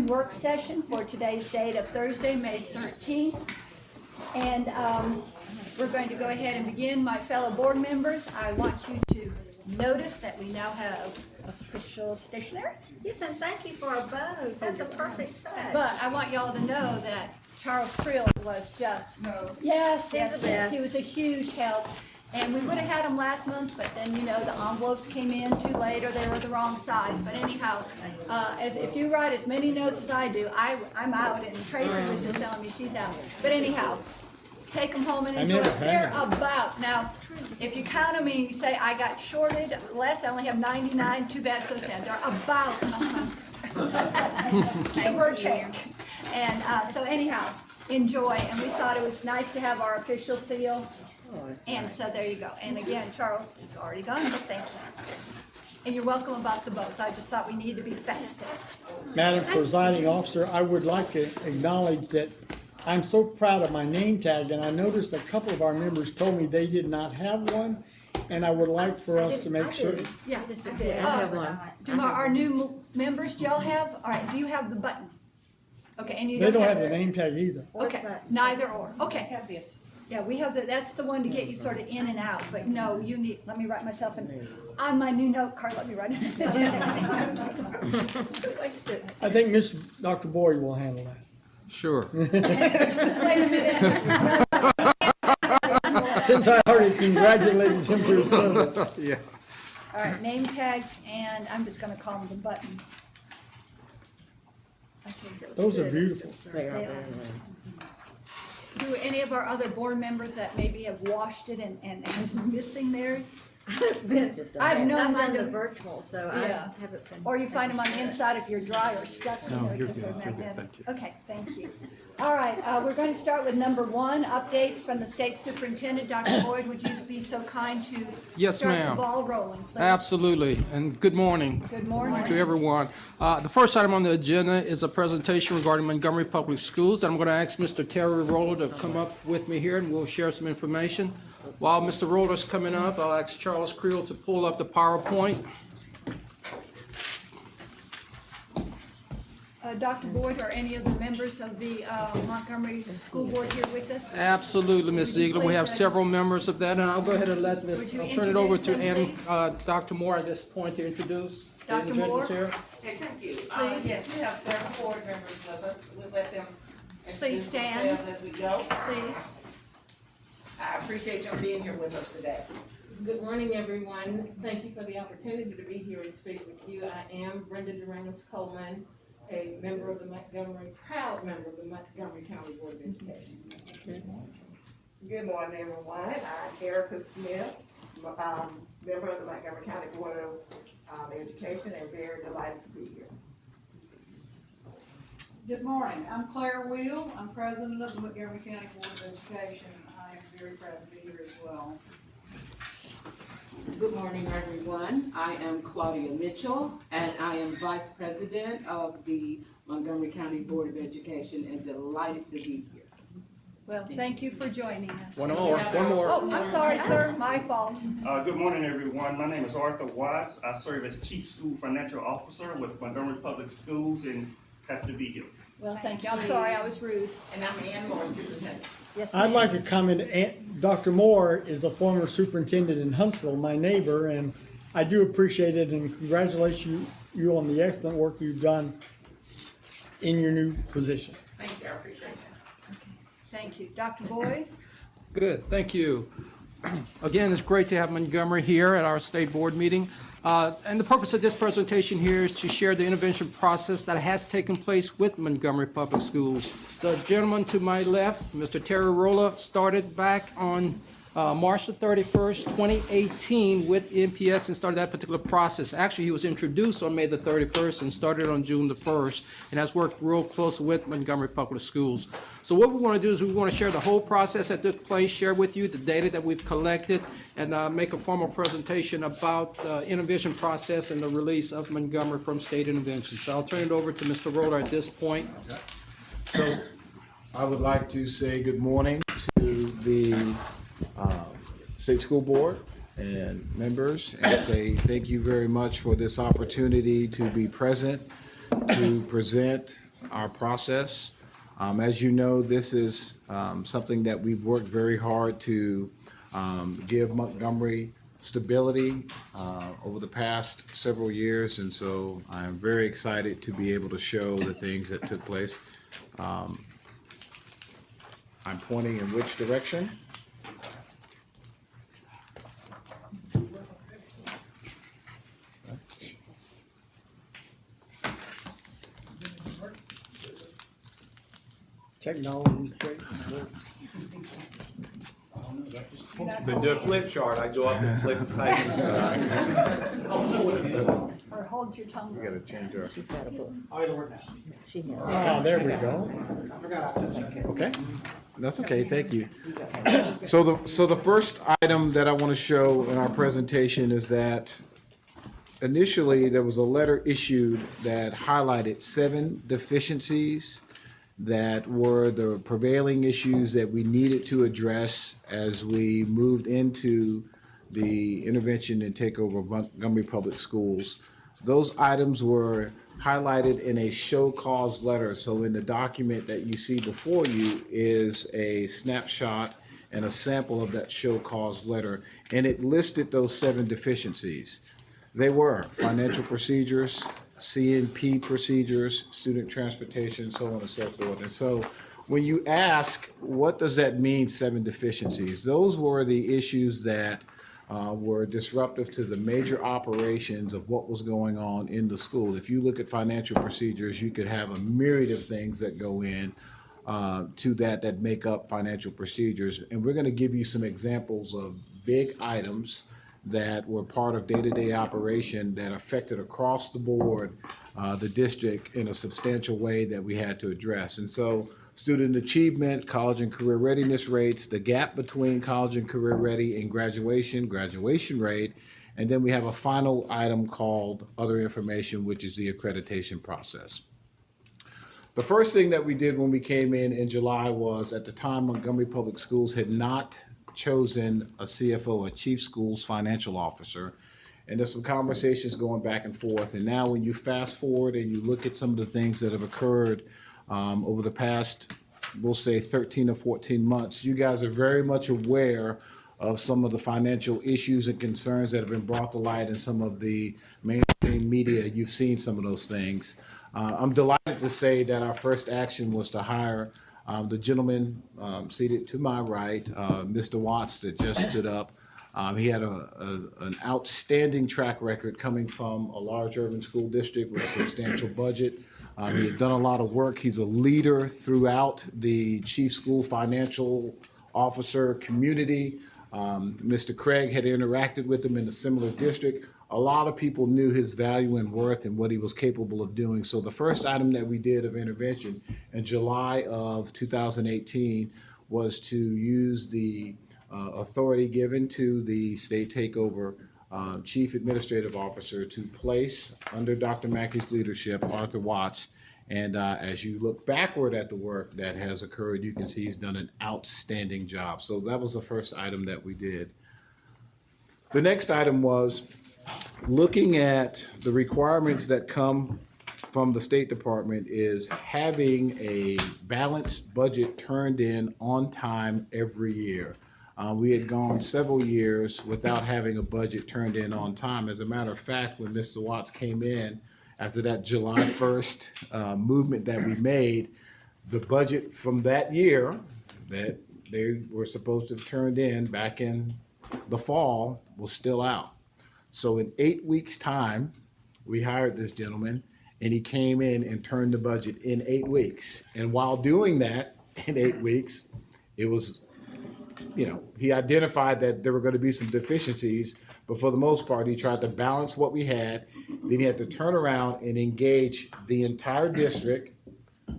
work session for today's date of Thursday, May 13th. And we're going to go ahead and begin. My fellow board members, I want you to notice that we now have official stationery. Yes, and thank you for our bows. That's a perfect touch. But I want y'all to know that Charles Creel was just, yes, He's the best. he was a huge help. And we would have had them last month, but then, you know, the envelopes came in too late or they were the wrong size. But anyhow, as if you write as many notes as I do, I'm out, and Tracy was just telling me she's out. But anyhow, take them home and enjoy it. They're about, now, if you count them and you say, I got shorted less, I only have 99, too bad, so sad. They're about 100. Give or take. And so anyhow, enjoy. And we thought it was nice to have our official seal. And so there you go. And again, Charles is already gone, but thank you. And you're welcome about the boats. I just thought we needed to be fast. Madam Presiding Officer, I would like to acknowledge that I'm so proud of my name tag, and I noticed a couple of our members told me they did not have one, and I would like for us to make sure. Yeah, I just I did. did. I have one. Do our new members, do y'all have, all right, do you have the button? Okay, and you They don't have the the name tag either. Okay, neither or. Okay. Yeah, we have the, that's the one to get you sort of in and out, but no, you need, let me write myself in, on my new note card, let me write it. I think Dr. Boyd will handle that. Sure. Wait a minute. Since I already congratulated him for his service. Yeah. All right, name tags, and I'm just gonna call them the buttons. I think Those are beautiful. they are. Do any of our other board members that maybe have washed it and is missing theirs? I've known mine done the to- virtual, so Yeah. I haven't been. Or you find them on the inside if you're dry or stuck in No, there you're because good, they're you're good, magnetic. thank you. Okay, thank you. All right, we're going to start with number 1, updates from the state superintendent. Dr. Boyd, would you be so kind to Yes, start the ma'am. ball rolling, please? Absolutely, and good morning Good morning. to everyone. The first item on the agenda is a presentation regarding Montgomery Public Schools. I'm going to ask Mr. Terry Roller to come up with me here, and we'll share some information. While Mr. Roller's coming up, I'll ask Charles Creel to pull up the PowerPoint. Dr. Boyd, or any of the members of the Montgomery School Board here with us? Absolutely, Ms. Ziegler. We have several members of that, and I'll go ahead and let Ms. Would you I'll turn it over to introduce them, Dr. Moore at this point to introduce the Dr. individuals Moore? here. Okay, thank you. Please. Yes, we have several board members with us. We'll let them introduce stand. themselves as we go. Please. I appreciate you being here with us today. Good morning, everyone. Thank you for the opportunity to be here and speak with you. I am Brenda Duranus Coleman, a member of the proud member of the Montgomery County Board of Education. Good morning, everyone. I'm Erica Smith, member of the Montgomery County Board of Education, and very delighted to be here. Good morning, I'm Claire Wheel, I'm president of the Montgomery County Board of Education. I am very proud to be here as well. Good morning, everyone. I am Claudia Mitchell, and I am Vice President of the Montgomery County Board of Education, and delighted to be here. Well, thank you for joining us. One more. Oh, I'm sorry, sir, my fault. Good morning, everyone. My name is Arthur Weiss. I serve as Chief School Financial Officer with Montgomery Public Schools, and happy to be here. Well, thank you. I'm sorry, I was rude. And I'm Ann Moore, superintendent. Yes, I'd ma'am. like to comment, Dr. Moore is a former superintendent in Huntsville, my neighbor, and I do appreciate it and congratulate you on the excellent work you've done in your new position. Thank you, I appreciate it. Thank you. Dr. Boyd? Good, thank you. Again, it's great to have Montgomery here at our state board meeting. And the purpose of this presentation here is to share the intervention process that has taken place with Montgomery Public Schools. The gentleman to my left, Mr. Terry Rolla, started back on March the 31st, 2018 with MPS and started that particular process. Actually, he was introduced on May the 31st and started on June the 1st and has worked real close with Montgomery Public Schools. So what we want to do is we want to share the whole process that took place, share with you the data that we've collected, and make a formal presentation about the intervention process and the release of Montgomery from state intervention. So I'll turn it over to Mr. Roller at this point. So I would like to say good morning to the State School Board and members and say thank you very much for this opportunity to be present, to present our process. As you know, this is something that we've worked very hard to give Montgomery stability over the past several years, and so I'm very excited to be able to show the things that took place. I'm pointing in which direction? Technology. Great. Been doing flip chart, I go up and flip the pages. Or hold your tongue. We gotta change our. Ah, there we go. Okay, that's okay, thank you. So the first item that I want to show in our presentation is that initially there was a letter issued that highlighted 7 deficiencies that were the prevailing issues that we needed to address as we moved into the intervention and takeover of Montgomery Public Schools. Those items were highlighted in a show cause letter. So in the document that you see before you is a snapshot and a sample of that show cause letter. And it listed those 7 deficiencies. They were financial procedures, CNP procedures, student transportation, so on and so forth. And so when you ask, what does that mean, 7 deficiencies? Those were the issues that were disruptive to the major operations of what was going on in the school. If you look at financial procedures, you could have a myriad of things that go in to that make up financial procedures. And we're going to give you some examples of big items that were part of day-to-day operation that affected across the board the district in a substantial way that we had to address. And so student achievement, college and career readiness rates, the gap between college and career ready and graduation rate, and then we have a final item called other information, which is the accreditation process. The first thing that we did when we came in July was, at the time, Montgomery Public Schools had not chosen a CFO, a Chief Schools Financial Officer. And there's some conversations going back and forth. And now when you fast forward and you look at some of the things that have occurred over the past, we'll say 13 or 14 months, you guys are very much aware of some of the financial issues and concerns that have been brought to light in some of the mainstream media. You've seen some of those things. I'm delighted to say that our first action was to hire the gentleman seated to my right, Mr. Watts, that just stood up. He had an outstanding track record coming from a large urban school district with a substantial budget. He had done a lot of work. He's a leader throughout the chief school financial officer community. Mr. Craig had interacted with him in a similar district. A lot of people knew his value and worth and what he was capable of doing. So the first item that we did of intervention in July of 2018 was to use the authority given to the state takeover chief administrative officer to place, under Dr. Mackey's leadership, Arthur Watts. And as you look backward at the work that has occurred, you can see he's done an outstanding job. So that was the first item that we did. The next item was looking at the requirements that come from the State Department is having a balanced budget turned in on time every year. We had gone several years without having a budget turned in on time. As a matter of fact, when Mr. Watts came in, after that July 1st movement that we made, the budget from that year that they were supposed to have turned in back in the fall was still out. So in 8 weeks' time, we hired this gentleman, and he came in and turned the budget in 8 weeks. And while doing that in 8 weeks, it was, he identified that there were going to be some deficiencies, but for the most part, he tried to balance what we had. Then he had to turn around and engage the entire district,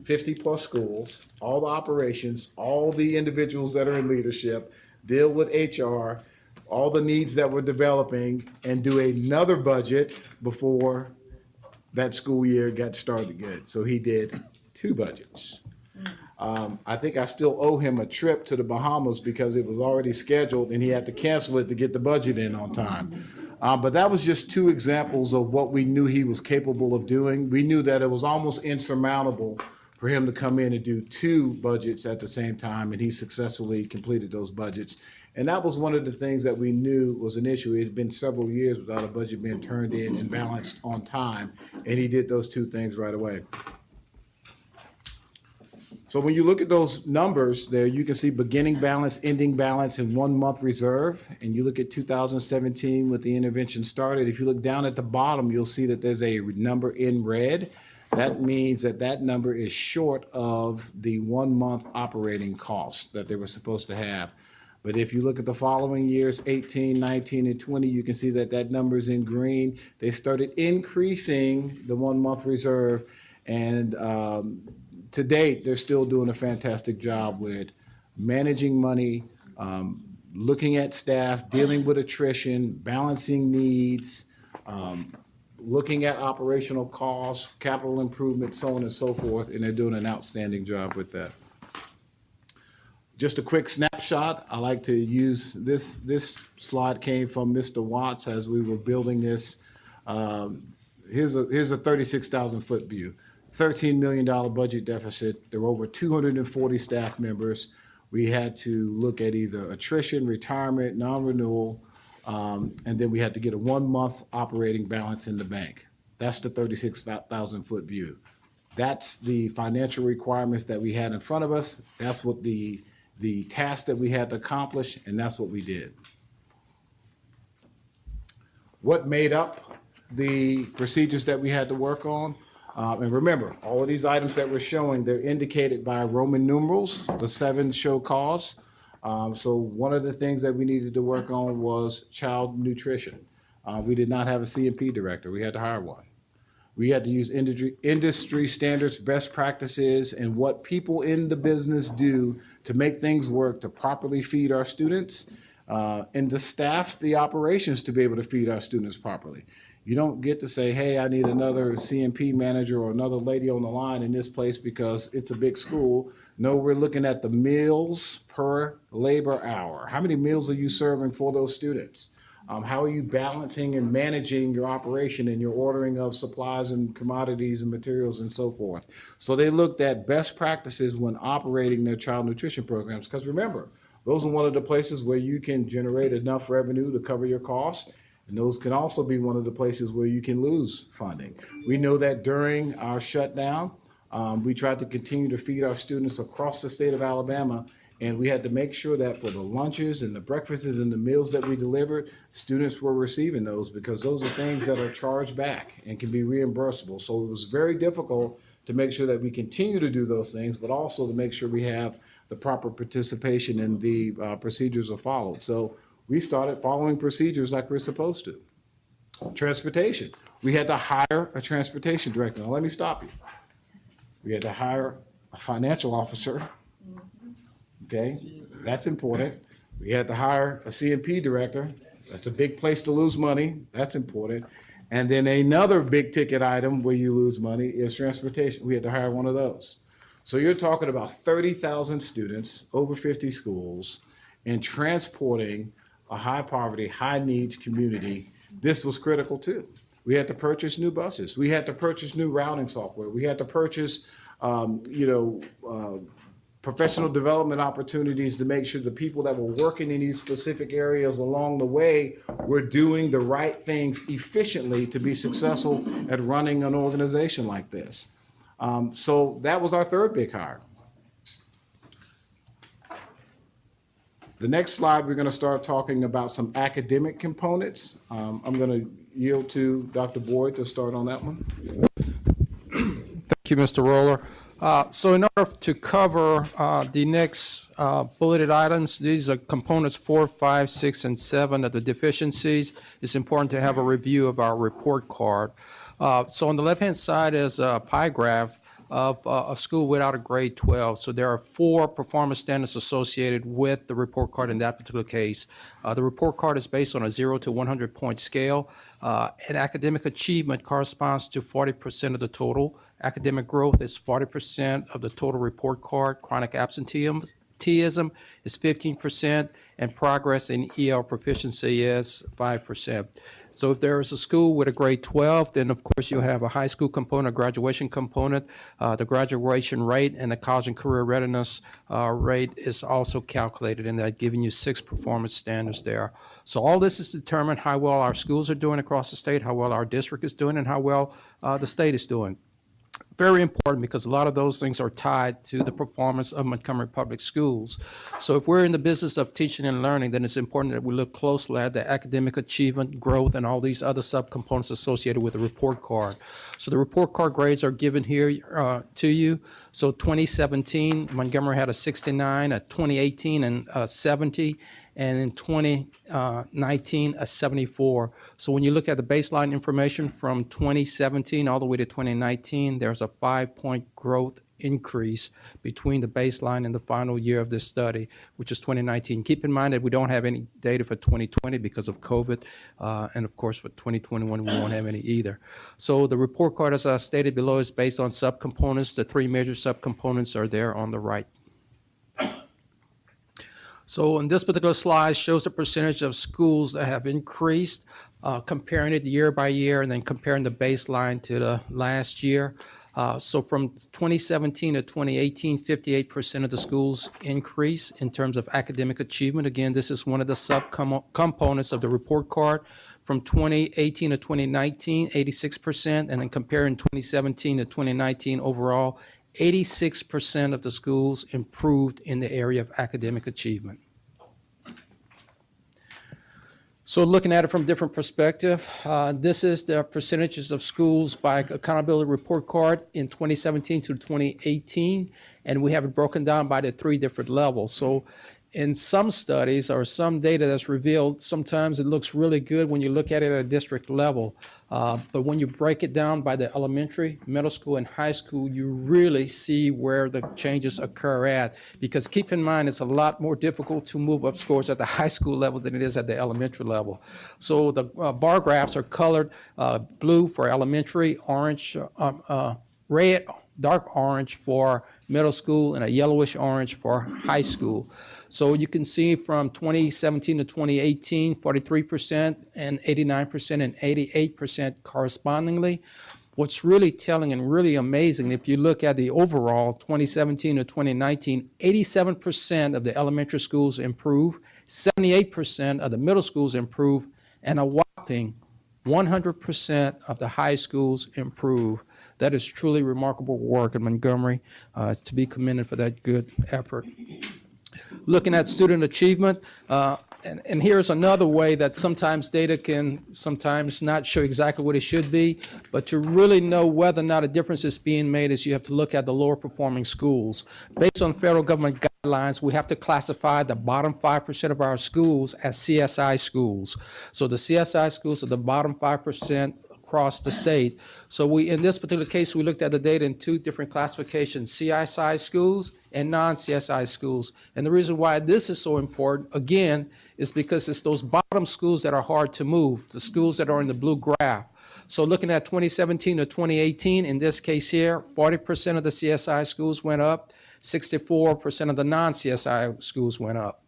50 plus schools, all the operations, all the individuals that are in leadership, deal with HR, all the needs that we're developing, and do another budget before that school year got started good. So he did 2 budgets. I think I still owe him a trip to the Bahamas because it was already scheduled and he had to cancel it to get the budget in on time. But that was just 2 examples of what we knew he was capable of doing. We knew that it was almost insurmountable for him to come in and do 2 budgets at the same time, and he successfully completed those budgets. And that was one of the things that we knew was an issue. It had been several years without a budget being turned in and balanced on time, and he did those 2 things right away. So when you look at those numbers there, you can see beginning balance, ending balance, and 1-month reserve. And you look at 2017 when the intervention started. If you look down at the bottom, you'll see that there's a number in red. That means that that number is short of the 1-month operating cost that they were supposed to have. But if you look at the following years, 18, 19, and 20, you can see that that number is in green. They started increasing the 1-month reserve, and to date, they're still doing a fantastic job with managing money, looking at staff, dealing with attrition, balancing needs, looking at operational costs, capital improvements, so on and so forth, and they're doing an outstanding job with that. Just a quick snapshot. I like to use this slide came from Mr. Watts as we were building this. Here's a 36,000 foot view. $13 million budget deficit. There were over 240 staff members. We had to look at either attrition, retirement, non-renewal, and then we had to get a 1-month operating balance in the bank. That's the 36,000 foot view. That's the financial requirements that we had in front of us. That's what the task that we had to accomplish, and that's what we did. What made up the procedures that we had to work on? And remember, all of these items that we're showing, they're indicated by Roman numerals. The 7 show cause. So one of the things that we needed to work on was child nutrition. We did not have a C&P director. We had to hire one. We had to use industry standards, best practices, and what people in the business do to make things work, to properly feed our students, and to staff the operations to be able to feed our students properly. You don't get to say, hey, I need another C&P manager or another lady on the line in this place because it's a big school. No, we're looking at the meals per labor hour. How many meals are you serving for those students? How are you balancing and managing your operation and your ordering of supplies and commodities and materials and so forth? So they looked at best practices when operating their child nutrition programs. Because remember, those are one of the places where you can generate enough revenue to cover your costs. And those can also be one of the places where you can lose funding. We know that during our shutdown, we tried to continue to feed our students across the state of Alabama, and we had to make sure that for the lunches and the breakfasts and the meals that we delivered, students were receiving those because those are things that are charged back and can be reimbursable. So it was very difficult to make sure that we continue to do those things, but also to make sure we have the proper participation and the procedures are followed. So we started following procedures like we're supposed to. Transportation. We had to hire a transportation director. Now, let me stop you. We had to hire a financial officer. Okay, that's important. We had to hire a C&P director. That's a big place to lose money. That's important. And then another big ticket item where you lose money is transportation. We had to hire one of those. So you're talking about 30,000 students, over 50 schools, and transporting a high poverty, high needs community. This was critical too. We had to purchase new buses. We had to purchase new routing software. We had to purchase, professional development opportunities to make sure the people that were working in these specific areas along the way were doing the right things efficiently to be successful at running an organization like this. So that was our third big hire. The next slide, we're going to start talking about some academic components. I'm going to yield to Dr. Boyd to start on that one. Thank you, Mr. Roller. So in order to cover the next bulleted items, these are components 4, 5, 6, and 7 of the deficiencies. It's important to have a review of our report card. So on the left-hand side is a pie graph of a school without a grade 12. So there are 4 performance standards associated with the report card in that particular case. The report card is based on a 0 to 100 point scale. And academic achievement corresponds to 40% of the total. Academic growth is 40% of the total report card. Chronic absenteeism absenteeism is 15%, and progress in EL proficiency is 5%. So if there is a school with a grade 12, then of course you'll have a high school component, a graduation component. The graduation rate and the college and career readiness rate is also calculated in that, giving you 6 performance standards there. So all this is determined how well our schools are doing across the state, how well our district is doing, and how well the state is doing. Very important because a lot of those things are tied to the performance of Montgomery Public Schools. So if we're in the business of teaching and learning, then it's important that we look closely at the academic achievement, growth, and all these other subcomponents associated with the report card. So the report card grades are given here to you. So 2017, Montgomery had a 69, a 2018 and a 70, and in 2019, a 74. So when you look at the baseline information from 2017 all the way to 2019, there's a 5-point growth increase between the baseline and the final year of this study, which is 2019. Keep in mind that we don't have any data for 2020 because of COVID, and of course for 2021 we won't have any either. So the report card, as I stated below, is based on subcomponents. The 3 major subcomponents are there on the right. So in this particular slide shows the percentage of schools that have increased, comparing it year by year and then comparing the baseline to the last year. So from 2017 to 2018, 58% of the schools increase in terms of academic achievement. Again, this is one of the subcomponents of the report card. From 2018 to 2019, 86%, and then comparing 2017 to 2019 overall, 86% of the schools improved in the area of academic achievement. So looking at it from a different perspective, this is the percentages of schools by accountability report card in 2017 to 2018, and we have it broken down by the 3 different levels. So in some studies or some data that's revealed, sometimes it looks really good when you look at it at a district level. But when you break it down by the elementary, middle school, and high school, you really see where the changes occur at. Because keep in mind, it's a lot more difficult to move up scores at the high school level than it is at the elementary level. So the bar graphs are colored blue for elementary, orange, red, dark orange for middle school, and a yellowish orange for high school. So you can see from 2017 to 2018, 43% and 89% and 88% correspondingly. What's really telling and really amazing, if you look at the overall 2017 to 2019, 87% of the elementary schools improve, 78% of the middle schools improve, and a whopping 100% of the high schools improve. That is truly remarkable work in Montgomery. It's to be commended for that good effort. Looking at student achievement, and here's another way that sometimes data can sometimes not show exactly what it should be, but to really know whether or not a difference is being made is you have to look at the lower performing schools. Based on federal government guidelines, we have to classify the bottom 5% of our schools as CSI schools. So the CSI schools are the bottom 5% across the state. So in this particular case, we looked at the data in 2 different classifications, CSI schools and non-CSI schools. And the reason why this is so important, again, is because it's those bottom schools that are hard to move, the schools that are in the blue graph. So looking at 2017 to 2018, in this case here, 40% of the CSI schools went up, 64% of the non-CSI schools went up.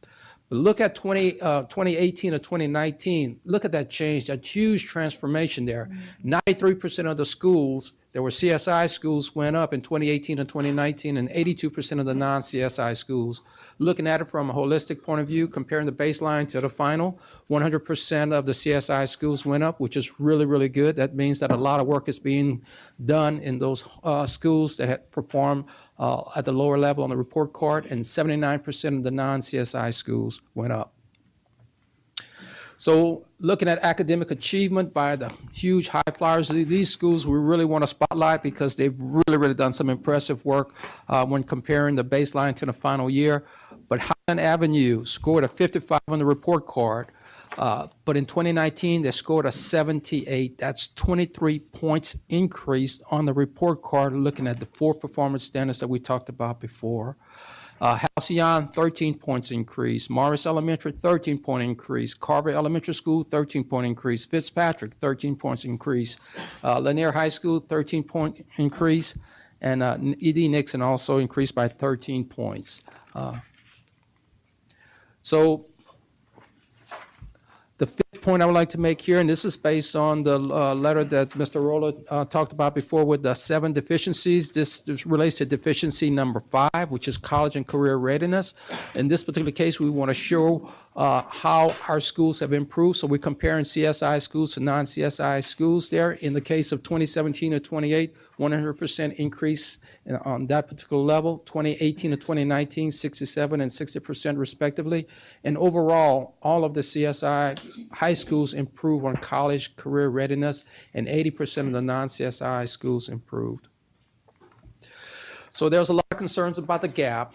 But look at 2018 to 2019, look at that change, that huge transformation there. 93% of the schools that were CSI schools went up in 2018 to 2019, and 82% of the non-CSI schools. Looking at it from a holistic point of view, comparing the baseline to the final, 100% of the CSI schools went up, which is really, really good. That means that a lot of work is being done in those schools that had performed at the lower level on the report card, and 79% of the non-CSI schools went up. So looking at academic achievement by the huge high flyers, these schools we really want to spotlight because they've really done some impressive work when comparing the baseline to the final year. But Highland Avenue scored a 55 on the report card, but in 2019 they scored a 78. That's 23 points increased on the report card looking at the 4 performance standards that we talked about before. Halcyon, 13 points increase. Morris Elementary, 13-point increase. Carver Elementary School, 13-point increase. Fitzpatrick, 13 points increase. Lanier High School, 13-point increase. And E.D. Nixon also increased by 13 points. So the fifth point I would like to make here, and this is based on the letter that Mr. Rolla talked about before with the 7 deficiencies. This relates to deficiency number 5, which is college and career readiness. In this particular case, we want to show how our schools have improved. So we're comparing CSI schools to non-CSI schools there. In the case of 2017 to 28, 100% increase on that particular level. 2018 to 2019, 67 and 60% respectively. And overall, all of the CSI high schools improve on college career readiness, and 80% of the non-CSI schools improved. So there's a lot of concerns about the gap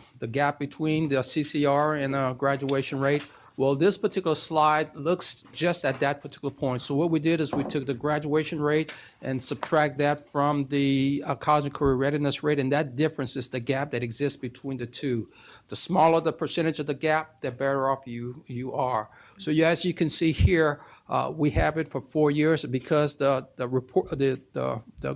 between the CCR and the graduation rate. Well, this particular slide looks just at that particular point. So what we did is we took the graduation rate and subtract that from the college and career readiness rate, and that difference is the gap that exists between the two. The smaller the percentage of the gap, the better off you are. So as you can see here, we have it for 4 years because the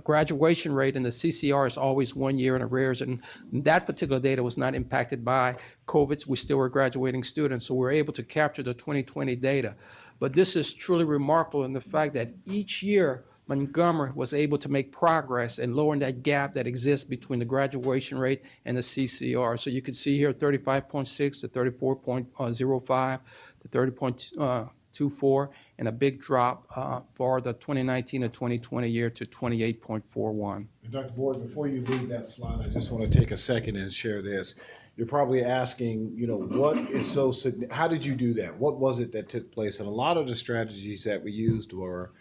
graduation rate in the CCR is always 1 year in arrears, and that particular data was not impacted by COVID. We still were graduating students, so we're able to capture the 2020 data. But this is truly remarkable in the fact that each year Montgomery was able to make progress in lowering that gap that exists between the graduation rate and the CCR. So you can see here 35.6 to 34.05 to 30.24, and a big drop for the 2019 to 2020 year to 28.41. Dr. Boyd, before you leave that slide, I just want to take a second and share this. You're probably asking, what is so significant? How did you do that? What was it that took place? And a lot of the strategies that we used were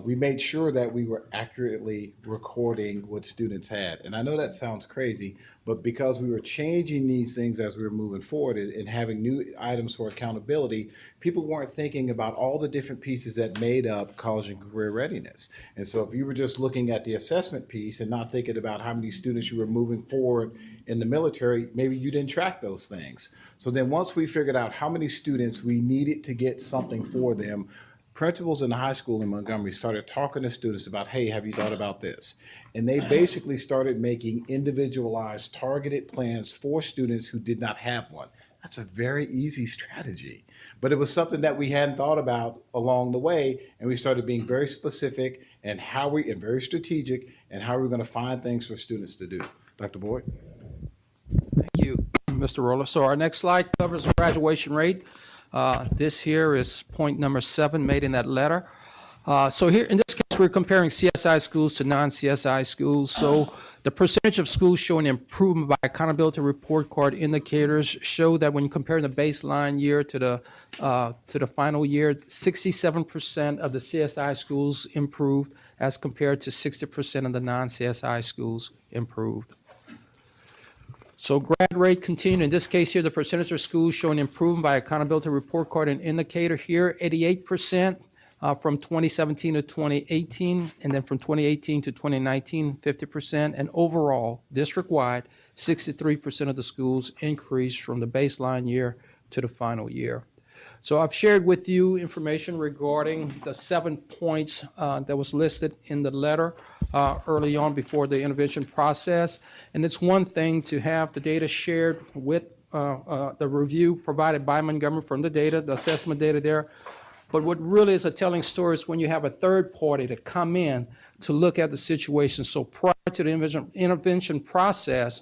we made sure that we were accurately recording what students had. And I know that sounds crazy, but because we were changing these things as we were moving forward and having new items for accountability, people weren't thinking about all the different pieces that made up college and career readiness. And so if you were just looking at the assessment piece and not thinking about how many students you were moving forward in the military, maybe you didn't track those things. So then once we figured out how many students we needed to get something for them, principals in the high school in Montgomery started talking to students about, hey, have you thought about this? And they basically started making individualized, targeted plans for students who did not have one. That's a very easy strategy. But it was something that we hadn't thought about along the way, and we started being very specific and very strategic and how we're going to find things for students to do. Dr. Boyd? Thank you, Mr. Roller. So our next slide covers the graduation rate. This here is point number 7 made in that letter. So here, in this case, we're comparing CSI schools to non-CSI schools. So the percentage of schools showing improvement by accountability report card indicators show that when comparing the baseline year to the final year, 67% of the CSI schools improved as compared to 60% of the non-CSI schools improved. So grad rate continued. In this case here, the percentage of schools showing improvement by accountability report card and indicator here, 88% from 2017 to 2018, and then from 2018 to 2019, 50%, and overall, district-wide, 63% of the schools increased from the baseline year to the final year. So I've shared with you information regarding the 7 points that was listed in the letter early on before the intervention process. And it's one thing to have the data shared with the review provided by Montgomery from the data, the assessment data there. But what really is a telling story is when you have a third party to come in to look at the situation. So prior to the intervention process,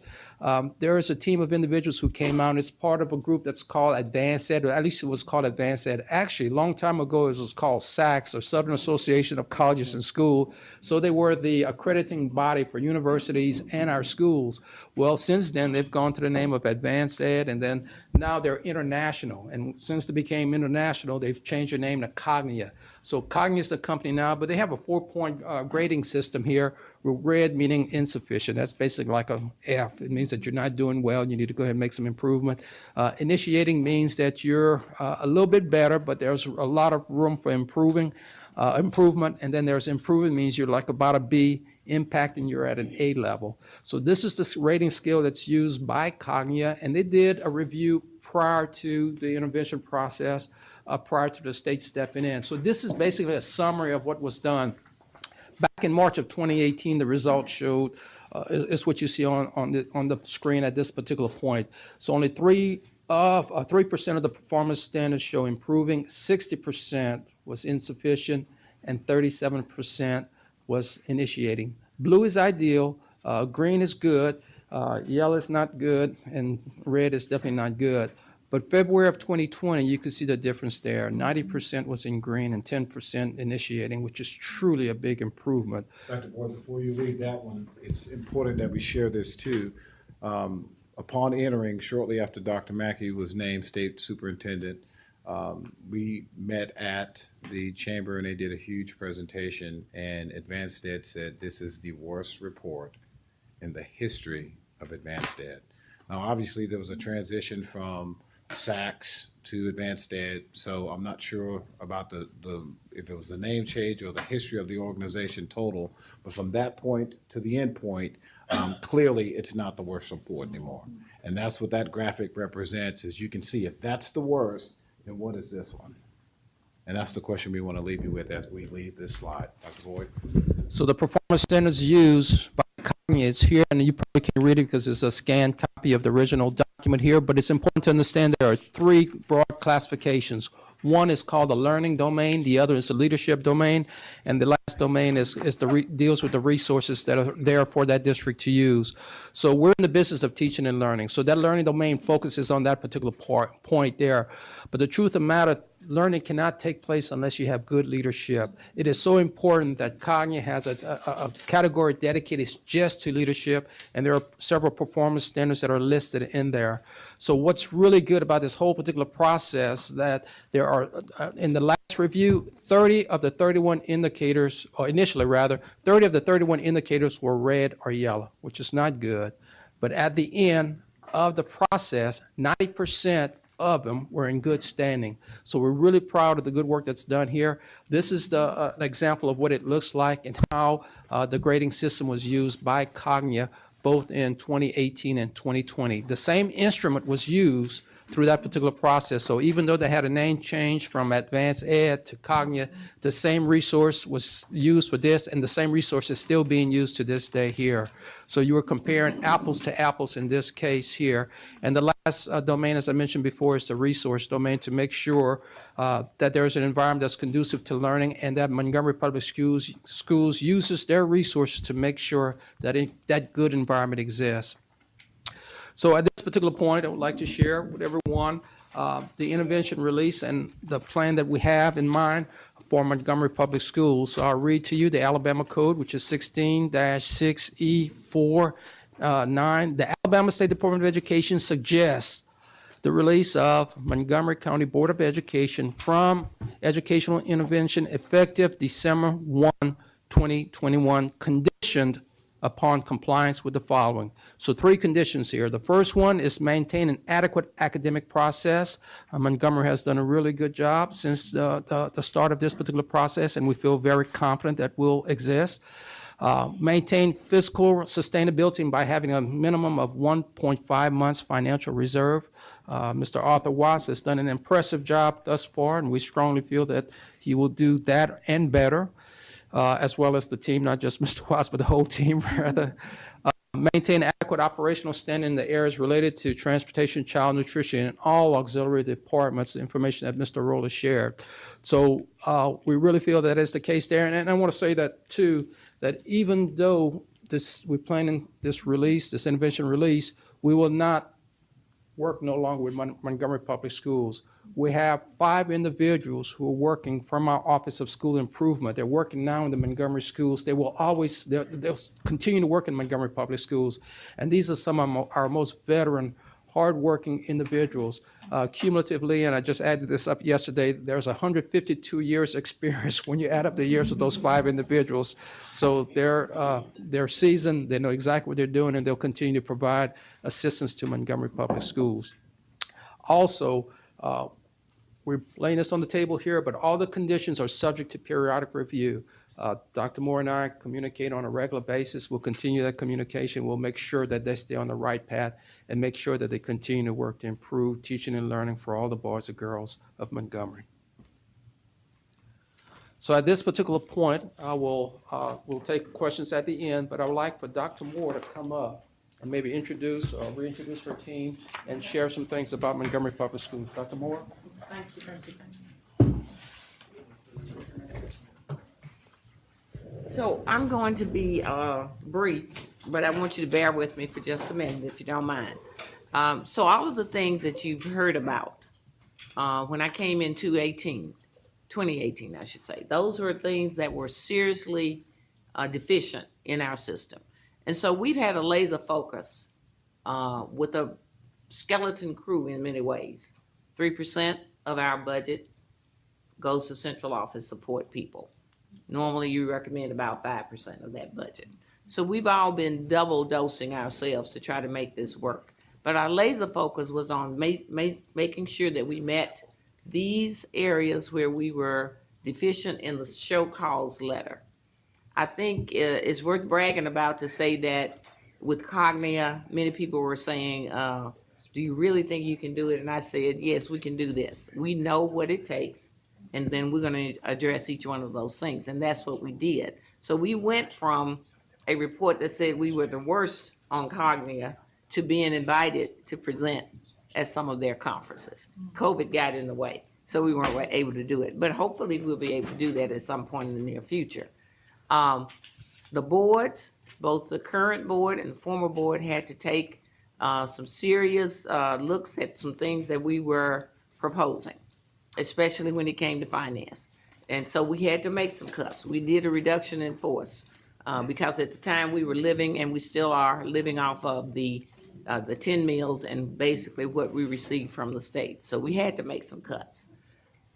there is a team of individuals who came out, and it's part of a group that's called Advanced Ed, or at least it was called Advanced Ed. Actually, a long time ago, it was called SACS, or Southern Association of Colleges and Schools. So they were the accrediting body for universities and our schools. Well, since then, they've gone to the name of Advanced Ed, and then now they're international. And since they became international, they've changed their name to Cognia. So Cognia is the company now, but they have a 4-point grading system here, with red meaning insufficient. That's basically like a F. It means that you're not doing well. You need to go ahead and make some improvement. Initiating means that you're a little bit better, but there's a lot of room for improvement. And then there's improvement means you're like about a B. Impacting, you're at an A level. So this is the rating scale that's used by Cognia, and they did a review prior to the intervention process, prior to the state stepping in. So this is basically a summary of what was done. Back in March of 2018, the results showed, is what you see on the screen at this particular point. So only 3 of 3% of the performance standards show improving, 60% was insufficient, and 37% was initiating. Blue is ideal, green is good, yellow is not good, and red is definitely not good. But February of 2020, you can see the difference there. 90% was in green and 10% initiating, which is truly a big improvement. Dr. Boyd, before you leave that one, it's important that we share this too. Upon entering, shortly after Dr. Mackey was named state superintendent, we met at the chamber and they did a huge presentation, and Advanced Ed said this is the worst report in the history of Advanced Ed. Now, obviously, there was a transition from SACS to Advanced Ed, so I'm not sure about the if it was the name change or the history of the organization total, but from that point to the end point, clearly it's not the worst report anymore. And that's what that graphic represents. As you can see, if that's the worst, then what is this one? And that's the question we want to leave you with as we leave this slide. Dr. Boyd? So the performance standards used by Kanye is here, and you probably can't read it because it's a scanned copy of the original document here, but it's important to understand there are three broad classifications. One is called the learning domain, the other is the leadership domain, and the last domain deals with the resources that are there for that district to use. So we're in the business of teaching and learning. So that learning domain focuses on that particular point there. But the truth of the matter, learning cannot take place unless you have good leadership. It is so important that Cognia has a category dedicated just to leadership, and there are several performance standards that are listed in there. So what's really good about this whole particular process that there are, in the last review, 30 of the 31 indicators, or initially rather, 30 of the 31 indicators were red or yellow, which is not good. But at the end of the process, 90% of them were in good standing. So we're really proud of the good work that's done here. This is an example of what it looks like and how the grading system was used by Cognia both in 2018 and 2020. The same instrument was used through that particular process. So even though they had a name change from Advanced Ed to Cognia, the same resource was used for this, and the same resource is still being used to this day here. So you were comparing apples to apples in this case here. And the last domain, as I mentioned before, is the resource domain to make sure that there's an environment that's conducive to learning and that Montgomery Public Schools uses their resources to make sure that that good environment exists. So at this particular point, I would like to share with everyone the intervention release and the plan that we have in mind for Montgomery Public Schools. So I'll read to you the Alabama Code, which is 16-6E49. The Alabama State Department of Education suggests the release of Montgomery County Board of Education from educational intervention effective December 1, 2021, conditioned upon compliance with the following. So 3 conditions here. The first one is maintain an adequate academic process. Montgomery has done a really good job since the start of this particular process, and we feel very confident that will exist. Maintain fiscal sustainability by having a minimum of 1.5 months financial reserve. Mr. Arthur Watts has done an impressive job thus far, and we strongly feel that he will do that and better. As well as the team, not just Mr. Watts, but the whole team, rather. Maintain adequate operational standing in the areas related to transportation, child nutrition, and all auxiliary departments, the information that Mr. Roller shared. So we really feel that is the case there. And I want to say that, too, that even though we're planning this release, this intervention release, we will not work no longer with Montgomery Public Schools. We have 5 individuals who are working from our Office of School Improvement. They're working now in the Montgomery schools. They'll continue to work in Montgomery Public Schools. And these are some of our most veteran, hardworking individuals. Cumulatively, and I just added this up yesterday, there's 152 years experience when you add up the years of those 5 individuals. So they're seasoned, they know exactly what they're doing, and they'll continue to provide assistance to Montgomery Public Schools. Also, we're laying this on the table here, but all the conditions are subject to periodic review. Dr. Moore and I communicate on a regular basis. We'll continue that communication. We'll make sure that they stay on the right path and make sure that they continue to work to improve teaching and learning for all the boys and girls of Montgomery. So at this particular point, we'll take questions at the end, but I would like for Dr. Moore to come up and maybe introduce or reintroduce her team and share some things about Montgomery Public Schools. Dr. Moore? Thank you, thank you, thank you. So I'm going to be brief, but I want you to bear with me for just a minute, if you don't mind. So all of the things that you've heard about when I came in 2018, I should say, those were things that were seriously deficient in our system. And so we've had a laser focus with a skeleton crew in many ways. 3% of our budget goes to central office support people. Normally, you recommend about 5% of that budget. So we've all been double dosing ourselves to try to make this work. But our laser focus was on making sure that we met these areas where we were deficient in the show cause letter. I think it's worth bragging about to say that with Cognia, many people were saying, do you really think you can do it? And I said, yes, we can do this. We know what it takes. And then we're going to address each one of those things. And that's what we did. So we went from a report that said we were the worst on Cognia to being invited to present at some of their conferences. COVID got in the way, so we weren't able to do it. But hopefully we'll be able to do that at some point in the near future. The boards, both the current board and the former board, had to take some serious looks at some things that we were proposing, especially when it came to finance. And so we had to make some cuts. We did a reduction in force because at the time we were living, and we still are, living off of the 10 meals and basically what we received from the state. So we had to make some cuts.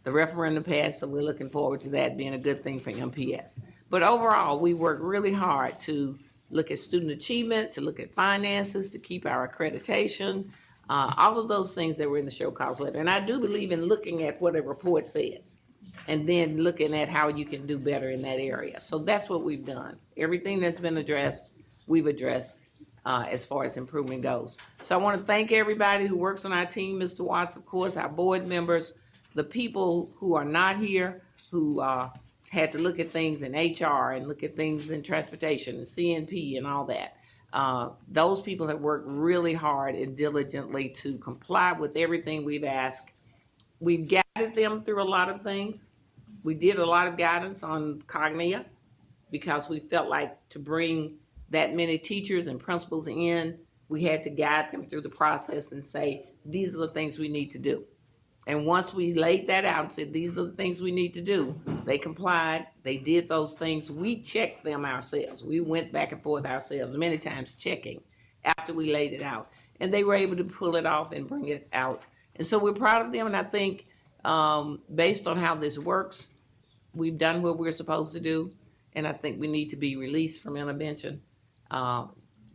The referendum passed, so we're looking forward to that being a good thing for MPS. But overall, we worked really hard to look at student achievement, to look at finances, to keep our accreditation, all of those things that were in the show cause letter. And I do believe in looking at what a report says and then looking at how you can do better in that area. So that's what we've done. Everything that's been addressed, we've addressed as far as improvement goes. So I want to thank everybody who works on our team, Mr. Watts, of course, our board members, the people who are not here, who had to look at things in HR and look at things in transportation and CNP and all that. Those people have worked really hard and diligently to comply with everything we've asked. We've guided them through a lot of things. We did a lot of guidance on Cognia because we felt like to bring that many teachers and principals in, we had to guide them through the process and say, these are the things we need to do. And once we laid that out and said, these are the things we need to do, they complied, they did those things. We checked them ourselves. We went back and forth ourselves, many times checking after we laid it out. And they were able to pull it off and bring it out. And so we're proud of them. And I think based on how this works, we've done what we're supposed to do. And I think we need to be released from intervention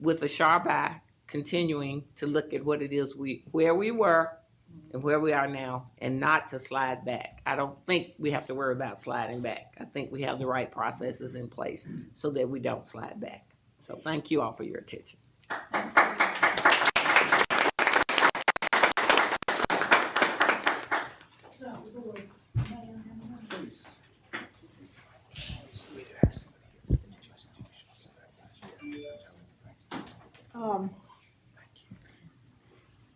with a sharp eye, continuing to look at what it is where we were and where we are now, and not to slide back. I don't think we have to worry about sliding back. I think we have the right processes in place so that we don't slide back. So thank you all for your attention.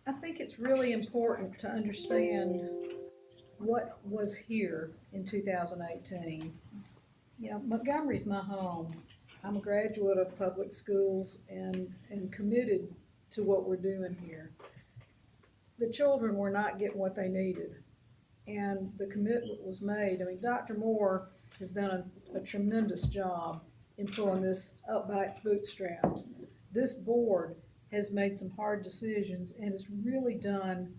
I think it's really important to understand what was here in 2018. You know, Montgomery's my home. I'm a graduate of public schools and committed to what we're doing here. The children were not getting what they needed, and the commitment was made. I mean, Dr. Moore has done a tremendous job in pulling this up by its bootstraps. This board has made some hard decisions and has really done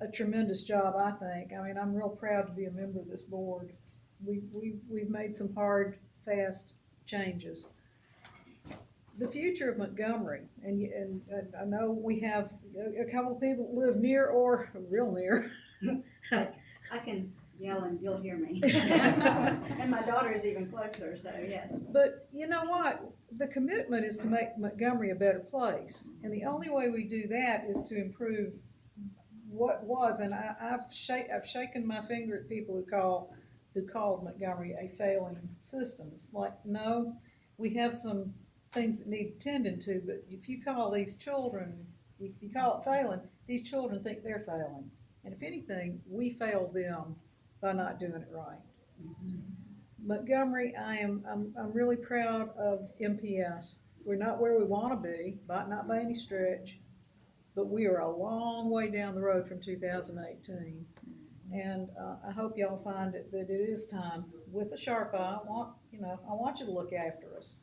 a tremendous job, I think. I mean, I'm real proud to be a member of this board. We've made some hard, fast changes. The future of Montgomery, and I know we have a couple of people that live near or real near. I can yell and you'll hear me. And my daughter is even closer, so yes. But you know what? The commitment is to make Montgomery a better place. And the only way we do that is to improve what was. And I've shaken my finger at people who called Montgomery a failing system. It's like, no, we have some things that need tending to, but if you call these children, if you call it failing, these children think they're failing. And if anything, we fail them by not doing it right. Montgomery, I'm really proud of MPS. We're not where we want to be, not by any stretch, but we are a long way down the road from 2018. And I hope y'all find that it is time, with a sharp eye. I want you to look after us.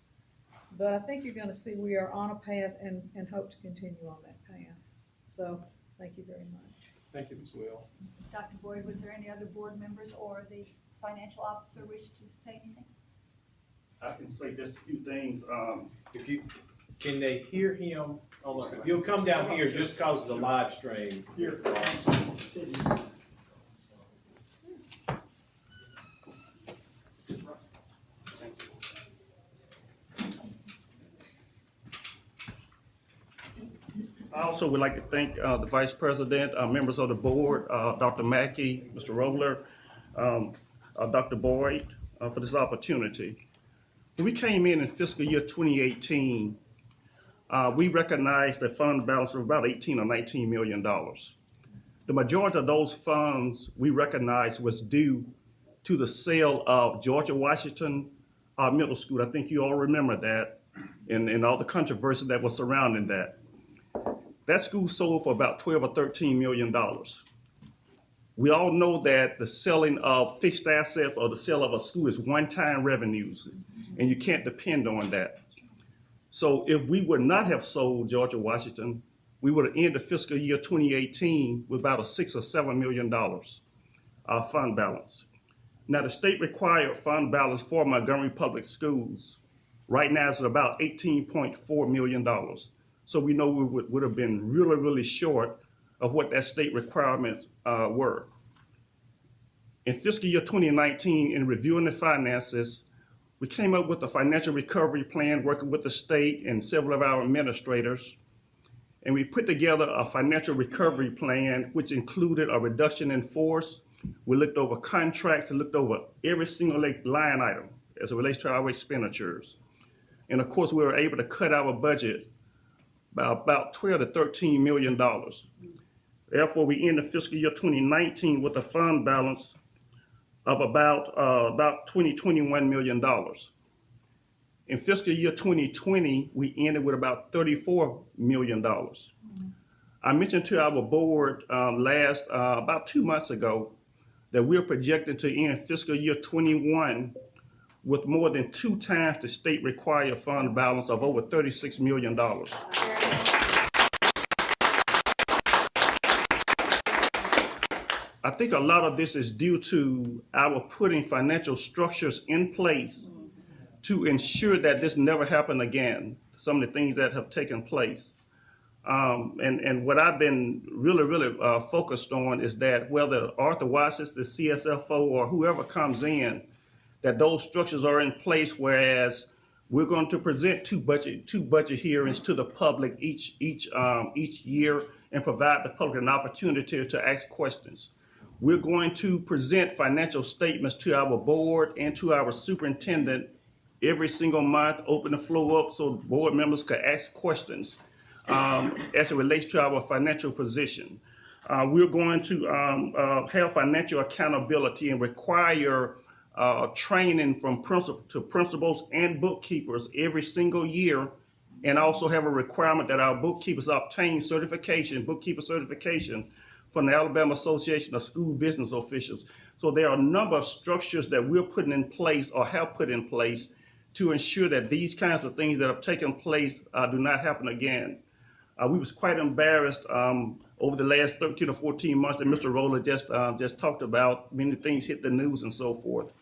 But I think you're going to see we are on a path and hope to continue on that path. So thank you very much. Thank you, Ms. Will. Dr. Boyd, was there any other board members or the financial officer wish to say anything? I can say just a few things. Can they hear him? If you'll come down here just cause of the live stream. Here. I also would like to thank the Vice President, members of the board, Dr. Mackey, Mr. Roller, Dr. Boyd, for this opportunity. When we came in fiscal year 2018, we recognized a fund balance of about $18 or $19 million. The majority of those funds we recognized was due to the sale of Georgia Washington Middle School. I think you all remember that, and all the controversy that was surrounding that. That school sold for about $12 or $13 million. We all know that the selling of fixed assets or the sale of a school is one-time revenues, and you can't depend on that. So if we would not have sold Georgia Washington, we would have ended fiscal year 2018 with about a $6 or $7 million fund balance. Now, the state required fund balance for Montgomery Public Schools right now is about $18.4 million. So we know we would have been really, really short of what that state requirements were. In fiscal year 2019, in reviewing the finances, we came up with a financial recovery plan working with the state and several of our administrators. And we put together a financial recovery plan, which included a reduction in force. We looked over contracts and looked over every single line item as it relates to our expenditures. And of course, we were able to cut our budget by about $12 to $13 million. Therefore, we ended fiscal year 2019 with a fund balance of about $21 million. In fiscal year 2020, we ended with about $34 million. I mentioned to our board about 2 months ago that we're projected to end fiscal year 21 with more than 2 times the state required fund balance of over $36 million. I think a lot of this is due to our putting financial structures in place to ensure that this never happened again, some of the things that have taken place. And what I've been really focused on is that whether Arthur Watts is the CSFO or whoever comes in, that those structures are in place, whereas we're going to present two budget hearings to the public each year and provide the public an opportunity to ask questions. We're going to present financial statements to our board and to our superintendent every single month, open the floor up so board members can ask questions as it relates to our financial position. We're going to have financial accountability and require training from principals and bookkeepers every single year, and also have a requirement that our bookkeepers obtain bookkeeper certification from the Alabama Association of School Business Officials. So there are a number of structures that we're putting in place or have put in place to ensure that these kinds of things that have taken place do not happen again. We was quite embarrassed over the last 13 or 14 months that Mr. Roller just talked about. Many things hit the news and so forth.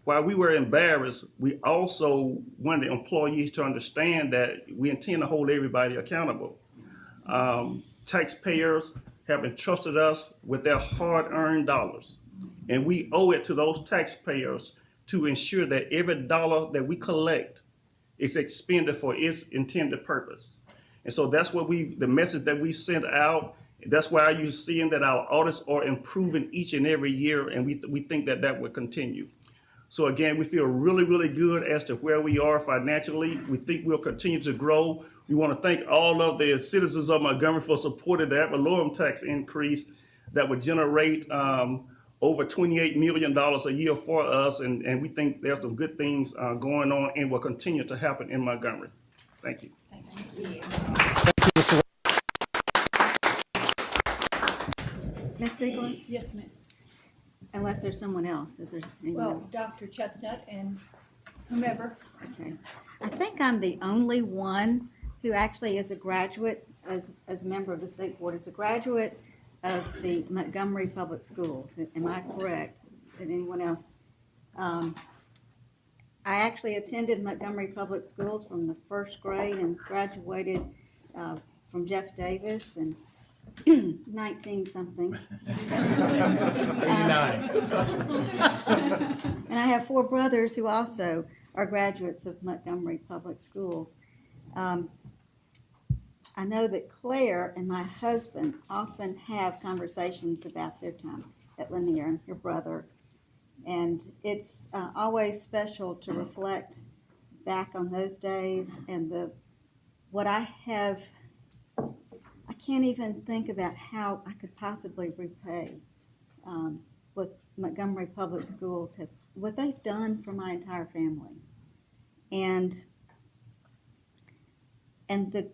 While we were embarrassed, we also wanted the employees to understand that we intend to hold everybody accountable. Taxpayers have entrusted us with their hard-earned dollars, and we owe it to those taxpayers to ensure that every dollar that we collect is expended for its intended purpose. And so that's what the message that we sent out. That's why you're seeing that our audits are improving each and every year, and we think that will continue. So again, we feel really, really good as to where we are financially. We think we'll continue to grow. We want to thank all of the citizens of Montgomery for supporting the ad valorem tax increase that would generate over $28 million a year for us. And we think there's some good things going on and will continue to happen in Montgomery. Thank you. Ms. Siegler, Yes, ma'am. unless there's someone else, is there anyone Well, else? Dr. Chestnut and whomever. Okay. I think I'm the only one who actually is a graduate, as a member of the state board, is a graduate of the Montgomery Public Schools. Am I correct? Did anyone else? I actually attended Montgomery Public Schools from the first grade and graduated from Jeff Davis and 19-something. 89. And I have 4 brothers who also are graduates of Montgomery Public Schools. I know that Claire and my husband often have conversations about their time at Lanier and your brother. And it's always special to reflect back on those days and what I have. I can't even think about how I could possibly repay what Montgomery Public Schools what they've done for my entire family. And the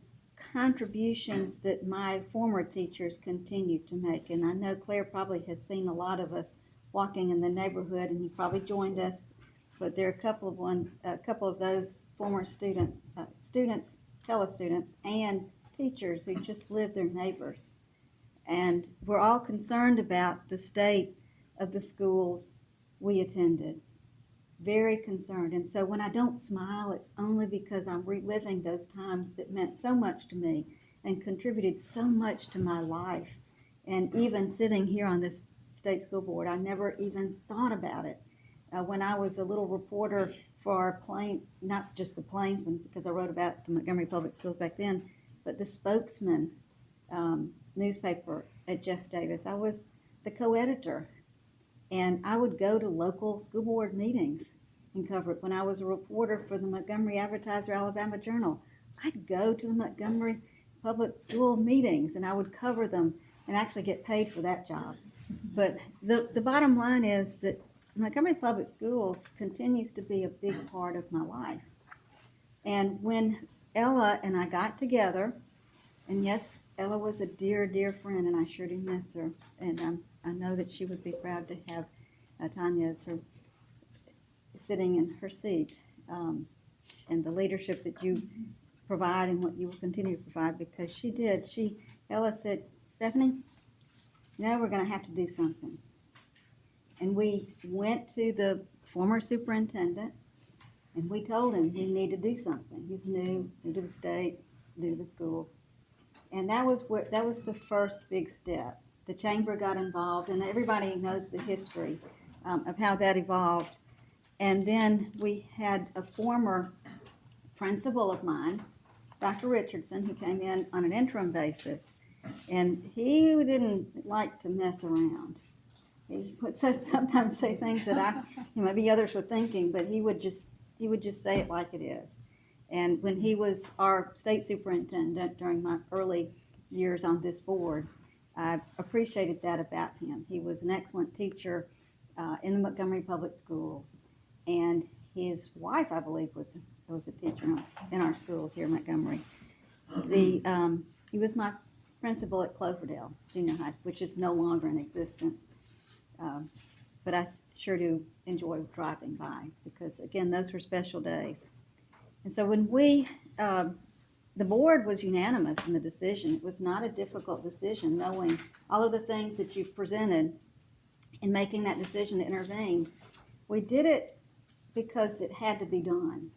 contributions that my former teachers continue to make. And I know Claire probably has seen a lot of us walking in the neighborhood, and he probably joined us. But there are a couple of those former students, fellow students, and teachers who just live their neighbors. And we're all concerned about the state of the schools we attended. Very concerned. And so when I don't smile, it's only because I'm reliving those times that meant so much to me and contributed so much to my life. And even sitting here on this state school board, I never even thought about it. When I was a little reporter for our not just the Plainsman, because I wrote about the Montgomery Public Schools back then, but the Spokesman newspaper at Jeff Davis. I was the co-editor, and I would go to local school board meetings and cover it. When I was a reporter for the Montgomery Advertiser Alabama Journal, I'd go to the Montgomery Public School meetings, and I would cover them and actually get paid for that job. But the bottom line is that Montgomery Public Schools continues to be a big part of my life. And when Ella and I got together, and yes, Ella was a dear, dear friend, and I sure do miss her. And I know that she would be proud to have Tanya as her sitting in her seat, and the leadership that you provide and what you will continue to provide, because she did. Ella said, Stephanie, now we're going to have to do something. And we went to the former superintendent, and we told him he needed to do something. He's new to the state, new to the schools. And that was the first big step. The chamber got involved, and everybody knows the history of how that evolved. And then we had a former principal of mine, Dr. Richardson, who came in on an interim basis, and he didn't like to mess around. He would sometimes say things that maybe others were thinking, but he would just say it like it is. And when he was our state superintendent during my early years on this board, I appreciated that about him. He was an excellent teacher in the Montgomery Public Schools, and his wife, I believe, was a teacher in our schools here in Montgomery. He was my principal at Cloverdale Junior High, which is no longer in existence. But I sure do enjoy driving by because, again, those were special days. And so when the board was unanimous in the decision. It was not a difficult decision, knowing all of the things that you've presented in making that decision to intervene. We did it because it had to be done.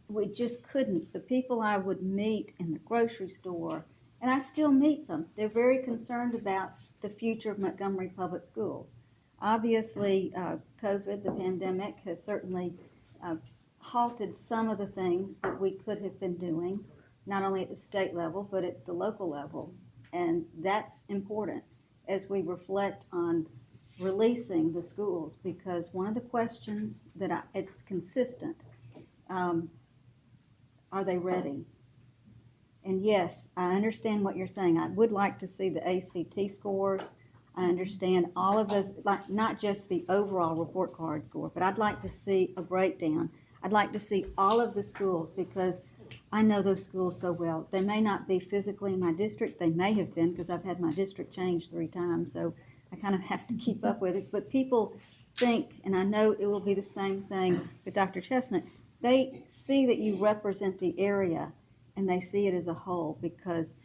We just couldn't. The people I would meet in the grocery store, and I still meet some, they're very concerned about the future of Montgomery Public Schools. Obviously, COVID, the pandemic, has certainly halted some of the things that we could have been doing, not only at the state level, but at the local level. And that's important as we reflect on releasing the schools, because one of the questions that it's consistent, are they ready? And yes, I understand what you're saying. I would like to see the ACT scores. I understand all of those, like not just the overall report card score, but I'd like to see a breakdown. I'd like to see all of the schools, because I know those schools so well. They may not be physically in my district. They may have been, because I've had my district changed 3 times, so I kind of have to keep up with it. But people think, and I know it will be the same thing with Dr. Chestnut, they see that you represent the area and they see it as a whole, because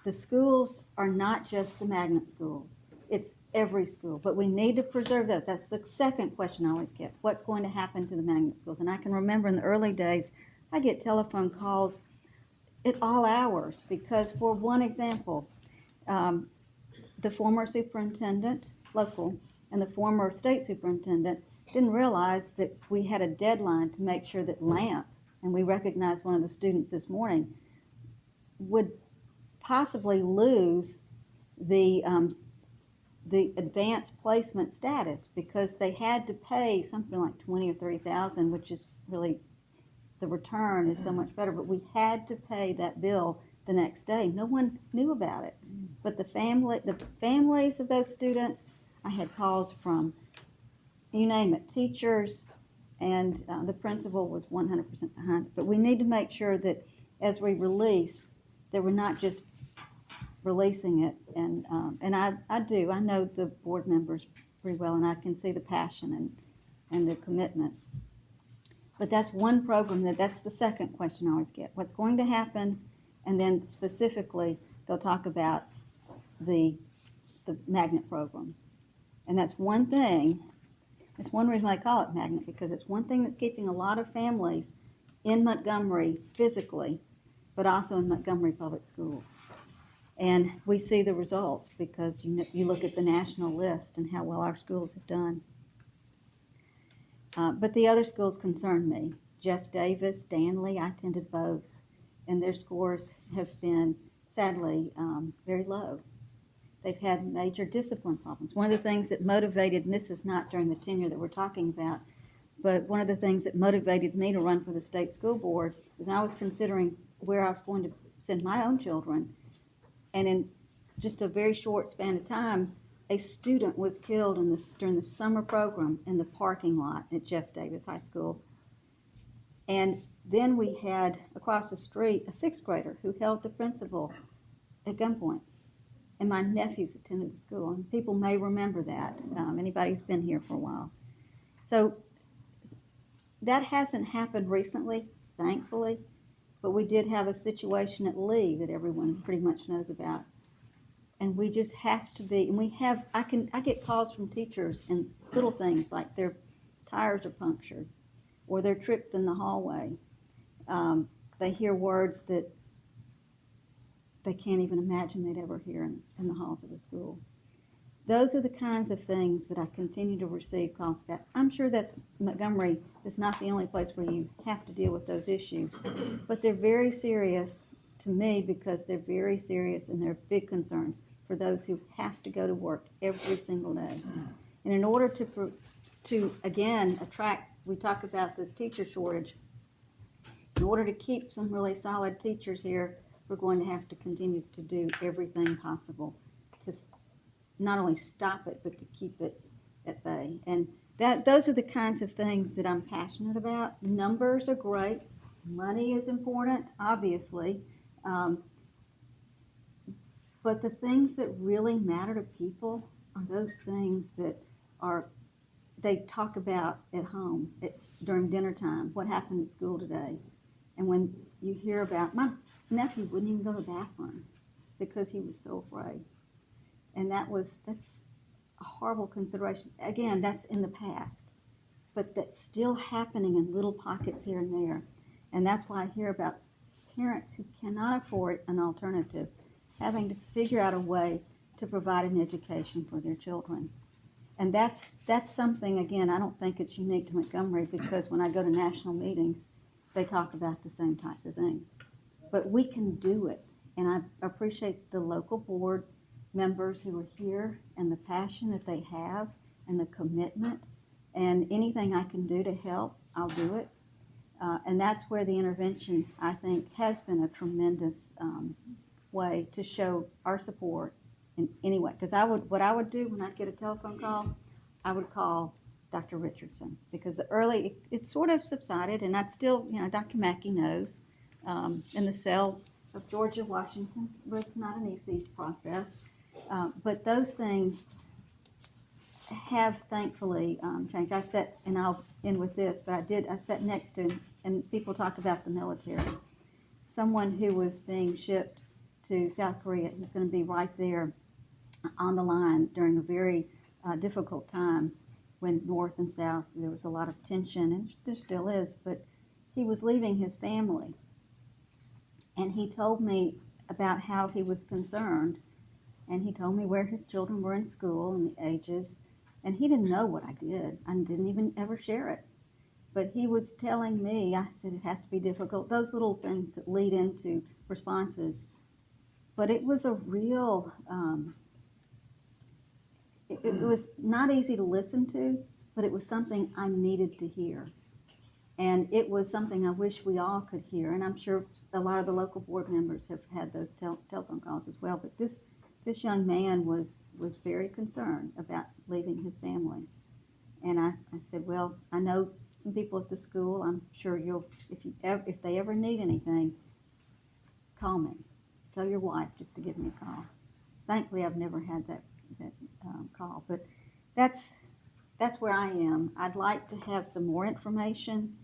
the schools are not just the magnet schools. It's every school, but we need to preserve those. That's the second question I always get. What's going to happen to the magnet schools? And I can remember in the early days, I get telephone calls at all hours, because for one example, the former superintendent, local, and the former state superintendent didn't realize that we had a deadline to make sure that LAMP, and we recognized one of the students this morning, would possibly lose the advanced placement status, because they had to pay something like 20 or 30,000, which is really, the return is so much better, but we had to pay that bill the next day. No one knew about it, but the families of those students, I had calls from, you name it, teachers, and the principal was 100% behind it. But we need to make sure that as we release, that we're not just releasing it, and I know the board members pretty well, and I can see the passion and the commitment. But that's one program that's the second question I always get. What's going to happen? And then specifically, they'll talk about the magnet program. And that's one thing, it's one reason I call it magnet, because it's one thing that's keeping a lot of families in Montgomery physically, but also in Montgomery Public Schools. And we see the results, because you look at the national list and how well our schools have done. But the other schools concern me. Jeff Davis, Danley, I attended both, and their scores have been, sadly, very low. They've had major discipline problems. One of the things that motivated, and this is not during the tenure that we're talking about, but one of the things that motivated me to run for the state school board was I was considering where I was going to send my own children. And in just a very short span of time, a student was killed during the summer program in the parking lot at Jeff Davis High School. And then we had across the street a 6th grader who held the principal at gunpoint. And my nephews attended the school, and people may remember that, anybody who's been here for a while. So that hasn't happened recently, thankfully, but we did have a situation at Lee that everyone pretty much knows about. And we just have to be, and I get calls from teachers and little things like their tires are punctured or they're tripped in the hallway. They hear words that they can't even imagine they'd ever hear in the halls of a school. Those are the kinds of things that I continue to receive calls about. I'm sure Montgomery is not the only place where you have to deal with those issues, but they're very serious to me, because they're very serious and they're big concerns for those who have to go to work every single day. And in order to again attract, we talk about the teacher shortage, in order to keep some really solid teachers here, we're going to have to continue to do everything possible to not only stop it, but to keep it at bay. And those are the kinds of things that I'm passionate about. Numbers are great. Money is important, obviously. But the things that really matter to people are those things that they talk about at home during dinner time. What happened at school today? And when you hear about, my nephew wouldn't even go to the bathroom because he was so afraid. And that's a horrible consideration. Again, that's in the past, but that's still happening in little pockets here and there. And that's why I hear about parents who cannot afford an alternative having to figure out a way to provide an education for their children. And that's something, again, I don't think it's unique to Montgomery, because when I go to national meetings, they talk about the same types of things. But we can do it. And I appreciate the local board members who are here and the passion that they have and the commitment. And anything I can do to help, I'll do it. And that's where the intervention, I think, has been a tremendous way to show our support in any way. Because what I would do when I get a telephone call, I would call Dr. Richardson, because it sort of subsided, and I'd still, Dr. Mackey knows, in the cell of Georgia, Washington was not an easy process. But those things have thankfully changed. And I'll end with this, but I sat next to, and people talk about the military, someone who was being shipped to South Korea, who's going to be right there on the line during a very difficult time when North and South, there was a lot of tension, and there still is, but he was leaving his family. And he told me about how he was concerned, and he told me where his children were in school and the ages, and he didn't know what I did. I didn't even ever share it. But he was telling me, I said, it has to be difficult, those little things that lead into responses. But it was a real, it was not easy to listen to, but it was something I needed to hear. And it was something I wish we all could hear. And I'm sure a lot of the local board members have had those telephone calls as well. But this young man was very concerned about leaving his family. And I said, well, I know some people at the school. I'm sure if they ever need anything, call me. Tell your wife just to give me a call. Thankfully, I've never had that call. But that's where I am. I'd like to have some more information,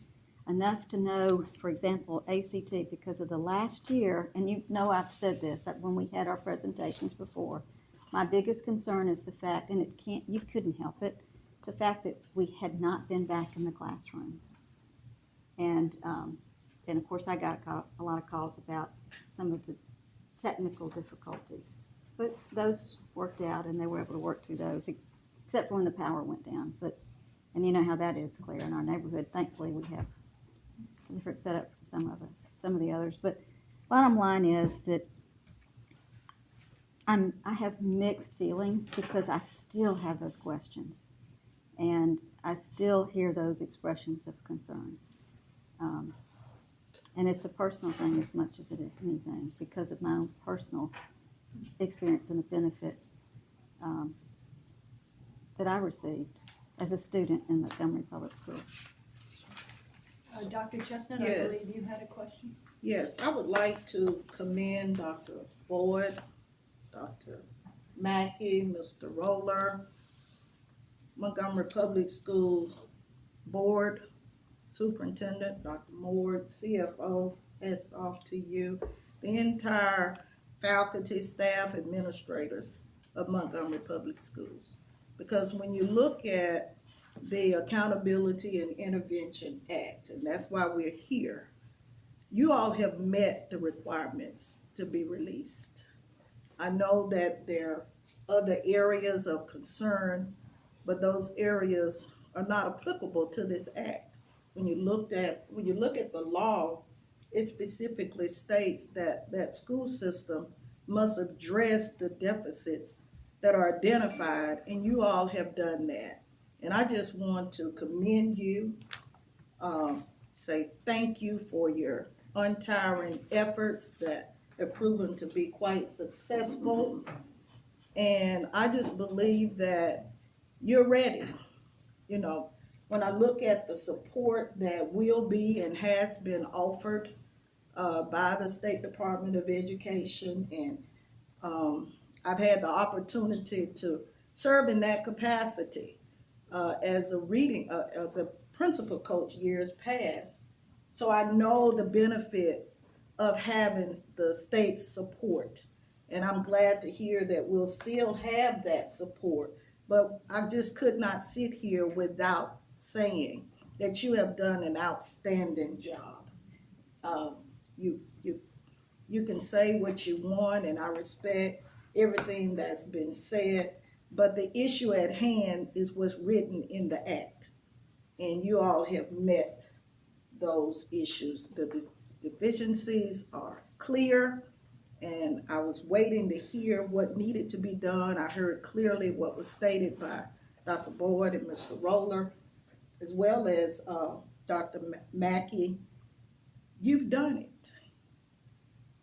enough to know, for example, ACT, because of the last year, and you know I've said this when we had our presentations before, my biggest concern is the fact, and you couldn't help it, the fact that we had not been back in the classroom. And of course I got a lot of calls about some of the technical difficulties, but those worked out and they were able to work through those, except for when the power went down. And you know how that is, Claire, in our neighborhood. Thankfully, we have a different setup from some of the others. But bottom line is that I have mixed feelings because I still have those questions, and I still hear those expressions of concern. And it's a personal thing as much as it is anything, because of my own personal experience and the benefits that I received as a student in Montgomery Public Schools. Dr. Chestnut, Yes. I believe you had a question. Yes, I would like to commend Dr. Boyd, Dr. Mackey, Mr. Roller, Montgomery Public Schools Board, Superintendent, Dr. Moore, CFO, hats off to you, the entire faculty, staff, administrators of Montgomery Public Schools. Because when you look at the Accountability and Intervention Act, and that's why we're here, you all have met the requirements to be released. I know that there are other areas of concern, but those areas are not applicable to this act. When you look at the law, it specifically states that that school system must address the deficits that are identified, and you all have done that. And I just want to commend you, say thank you for your untiring efforts that have proven to be quite successful. And I just believe that you're ready. You know, when I look at the support that will be and has been offered by the State Department of Education, and I've had the opportunity to serve in that capacity as a principal coach years past. So I know the benefits of having the state's support. And I'm glad to hear that we'll still have that support. But I just could not sit here without saying that you have done an outstanding job. You can say what you want, and I respect everything that's been said, but the issue at hand is what's written in the act. And you all have met those issues. The deficiencies are clear, and I was waiting to hear what needed to be done. I heard clearly what was stated by Dr. Boyd and Mr. Roller, as well as Dr. Mackey. You've done it.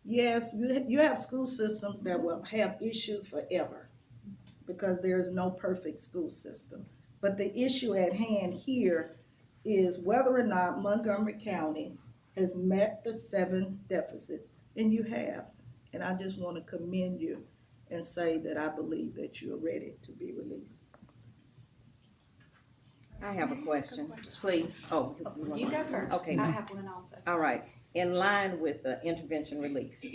Yes, you have school systems that will have issues forever because there is no perfect school system. But the issue at hand here is whether or not Montgomery County has met the 7 deficits, and you have. And I just want to commend you and say that I believe that you're ready to be released. I have a question, please. Oh, You go first. Okay. I have one also. all right. In line with the intervention release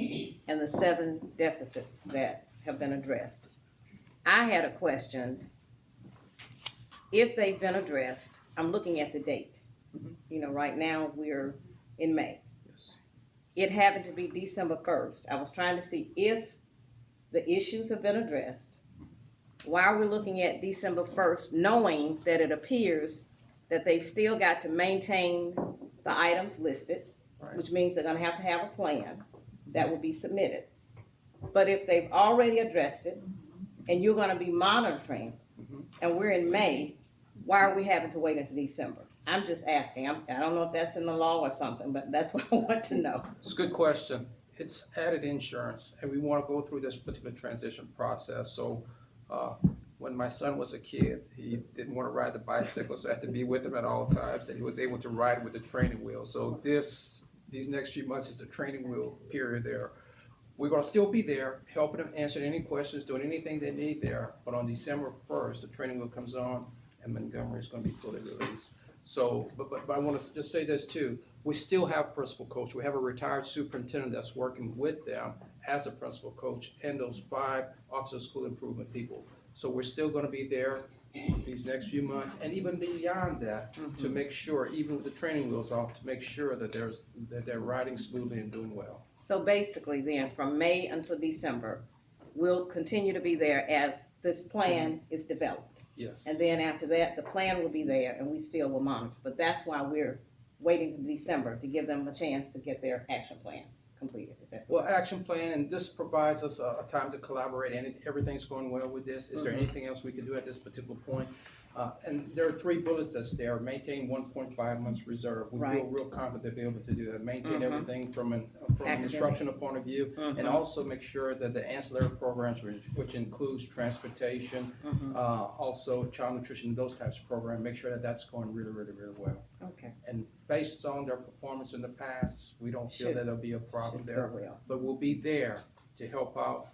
and the 7 deficits that have been addressed, I had a question. If they've been addressed, I'm looking at the date. You know, right now we're in May. Yes. It happened to be December 1st. I was trying to see if the issues have been addressed. Why are we looking at December 1st, knowing that it appears that they've still got to maintain the items listed, Right. which means they're gonna have to have a plan that will be submitted. But if they've already addressed it, and you're gonna be monitoring, and we're in May, why are we having to wait until December? I'm just asking. I don't know if that's in the law or something, but that's what I want to know. It's a good question. It's added insurance, and we want to go through this particular transition process. So when my son was a kid, he didn't want to ride the bicycle, so I had to be with him at all times, and he was able to ride with the training wheel. So these next few months is the training wheel period there. We're going to still be there, helping them answer any questions, doing anything they need there. But on December 1st, the training wheel comes on, and Montgomery is going to be fully released. So, but I want to just say this too. We still have principal coach. We have a retired superintendent that's working with them as a principal coach and those 5 Office of School Improvement people. So we're still going to be there these next few months and even beyond that to make sure, even with the training wheels off, to make sure that they're riding smoothly and doing well. So basically then, from May until December, we'll continue to be there as this plan is developed. Yes. And then after that, the plan will be there and we still will monitor. But that's why we're waiting until December to give them a chance to get their action plan completed. Is that? Well, action plan, and this provides us a time to collaborate, and everything's going well with this. Is there anything else we can do at this particular point? And there are 3 bullets that's there. Maintain 1.5 months reserve. We feel real confident to be able to do that. Maintain everything from an instructional point of view, and also make sure that the ancillary programs, which includes transportation, also child nutrition, those types of programs, make sure that that's going really, really, really well. Okay. And based on their performance in the past, we don't feel that there'll be a problem there. Go well. But we'll be there to help out.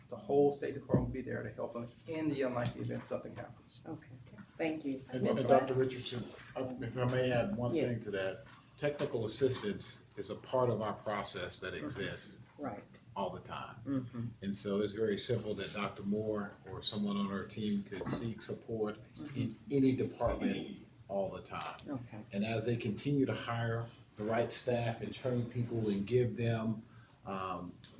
The whole State Department will be there to help them in the unlikely event something happens. Okay. Thank you. And Ms. Dr. Richardson, if I may add one Yes. thing to that, technical assistance is a part of our process that exists Right. all the time. And so it's very simple that Dr. Moore or someone on our team could seek support in any department all the time. Okay. And as they continue to hire the right staff and train people and give them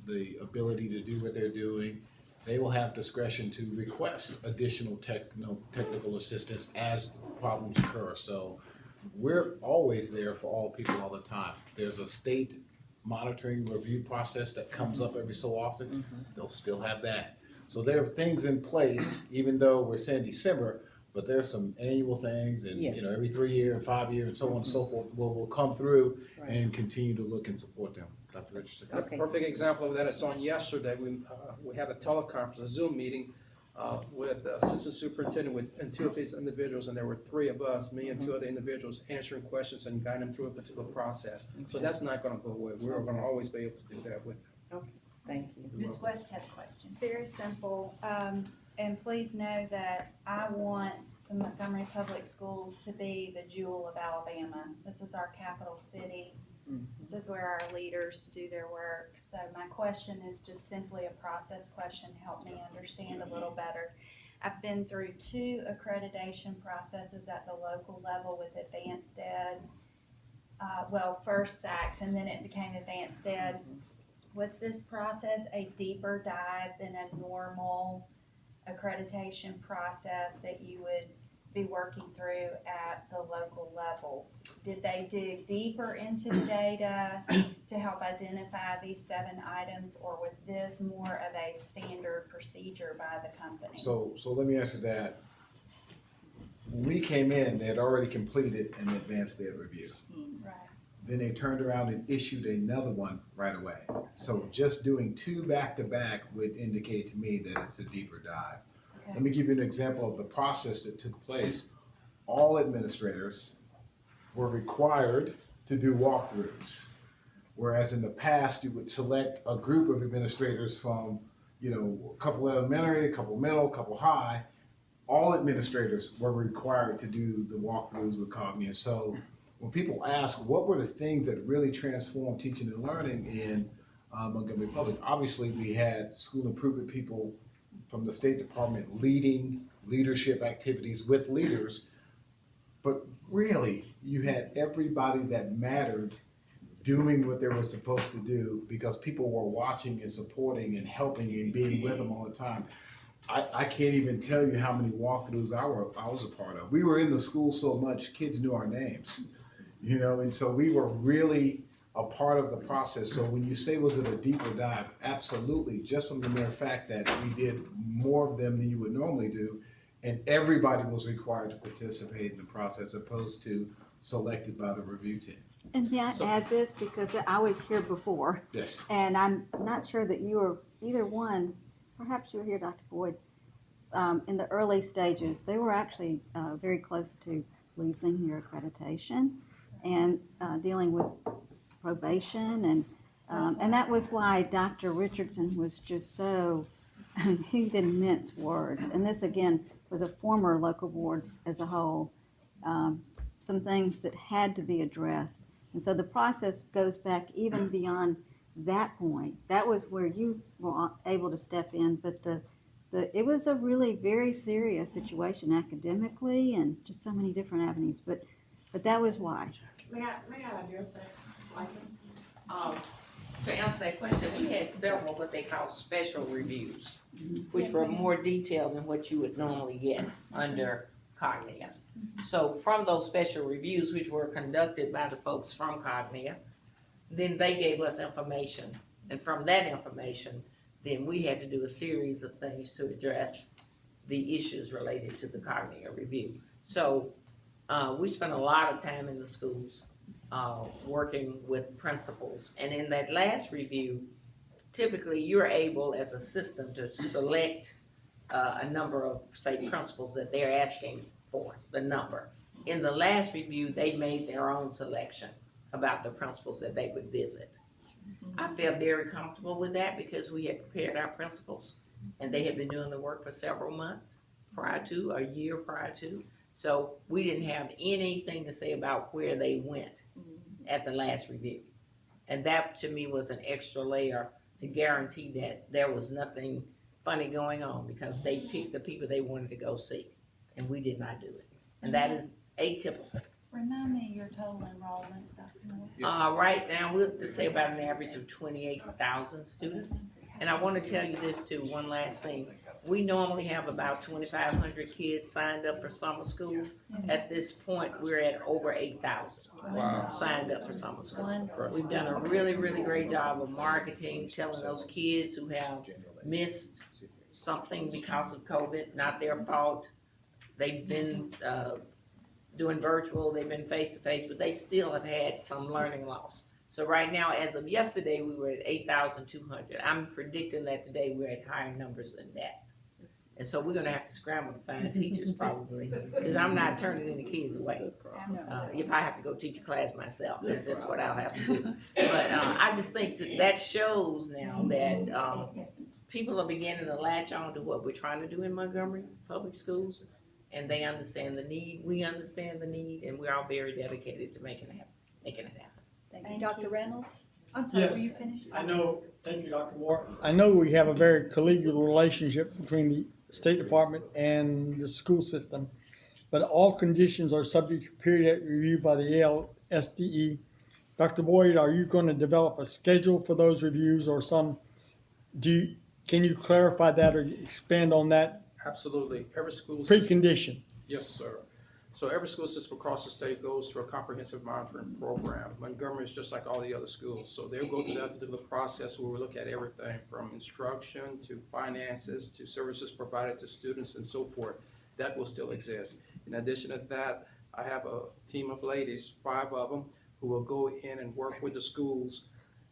the ability to do what they're doing, they will have discretion to request additional technical assistance as problems occur. So we're always there for all people all the time. There's a state monitoring review process that comes up every so often. They'll still have that. So there are things in place, even though we're saying December, but there's some annual things and, Yes. every 3 year and 5 year and so on and so forth, we'll come through Right. and continue to look and support them. Dr. Richardson. Okay. Perfect example of that, it's on yesterday, we had a teleconference, a Zoom meeting with the assistant superintendent and 2 of his individuals, and there were 3 of us, me and 2 other individuals, answering questions and guiding them through a particular process. So that's not gonna go away, we're gonna always be able to do that with them. Okay. Thank you. Ms. West had a question. Very simple, and please know that I want the Montgomery Public Schools to be the jewel of Alabama. This is our capital city. This is where our leaders do their work. So my question is just simply a process question, help me understand a little better. I've been through 2 accreditation processes at the local level with Advanced Ed. First SACS and then it became Advanced Ed. Was this process a deeper dive than a normal accreditation process that you would be working through at the local level? Did they dig deeper into the data to help identify these 7 items, or was this more of a standard procedure by the company? So let me answer that. when we came in, they had already completed an advanced ed review. Right. Then they turned around and issued another one right away. So just doing two back-to-back would indicate to me that it's a deeper dive. Let me give you an example of the process that took place. All administrators were required to do walkthroughs. Whereas in the past, you would select a group of administrators from, a couple elementary, a couple middle, a couple high. All administrators were required to do the walkthroughs with Cognia. So when people ask, what were the things that really transformed teaching and learning in Montgomery Public? Obviously, we had school improvement people from the State Department leading leadership activities with leaders. But really, you had everybody that mattered doing what they were supposed to do because people were watching and supporting and helping and being with them all the time. I can't even tell you how many walkthroughs I was a part of. We were in the school so much, kids knew our names, and so we were really a part of the process. So when you say, was it a deeper dive? Absolutely, just from the mere fact that we did more of them than you would normally do, and everybody was required to participate in the process, opposed to selected by the review team. And may I add this, because I was here before, Yes. and I'm not sure that you were either one, perhaps you were here, Dr. Boyd, in the early stages. They were actually very close to losing your accreditation and dealing with probation, and that was why Dr. Richardson was just so, he didn't mince words. And this, again, was a former local board as a whole, some things that had to be addressed. And so the process goes back even beyond that point. That was where you were able to step in, but it was a really very serious situation academically and just so many different avenues. But that was why. May I address that slightly? To answer that question, we had several what they call special reviews, which were more detailed than what you would normally get under Cognia. So from those special reviews, which were conducted by the folks from Cognia, then they gave us information. And from that information, then we had to do a series of things to address the issues related to the Cognia review. So we spent a lot of time in the schools working with principals. And in that last review, typically you're able as a system to select a number of, say, principals that they're asking for, the number. In the last review, they made their own selection about the principals that they would visit. I felt very comfortable with that because we had prepared our principals and they had been doing the work for several months prior to, a year prior to. So we didn't have anything to say about where they went at the last review. And that to me was an extra layer to guarantee that there was nothing funny going on because they picked the people they wanted to go see. And we did not do it. And that is atypical. Remind me your total enrollment, Dr. Moore. Right now, we'll just say about an average of 28,000 students. And I want to tell you this too, one last thing. We normally have about 2,500 kids signed up for summer school. At this point, we're at over 8,000 signed up for summer school. We've done a really, really great job of marketing, telling those kids who have missed something because of COVID, not their fault. They've been doing virtual, they've been face-to-face, but they still have had some learning loss. So right now, as of yesterday, we were at 8,200. I'm predicting that today we're at higher numbers than that. And so we're gonna have to scramble to find teachers probably, because I'm not turning any kids away. If I have to go teach a class myself, that's just what I'll have to do. But I just think that shows now that people are beginning to latch on to what we're trying to do in Montgomery Public Schools. And they understand the need, we understand the need, and we're all very dedicated to making it happen. Thank you, Dr. Reynolds. I'm sorry, Yes. were you finished? I know, thank you, Dr. Moore. I know we have a very collegial relationship between the State Department and the school system, but all conditions are subject to periodic review by the ALSDE. Dr. Boyd, are you going to develop a schedule for those reviews or can you clarify that or expand on that Absolutely. Every school system. precondition? Yes, sir. So every school system across the state goes through a comprehensive monitoring program. Montgomery is just like all the other schools. So they'll go through that particular process where we look at everything from instruction to finances to services provided to students and so forth. That will still exist. In addition to that, I have a team of ladies, 5 of them, who will go in and work with the schools.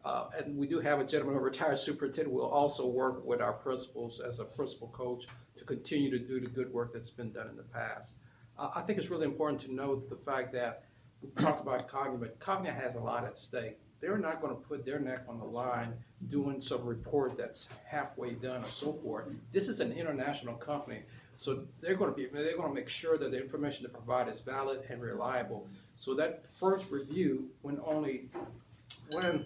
And we do have a gentleman, a retired superintendent, who will also work with our principals as a principal coach to continue to do the good work that's been done in the past. I think it's really important to note the fact that we've talked about Cognia, but Cognia has a lot at stake. They're not going to put their neck on the line doing some report that's halfway done or so forth. This is an international company, so they're going to make sure that the information they provide is valid and reliable. So that first review, when only 3%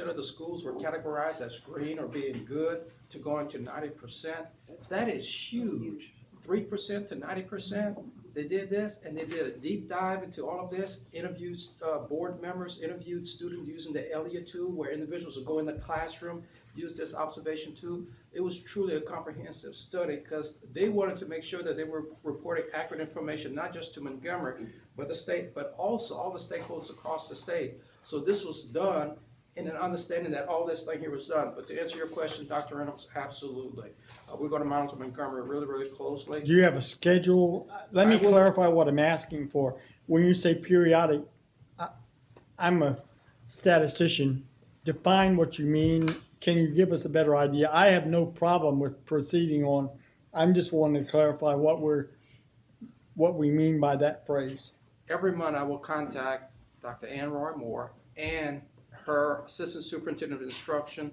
of the schools were categorized as green or being good, to going to 90%, that is huge. 3% to 90%. They did this, and they did a deep dive into all of this, interviewed board members, interviewed students using the Elliott tool, where individuals will go in the classroom, use this observation tool. It was truly a comprehensive study because they wanted to make sure that they were reporting accurate information, not just to Montgomery, but the state, but also all the stakeholders across the state. So this was done in an understanding that all this thing here was done. But to answer your question, Dr. Reynolds, absolutely. We're going to monitor Montgomery really, really closely. Do you have a schedule? Let me I will- clarify what I'm asking for. When you say periodic, I'm a statistician. Define what you mean. Can you give us a better idea? I have no problem with proceeding on. I'm just wanting to clarify what we mean by that phrase. Every month I will contact Dr. Ann Roy Moore and her assistant superintendent of instruction,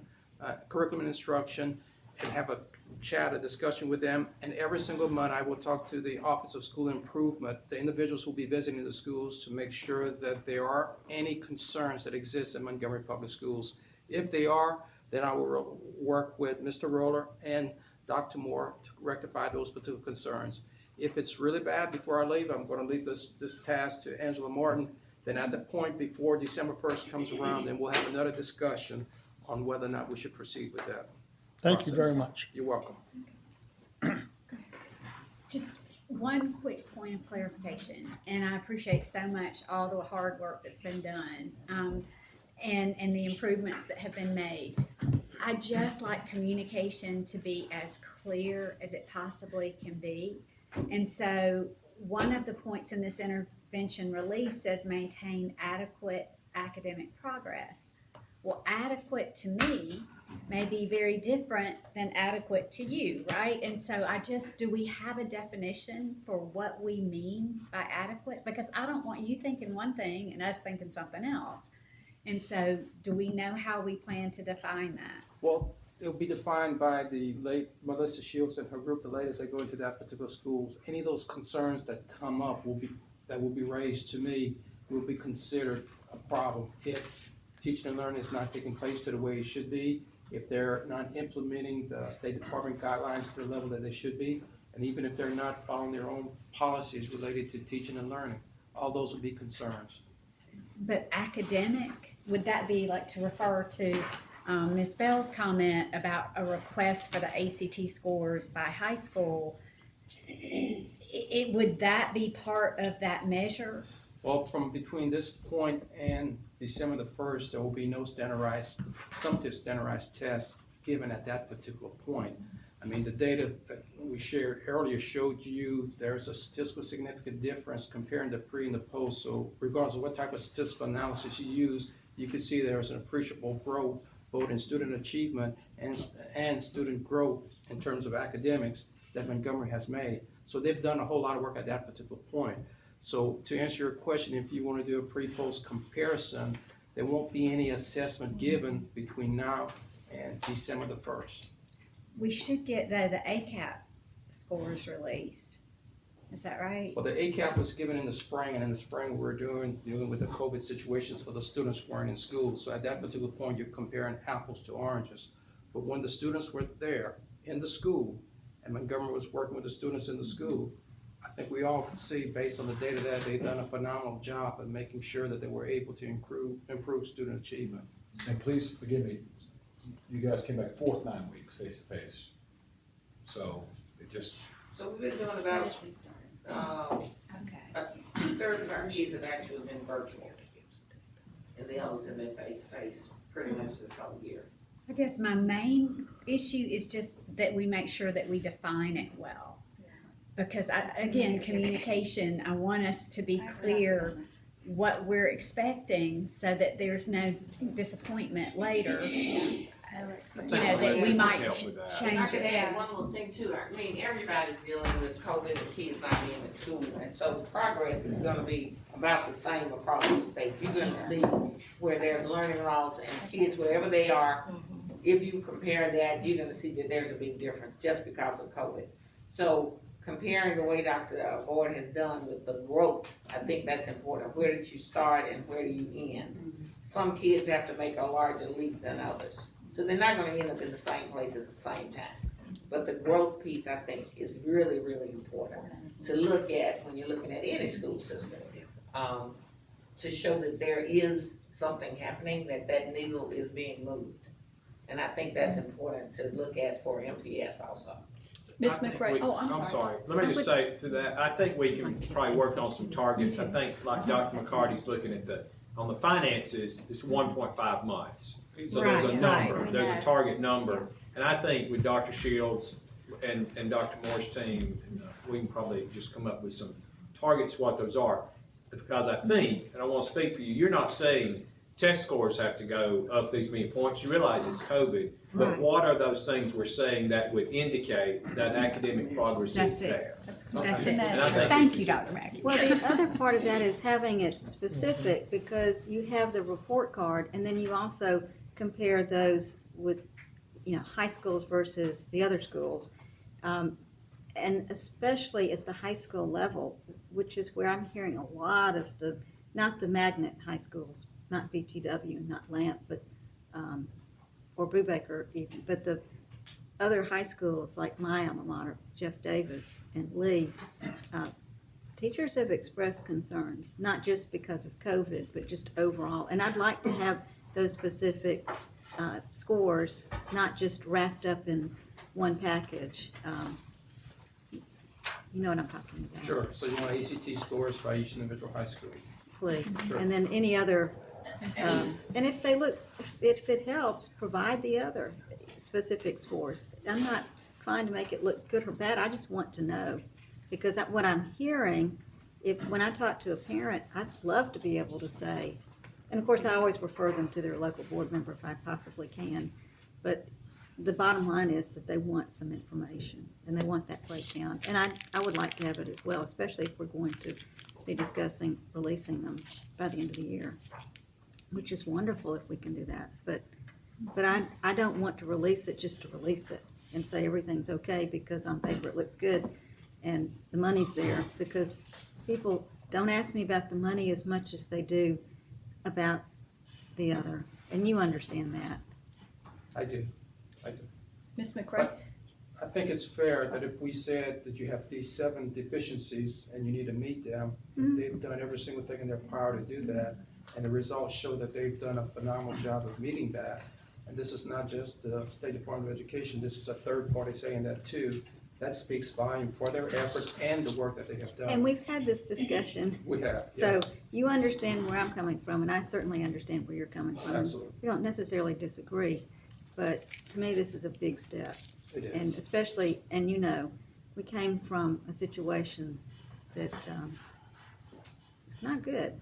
curriculum and instruction, and have a chat, a discussion with them. And every single month I will talk to the Office of School Improvement, the individuals who will be visiting the schools, to make sure that there are any concerns that exist in Montgomery Public Schools. If they are, then I will work with Mr. Roller and Dr. Moore to rectify those particular concerns. If it's really bad before I leave, I'm going to leave this task to Angela Martin. Then at the point before December 1st comes around, then we'll have another discussion on whether or not we should proceed with that. Thank you very much. You're welcome. Just one quick point of clarification, and I appreciate so much all the hard work that's been done, and the improvements that have been made. I just like communication to be as clear as it possibly can be. And so one of the points in this intervention release says maintain adequate academic progress. Well, adequate to me may be very different than adequate to you, right? And so do we have a definition for what we mean by adequate? Because I don't want you thinking one thing and us thinking something else. And so do we know how we plan to define that? Well, it'll be defined by the late Melissa Shields and her group, the ladies that go into that particular schools. Any of those concerns that come up will be raised to me, will be considered a problem. If teaching and learning is not taking place to the way it should be, if they're not implementing the State Department guidelines to the level that they should be, and even if they're not following their own policies related to teaching and learning, all those would be concerns. But academic, would that be like to refer to Ms. Bell's comment about a request for the ACT scores by high school? Would that be part of that measure? Well, from between this point and December the 1st, there will be no summative standardized tests given at that particular point. I mean, the data that we shared earlier showed you there's a statistically significant difference comparing the pre and the post. So regardless of what type of statistical analysis you use, you can see there's an appreciable growth both in student achievement and student growth in terms of academics that Montgomery has made. So they've done a whole lot of work at that particular point. So to answer your question, if you want to do a pre-post comparison, there won't be any assessment given between now and December the 1st. We should get the ACAP scores released. Is that right? Well, the ACAP was given in the spring, and in the spring we're dealing with the COVID situations for the students who weren't in school. So at that particular point, you're comparing apples to oranges. But when the students were there in the school, and Montgomery was working with the students in the school, I think we all could see, based on the data, that they've done a phenomenal job of making sure that they were able to improve student achievement. And please forgive me, you guys came back 4th 9 weeks face to face. So it just. So we've been doing about, Okay. 2/3 of our kids have actually been virtual. And the others have been face to face pretty much this whole year. I guess my main issue is just that we make sure that we define it well. because again, communication, I want us to be clear what we're expecting so that there's no disappointment later. That we might I change could it. add one little thing too. I mean, everybody's dealing with COVID and kids not being in school, and so the progress is gonna be about the same across the state. You're gonna see where there's learning loss and kids, wherever they are, if you compare that, you're gonna see that there's a big difference just because of COVID. So comparing the way Dr. Boyd has done with the growth, I think that's important. Where did you start and where do you end? Some kids have to make a larger leap than others. So they're not gonna end up in the same place at the same time. But the growth piece, I think, is really, really important to look at when you're looking at any school system. To show that there is something happening, that needle is being moved. And I think that's important to look at for MPS also. Ms. I think McRae, we- I'm sorry. Let me just say to that, I think we can probably work on some targets. I think like Dr. McCarty's looking at on the finances, it's 1.5 months. So there's a Right, number, right. there's a target number. And I think with Dr. Shields and Dr. Moore's team, we can probably just come up with some targets, what those are. Because I think, and I want to speak for you, you're not saying test scores have to go up these many points. You realize it's COVID, but Right. what are those things we're saying that would indicate that academic progress That's is it. there? That's it. And I think Thank you, Dr. Mackey. Well, the other part of that is having it specific, because you have the report card, and then you also compare those with, high schools versus the other schools. And especially at the high school level, which is where I'm hearing a lot of not the magnet high schools, not BTW, not Lamp, but, or Brubaker even, but the other high schools like my alma mater, Jeff Davis and Lee, teachers have expressed concerns, not just because of COVID, but just overall. And I'd like to have those specific scores, not just wrapped up in one package. You know what I'm talking about. Sure, so you want ACT scores by each individual high school? Please. Sure. And then any other, and if it helps, provide the other specific scores. I'm not trying to make it look good or bad, I just want to know. Because what I'm hearing, when I talk to a parent, I'd love to be able to say, and of course I always refer them to their local board member if I possibly can, but the bottom line is that they want some information and they want that breakdown. And I would like to have it as well, especially if we're going to be discussing releasing them by the end of the year, which is wonderful if we can do that. But I don't want to release it just to release it and say everything's okay because on paper it looks good and the money's there, because people don't ask me about the money as much as they do about the other. And you understand that. I do. Ms. McRae? I think it's fair that if we said that you have these 7 deficiencies and you need to meet them, they've done every single thing in their power to do that, and the results show that they've done a phenomenal job of meeting that. And this is not just the State Department of Education, this is a third party saying that too. That speaks volume for their effort and the work that they have done. And we've had this discussion. We have, So yes. you understand where I'm coming from, and I certainly understand where you're coming from. Absolutely. We don't necessarily disagree, but to me, this is a big step. It is. And especially, and we came from a situation that it's not good.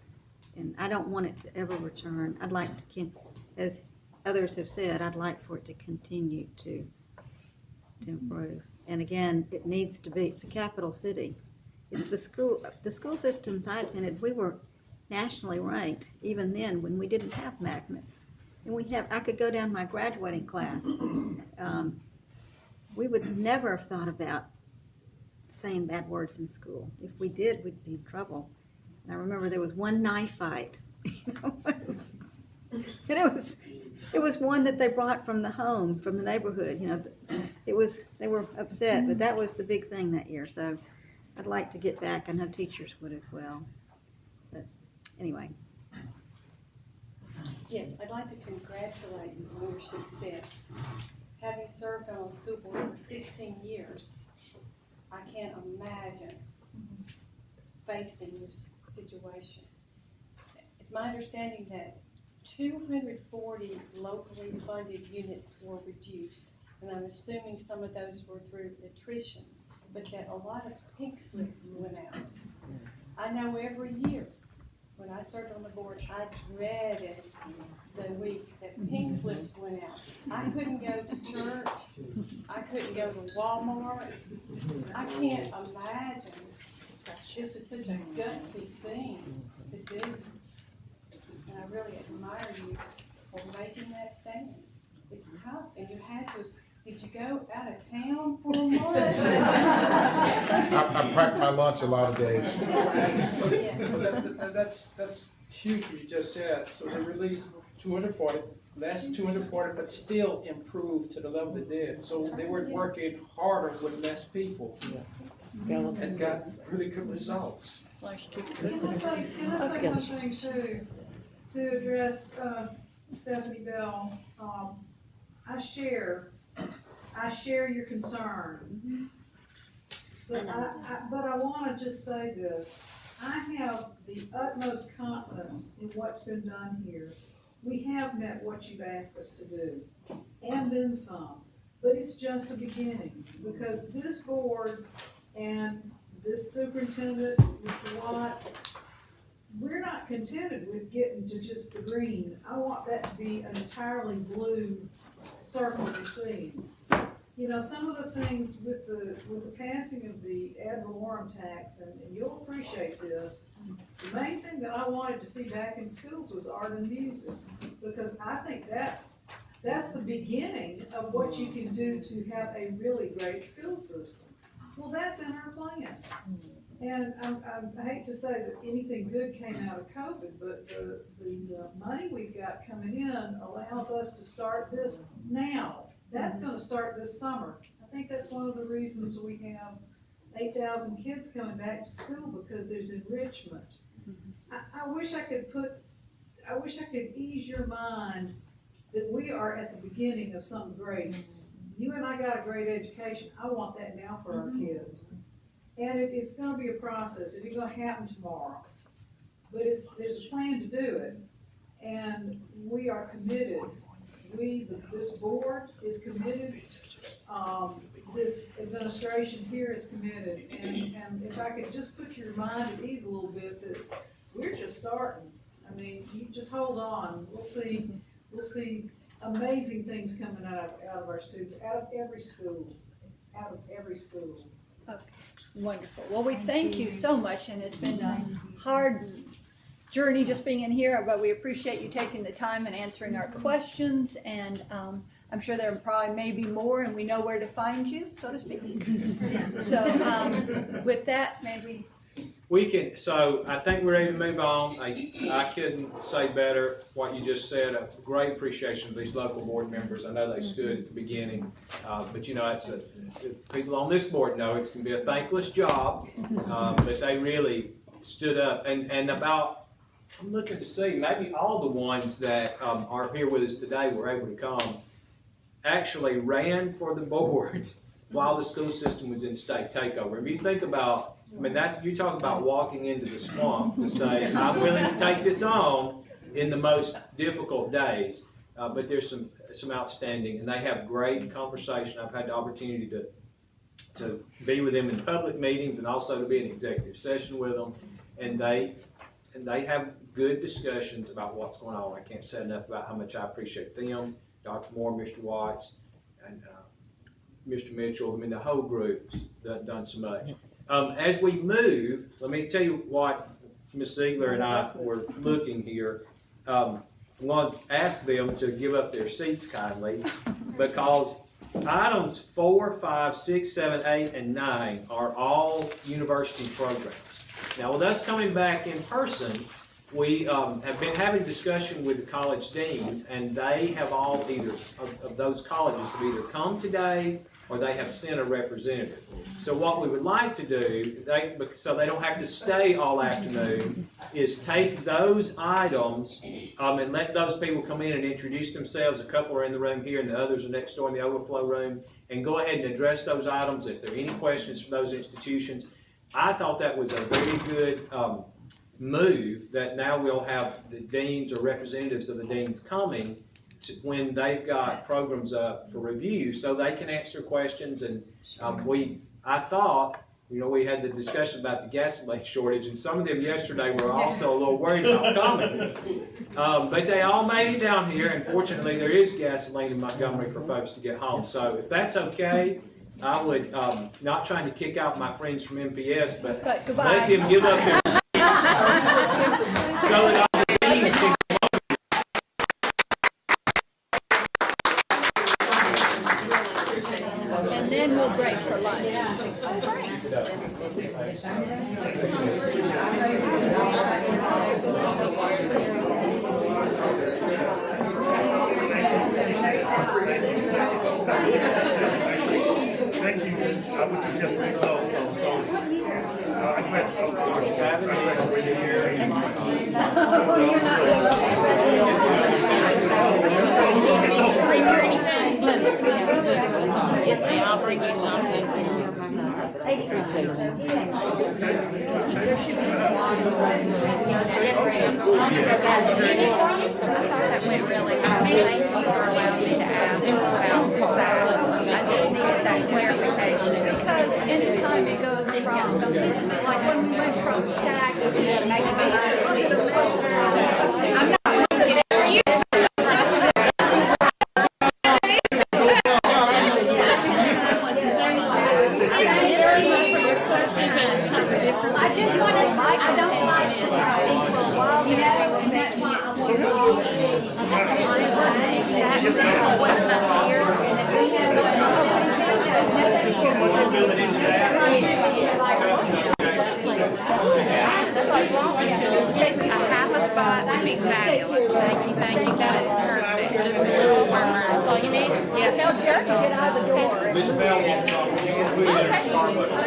And I don't want it to ever return. I'd like to, as others have said, I'd like for it to continue to improve. And again, it needs to be, it's a capital city. It's the school systems I attended, we were nationally ranked even then when we didn't have magnets. And I could go down my graduating class. We would never have thought about saying bad words in school. If we did, we'd be in trouble. And I remember there was one knife fight. It was one that they brought from the home, from the neighborhood. They were upset, but that was the big thing that year. So I'd like to get back. I know teachers would as well. But anyway. Yes, I'd like to congratulate you on your success. Having served on a school board for 16 years, I can't imagine facing this situation. It's my understanding that 240 locally funded units were reduced, and I'm assuming some of those were through attrition. but that a lot of pink slips went out. I know every year, when I served on the board, I dreaded the week that pink slips went out. I couldn't go to church, I couldn't go to Walmart. I can't imagine, this was such a gutsy thing to do. And I really admire you for making that stand. It's tough, and you had to, did you go out of town for a month? I pack my lunch a lot of days. Well, that's huge what you just said. So they released 240, less 240, but still improved to the level they did. So they were working harder with less people and got really good results. Can I say one thing too, to address, Stephanie Bell? I share your concern. But I wanna just say this, I have the utmost confidence in what's been done here. We have met what you've asked us to do, and then some, but it's just a beginning, because this board and this superintendent, Mr. Watts, we're not contented with getting to just the green. I want that to be an entirely blue circle you're seeing. You know, some of the things with the passing of the ad valorem tax, and you'll appreciate this, the main thing that I wanted to see back in schools was art and music, because I think that's the beginning of what you can do to have a really great school system. Well, that's in our plans. And I hate to say that anything good came out of COVID, but the money we've got coming in allows us to start this now. That's gonna start this summer. I think that's one of the reasons we have 8,000 kids coming back to school, because there's enrichment. I wish I could ease your mind that we are at the beginning of something great. You and I got a great education. I want that now for our kids. And it's gonna be a process. It ain't gonna happen tomorrow. But there's a plan to do it. And we are committed. This board is committed. This administration here is committed. And if I could just put your mind at ease a little bit, that we're just starting. I mean, you just hold on. We'll see amazing things coming out of our students, out of every school. Okay, wonderful. Well, we thank you so much, and it's been a hard journey just being in here, but we appreciate you taking the time and answering our questions, and I'm sure there probably may be more, and we know where to find you, so to speak. So with that, maybe. We can, so I think we're ready to move on. I couldn't say better what you just said. A great appreciation of these local board members. I know they stood at the beginning, but you know, people on this board know it's going to be a thankless job, but they really stood up. And about, I'm looking to see, maybe all the ones that are here with us today were able to come, actually ran for the board while the school system was in state takeover. If you think about, I mean, you talk about walking into the swamp to say, I'm willing to take this on in the most difficult days. But there's some outstanding, and they have great conversation. I've had the opportunity to be with them in public meetings and also to be in executive session with them. And they have good discussions about what's going on. I can't say enough about how much I appreciate them, Dr. Moore, Mr. Watts, and Mr. Mitchell. I mean, the whole group's done so much. As we move, let me tell you what Ms. Ziegler and I were looking here. I'm going to ask them to give up their seats kindly, because items 4, 5, 6, 7, 8, and 9 are all university programs. Now, with us coming back in person, we have been having discussion with the college deans, and they have all either, of those colleges, have either come today or they have sent a representative. So what we would like to do, so they don't have to stay all afternoon, is take those items and let those people come in and introduce themselves. A couple are in the room here and the others are next door in the overflow room, and go ahead and address those items if there are any questions from those institutions. I thought that was a very good move, that now we'll have the deans or representatives of the deans coming when they've got programs up for review, so they can answer questions. And we I thought, we had the discussion about the gasoline shortage, and some of them yesterday were also a little worried about coming. But they all made it down here, and fortunately, there is gasoline in Montgomery for folks to get home. So if that's okay, I would, not trying to kick out my friends from MPS, but Goodbye. let them give up their seats so that all the deans can. And then we'll break for lunch. Thank you. I went to Jeffrey also, so. I graduated here. Yes, ma'am, I'll bring you something. That went really well. Thank you for allowing me to ask about the size. I just needed that clarification. Because anytime it goes from, like when we went from stack to maybe I'm not looking at you. I just want to, I don't like to be for a while, and that's why I want to. That's what's not a half a spot would be fabulous. Thank you, that is perfect. Just a little warmer, that's all you need? Yes. Tell Jerry to get out of the door. Miss Bell wants some. You can put it in Starbucks.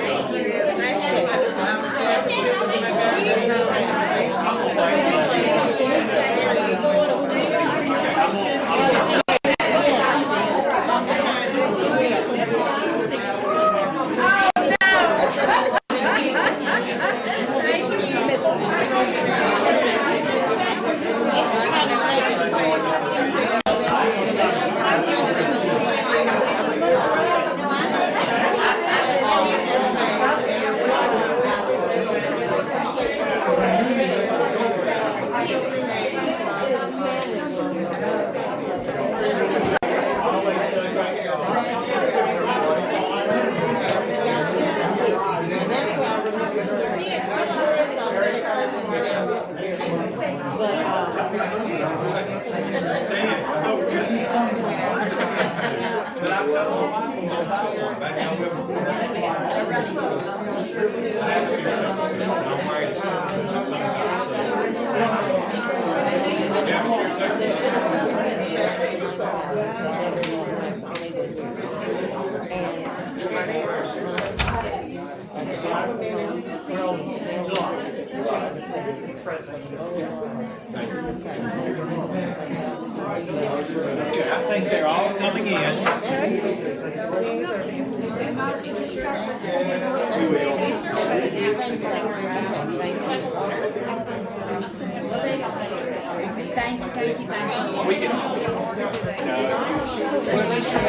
I think they're all coming in. Thank you. We can. Well, they should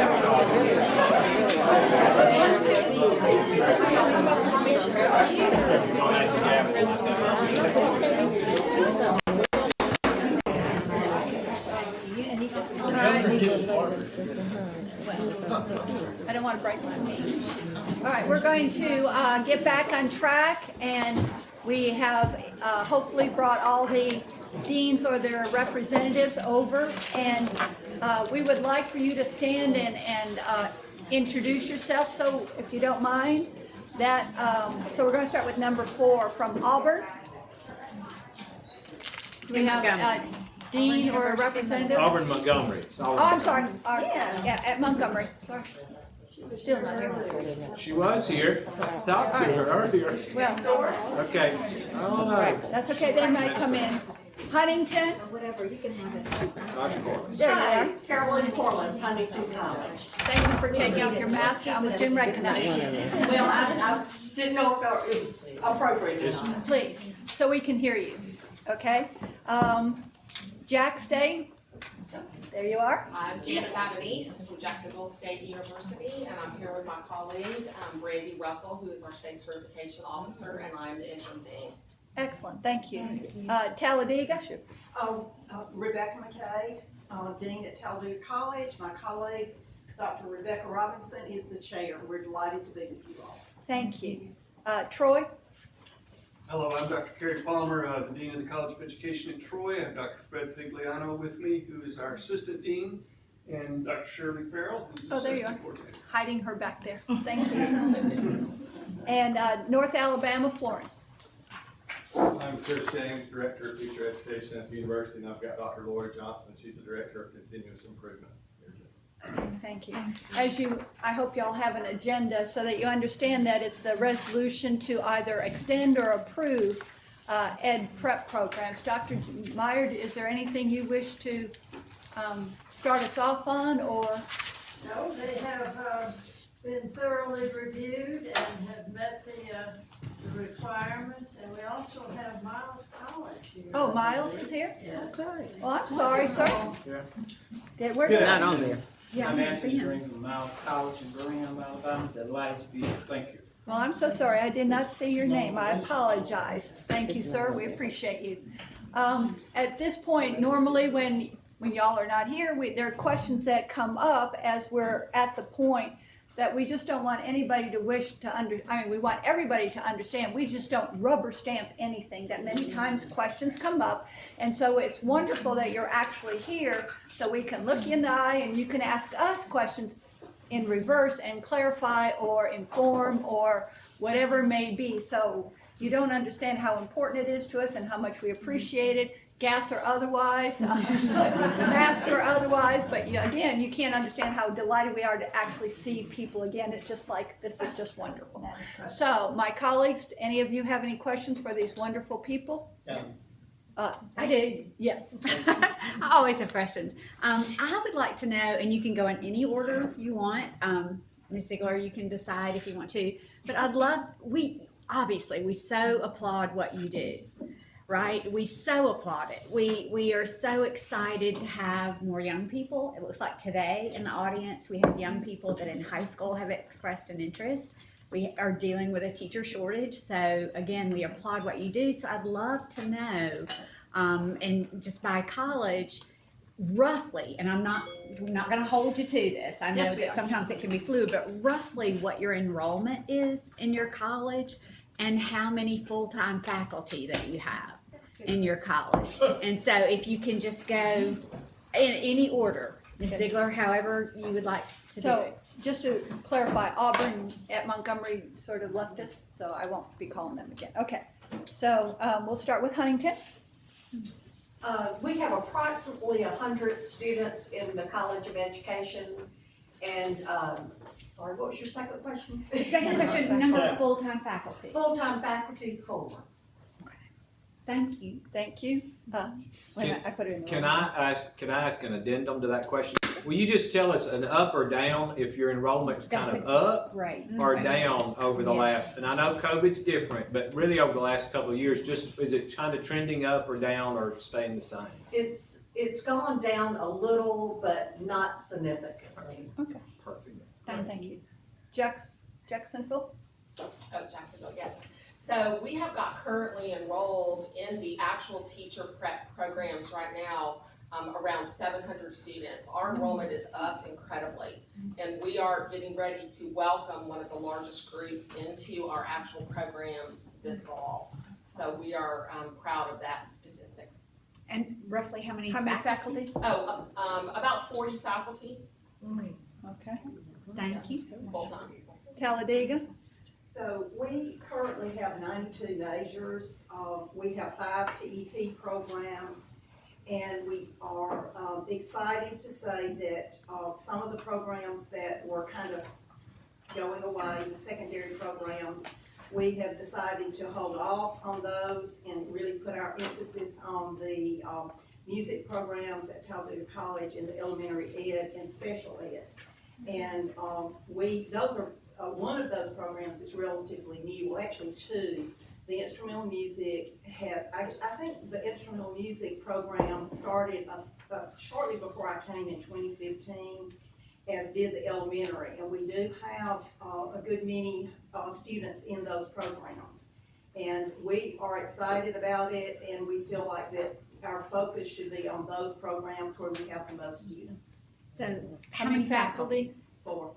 I don't want to break my knee. All right, we're going to get back on track, and we have hopefully brought all the deans or their representatives over, and we would like for you to stand and introduce yourself, so if you don't mind. That, so we're going to start with number 4 from Auburn. Do we have a dean or a representative? Auburn Montgomery. Oh, I'm sorry. Yeah, at Montgomery. Sorry. Still not here. She was here. I talked to her earlier. Well, Okay. Oh, no. that's okay. They might come in. Huntington. Whatever, you can have it. Dr. Corliss. There you are. Carolyn Corliss, Huntington College. Thank you for taking off your mask. I almost didn't recognize you. Well, I didn't know if it was appropriate or not. Please, so we can hear you. Okay? Jack, stay. There you are. I'm Janet Babanese from Jacksonville State University, and I'm here with my colleague, Brandy Russell, who is our state certification officer, and I'm the interim dean. Excellent, thank you. Talladega? Rebecca McKay, Dean at Talladega College. My colleague, Dr. Rebecca Robinson, is the chair. We're delighted to be with you all. Thank you. Troy? Hello, I'm Dr. Kerry Palmer, the Dean of the College of Education at Troy. I have Dr. Fred Figliano with me, who is our Assistant Dean, and Dr. Shirley Farrell, who's the Assistant Coordinator. Hiding her back there. Thank you. And North Alabama, Florence. I'm Chris James, Director of Teacher Education at the university, and I've got Dr. Laura Johnson. She's the Director of Continuous Improvement. Thank you. I hope y'all have an agenda so that you understand that it's the resolution to either extend or approve ed prep programs. Dr. Meyer, is there anything you wish to start us off on, or? No, they have been thoroughly reviewed and have met the requirements, and we also have Miles College here. Oh, Miles is here? Yes. Okay. Well, I'm sorry, sir. Where's Good. Not on there. Yeah, I'm I didn't see Anthony him. Green from Miles College in Birmingham, Alabama. Delighted to be here. Thank you. Well, I'm so sorry. I did not see your name. I apologize. Thank you, sir. We appreciate you. At this point, normally when y'all are not here, there are questions that come up as we're at the point that we just don't want anybody to we want everybody to understand. We just don't rubber stamp anything. That many times questions come up. And so it's wonderful that you're actually here so we can look you in the eye and you can ask us questions in reverse and clarify or inform or whatever it may be. So you don't understand how important it is to us and how much we appreciate it, gas or otherwise, mask or otherwise. But again, you can't understand how delighted we are to actually see people again. It's just like, this is just wonderful. So my colleagues, any of you have any questions for these wonderful people? I do. Yes. I always have questions. I would like to know, and you can go in any order you want. Ms. Ziegler, you can decide if you want to. But we so applaud what you do, right? We so applaud it. We are so excited to have more young people. It looks like today in the audience we have young people that in high school have expressed an interest. We are dealing with a teacher shortage, so again, we applaud what you do. So I'd love to know, and just by college, roughly, and I'm not going to hold you to this. I know that sometimes it can be fluid, but roughly what your enrollment is in your college and how many full-time faculty that you have in your college. And so if you can just go in any order, Ms. Ziegler, however you would like to do it. So just to clarify, Auburn at Montgomery sort of left us, so I won't be calling them again. Okay, so we'll start with Huntington. We have approximately 100 students in the College of Education, and, sorry, what was your second question? The second question, number of full-time faculty. Full-time faculty, 4. Thank you. Thank you. Wait a minute, I put it in the Can I ask an addendum to that question? Will you just tell us an up or down if your enrollment's kind of up or down over the last, and I know COVID's different, but really over the last couple of years, just is it kind of trending up or down or staying the same? It's gone down a little, but not significantly. Okay. Perfect. Thank you. Jacksonville? Oh, Jacksonville, yes. So we have got currently enrolled in the actual teacher prep programs right now, around 700 students. Our enrollment is up incredibly, and we are getting ready to welcome one of the largest groups into our actual programs this fall. So we are proud of that statistic. And roughly how many faculty? Oh, about 40 faculty. Okay. Thank you. Full-time. Talladega? So we currently have 92 majors. We have 5 TEP programs, and we are excited to say that some of the programs that were kind of going away, the secondary programs, we have decided to hold off on those and really put our emphasis on the music programs at Talladega College in the elementary ed and special ed. And those are one of those programs is relatively new, well actually 2. The instrumental music I think the instrumental music program started shortly before I came in 2015, as did the elementary, and we do have a good many students in those programs. And we are excited about it, and we feel like that our focus should be on those programs where we have the most students. So How many faculty? 4.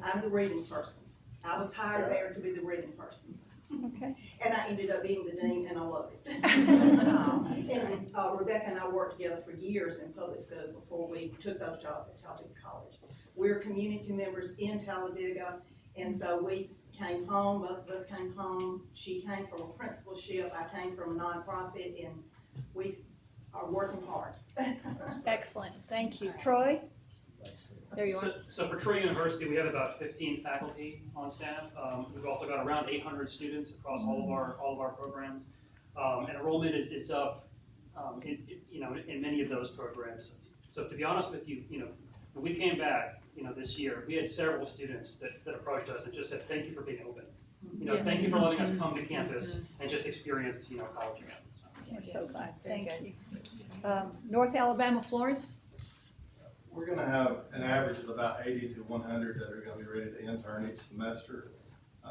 I'm the reading person. I was hired there to be the reading person. Okay. And I ended up being the dean, and I love it. And Rebecca and I worked together for years in public school before we took those jobs at Talladega College. We're community members in Talladega, and so we came home, both of us came home. She came from a principalship, I came from a nonprofit, and we are working hard. Excellent, thank you. Troy? There you are. So for Troy University, we have about 15 faculty on staff. We've also got around 800 students across all of our programs. And enrollment is up, in many of those programs. So to be honest with you, when we came back, this year, we had several students that approached us and just said, thank you for being open. Thank you for letting us come to campus and just experience, college again. We're so glad, thank you. North Alabama, Florence? We're gonna have an average of about 80 to 100 that are gonna be ready to intern each semester.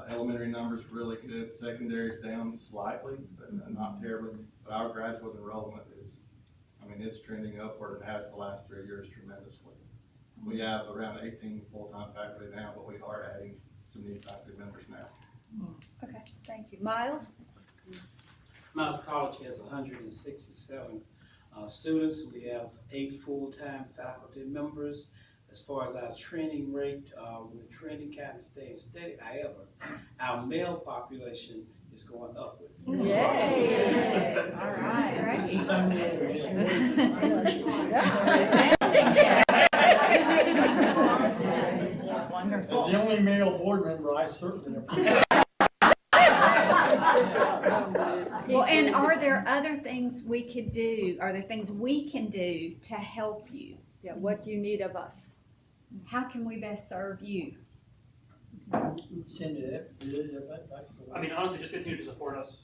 Elementary numbers really good, secondary's down slightly, but not terribly. But our graduate enrollment is, it's trending upward. It has the last 3 years tremendously. We have around 18 full-time faculty now, but we are adding some new faculty members now. Okay, thank you. Miles? Miles College has 167 students. We have 8 full-time faculty members. As far as our training rate, we're training kind of staying steady. However, our male population is going upward. Yay! All right, great. Some men are That's wonderful. As the only male board member, I certainly appreciate. Well, and are there other things we could do? Are there things we can do to help you? Yeah, what do you need of us? How can we best serve you? Send it. Honestly, just continue to support us,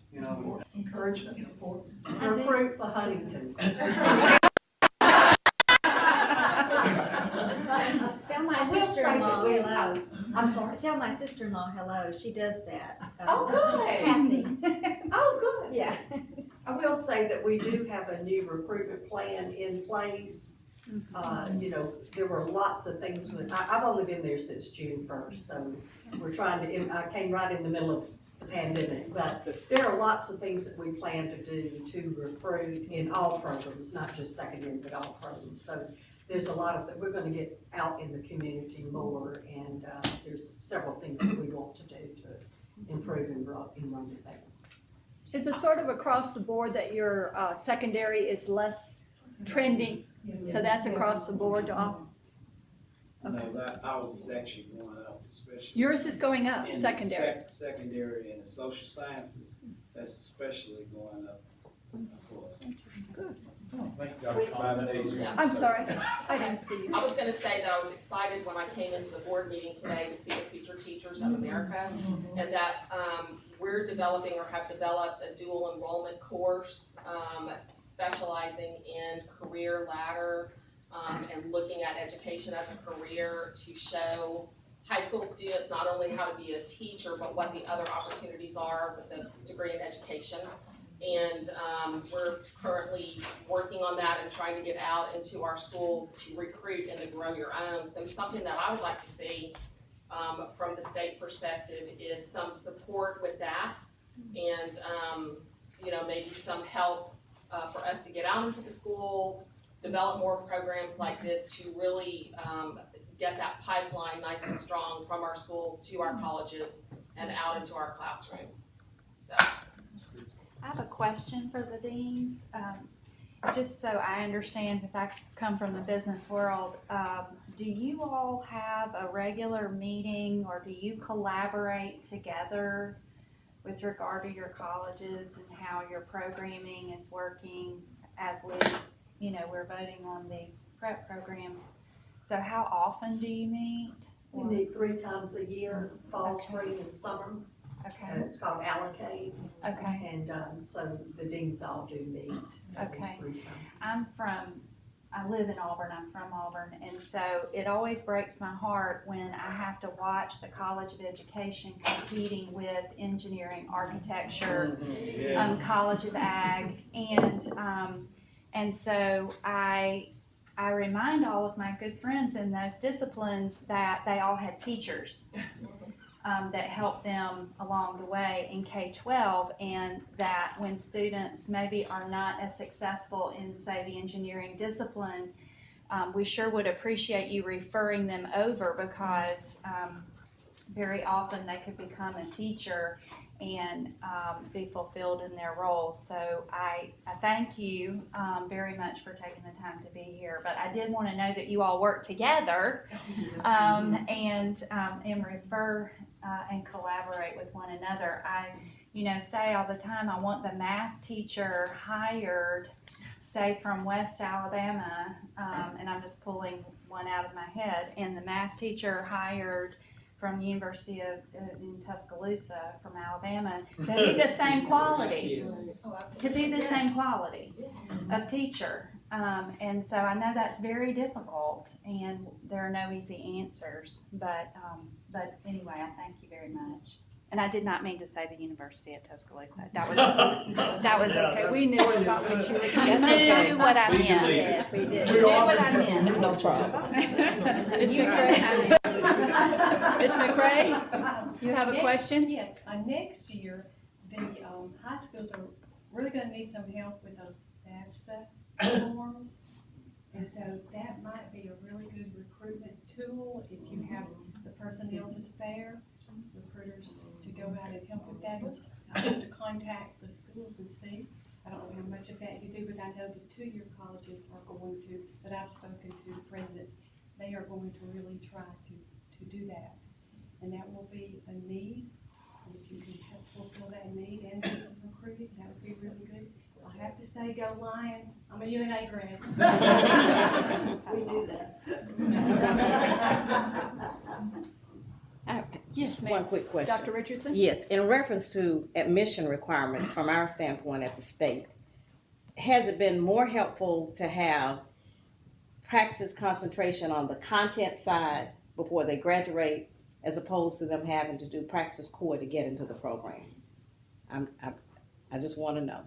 Encouragement and support. Recruit for Huntington. Tell my I will say sister-in-law that we- hello. I'm sorry? Tell my sister-in-law hello. She does that. Oh, good. Kathy. Oh, good. Yeah. I will say that we do have a new recruitment plan in place. There were lots of things I've only been there since June 1st, so we're trying to, I came right in the middle of the pandemic, but there are lots of things that we plan to do to recruit in all programs, not just secondary, but all programs. So there's a lot of that. We're going to get out in the community more, and there's several things that we want to do to improve enrollment there. Is it sort of across the board that your secondary is less trending? So that's across the board to all? No, ours is actually going up, especially. Yours is going up, in secondary. Secondary and the social sciences, that's especially going up for us. I'm sorry, I didn't see you. I was gonna say that I was excited when I came into the board meeting today to see the Future Teachers of America, and that we're developing or have developed a dual enrollment course specializing in career ladder and looking at education as a career to show high school students not only how to be a teacher, but what the other opportunities are with a degree in education. And we're currently working on that and trying to get out into our schools to recruit and to grow your own. So something that I would like to see from the state perspective is some support with that, and maybe some help for us to get out into the schools, develop more programs like this to really get that pipeline nice and strong from our schools to our colleges and out into our classrooms. So. I have a question for the deans, just so I understand, because I come from the business world. Do you all have a regular meeting, or do you collaborate together with regard to your colleges and how your programming is working as we're voting on these prep programs? So how often do you meet? We meet 3 times a year, fall, spring, and summer. Okay. And it's called Allocate. Okay. And so the deans all do meet at least Okay. 3 times. I'm from I live in Auburn, I'm from Auburn, and so it always breaks my heart when I have to watch the College of Education competing with engineering, architecture, College of Ag, and so I remind all of my good friends in those disciplines that they all had teachers that helped them along the way in K-12, and that when students maybe are not as successful in, say, the engineering discipline, we sure would appreciate you referring them over, because very often they could become a teacher and be fulfilled in their role. So I thank you very much for taking the time to be here. But I did want to know that you all work together and refer and collaborate with one another. I, say all the time, I want the math teacher hired, say from West Alabama, and I'm just pulling one out of my head, and the math teacher hired from the University of in Tuscaloosa from Alabama to be the same quality, of teacher. And so I know that's very difficult, and there are no easy answers. But anyway, I thank you very much. And I did not mean to say the University at Tuscaloosa. That was okay. We knew what you were saying. You knew what I meant. Yes, we did. You knew what I meant. No problem. Ms. McRae? Ms. McRae, you have a question? Yes, next year, the high schools are really gonna need some help with those FAFSA forms. And so that might be a really good recruitment tool if you have the personnel to spare, recruiters to go out and help with that, or just to contact the schools and see. I don't know how much of that you do, but I know the two-year colleges are going to, that I've spoken to the presidents, they are going to really try to do that. And that will be a need, and if you can help fulfill that need and get some recruiting, that would be really good. I have to say, go Lions. I'm a UNA grad. We do that. Just one quick question. Dr. Richardson? Yes, in reference to admission requirements from our standpoint at the state, has it been more helpful to have praxis concentration on the content side before they graduate, as opposed to them having to do praxis core to get into the program? I just want to know.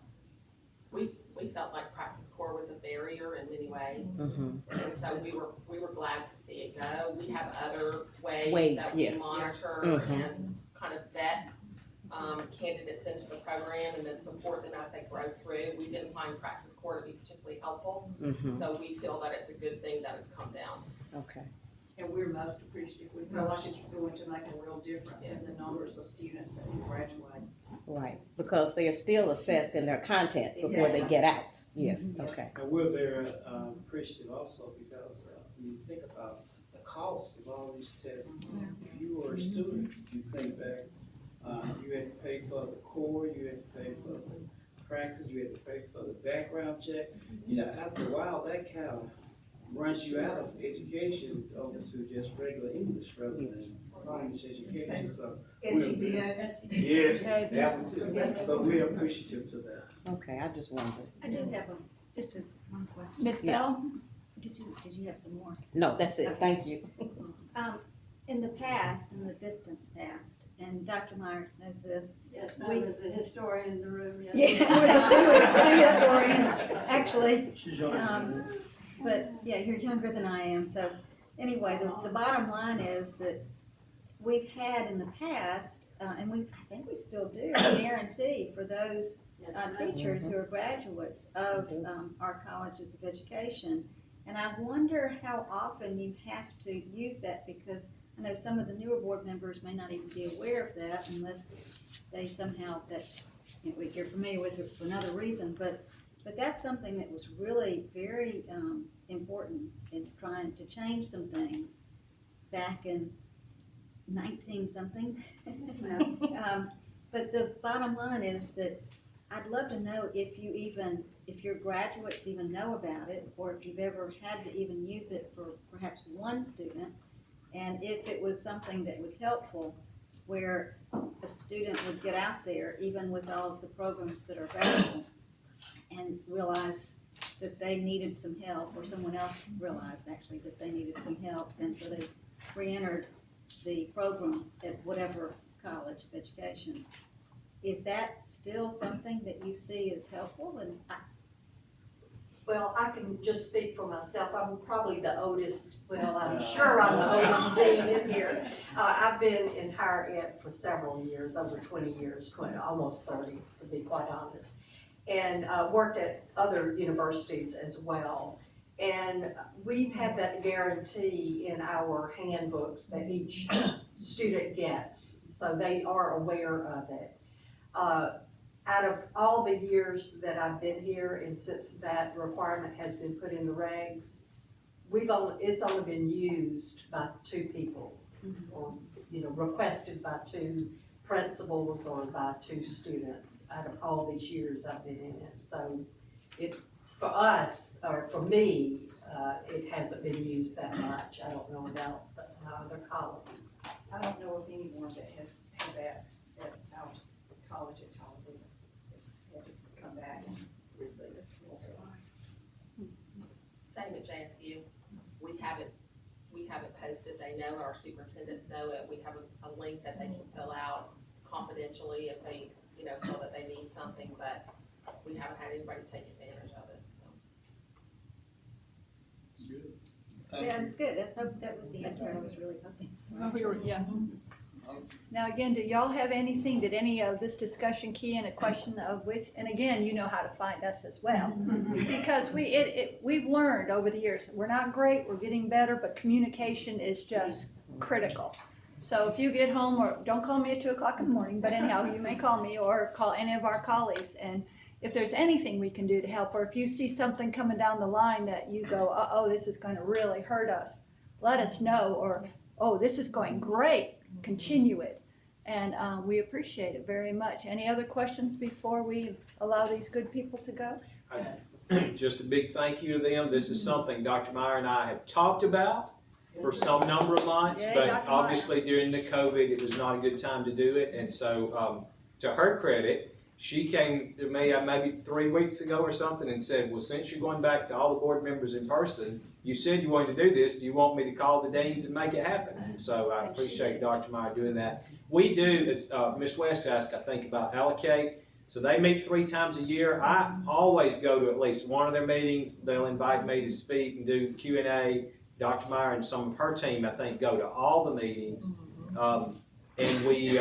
We felt like praxis core was a barrier in many ways, Mm-hmm. and so we were glad to see it go. We have other ways that we yes. monitor Mm-hmm. and kind of vet candidates into the program and then support them as they grow through. We didn't find praxis core to be particularly helpful, Mm-hmm. so we feel that it's a good thing that it's come down. Okay. And we're most appreciative. We feel like it's going to make a real difference in the numbers of students that will graduate. Right, because they are still assessed in their content before they get out. Yes, okay. And we're very appreciative also because when you think about the costs of all these tests, if you were a student, you think back, you had to pay for the core, you had to pay for the practice, you had to pay for the background check. After a while, that kind of runs you out of education over to just regular English rather than English education. So yes, that one too. So we're appreciative to that. Okay, I just wondered. I do have one question. Ms. Bell? Did you have some more? No, that's it. Thank you. In the past, in the distant past, and Dr. Meyer knows this. Yes, I was a historian in the room. Yeah, we're two historians, actually. She's young. But yeah, you're younger than I am. So anyway, the bottom line is that we've had in the past, and I think we still do, a guarantee for those teachers who are graduates of our colleges of education. And I wonder how often you have to use that, because I know some of the newer board members may not even be aware of that unless they somehow, you're familiar with it for another reason. But that's something that was really very important in trying to change some things back in 19-something. But the bottom line is that I'd love to know if your graduates even know about it, or if you've ever had to even use it for perhaps one student, and if it was something that was helpful, where a student would get out there, even with all of the programs that are available, and realize that they needed some help, or someone else realized actually that they needed some help, and so they re-entered the program at whatever college of education. Is that still something that you see as helpful? And Well, I can just speak for myself. I'm probably the oldest, well, I'm sure I'm the oldest dean in here. I've been in higher ed for several years, over 20 years, almost 30, to be quite honest. And worked at other universities as well. And we've had that guarantee in our handbooks that each student gets, so they are aware of it. Out of all the years that I've been here, and since that requirement has been put in the regs, it's only been used by 2 people, or, requested by 2 principals or by 2 students out of all these years I've been in it. So for us, or for me, it hasn't been used that much. I don't know about other colleges. I don't know of anyone that has had that at our college at Talladega. Has had to come back and receive its rules. Same at JSU. We haven't posted. They know, our superintendents know it. We have a link that they can fill out confidentially if they, feel that they need something, but we haven't had anybody take advantage of it, so. yeah, it's good. That was the answer I was really hoping. Yeah. Now, again, do y'all have anything, did any of this discussion key in a question of which, and again, you know how to find us as well. Because we've learned over the years, we're not great, we're getting better, but communication is just critical. So if you get home, or don't call me at 2 o'clock in the morning, but anyhow, you may call me or call any of our colleagues. And if there's anything we can do to help, or if you see something coming down the line that you go, uh-oh, this is going to really hurt us, let us know. Or, oh, this is going great, continue it. And we appreciate it very much. Any other questions before we allow these good people to go? Just a big thank you to them. This is something Dr. Meyer and I have talked about for some number of months, Yay, but Dr. obviously during the COVID, it was not a good time to do it. And so, to her credit, she came to me maybe 3 weeks ago or something and said, well, since you're going back to all the board members in person, you said you wanted to do this. Do you want me to call the deans and make it happen? And so I appreciate Dr. Meyer doing that. We do, as Ms. West asked, I think, about allocate. So they meet 3 times a year. I always go to at least one of their meetings. They'll invite me to speak and do Q&A. Dr. Meyer and some of her team, I think, go to all the meetings. And we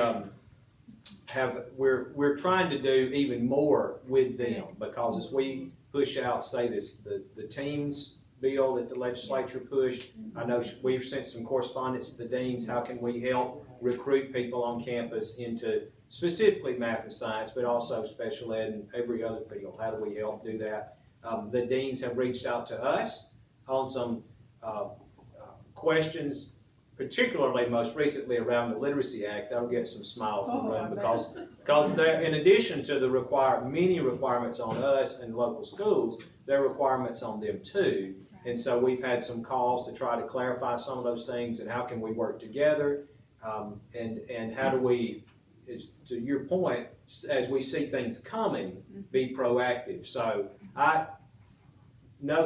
we're trying to do even more with them, because as we push out, say this, the teams bill that the legislature pushed, I know we've sent some correspondence to the deans. How can we help recruit people on campus into specifically math and science, but also special ed and every other field? How do we help do that? The deans have reached out to us on some questions, particularly most recently around the Literacy Act. That'll get some smiles in the room, because there, in addition to the many requirements on us and local schools, there are requirements on them too. And so we've had some calls to try to clarify some of those things, and how can we work together, and how do we, to your point, as we see things coming, be proactive. So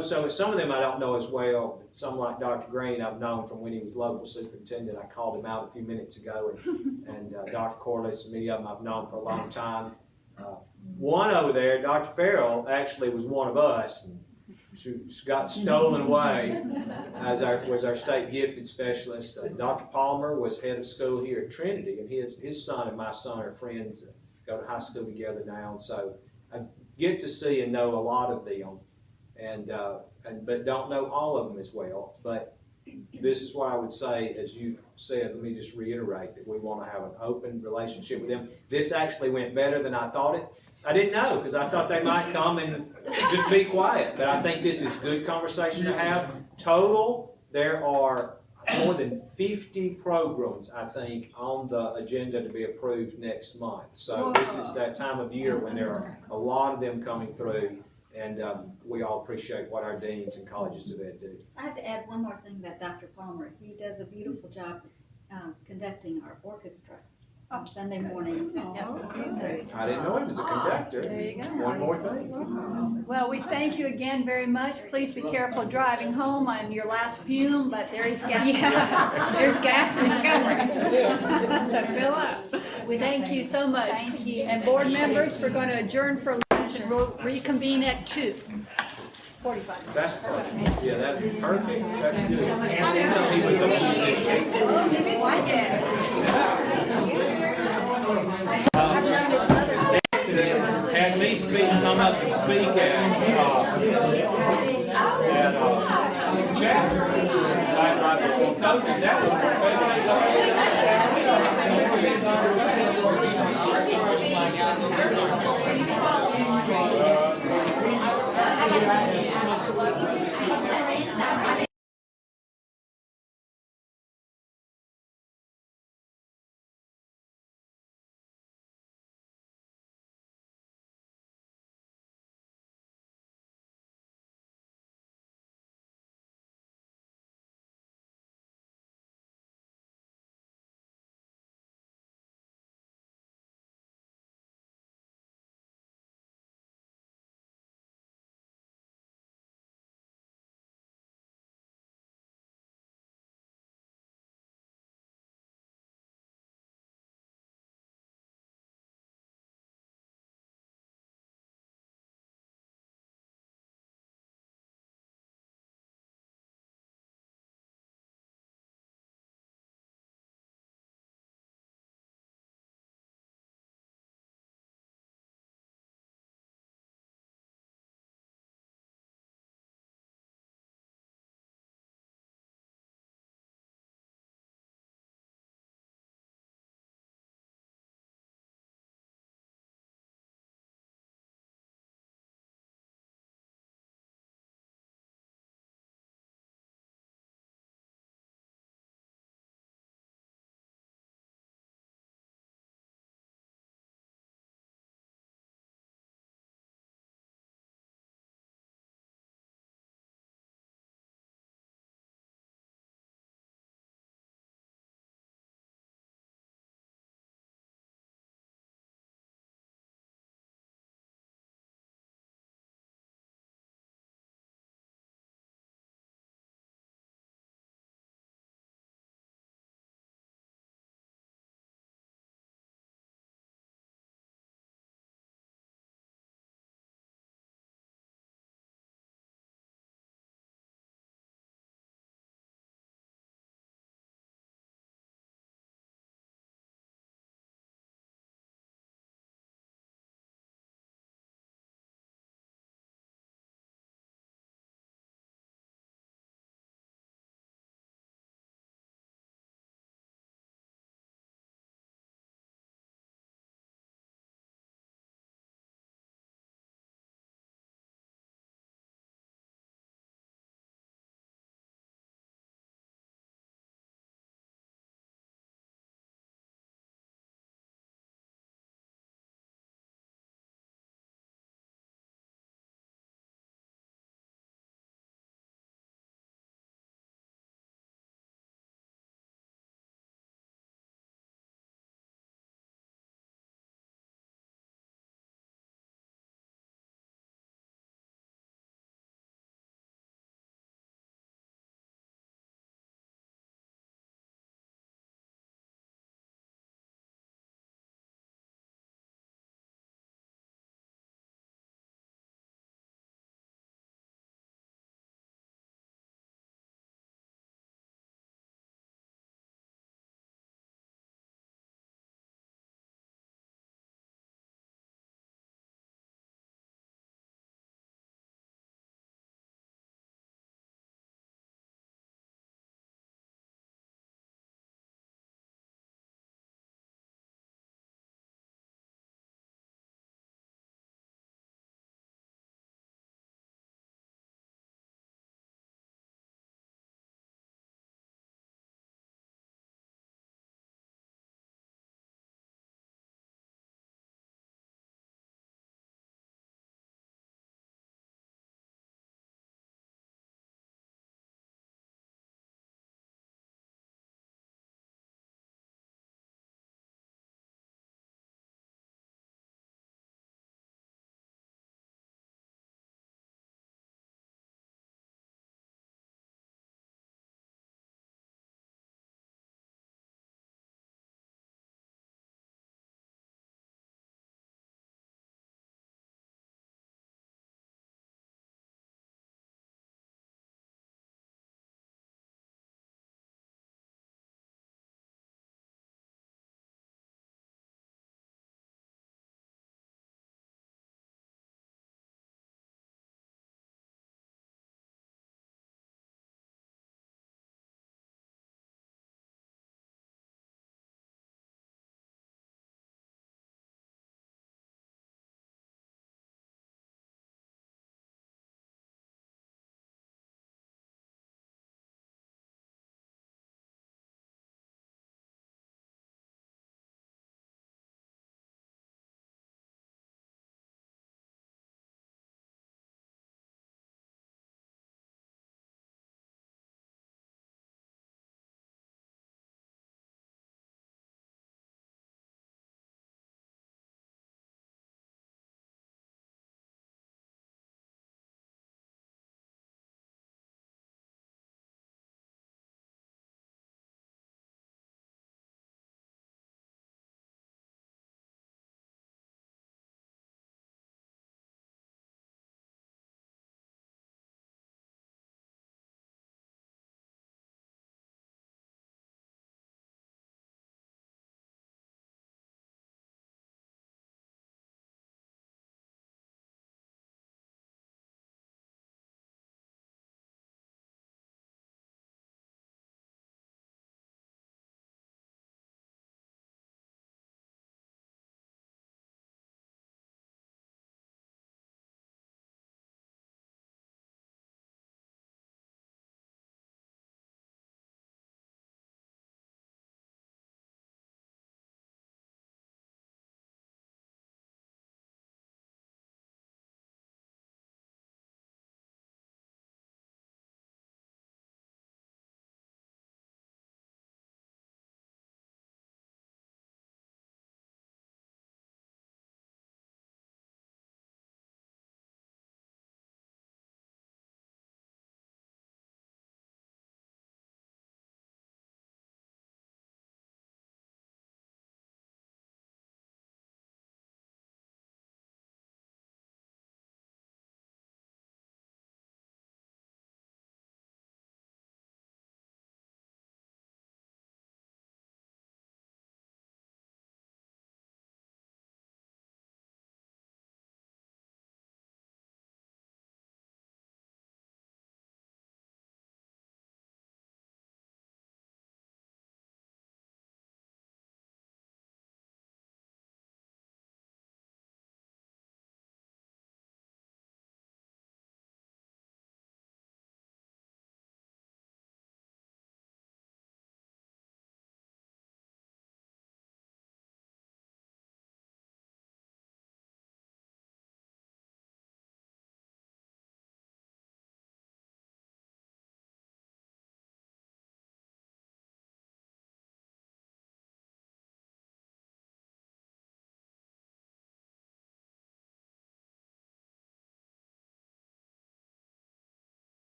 so some of them I don't know as well. Some, like Dr. Green, I've known from when he was local superintendent. I called him out a few minutes ago, and Dr. Corliss, many of them I've known for a long time. One over there, Dr. Farrell, actually was one of us. And she got stolen away was our state gifted specialist. Dr. Palmer was head of school here at Trinity, and his son and my son are friends. Go to high school together now, and so I get to see and know a lot of them. But don't know all of them as well. But this is what I would say, as you've said, let me just reiterate that we want to have an open relationship with them. This actually went better than I thought it. I didn't know, because I thought they might come and just be quiet. But I think this is good conversation to have. Total, there are more than 50 programs, I think, on the agenda to be approved next month. So this is that time of year when there are a lot of them coming through. And we all appreciate what our deans and colleges of ed do. I have to add one more thing about Dr. Palmer. He does a beautiful job conducting our orchestra. on Sunday mornings. Yep. I didn't know he was a conductor. There you go. One more thing. Well, we thank you again very much. Please be careful driving home on your last fume, but there is gas. Yeah, there's gas in Montgomery. So fill up. We thank you so much. Thank you. And board members, we're going to adjourn for lunch and we'll reconvene at 2:45. That's perfect. Yeah, that'd be perfect. That's good. And he was a musician. Had me come up and speak at chapter. That was President.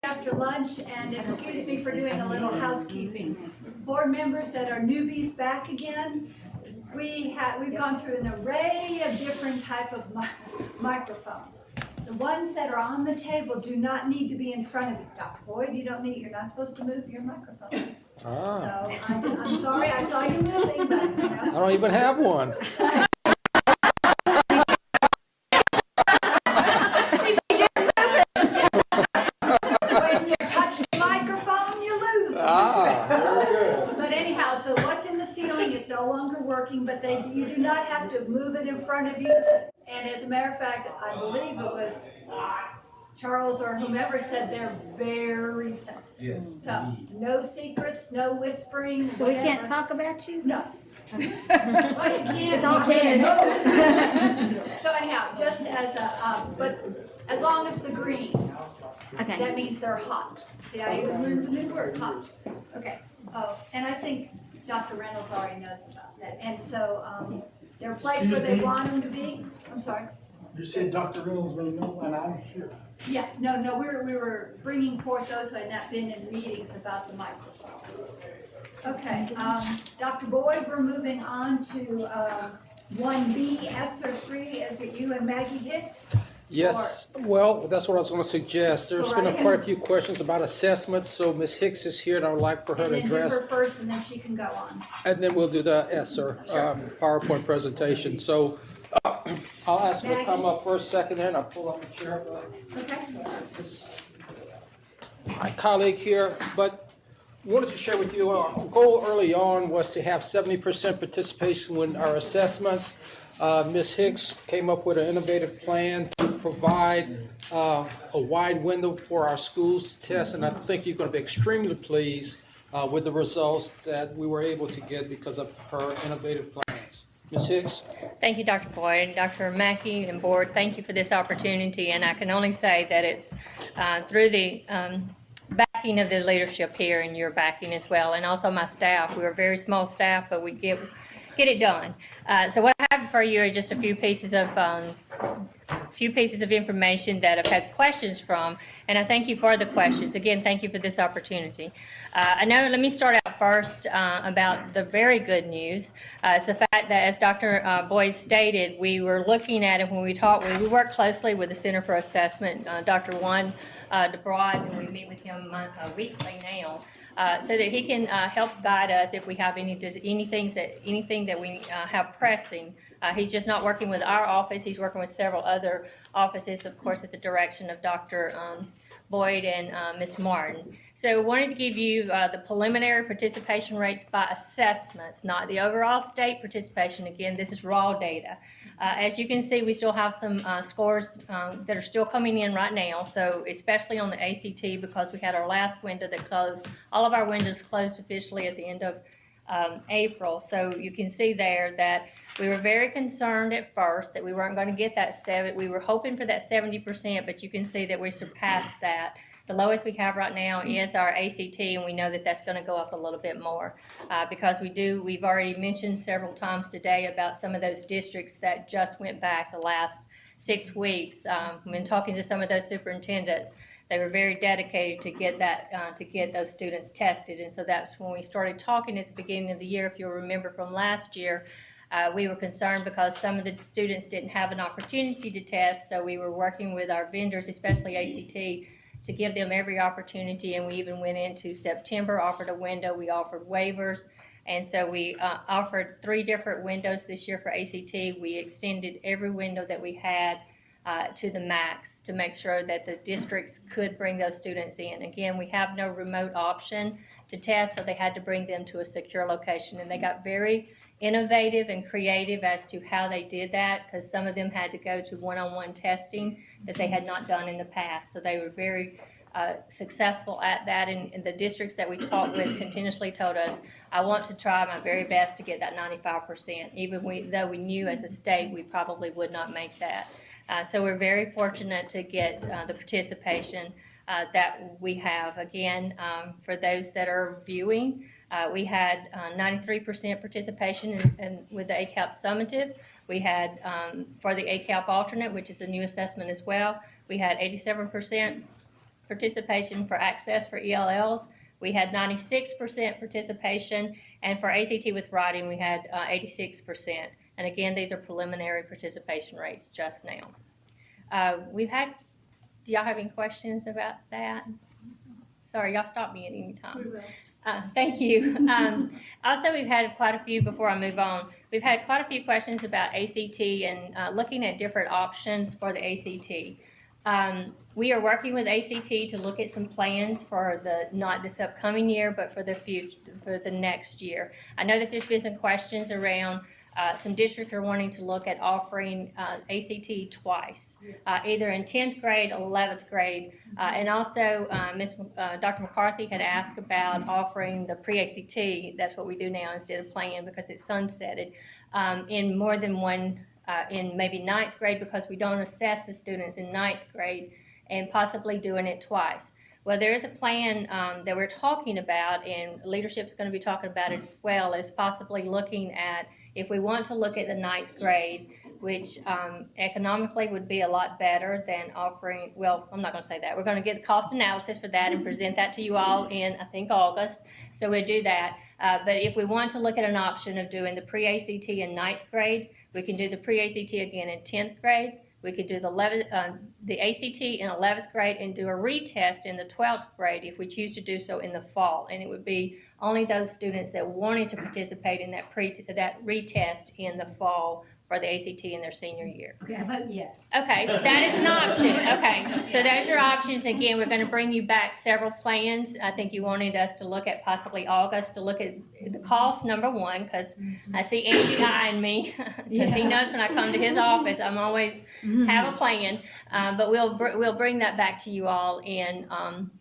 after lunch, and excuse me for doing a little housekeeping. Board members that are newbies back again, we've gone through an array of different type of microphones. The ones that are on the table do not need to be in front of you. Dr. Boyd, you're not supposed to move your microphone. Ah, So I'm sorry, I saw you moving, but, you know. I don't even have one. When you touch the microphone, you lose them. Ah, very good. But anyhow, so what's in the ceiling is no longer working, but you do not have to move it in front of you. And as a matter of fact, I believe it was Charles or whomever said they're very sensitive. Yes. So, no secrets, no whispering, So we can't whatever. talk about you? No. Well, you can't. It's all you can't. dead. So anyhow, just as but as long as the green, Okay. that means they're hot. See, I even learned a new word, hot. Okay, and I think Dr. Reynolds already knows about that. And so, they're placed where they want them to be. I'm sorry. You said Dr. Reynolds will know, and I'm here. Yeah, no, we were bringing forth those who had not been in meetings about the microphones. Okay, Dr. Boyd, we're moving on to 1B, ESSER 3. Is it you and Maggie Hicks? Yes, well, that's what I was going to suggest. There's been quite a few questions about assessments, so Ms. Hicks is here, and I would like for her And to then do address. her first, and then she can go on. And then we'll do the ESSER PowerPoint presentation. So I'll ask her to come up for a second there, and I'll pull up the chair. Okay. My colleague here, but wanted to share with you, our goal early on was to have 70% participation with our assessments. Ms. Hicks came up with an innovative plan to provide a wide window for our schools to test, and I think you're going to be extremely pleased with the results that we were able to get because of her innovative plans. Ms. Hicks? Thank you, Dr. Boyd. Dr. Mackey and board, thank you for this opportunity, and I can only say that it's through the backing of the leadership here and your backing as well, and also my staff. We're a very small staff, but we get it done. So what I have for you are just a few pieces of information that I've had questions from, and I thank you for the questions. Again, thank you for this opportunity. Let me start out first about the very good news. It's the fact that, as Dr. Boyd stated, we were looking at it when we talked. We work closely with the Center for Assessment, Dr. Juan DeBrod, and we meet with him weekly now. So that he can help guide us if we have anything that we have pressing. He's just not working with our office, he's working with several other offices, of course, at the direction of Dr. Boyd and Ms. Martin. So wanted to give you the preliminary participation rates by assessments, not the overall state participation. Again, this is raw data. As you can see, we still have some scores that are still coming in right now, so especially on the ACT, because we had our last window that closed. All of our windows closed officially at the end of April. So you can see there that we were very concerned at first that we weren't going to get that 7. We were hoping for that 70%, but you can see that we surpassed that. The lowest we have right now is our ACT, and we know that that's going to go up a little bit more because we've already mentioned several times today about some of those districts that just went back the last 6 weeks. When talking to some of those superintendents, they were very dedicated to get those students tested, and so that's when we started talking at the beginning of the year. If you'll remember from last year, we were concerned because some of the students didn't have an opportunity to test, so we were working with our vendors, especially ACT, to give them every opportunity, and we even went into September, offered a window, we offered waivers, and so we offered 3 different windows this year for ACT. We extended every window that we had to the max to make sure that the districts could bring those students in. Again, we have no remote option to test, so they had to bring them to a secure location, and they got very innovative and creative as to how they did that, because some of them had to go to one-on-one testing that they had not done in the past. So they were very successful at that, and the districts that we talked with continuously told us, I want to try my very best to get that 95%, even though we knew as a state we probably would not make that. So we're very fortunate to get the participation that we have. Again, for those that are viewing, we had 93% participation with the ACAP summative. We had, for the ACAP alternate, which is a new assessment as well, we had 87% participation for access for ELLs. We had 96% participation, and for ACT with writing, we had 86%. And again, these are preliminary participation rates just now. Do y'all have any questions about that? Sorry, y'all stop me at any time. Thank you. Also, we've had quite a few, before I move on, we've had quite a few questions about ACT and looking at different options for the ACT. We are working with ACT to look at some plans for not this upcoming year, but for the future, for the next year. I know that there's been some questions around some districts are wanting to look at offering ACT twice, either in 10th grade or 11th grade. And also, Dr. McCarthy had asked about offering the pre-ACT, that's what we do now instead of playing because it's sunsetted, in more than one, in maybe 9th grade because we don't assess the students in 9th grade, and possibly doing it twice. Well, there is a plan that we're talking about, and leadership's going to be talking about it as well, is possibly looking at, if we want to look at the 9th grade, which economically would be a lot better than offering, well, I'm not going to say that. We're going to get the cost analysis for that and present that to you all in, I think, August. So we'll do that. But if we want to look at an option of doing the pre-ACT in 9th grade, we can do the pre-ACT again in 10th grade. We could do the ACT in 11th grade and do a retest in the 12th grade if we choose to do so in the fall. And it would be only those students that wanted to participate in that retest in the fall for the ACT in their senior year. Okay, I vote yes. Okay, that is an option. Okay, so those are options. Again, we're going to bring you back several plans. I think you wanted us to look at possibly August to look at the cost, number one, because I see Andy eyeing me because he knows when I come to his office, I'm always have a plan. But we'll bring that back to you all in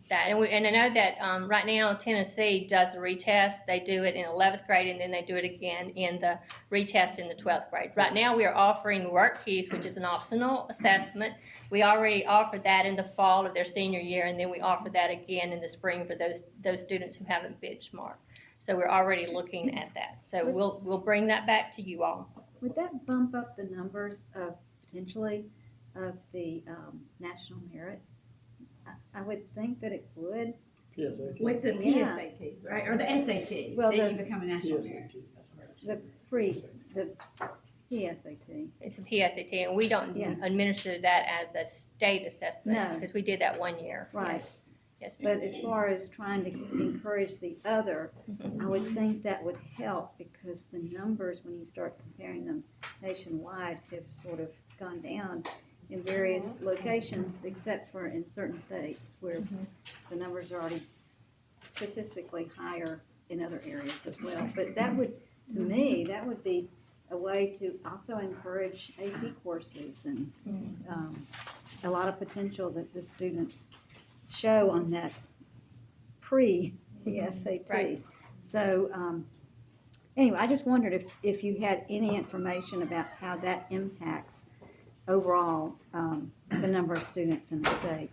that. And I know that right now Tennessee does the retest. They do it in 11th grade and then they do it again in the retest in the 12th grade. Right now we are offering Work Keys, which is an optional assessment. We already offered that in the fall of their senior year, and then we offer that again in the spring for those students who haven't benchmarked. So we're already looking at that. So we'll bring that back to you all. Would that bump up the numbers of potentially of the national merit? I would think that it would. PSAT. With the PSAT, right, or the SAT, Well, then you become a national merit. The PSAT. It's a PSAT, and we don't administer that as a state assessment No. because we did that one year. Right. Yes, ma'am. But as far as trying to encourage the other, I would think that would help because the numbers, when you start comparing them nationwide, have sort of gone down in various locations, except for in certain states where the numbers are already statistically higher in other areas as well. But that would, to me, that would be a way to also encourage AP courses and a lot of potential that the students show on that pre-SAT. Right. So anyway, I just wondered if you had any information about how that impacts overall the number of students in the state.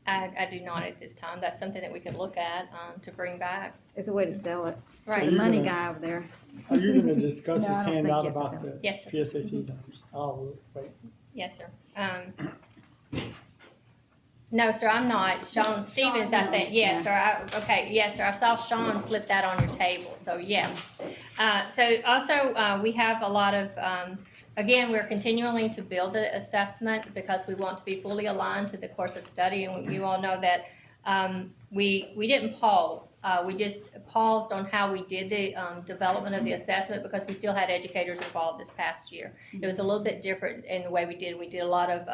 I do not at this time. That's something that we could look at to bring back. As a way to sell it. Right. To the money guy over there. Are you going to discuss No, this I don't think handout you have to about sell the it. Yes, sir. PSAT numbers? I'll wait. Yes, sir. No, sir, I'm not. Sean Stevens, I think. Yes, sir. Okay, yes, sir. I saw Sean slip that on your table, so yes. So also, we have a lot of, again, we're continuing to build the assessment because we want to be fully aligned to the course of study, and you all know that we didn't pause. We just paused on how we did the development of the assessment because we still had educators involved this past year. It was a little bit different in the way we did. We did a lot of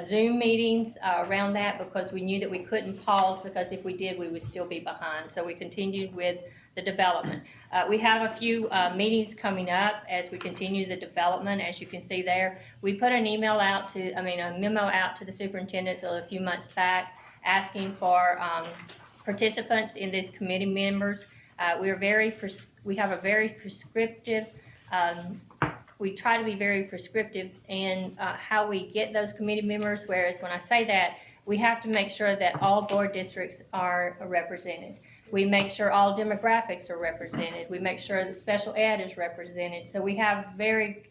Zoom meetings around that because we knew that we couldn't pause because if we did, we would still be behind. So we continued with the development. We have a few meetings coming up as we continue the development. As you can see there, we put an a memo out to the superintendents a few months back asking for participants in these committee members. We have a very prescriptive. We try to be very prescriptive in how we get those committee members, whereas when I say that, we have to make sure that all board districts are represented. We make sure all demographics are represented. We make sure the special ed is represented. So we have very,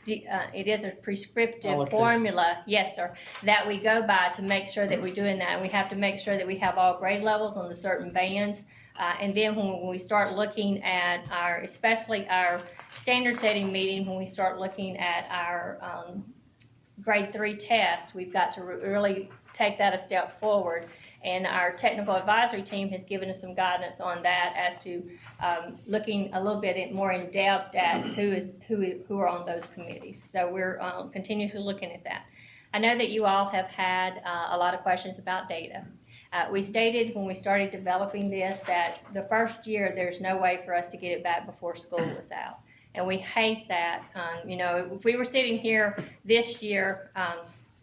it is a prescriptive Allocation. formula, yes, sir, that we go by to make sure that we're doing that. And we have to make sure that we have all grade levels on the certain bands. And then when we start looking at especially our standard setting meeting, when we start looking at our grade 3 test, we've got to really take that a step forward. And our technical advisory team has given us some guidance on that as to looking a little bit more in depth at who are on those committees. So we're continuously looking at that. I know that you all have had a lot of questions about data. We stated when we started developing this that the first year there's no way for us to get it back before school was out. And we hate that. If we were sitting here this year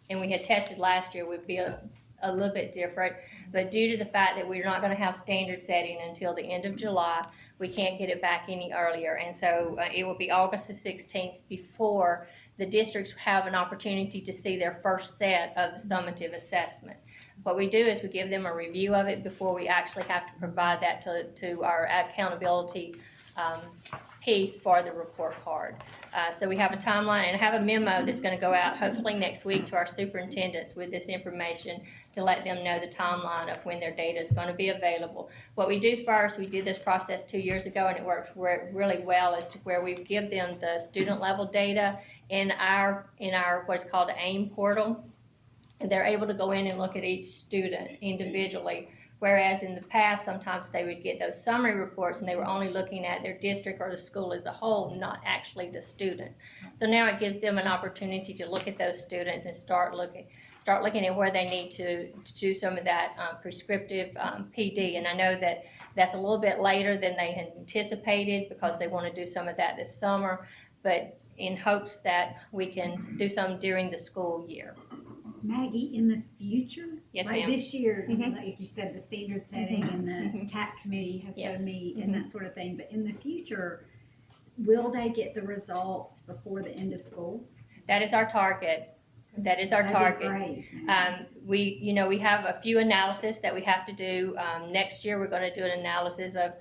and we had tested last year, we'd be a little bit different. But due to the fact that we're not going to have standard setting until the end of July, we can't get it back any earlier. And so it will be August the 16th before the districts have an opportunity to see their first set of the summative assessment. What we do is we give them a review of it before we actually have to provide that to our accountability piece for the report card. So we have a timeline and I have a memo that's going to go out hopefully next week to our superintendents with this information to let them know the timeline of when their data is going to be available. What we do first, we did this process 2 years ago and it worked really well, is to where we give them the student level data in our what's called the AIM portal. And they're able to go in and look at each student individually. Whereas in the past, sometimes they would get those summary reports and they were only looking at their district or the school as a whole, not actually the students. So now it gives them an opportunity to look at those students and start looking at where they need to do some of that prescriptive PD. And I know that that's a little bit later than they had anticipated because they want to do some of that this summer, but in hopes that we can do some during the school year. Maggie, in the future, Yes, like ma'am. this year, Mhm. like you said, the standard setting and the TAC committee has Yes. to meet Mhm. and that sort of thing. But in the future, will they get the results before the end of school? That is our target. That is our That'd be target. great. We have a few analysis that we have to do. Next year, we're going to do an analysis of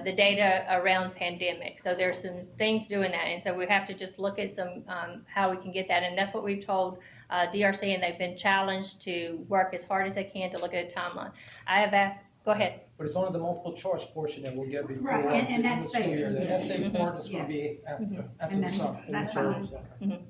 the data around pandemic. So there's some things doing that. And so we have to just look at some, how we can get that. And that's what we've told DRC, and they've been challenged to work as hard as they can to look at a timeline. I have asked, go ahead. But it's only the multiple choice portion that we'll get before Right, and the end of that's the school fair, year. The yes. essay part is Yes. going to be after And the then summer. that's fine.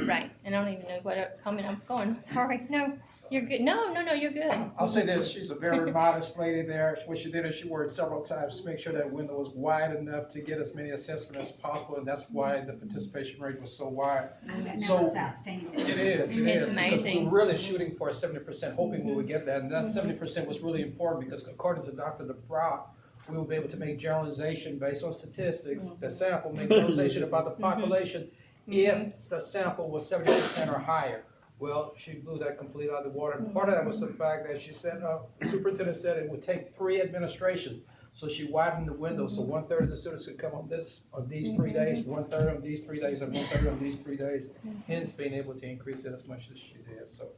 Right. And I don't even know what comment I was going. Sorry. No, you're good. No, you're good. I'll say this, she's a very modest lady there. What she did is she worked several times to make sure that window was wide enough to get as many assessments as possible, and that's why the participation rate was so wide. That So number's outstanding. it is. It's Because amazing. we're really shooting for 70%, hoping we would get that. And that 70% was really important because according to Dr. DeBrock, we will be able to make generalization based on statistics, the sample, make generalization about the population if the sample was 70% or higher. Well, she blew that completely out of the water. And part of that was the fact that she said, the superintendent said it would take 3 administrations. So she widened the window, so 1/3 of the students could come on these 3 days, 1/3 on these 3 days, and 1/3 on these 3 days. Hence being able to increase it as much as she did, so.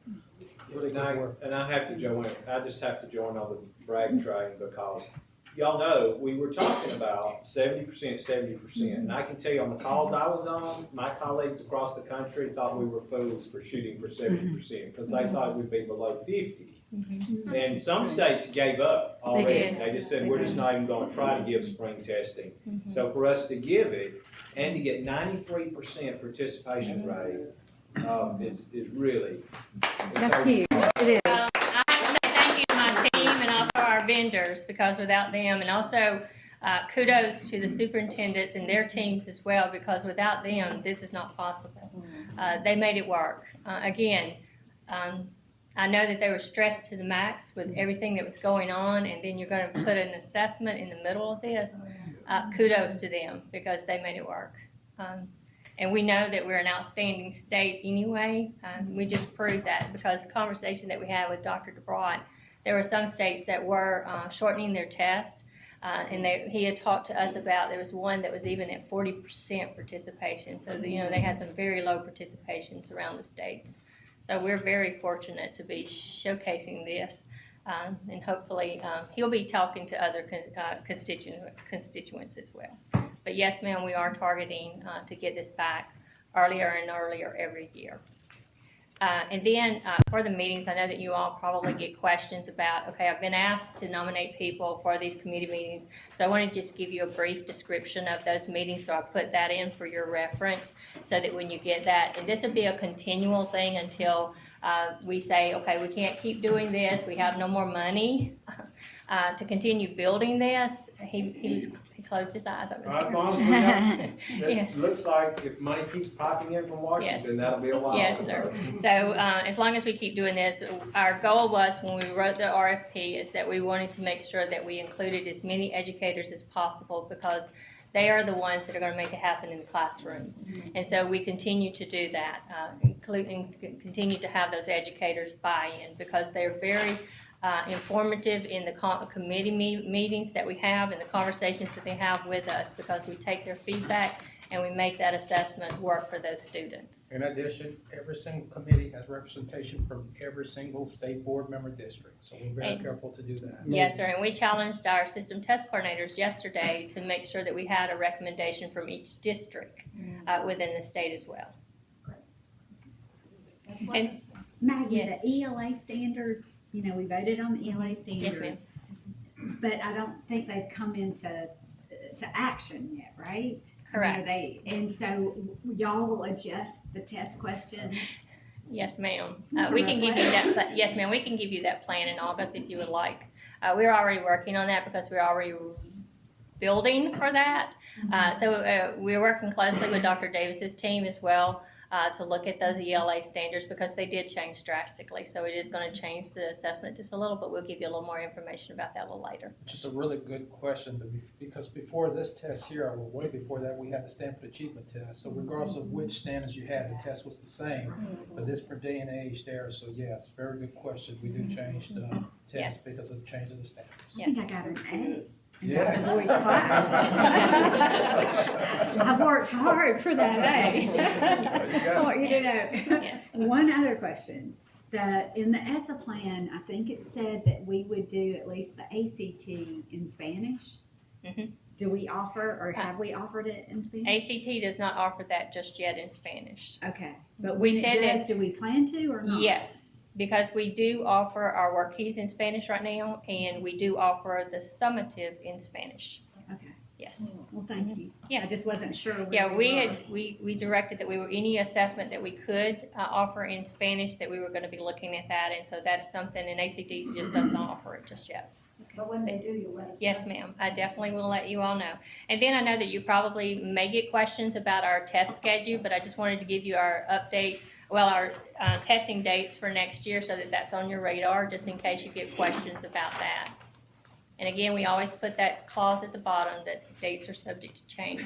Really And good work. I just have to join on the brag train because y'all know we were talking about 70%, 70%. And I can tell you on the calls I was on, my colleagues across the country thought we were fools for shooting for 70% because they thought we'd be below 50. And some states gave up already. did. They just said, we're just not even going to try to give spring testing. So for us to give it and to get 93% participation rate is really. That's huge. It is. I have to say thank you to my team and also our vendors, because without them, and also kudos to the superintendents and their teams as well, because without them, this is not possible. They made it work. I know that they were stressed to the max with everything that was going on, and then you're going to put an assessment in the middle of this. Kudos to them, because they made it work. And we know that we're an outstanding state anyway. We just proved that because the conversation that we had with Dr. DeBrot, there were some states that were shortening their test. And he had talked to us about, there was one that was even at 40% participation. So, they had some very low participations around the states. So we're very fortunate to be showcasing this. And hopefully he'll be talking to other constituents as well. But yes, ma'am, we are targeting to get this back earlier and earlier every year. And then for the meetings, I know that you all probably get questions about, okay, I've been asked to nominate people for these committee meetings, so I want to just give you a brief description of those meetings, so I put that in for your reference, so that when you get that, and this will be a continual thing until we say, okay, we can't keep doing this, we have no more money to continue building this. He closed his eyes over As there. long as we have, it Yes. looks like if money keeps popping in from Washington, Yes. that'll be a while. Yes, sir. So as long as we keep doing this, our goal was when we wrote the RFP is that we wanted to make sure that we included as many educators as possible, because they are the ones that are going to make it happen in the classrooms. And so we continue to do that, including continue to have those educators buy in, because they're very informative in the committee meetings that we have and the conversations that they have with us, because we take their feedback and we make that assessment work for those students. In addition, every single committee has representation from every single state board member district, so we're very careful to do that. Yes, sir, and we challenged our system test coordinators yesterday to make sure that we had a recommendation from each district within the state as well. And Maggie, Yes. the ELA standards, we voted on the ELA Yes, ma'am. standards. But I don't think they've come into action yet, right? Correct. And so y'all will adjust the test questions. Yes, ma'am. To We can give you reflect. that. Yes, ma'am. We can give you that plan in August if you would like. We're already working on that because we're already building for that. So we're working closely with Dr. Davis's team as well to look at those ELA standards, because they did change drastically. So it is going to change the assessment just a little, but we'll give you a little more information about that a little later. Which is a really good question, because before this test here, or way before that, we had the Stanford Achievement Test. So regardless of which standards you had, the test was the same, but this per day and age there. So yes, very good question. We do change the test Yes. because of the change of the standards. I think I got an A. Yeah. In Dr. Boyd's class. I've worked hard for that A. I want you to know. Yes. One other question. In the ESSA plan, I think it said that we would do at least the ACT in Spanish. Do we offer, or have we offered it in Spanish? ACT does not offer that just yet in Spanish. Okay, but We when said it does, that- do we plan to or not? Yes, because we do offer our work keys in Spanish right now, and we do offer the summative in Spanish. Okay, Yes. well, thank you. Yes. I just wasn't sure. where Yeah, we were. had, we directed that we were, any assessment that we could offer in Spanish, that we were gonna be looking at that, and so that is something, and ACD just does not offer it just yet. But when they do, you'll let us know. Yes, ma'am, I definitely will let you all know. And then I know that you probably may get questions about our test schedule, but I just wanted to give you our update, our testing dates for next year, so that that's on your radar, just in case you get questions about that. And again, we always put that clause at the bottom that dates are subject to change.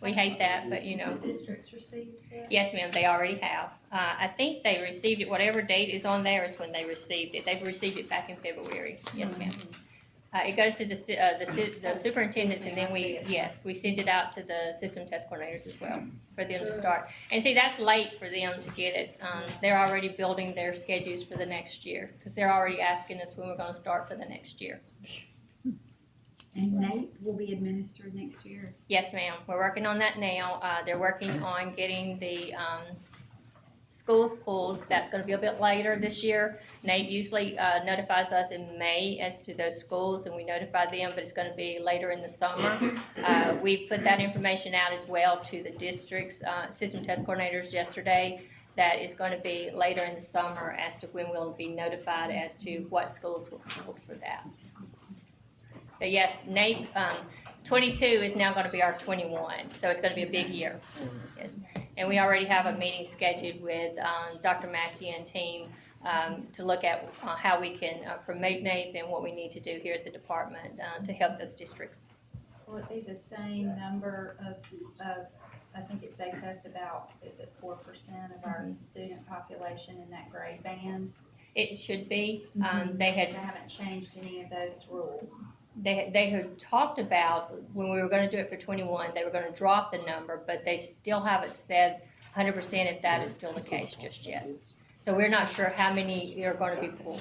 We hate that, but Districts received that? Yes, ma'am, they already have. I think they received it, whatever date is on there is when they received it. They've received it back in February. Yes, ma'am. It goes to the superintendents, and then we send it out to the system test coordinators as well for them to start. And see, that's late for them to get it. They're already building their schedules for the next year, because they're already asking us when we're gonna start for the next year. And NAEP will be administered next year. Yes, ma'am. We're working on that now. They're working on getting the schools pulled. That's going to be a bit later this year. NAEP usually notifies us in May as to those schools, and we notify them, but it's going to be later in the summer. We put that information out as well to the district's system test coordinators yesterday. That is going to be later in the summer as to when we'll be notified as to what schools were pulled for that. But yes, NAEP 22 is now going to be our 21, so it's going to be a big year. Yes. And we already have a meeting scheduled with Dr. Mackey and team to look at how we can promote NAEP and what we need to do here at the department to help those districts. Will it be the same number of I think they test about, is it 4% of our student population in that grade band? It should be. They haven't changed any of those rules. They had talked about when we were going to do it for 21, they were going to drop the number, but they still haven't said 100% if that is still the case just yet. So we're not sure how many are going to be pulled.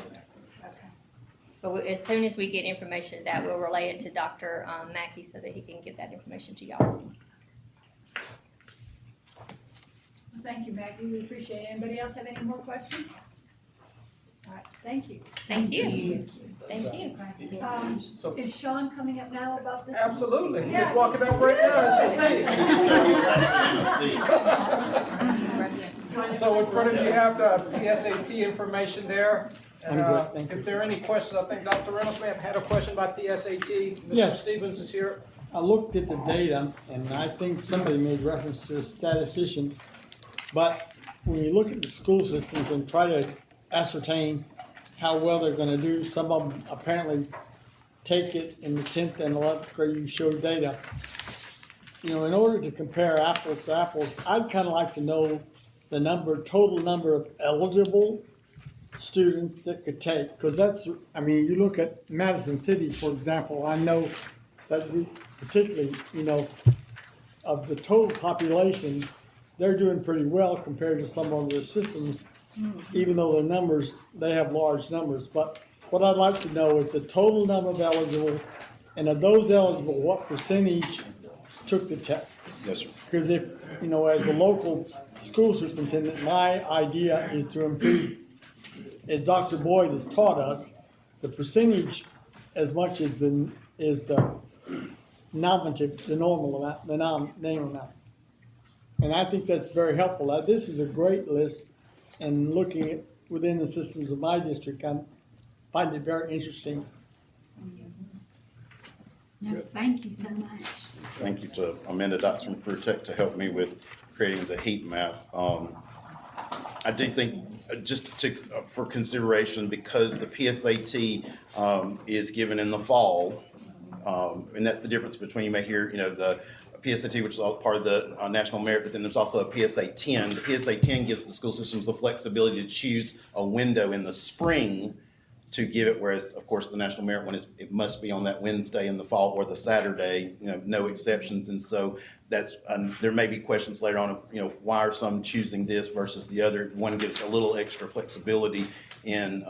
But as soon as we get information of that, we'll relay it to Dr. Mackey so that he can give that information to y'all. Thank you, Maggie, we appreciate it. Anybody else have any more questions? All right, thank you. Thank you. Thank you. Is Sean coming up now about this? Absolutely. He's Yeah. walking up right now as you speak. So in front of you have the PSAT information there. And I'm good, thank you. if there are any questions, I think Dr. Reynolds may have had a question about PSAT. Mr. Yes. Stevens is here. I looked at the data, and I think somebody made reference to a statistician, but when you look at the school systems and try to ascertain how well they're gonna do, some of them apparently take it in the 10th and 11th grade, you show data. You know, in order to compare apples to apples, I'd kinda like to know the total number of eligible students that could take, because that's, I mean, you look at Madison City, for example, I know that we particularly, you know, of the total population, they're doing pretty well compared to some of their systems, even though their numbers, they have large numbers. But what I'd like to know is the total number of eligible, and of those eligible, what percentage took the test? Yes, sir. Because if, you know, as the local school superintendent, my idea is to improve, as Dr. Boyd has taught us, the percentage as much as the normative, the normal amount, the name amount. And I think that's very helpful. This is a great list, and looking at within the systems of my district, I find it very interesting. No, thank you so much. Thank you to Amanda Dotson from Career Tech to help me with creating the heat map. I do think for consideration, because the PSAT is given in the fall, and that's the difference between, you may hear, you know, the PSAT, which is all part of the national merit, but then there's also a PSA 10. The PSA 10 gives the school systems the flexibility to choose a window in the spring to give it, whereas, of course, the national merit one it must be on that Wednesday in the fall or the Saturday, you know, no exceptions. And so that's, there may be questions later on, you know, why are some choosing this versus the other? One gives a little extra flexibility in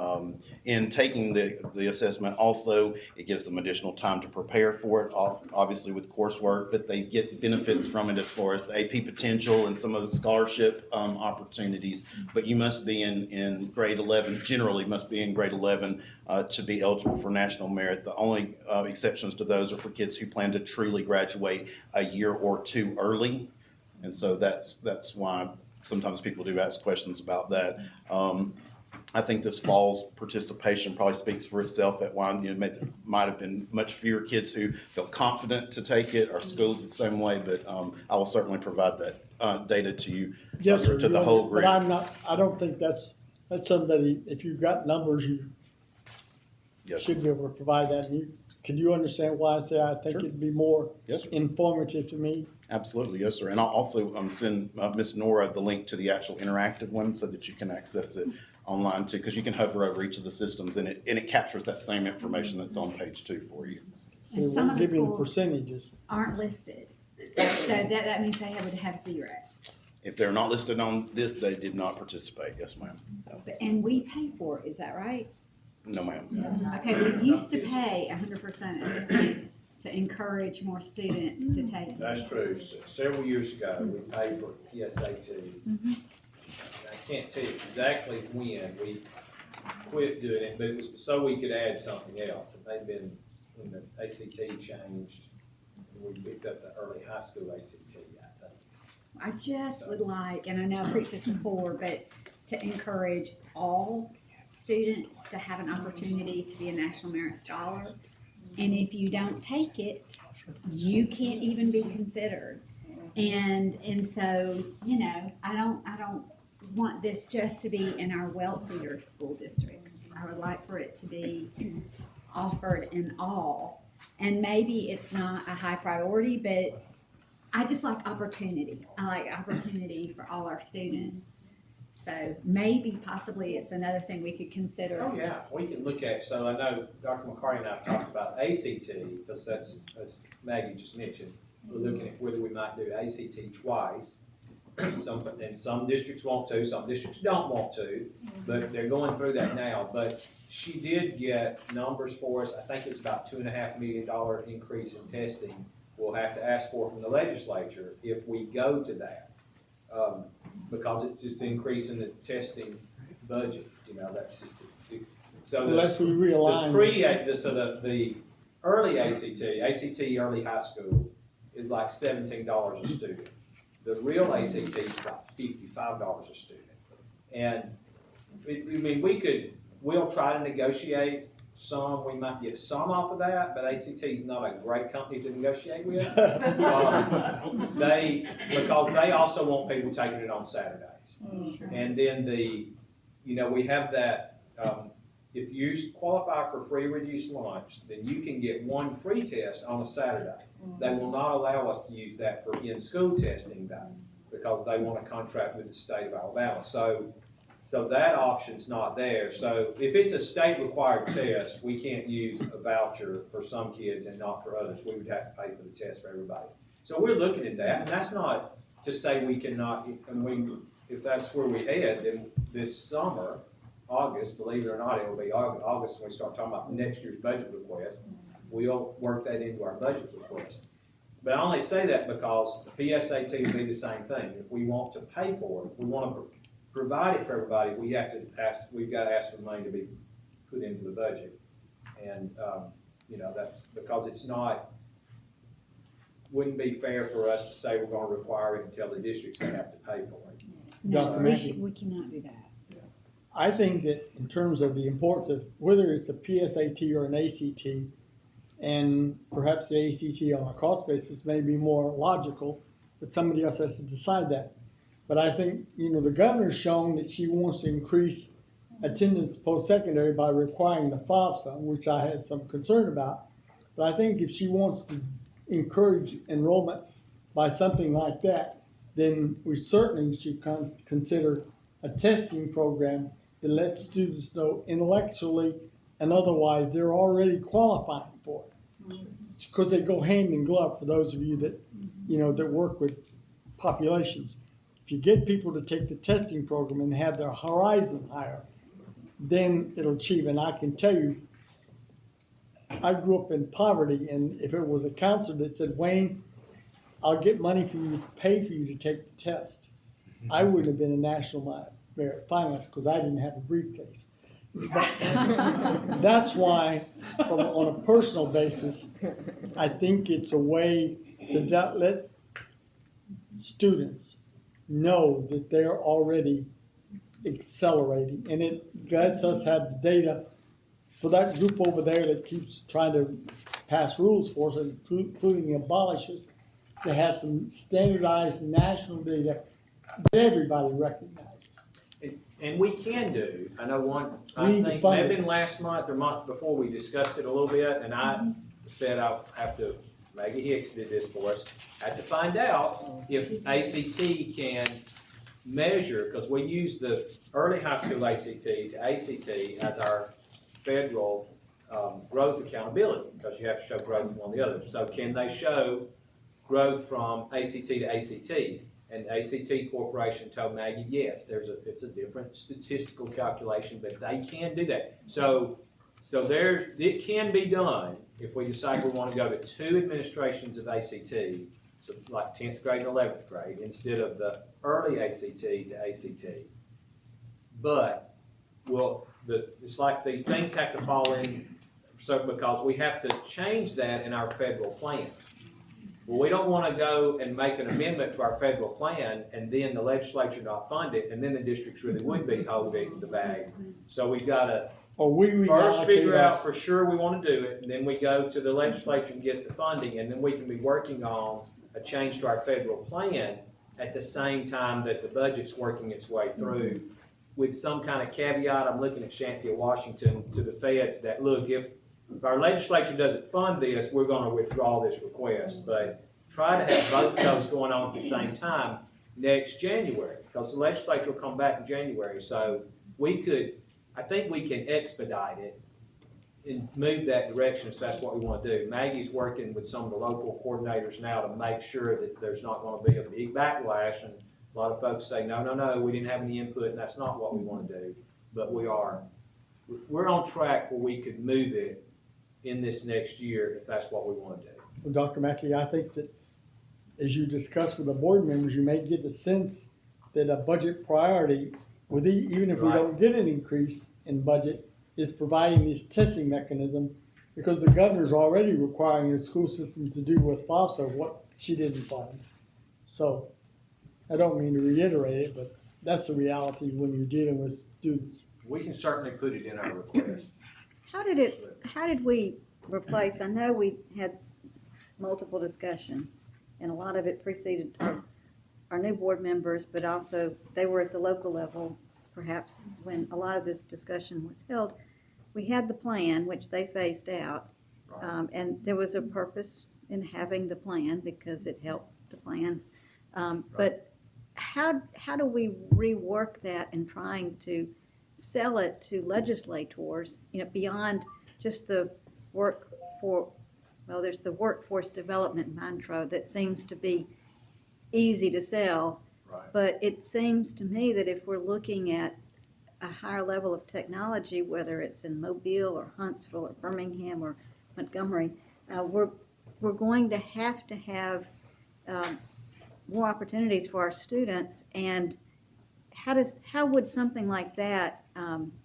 taking the assessment. Also, it gives them additional time to prepare for it, obviously with coursework, but they get benefits from it as far as the AP potential and some of the scholarship opportunities. But you must be in grade 11, generally must be in grade 11 to be eligible for national merit. The only exceptions to those are for kids who plan to truly graduate a year or two early. And so that's why sometimes people do ask questions about that. I think this fall's participation probably speaks for itself at why, you know, might have been much fewer kids who felt confident to take it. Our school's the same way, but I will certainly provide that data to you, Yes, sir, to the whole group. But I don't think that's somebody, if you've got numbers, you should be able to provide that. And could you understand why I say I think it'd be more informative to me? Absolutely, yes, sir. And I'll also send Ms. Nora the link to the actual interactive one so that you can access it online too, because you can hover over each of the systems and it captures that same information that's on page 2 for you. And some of the Give you the schools percentages. aren't listed, so that means they would have 0. If they're not listed on this, they did not participate. Yes, ma'am. And we pay for it, is that right? No, ma'am. Okay, we used to pay 100% to encourage more students to take it. That's true. Several years ago, we paid for PSAT. I can't tell you exactly when we quit doing it, but it was so we could add something else. It may have been when the ACT changed, we picked up the early high school ACT, I think. I just would like, and I know I preached this before, but to encourage all students to have an opportunity to be a National Merit Scholar. And if you don't take it, you can't even be considered. And so, you know, I don't want this just to be in our wealthier school districts. I would like for it to be offered in all. And maybe it's not a high priority, but I just like opportunity. I like opportunity for all our students. So maybe possibly it's another thing we could consider. Oh, yeah, we can look at, so I know Dr. McCarty and I have talked about ACT, because that's, as Maggie just mentioned, we're looking at whether we might do ACT twice. And some districts want to, some districts don't want to, but they're going through that now. But she did get numbers for us. I think it's about $2.5 million increase in testing we'll have to ask for from the legislature if we go to that. because it's just increasing the testing budget, that's just, so Unless we realign. the early ACT early high school is like $17 a student. The real ACT is like $55 a student. And, we'll try to negotiate some, we might get some off of that, but ACT is not a great company to negotiate with. Because they also want people taking it on Saturdays. And then we have that, if you qualify for free reduced lunch, then you can get one free test on a Saturday. They will not allow us to use that for in-school testing though, because they want to contract with the state of Alabama. So that option's not there. So if it's a state required test, we can't use a voucher for some kids and not for others. We would have to pay for the test for everybody. So we're looking at that, and that's not to say we cannot, if that's where we head, then this summer, August, believe it or not, it will be August when we start talking about next year's budget request. We'll work that into our budget request. But I only say that because the PSAT will be the same thing. If we want to pay for it, if we want to provide it for everybody, we've got to ask for the money to be put into the budget. And, that's because wouldn't be fair for us to say we're going to require it and tell the districts they have to pay for it. No, we cannot do that. I think that in terms of the importance of whether it's a PSAT or an ACT, and perhaps the ACT on a cost basis may be more logical, but somebody else has to decide that. But I think, the governor's shown that she wants to increase attendance post-secondary by requiring the FAFSA, which I had some concern about. But I think if she wants to encourage enrollment by something like that, then we certainly should consider a testing program that lets students know intellectually and otherwise they're already qualifying for it. Because they go hand in glove for those of you that, that work with populations. If you get people to take the testing program and have their horizon higher, then it'll achieve. And I can tell you, I grew up in poverty, and if it was a counselor that said, Wayne, I'll get money for you, pay for you to take the test, I wouldn't have been a national merit finalist because I didn't have a briefcase. But that's why, on a personal basis, I think it's a way to let students know that they're already accelerating, and it lets us have the data for that group over there that keeps trying to pass rules for us, including abolish us, to have some standardized national data that everybody recognizes. And we can do, I know I We need to think, fund may have it. been last month or month before, we discussed it a little bit, and I said I'll have to, Maggie Hicks did this for us, had to find out if ACT can measure, because we use the early high school ACT to ACT as our federal growth accountability, because you have to show growth from one or the other. So can they show growth from ACT to ACT? And ACT Corporation told Maggie, yes, it's a different statistical calculation, but they can do that. So it can be done if we decide we want to go to 2 administrations of ACT, so like 10th grade and 11th grade, instead of the early ACT to ACT. But it's like these things have to fall in, so because we have to change that in our federal plan. Well, we don't want to go and make an amendment to our federal plan and then the legislature not fund it, and then the districts really would be holding the bag. So we've got to first figure out for sure we want to do it, and then we go to the legislature and get the funding, and then we can be working on a change to our federal plan at the same time that the budget's working its way through, with some kind of caveat. I'm looking at Shantia, Washington, to the feds that, look, if our legislature doesn't fund this, we're going to withdraw this request. But try to have both of those going on at the same time next January, because the legislature will come back in January. So I think we can expedite it and move that direction if that's what we want to do. Maggie's working with some of the local coordinators now to make sure that there's not going to be a big backlash. And a lot of folks say, no, we didn't have any input, and that's not what we want to do. But we're on track where we could move it in this next year if that's what we want to do. Well, Dr. Mackey, I think that as you discuss with the board members, you may get a sense that a budget priority, even if we Right. don't get an increase in budget, is providing this testing mechanism, because the governor's already requiring the school system to do with FAFSA what she didn't find. So, I don't mean to reiterate it, but that's the reality when you're dealing with students. We can certainly put it in our request. How did we replace, I know we had multiple discussions, and a lot of it preceded our new board members, but also they were at the local level, perhaps when a lot of this discussion was held. We had the plan, which they phased out, and there was a purpose in having the plan because it helped the plan. But how do we rework that in trying to sell it to legislators, beyond just the there's the workforce development mantra that seems to be easy to sell. Right. But it seems to me that if we're looking at a higher level of technology, whether it's in Mobile or Huntsville or Birmingham or Montgomery, we're going to have more opportunities for our students. And how would something like that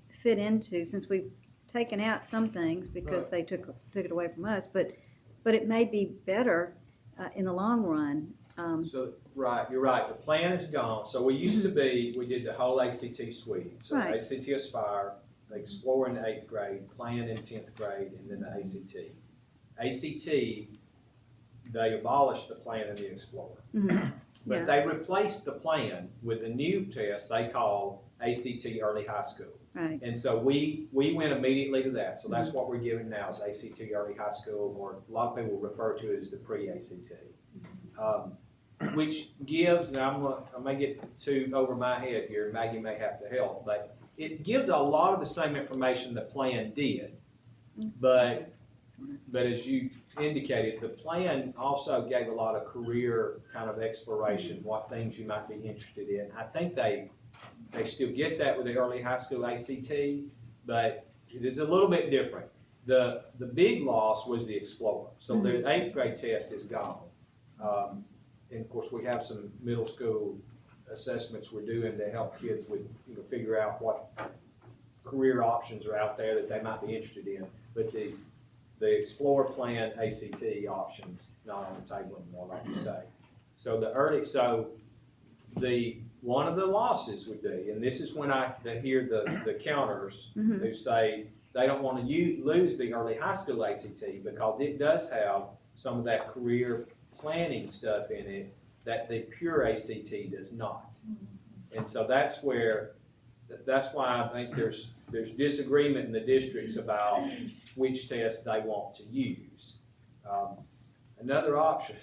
fit into, since we've taken out some things because they took it away from us, but it may be better in the long run. So, right, you're right, the plan is gone. So we used to we did the whole ACT suite. So Right. ACT Aspire, the Explorer in the 8th grade, Plan in 10th grade, and then the ACT. ACT, they abolished the Plan and the Explorer. Mm-hmm. But they replaced the Plan with a new test they call ACT Early High School. Right. And so we went immediately to that. So that's what we're giving now is ACT Early High School, or a lot of people refer to it as the pre-ACT. Which gives, now I may get too over my head here, Maggie may have to help, but it gives a lot of the same information the plan did. But as you indicated, the plan also gave a lot of career kind of exploration, what things you might be interested in. I think they still get that with the early high school ACT, but it is a little bit different. The big loss was the Explorer. So the 8th grade test is gone. And of course, we have some middle school assessments we're doing to help kids with, figure out what career options are out there that they might be interested in. But the Explorer Plan ACT options not on the table anymore, like you say. So one of the losses would be, and this is when I hear the counters who say they don't want to lose the early high school ACT because it does have some of that career planning stuff in it that the pure ACT does not. And so that's why I think there's disagreement in the districts about which test they want to use. Another option,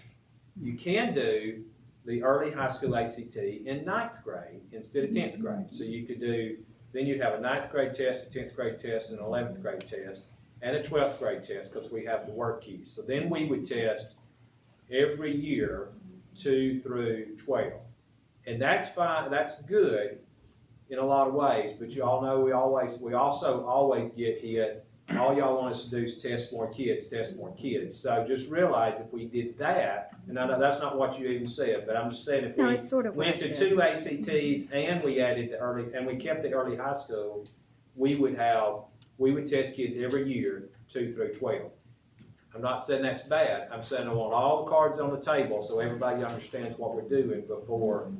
you can do the early high school ACT in 9th grade instead of 10th grade. So you could then you'd have a 9th grade test, a 10th grade test, an 11th grade test, and a 12th grade test because we have the work keys. So then we would test every year 2 through 12. And that's fine, that's good in a lot of ways, but you all know we also always get hit, all y'all want us to do is test more kids. So just realize if we did that, and I know that's not what you even said, but I'm just saying if we sort of went to 2 ACTs and we added and we kept the early high school, we would test kids every year 2 through 12. I'm not saying that's bad. I'm saying I want all the cards on the table so everybody understands what we're doing before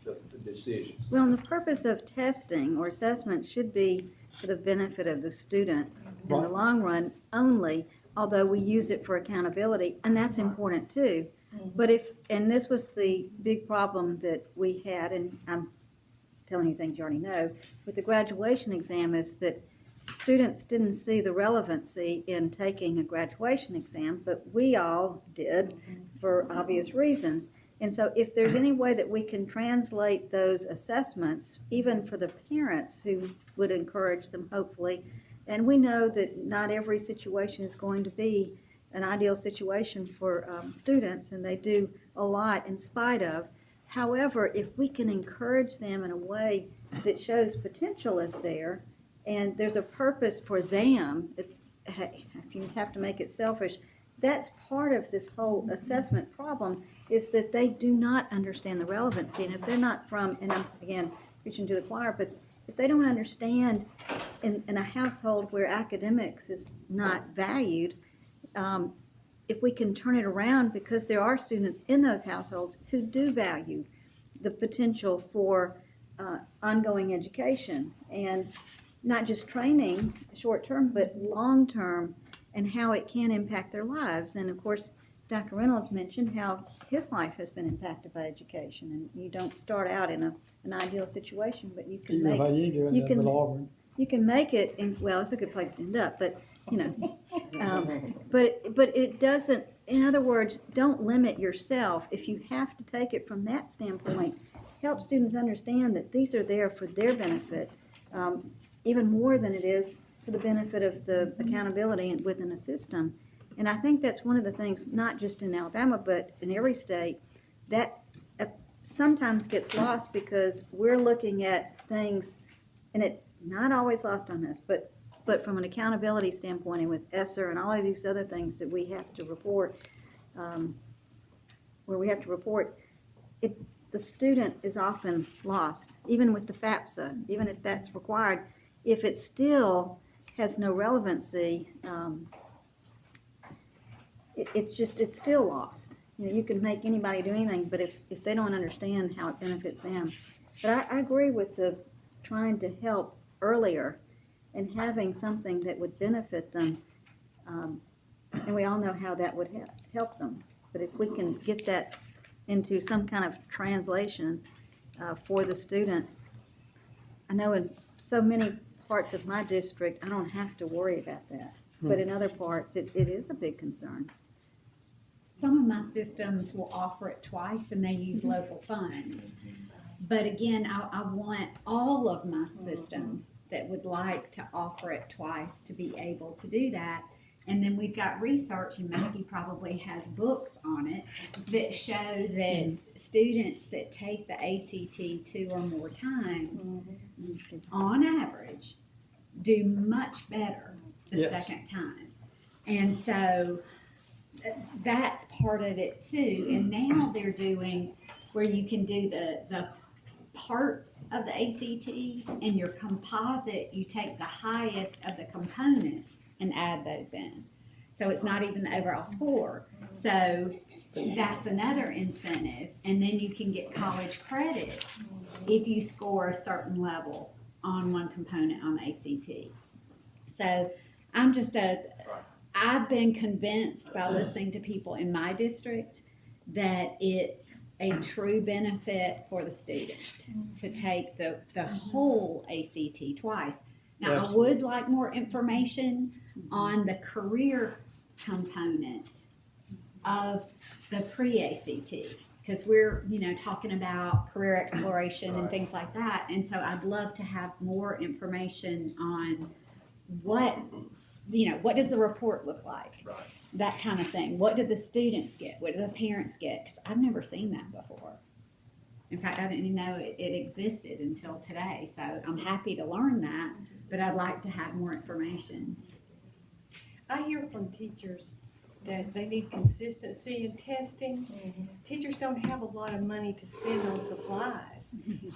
the decisions. Well, the purpose of testing or assessment should be for the benefit of the student in the long run only, although we use it for accountability, and that's important too. But and this was the big problem that we had, and I'm telling you things you already know, with the graduation exam is that students didn't see the relevancy in taking a graduation exam, but we all did for obvious reasons. And so if there's any way that we can translate those assessments, even for the parents who would encourage them, hopefully, and we know that not every situation is going to be an ideal situation for students, and they do a lot in spite of. However, if we can encourage them in a way that shows potential is there, and there's a purpose for them, if you have to make it selfish, that's part of this whole assessment problem. is that they do not understand the relevancy. And if they're not from, and I'm, again, preaching to the choir, but if they don't understand in a household where academics is not valued, if we can turn it around, because there are students in those households who do value the potential for ongoing education, and not just training short term, but long term, and how it can impact their lives. And of course, Dr. Reynolds mentioned how his life has been impacted by education, and you don't start out in an ideal situation, but you can Even make if I did do it, you at can Auburn. you can make it. Well, it's a good place to end up, but you know, but it doesn't. In other words, don't limit yourself. If you have to take it from that standpoint, help students understand that these are there for their benefit, even more than it is for the benefit of the accountability within a system. And I think that's one of the things, not just in Alabama, but in every state, that sometimes gets lost because we're looking at things, and it not always lost on us, but from an accountability standpoint, and with ESSER and all of these other things that we have to report, where we have to report, the student is often lost, even with the FAFSA, even if that's required. If it still has no relevancy, it's still lost. You know, you can make anybody do anything, but if they don't understand how it benefits them. But I agree with the trying to help earlier and having something that would benefit them, and we all know how that would help them. But if we can get that into some kind of translation for the student, I know in so many parts of my district, I don't have to worry about that. But in other parts, it is a big concern. Some of my systems will offer it twice and they use local funds. But again, I want all of my systems that would like to offer it twice to be able to do that. And then we've got research, and Maggie probably has books on it, that show that students that take the ACT 2 or more times, on average, do much better the second time. And so that's part of it too. And now they're doing where you can do the parts of the ACT, and your composite, you take the highest of the components and add those in. So it's not even the overall score. So that's another incentive. And then you can get college credit if you score a certain level on one component on the ACT. So I've been convinced by listening to people in my district that it's a true benefit for the student to take the whole ACT twice. Now, I would like more information on the career component of the pre-ACT, because we're, talking about career exploration and things like that. And so I'd love to have more information on what does the report look like? Right. That kind of thing. What did the students get? What did the parents get? Because I've never seen that before. In fact, I didn't even know it existed until today. So I'm happy to learn that, but I'd like to have more information. I hear from teachers that they need consistency in testing. Teachers don't have a lot of money to spend on supplies.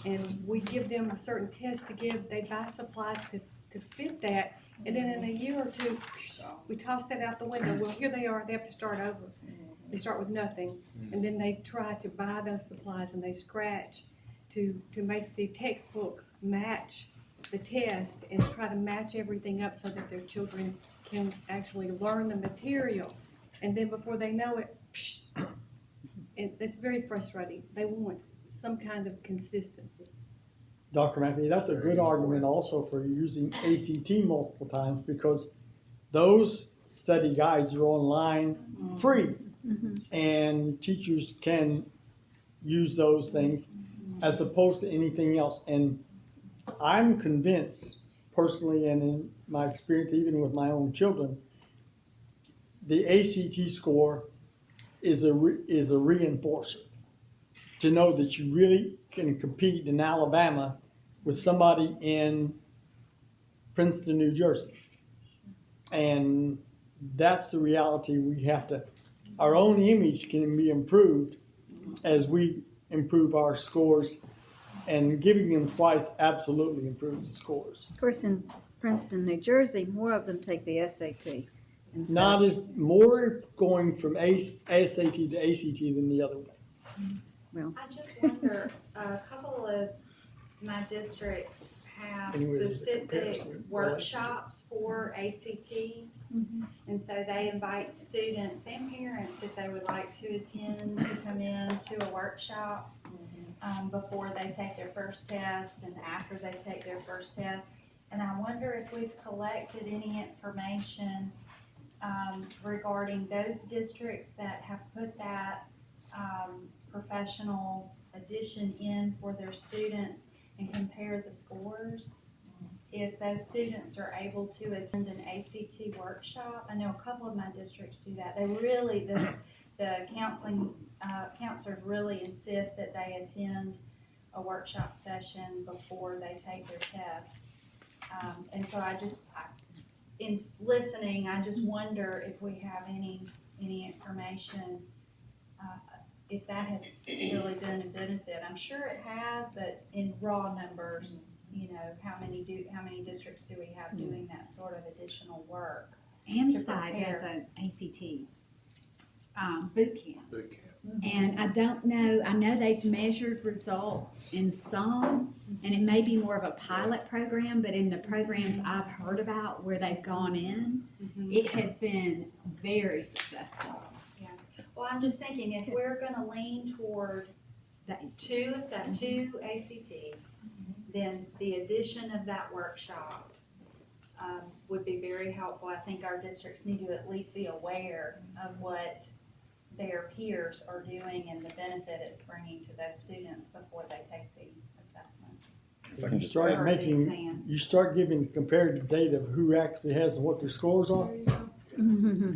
And we give them a certain test to give, they buy supplies to fit that. And then in a year or two, we toss that out the window. Well, here they are, they have to start over. They start with nothing. And then they try to buy those supplies, and they scratch to make the textbooks match the test and try to match everything up so that their children can actually learn the material. And then before they know it, it's very frustrating. They want some kind of consistency. Dr. McNee, that's a good argument also for using ACT multiple times, because those study guides are online free, and teachers can use those things as opposed to anything else. And I'm convinced personally, and in my experience even with my own children, the ACT score is a reinforcer to know that you really can compete in Alabama with somebody in Princeton, New Jersey. And that's the reality we have to, our own image can be improved as we improve our scores. And giving them twice absolutely improves the scores. Of course, in Princeton, New Jersey, more of them take the SAT. And so- Not as, more going from SAT to ACT than the other way. Well, I just wonder, a couple of my districts have Anyway, there's a specific comparison. workshops for ACT. And so they invite students and parents, if they would like to attend, to come in to a workshop before they take their first test and after they take their first test. And I wonder if we've collected any information regarding those districts that have put that professional addition in for their students and compare the scores. If those students are able to attend an ACT workshop, I know a couple of my districts do that. They really, the counselors really insist that they attend a workshop session before they take their test. And so in listening, I just wonder if we have any information, if that has really been a benefit. I'm sure it has, but in raw numbers, you know, how many districts do we have doing that sort of additional work? Amside has an ACT boot camp. And I don't know, I know they've measured results in some, and it may be more of a pilot program, but in the programs I've heard about where they've gone in, it has been very successful. Yeah. Well, I'm just thinking, if we're gonna lean toward two ACTs, then the addition of that workshop would be very helpful. I think our districts need to at least be aware of what their peers are doing and the benefit it's bringing to those students before they take the assessment. If I can just Start add- making, you start giving comparative data of who actually has and what their scores are.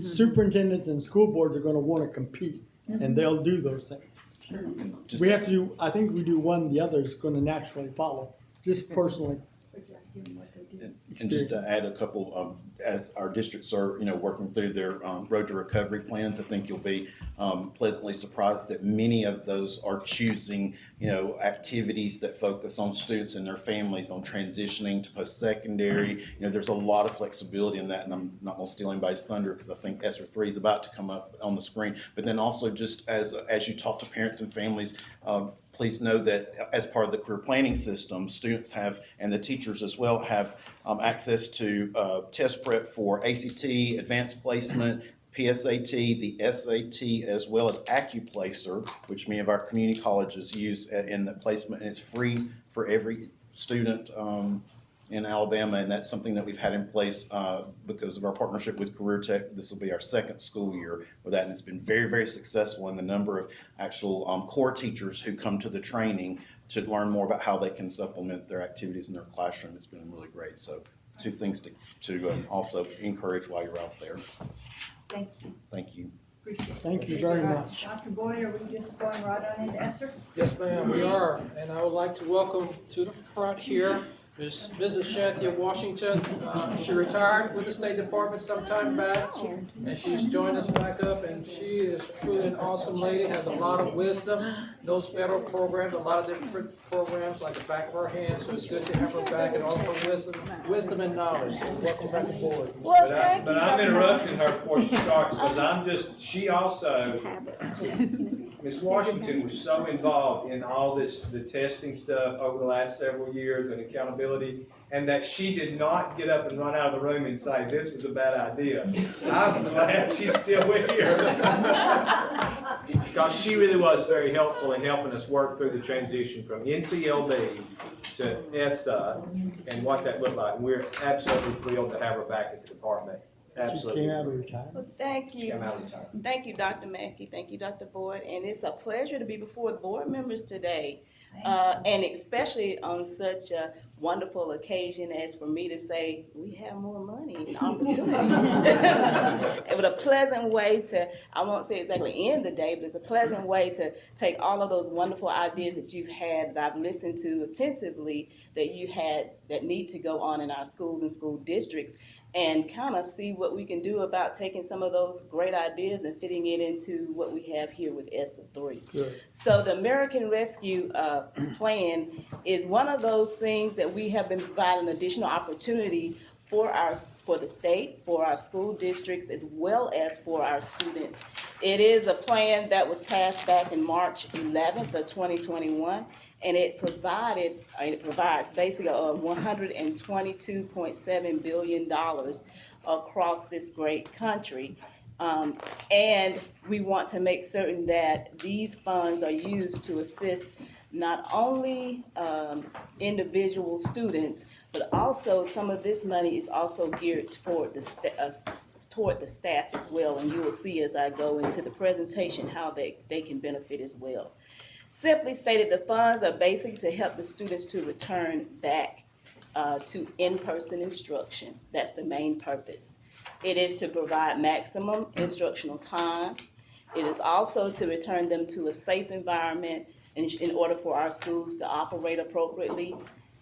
Superintendents and school boards are gonna wanna compete, and they'll do those things. We have to do, I think we do one, the other is gonna naturally follow, just personally. And just to add a couple, as our districts are, working through their road to recovery plans, I think you'll be pleasantly surprised that many of those are choosing, activities that focus on students and their families on transitioning to post-secondary. There's a lot of flexibility in that, and I'm not going to steal anybody's thunder because I think ESSER 3 is about to come up on the screen. But then also just as you talk to parents and families, please know that as part of the career planning system, students have, and the teachers as well, have access to test prep for ACT, advanced placement, PSAT, the SAT, as well as AccuPlacer, which many of our community colleges use in the placement, and it's free for every student in Alabama, and that's something that we've had in place because of our partnership with Career Tech. This will be our second school year with that, and it's been very, very successful in the number of actual core teachers who come to the training to learn more about how they can supplement their activities in their classroom. It's been really great. So two things to also encourage while you're out there. Thank you. Thank you. Appreciate it. Thank you very much. Dr. Boyd, are we just going right on into ESSER? Yes, ma'am, we are, and I would like to welcome to the front here Mrs. Shantia Washington. She retired with the State Department some time back, and she's joined us back up, and she is truly an awesome lady, has a lot of wisdom, knows federal programs, a lot of different programs like the back of her hand, so it's good to have her back and all of her wisdom and knowledge. So welcome back aboard. But I'm interrupting her before she starts, because she also, Ms. Washington was so involved in all the testing stuff over the last several years and accountability, and that she did not get up and run out of the room and say, this was a bad idea. I'm glad she's still here. Because she really was very helpful in helping us work through the transition from NCLD to ESSA and what that looked like. And we're absolutely thrilled to have her back at the department. Absolutely. She came out of retirement. Well, thank you. Thank you, Dr. Mackey. Thank you, Dr. Boyd. And it's a pleasure to be before the board members today. And especially on such a wonderful occasion as for me to say, we have more money and opportunities. But a pleasant way to, I won't say exactly end the day, but it's a pleasant way to take all of those wonderful ideas that you've had, that I've listened to attentively, that you had, that need to go on in our schools and school districts, and kind of see what we can do about taking some of those great ideas and fitting it into what we have here with ESSA 3. Good. So the American Rescue Plan is one of those things that we have been providing additional opportunity for the state, for our school districts, as well as for our students. It is a plan that was passed back in March 11th of 2021, and it provides basically $122.7 billion across this great country. And we want to make certain that these funds are used to assist not only individual students, but also some of this money is also geared toward the staff as well. And you will see as I go into the presentation how they can benefit as well. Simply stated, the funds are basic to help the students to return back to in-person instruction. That's the main purpose. It is to provide maximum instructional time. It is also to return them to a safe environment in order for our schools to operate appropriately.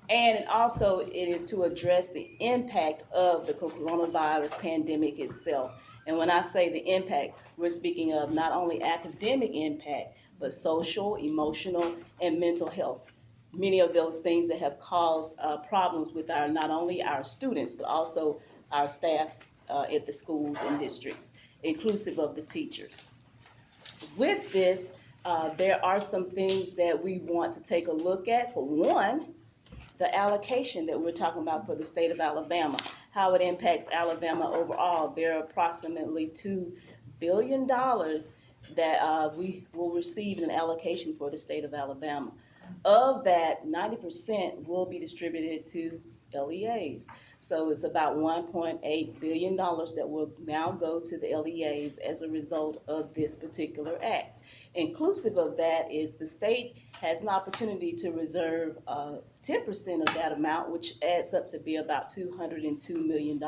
And also it is to address the impact of the coronavirus pandemic itself. And when I say the impact, we're speaking of not only academic impact, but social, emotional, and mental health. Many of those things that have caused problems with not only our students, but also our staff at the schools and districts, inclusive of the teachers. With this, there are some things that we want to take a look at. For one, the allocation that we're talking about for the state of Alabama, how it impacts Alabama overall. There are approximately $2 billion that we will receive in an allocation for the state of Alabama. Of that, 90% will be distributed to LEAs. So it's about $1.8 billion that will now go to the LEAs as a result of this particular act. Inclusive of that is the state has an opportunity to reserve 10% of that amount, which adds up to be about $202 million.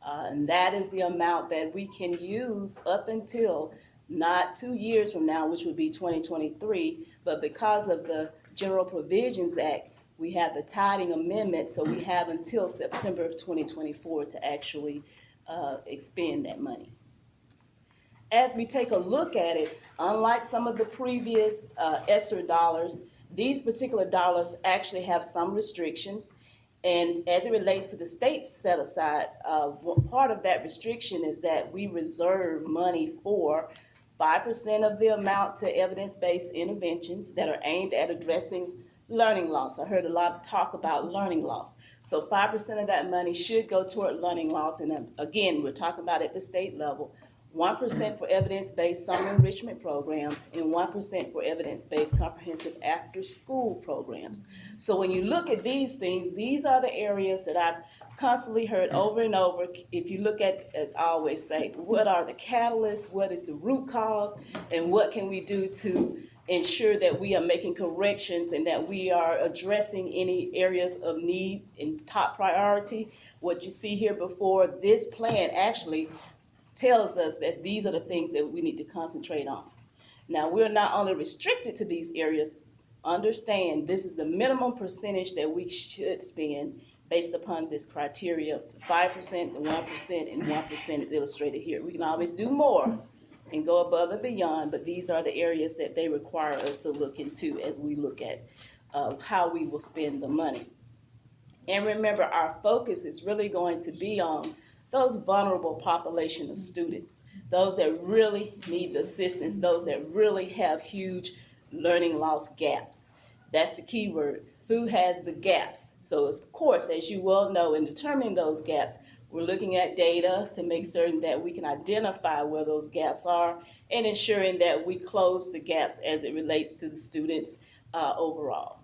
And that is the amount that we can use up until not 2 years from now, which would be 2023, but because of the General Provisions Act, we have the tiding amendment, so we have until September of 2024 to actually expend that money. As we take a look at it, unlike some of the previous ESSER dollars, these particular dollars actually have some restrictions. And as it relates to the state's set aside, part of that restriction is that we reserve money for 5% of the amount to evidence-based interventions that are aimed at addressing learning loss. I heard a lot of talk about learning loss. So 5% of that money should go toward learning loss. And again, we're talking about at the state level, 1% for evidence-based summer enrichment programs and 1% for evidence-based comprehensive after-school programs. So when you look at these things, these are the areas that I've constantly heard over and over. If you look at, as I always say, what are the catalysts, what is the root cause, and what can we do to ensure that we are making corrections and that we are addressing any areas of need in top priority. What you see here before this plan actually tells us that these are the things that we need to concentrate on. Now, we're not only restricted to these areas, understand this is the minimum percentage that we should spend based upon this criteria. 5%, 1%, and 1% is illustrated here. We can always do more and go above and beyond, but these are the areas that they require us to look into as we look at how we will spend the money. And remember, our focus is really going to be on those vulnerable population of students, those that really need the assistance, those that really have huge learning loss gaps. That's the key word. Who has the gaps? So of course, as you well know, in determining those gaps, we're looking at data to make certain that we can identify where those gaps are and ensuring that we close the gaps as it relates to the students overall.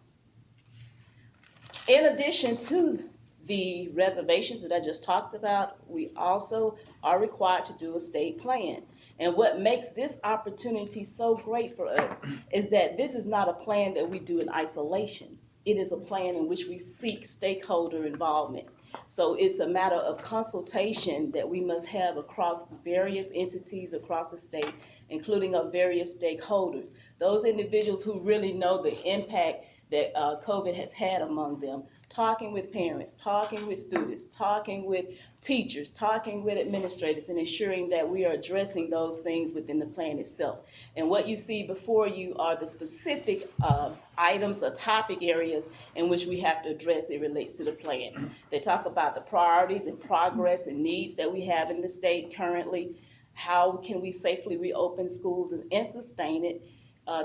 In addition to the reservations that I just talked about, we also are required to do a state plan. And what makes this opportunity so great for us is that this is not a plan that we do in isolation. it is a plan in which we seek stakeholder involvement. So it's a matter of consultation that we must have across various entities across the state, including of various stakeholders. Those individuals who really know the impact that COVID has had among them, talking with parents, talking with students, talking with teachers, talking with administrators, and ensuring that we are addressing those things within the plan itself. And what you see before you are the specific items or topic areas in which we have to address it relates to the plan. They talk about the priorities and progress and needs that we have in the state currently. How can we safely reopen schools and sustain it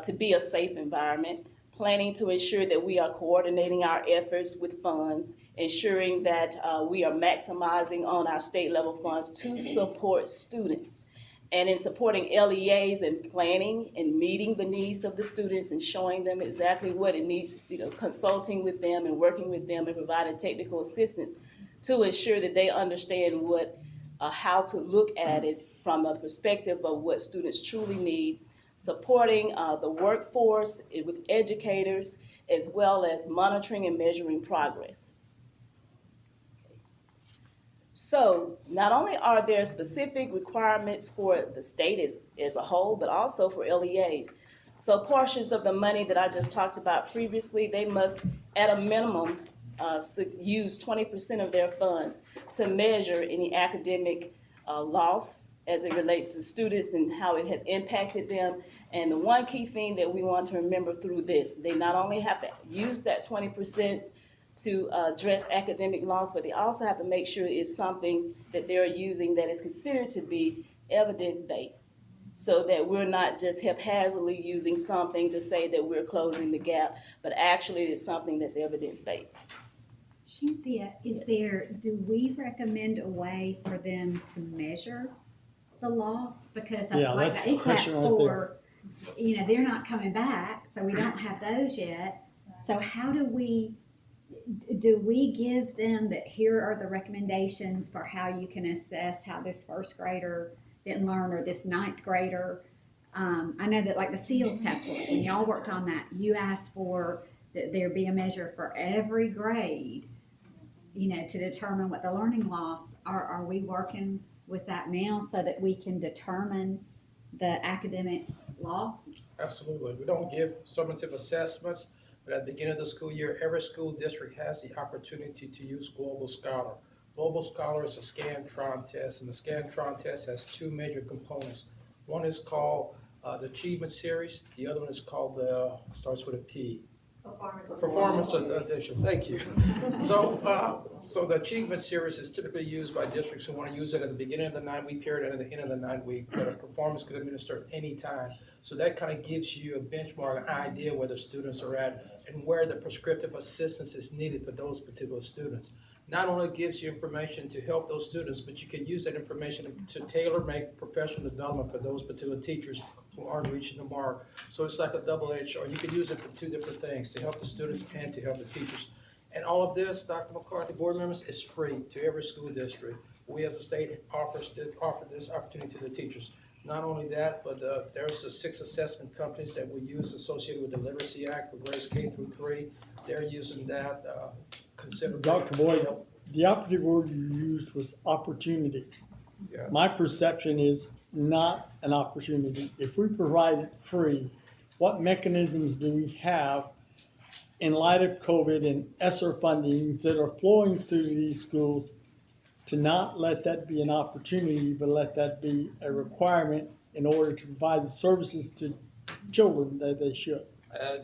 to be a safe environment? Planning to ensure that we are coordinating our efforts with funds, ensuring that we are maximizing on our state level funds to support students. And in supporting LEAs and planning and meeting the needs of the students and showing them exactly what it needs, consulting with them and working with them and providing technical assistance to ensure that they understand how to look at it from a perspective of what students truly need. Supporting the workforce with educators, as well as monitoring and measuring progress. So not only are there specific requirements for the state as a whole, but also for LEAs. So portions of the money that I just talked about previously, they must at a minimum use 20% of their funds to measure any academic loss as it relates to students and how it has impacted them. And the one key thing that we want to remember through this, they not only have to use that 20% to address academic loss, but they also have to make sure it's something that they're using that is considered to be evidence-based, so that we're not just haphazardly using something to say that we're closing the gap, but actually it's something that's evidence-based. Cynthia, do we recommend a way for them to measure the loss? Because like the ECAP score, they're not coming back, so we don't have those yet. So how do we give them that here are the recommendations for how you can assess how this first grader didn't learn or this ninth grader? I know that like the SEALS task force, when y'all worked on that, you asked for that there be a measure for every grade, to determine what the learning loss are. Are we working with that now so that we can determine the academic loss? Absolutely. We don't give summative assessments, but at the beginning of the school year, every school district has the opportunity to use Global Scholar. Global Scholar is a Scantron test, and the Scantron test has two major components. One is called the Achievement Series. The other one is called starts with a P. Performance Addition. Thank you. So the Achievement Series is typically used by districts who want to use it at the beginning of the 9-week period and at the end of the 9-week, but a performance could administer at any time. So that kind of gives you a benchmark, an idea where the students are at and where the prescriptive assistance is needed for those particular students. Not only gives you information to help those students, but you can use that information to tailor-make professional development for those particular teachers who aren't reaching the mark. So it's like a double-edged sword. You can use it for two different things, to help the students and to help the teachers. And all of this, Dr. McCarthy, board members, is free to every school district. We as a state offer this opportunity to the teachers. Not only that, but there's the 6 assessment companies that we use associated with the Literacy Act for grades K through 3. They're using that. Dr. Boyd, the operative word you used was opportunity. Yes. My perception is not an opportunity. If we provide it free, what mechanisms do we have in light of COVID and ESSER fundings that are flowing through these schools to not let that be an opportunity, but let that be a requirement in order to provide the services to children that they should?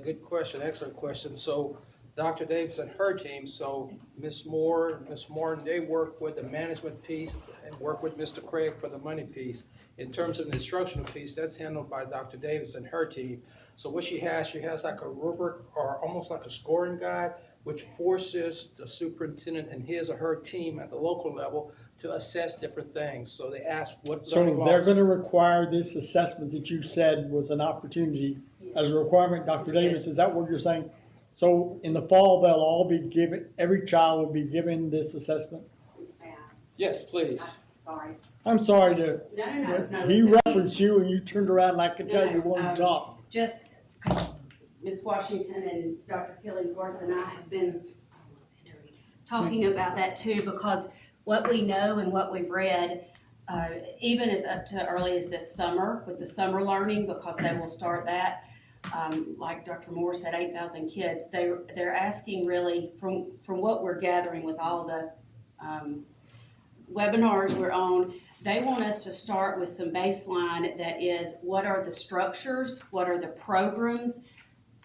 Good question, excellent question. So Dr. Davis and her team, so Ms. Moore, Ms. Martin, they work with the management piece and work with Mr. Craig for the money piece. In terms of the instructional piece, that's handled by Dr. Davis and her team. So what she has like a rubric or almost like a scoring guide, which forces the superintendent and his or her team at the local level to assess different things. So they ask what learning So loss. they're going to require this assessment that you said was an opportunity as a requirement, Dr. Davis, is that what you're saying? So in the fall, they'll all be given, every child will be given this assessment? Yes, please. Sorry. I'm sorry to, No. he referenced you and you turned around and I could tell you wanted to talk. Just, Ms. Washington and Dr. Killingsworth and I have been talking about that too, because what we know and what we've read, even as up to early as this summer with the summer learning, because they will start that. Like Dr. Moore said, 8,000 kids. They're asking really from what we're gathering with all the webinars we're on. They want us to start with some baseline that is, what are the structures? What are the programs?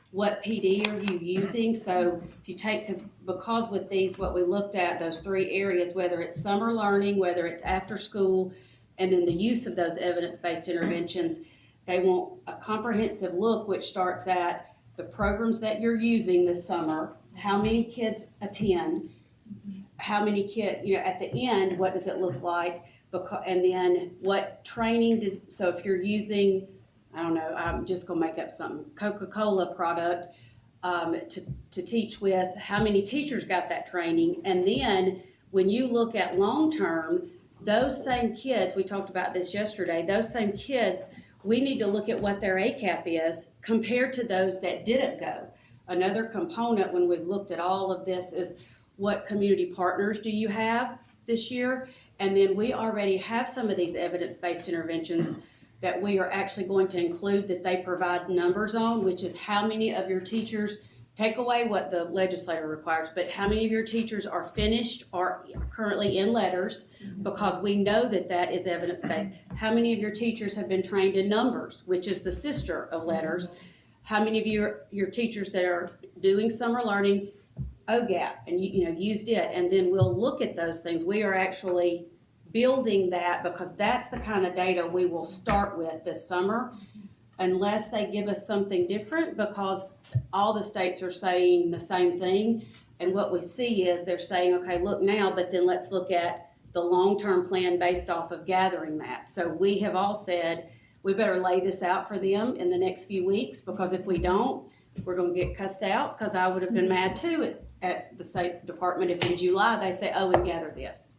What PD are you using? So if you take, because with these, what we looked at, those three areas, whether it's summer learning, whether it's after school, and then the use of those evidence-based interventions, they want a comprehensive look, which starts at the programs that you're using this summer, how many kids attend, how many kids, at the end, what does it look like? And then what training so if you're using, I don't know, I'm just gonna make up something, Coca-Cola product to teach with, how many teachers got that training? And then when you look at long-term, those same kids, we talked about this yesterday, those same kids, we need to look at what their ACAP is compared to those that didn't go. Another component when we've looked at all of this is what community partners do you have this year? And then we already have some of these evidence-based interventions that we are actually going to include that they provide numbers on, which is how many of your teachers, take away what the legislator requires, but how many of your teachers are finished or currently in letters, because we know that that is evidence-based. How many of your teachers have been trained in numbers, which is the sister of letters? How many of your teachers that are doing summer learning, OGAP, and used it? And then we'll look at those things. We are actually building that, because that's the kind of data we will start with this summer, unless they give us something different, because all the states are saying the same thing. And what we see is they're saying, okay, look now, but then let's look at the long-term plan based off of gathering that. So we have all said, we better lay this out for them in the next few weeks, because if we don't, we're going to get cussed out, because I would have been mad too at the State Department if in July they say, oh, and gather this.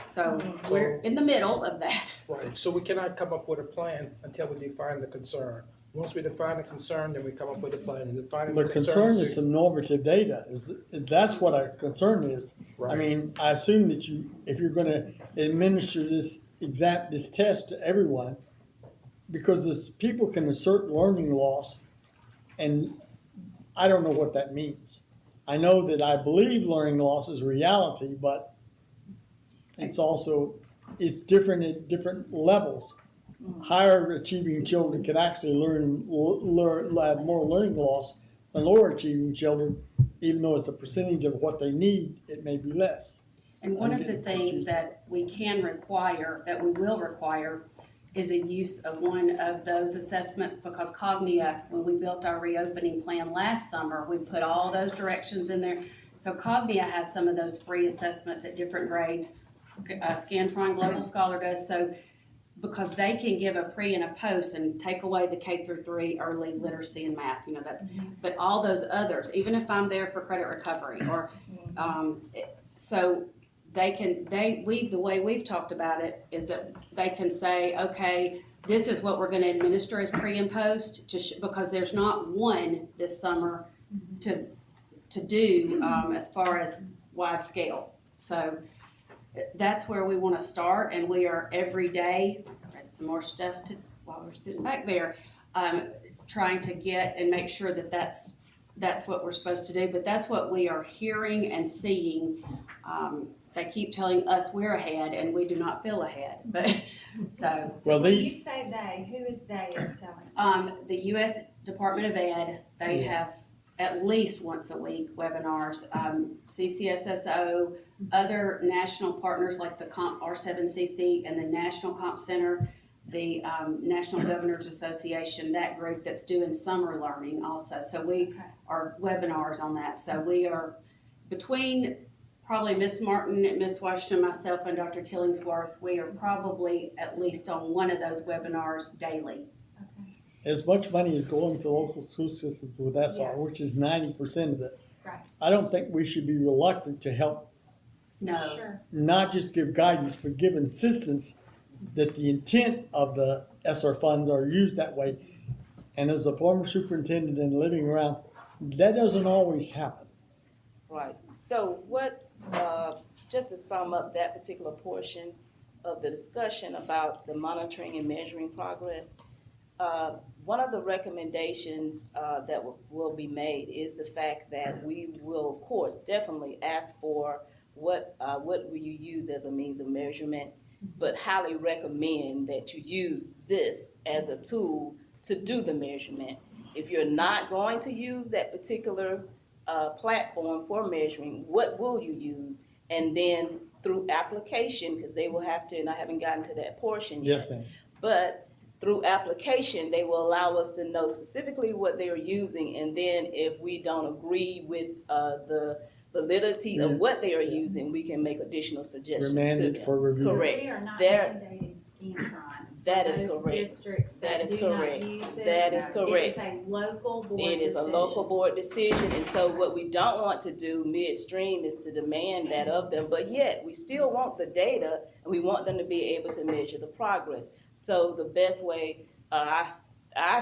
So we're in the middle of that. Right, so we cannot come up with a plan until we define the concern. Once we define the concern, then we come up with a plan. And defining The concern is some normative data. That's what our concern is. Right. I mean, I assume that if you're going to administer this test to everyone, because people can assert learning loss, and I don't know what that means. I know that I believe learning loss is reality, but it's different at different levels. Higher achieving children can actually have more learning loss than lower achieving children, even though it's a percentage of what they need, it may be less. And one of the things that we can require, that we will require, is a use of one of those assessments, because Cognia, when we built our reopening plan last summer, we put all those directions in there. So Cognia has some of those free assessments at different grades. Scantron Global Scholar does, so because they can give a pre and a post and take away the K-3 early literacy and math, but all those others, even if I'm there for credit recovery or, so the way we've talked about it is that they can say, okay, this is what we're going to administer as pre and post, because there's not one this summer to do as far as wide scale. So that's where we want to start, and we are every day, read some more stuff while we're sitting back there, trying to get and make sure that that's what we're supposed to do. But that's what we are hearing and seeing. They keep telling us we're ahead, and we do not feel ahead. But so when you say they, who is they is telling? The U.S. Department of Ed, they have at least once a week webinars. CCSSO, other national partners like the Comp R7CC and the National Comp Center, the National Governors Association, that group that's doing summer learning also. So we are webinars on that. So we are between probably Miss Martin, Miss Washington, myself, and Dr. Killingsworth, we are probably at least on one of those webinars daily. As much money is going to local school systems with SR, which is 90% of it. Right. I don't think we should be reluctant to help. No. Sure. Not just give guidance, but give insistence that the intent of the SR funds are used that way. And as a former superintendent and living around, that doesn't always happen. Right. So what, just to sum up that particular portion of the discussion about the monitoring and measuring progress, one of the recommendations that will be made is the fact that we will, of course, definitely ask for what will you use as a means of measurement, but highly recommend that you use this as a tool to do the measurement. If you're not going to use that particular platform for measuring, what will you use? And then through application, because they will have to, and I haven't gotten to that portion yet. Yes, ma'am. But through application, they will allow us to know specifically what they are using, and then if we don't agree with the validity of what they are using, we can make additional suggestions to Remanded them. for review. Correct. We are not There- mandating Scantron. That is Those correct. districts That that is do correct. not use it. That is It correct. is a local board It is a decision. local board decision, and so what we don't want to do midstream is to demand that of them, but yet, we still want the data, and we want them to be able to measure the progress. So the best way, I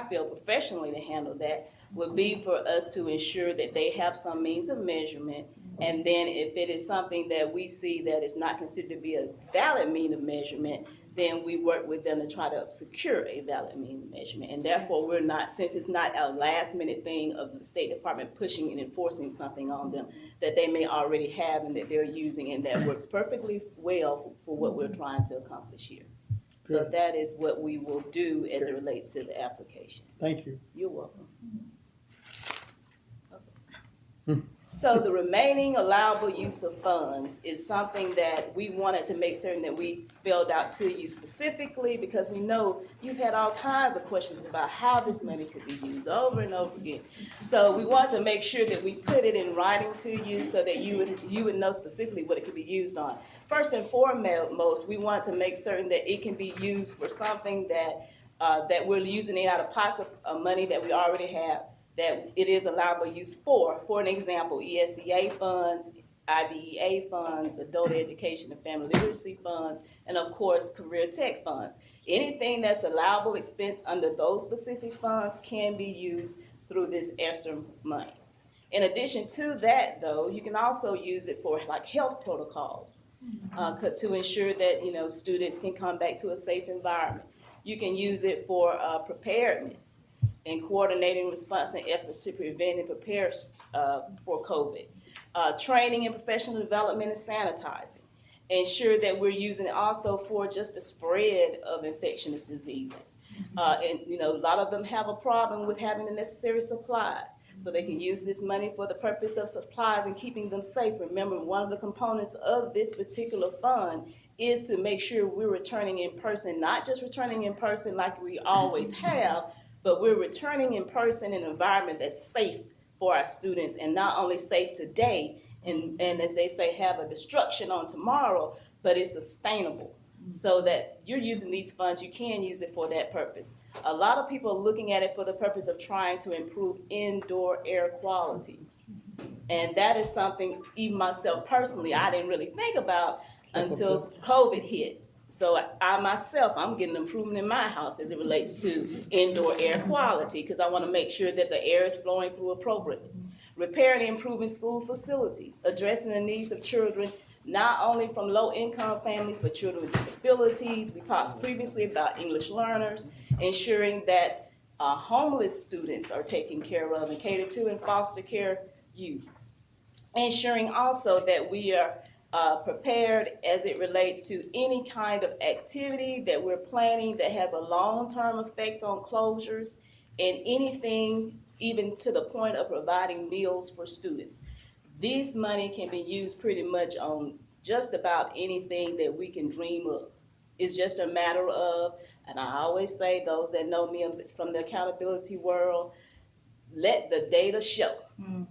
feel professionally to handle that would be for us to ensure that they have some means of measurement, and then if it is something that we see that is not considered to be a valid mean of measurement, then we work with them to try to secure a valid mean of measurement. And therefore, we're not, since it's not a last minute thing of the State Department pushing and enforcing something on them that they may already have and that they're using, and that works perfectly well for what we're trying to accomplish here. So Good. that is what we will do as it relates to the application. Thank you. You're welcome. So the remaining allowable use of funds is something that we wanted to make certain that we spelled out to you specifically, because we know you've had all kinds of questions about how this money could be used over and over again. So we want to make sure that we put it in writing to you so that you would know specifically what it could be used on. First and foremost, we want to make certain that it can be used for something that we're using it out of pots of money that we already have, that it is allowable use for. For an example, ESEA funds, IDEA funds, adult education and family literacy funds, and of course, career tech funds. Anything that's allowable expense under those specific funds can be used through this ESSER money. In addition to that, though, you can also use it for like health protocols to ensure that students can come back to a safe environment. You can use it for preparedness and coordinating response and efforts to prevent and prepare for COVID. Training and professional development and sanitizing. Ensure that we're using it also for just the spread of infectious diseases. And a lot of them have a problem with having the necessary supplies. So they can use this money for the purpose of supplies and keeping them safe. Remember, one of the components of this particular fund is to make sure we're returning in person, not just returning in person like we always have, but we're returning in person in an environment that's safe for our students, and not only safe today, and as they say, have a destruction on tomorrow, but it's sustainable. So that you're using these funds, you can use it for that purpose. A lot of people are looking at it for the purpose of trying to improve indoor air quality. And that is something, even myself personally, I didn't really think about until COVID hit. So I'm getting an improvement in my house as it relates to indoor air quality, because I want to make sure that the air is flowing through appropriately. Repairing and improving school facilities, addressing the needs of children, not only from low-income families, but children with disabilities. We talked previously about English learners, ensuring that homeless students are taken care of and catered to, and foster care youth. Ensuring also that we are prepared as it relates to any kind of activity that we're planning that has a long-term effect on closures, and anything even to the point of providing meals for students. This money can be used pretty much on just about anything that we can dream of. It's just a matter of, and I always say, those that know me from the accountability world, let the data show.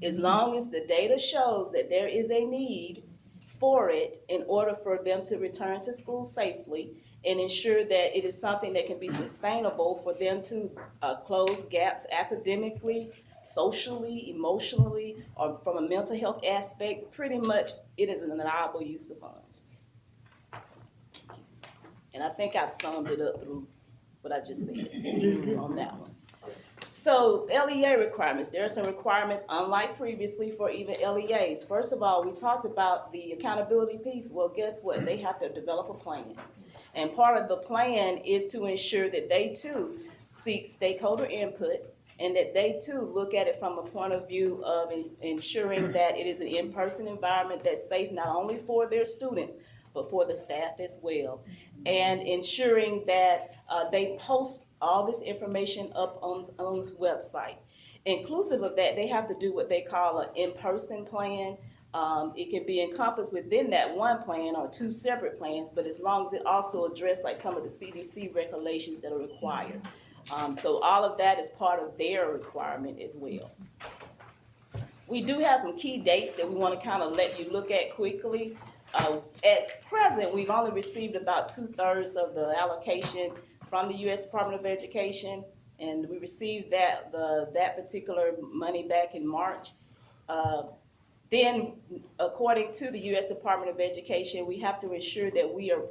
As long as the data shows that there is a need for it in order for them to return to school safely, and ensure that it is something that can be sustainable for them to close gaps academically, socially, emotionally, or from a mental health aspect, pretty much it is an allowable use of funds. And I think I've summed it up through what I just said on that one. So LEA requirements, there are some requirements unlike previously for even LEAs. First of all, we talked about the accountability piece. Well, guess what? They have to develop a plan. And part of the plan is to ensure that they too seek stakeholder input and that they too look at it from a point of view of ensuring that it is an in-person environment that's safe not only for their students, but for the staff as well. And ensuring that they post all this information up on this website. Inclusive of that, they have to do what they call an in-person plan. It can be encompassed within that one plan or two separate plans, but as long as it also addresses like some of the CDC regulations that are required. So all of that is part of their requirement as well. We do have some key dates that we want to kind of let you look at quickly. At present, we've only received about 2/3 of the allocation from the U.S. Department of Education, and we received that particular money back in March. Then, according to the U.S. Department of Education, we have to ensure that we are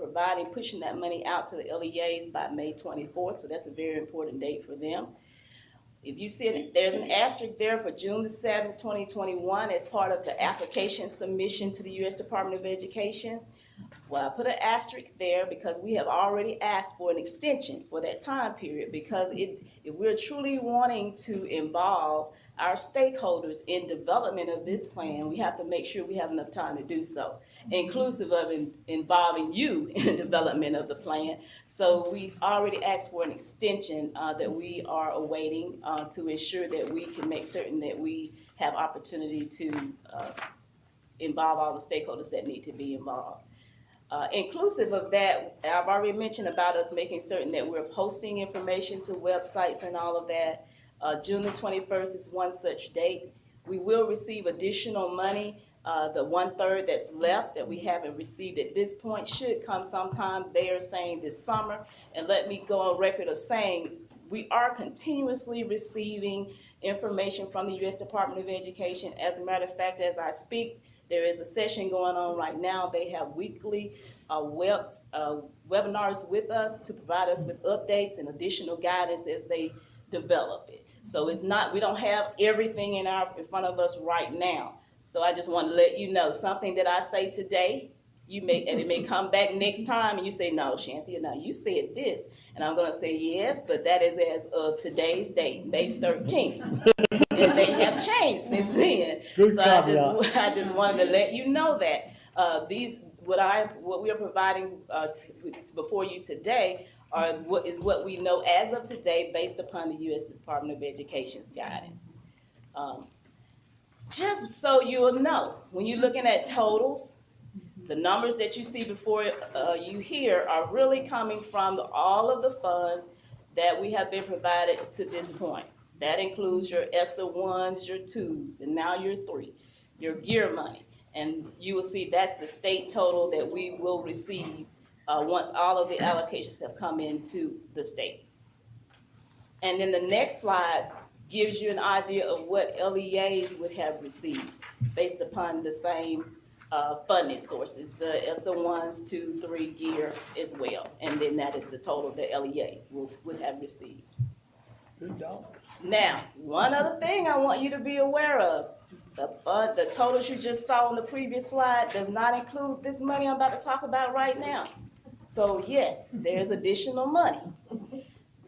pushing that money out to the LEAs by May 24th, so that's a very important date for them. If you see it, there's an asterisk there for June the 7th, 2021 as part of the application submission to the U.S. Department of Education. Well, I put an asterisk there because we have already asked for an extension for that time period because if we're truly wanting to involve our stakeholders in development of this plan, we have to make sure we have enough time to do so, inclusive of involving you in the development of the plan. So we've already asked for an extension that we are awaiting to ensure that we can make certain that we have opportunity to involve all the stakeholders that need to be involved. Inclusive of that, I've already mentioned about us making certain that we're posting information to websites and all of that. June the 21st is one such date. We will receive additional money. The 1/3 that's left that we haven't received at this point should come sometime, they are saying this summer. And let me go on record of saying we are continuously receiving information from the U.S. Department of Education. As a matter of fact, as I speak, there is a session going on right now. They have weekly webinars with us to provide us with updates and additional guidance as they develop it. So it's not, we don't have everything in front of us right now. So I just want to let you know something that I say today, and it may come back next time and you say, no, Shanthia, no, you said this. And I'm going to say, yes, but that is as of today's date, May 13th. And they have changed since then. Good so I just wanted to let you know that what we are providing before you today is what we know as of today based upon the U.S. Department of Education's guidance. Just so you'll know, when you're looking at totals, the numbers that you see before you here are really coming from all of the funds that we have been provided to this point. That includes your ESSA 1s, your 2s, and now your 3, your gear money. And you will see that's the state total that we will receive once all of the allocations have come into the state. And then the next slide gives you an idea of what LEAs would have received based upon the same funding sources, the ESSA 1s, 2, 3 gear as well. And then that is the total that LEAs would have received. Good dollars. Now, one other thing I want you to be aware of, the totals you just saw on the previous slide does not include this money I'm about to talk about right now. So yes, there's additional money.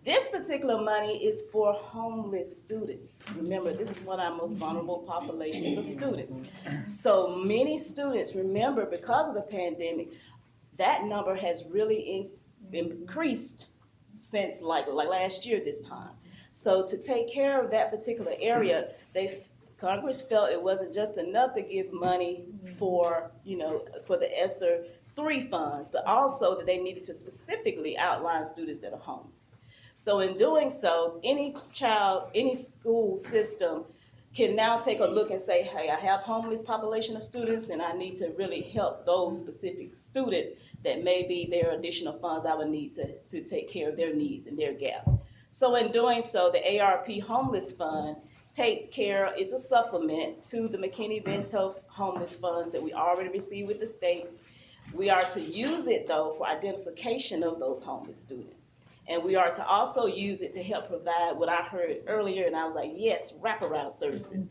This particular money is for homeless students. Remember, this is one of our most vulnerable populations of students. So many students, remember, because of the pandemic, that number has really increased since like last year this time. So to take care of that particular area, Congress felt it wasn't just enough to give money for the ESSER 3 funds, but also that they needed to specifically outline students that are homeless. So in doing so, any school system can now take a look and say, hey, I have homeless population of students and I need to really help those specific students that maybe there are additional funds I would need to take care of their needs and their gaps. So in doing so, the ARP Homeless Fund is a supplement to the McKinney-Vento homeless funds that we already received with the state. We are to use it, though, for identification of those homeless students. And we are to also use it to help provide what I heard earlier, and I was like, yes, wraparound services.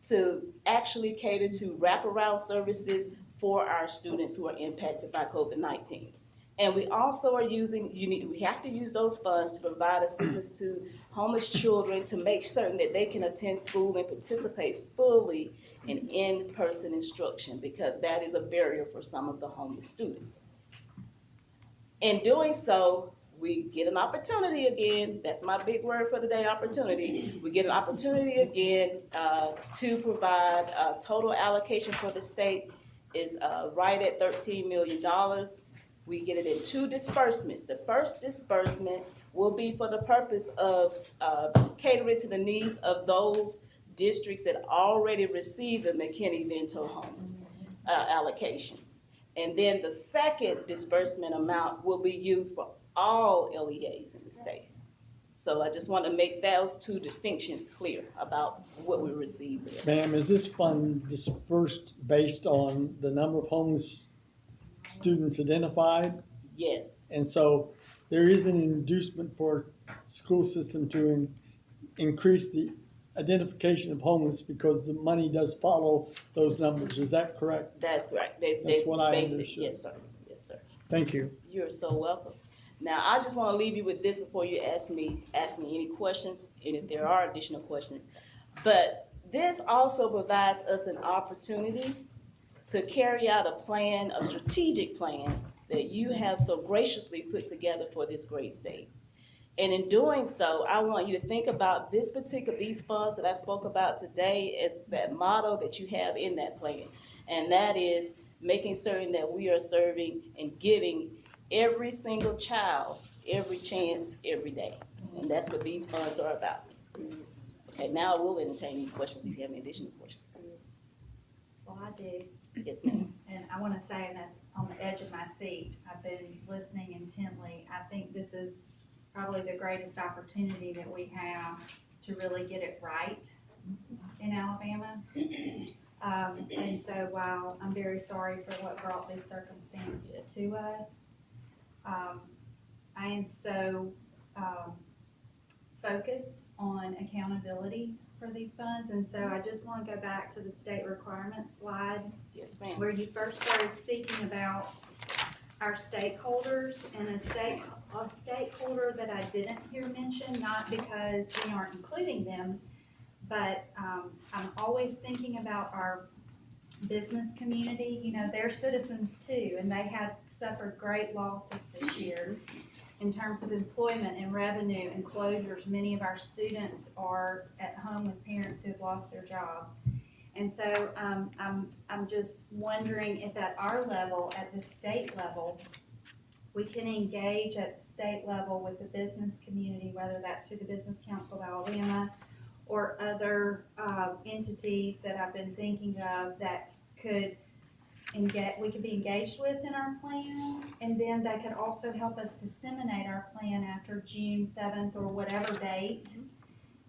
To actually cater to wraparound services for our students who are impacted by COVID-19. And we also are we have to use those funds to provide assistance to homeless children to make certain that they can attend school and participate fully in in-person instruction, because that is a barrier for some of the homeless students. In doing so, we get an opportunity again, that's my big word for the day, opportunity. We get an opportunity again to provide total allocation for the state is right at $13 million. We get it in 2 disbursements. The first disbursement will be for the purpose of catering to the needs of those districts that already receive the McKinney-Vento homeless allocations. And then the second disbursement amount will be used for all LEAs in the state. So I just want to make those 2 distinctions clear about what we receive there. Ma'am, is this fund dispersed based on the number of homeless students identified? Yes. And so there is an inducement for school system to increase the identification of homeless because the money does follow those numbers. Is that correct? That's correct. That's what I understood. Yes, sir. Yes, sir. Thank you. You're so welcome. Now, I just want to leave you with this before you ask me any questions, and if there are additional questions. But this also provides us an opportunity to carry out a plan, a strategic plan that you have so graciously put together for this great state. And in doing so, I want you to think about these funds that I spoke about today as that motto that you have in that plan. And that is making certain that we are serving and giving every single child every chance every day. And that's what these funds are about. Okay, now I will entertain any questions if you have any additional questions. Well, I do. Yes, ma'am. And I want to say that on the edge of my seat, I've been listening intently. I think this is probably the greatest opportunity that we have to really get it right in Alabama. And so while I'm very sorry for what brought these circumstances to us, I am so focused on accountability for these funds. And so I just want to go back to the state requirements slide. Yes, ma'am. Where you first started speaking about our stakeholders, and a stakeholder that I didn't hear mentioned, not because we aren't including them, but I'm always thinking about our business community. You know, they're citizens too, and they have suffered great losses this year in terms of employment and revenue and closures. Many of our students are at home with parents who have lost their jobs. And so I'm just wondering if at our level, at the state level, we can engage at the state level with the business community, whether that's through the Business Council of Alabama or other entities that I've been thinking of that we could be engaged with in our plan, and then they could also help us disseminate our plan after June 7th or whatever date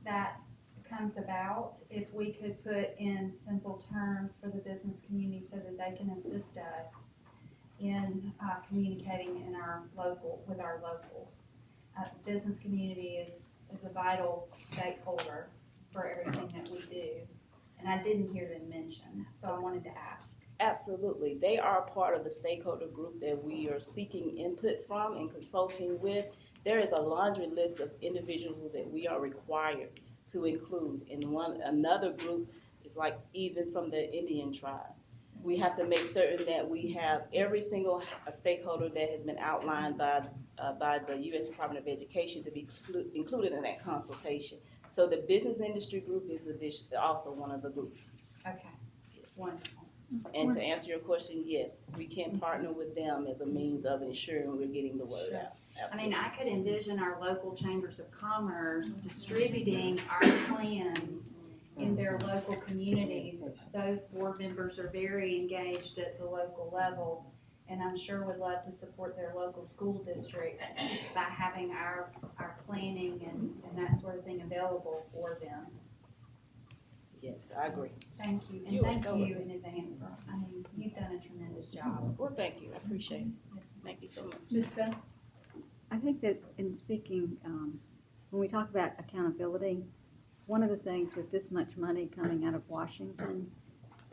that comes about. If we could put in simple terms for the business community so that they can assist us in communicating with our locals. The business community is a vital stakeholder for everything that we do, and I didn't hear them mentioned, so I wanted to ask. Absolutely. They are part of the stakeholder group that we are seeking input from and consulting with. There is a laundry list of individuals that we are required to include. And another group is like even from the Indian tribe. We have to make certain that we have every single stakeholder that has been outlined by the U.S. Department of Education to be included in that consultation. So the business industry group is also one of the groups. Okay, yes. Wonderful. And to answer your question, yes, we can partner with them as a means of ensuring we're getting the word out. Absolutely. I mean, I could envision our local chambers of commerce distributing our plans in their local communities. Those board members are very engaged at the local level, and I'm sure would love to support their local school districts by having our planning and that sort of thing available for them. Yes, I agree. Thank you, and thank you in advance for, I mean, you've done a tremendous job. Well, thank you. I appreciate it. Thank you so much. Ms. Bell? I think that in speaking, when we talk about accountability, one of the things with this much money coming out of Washington,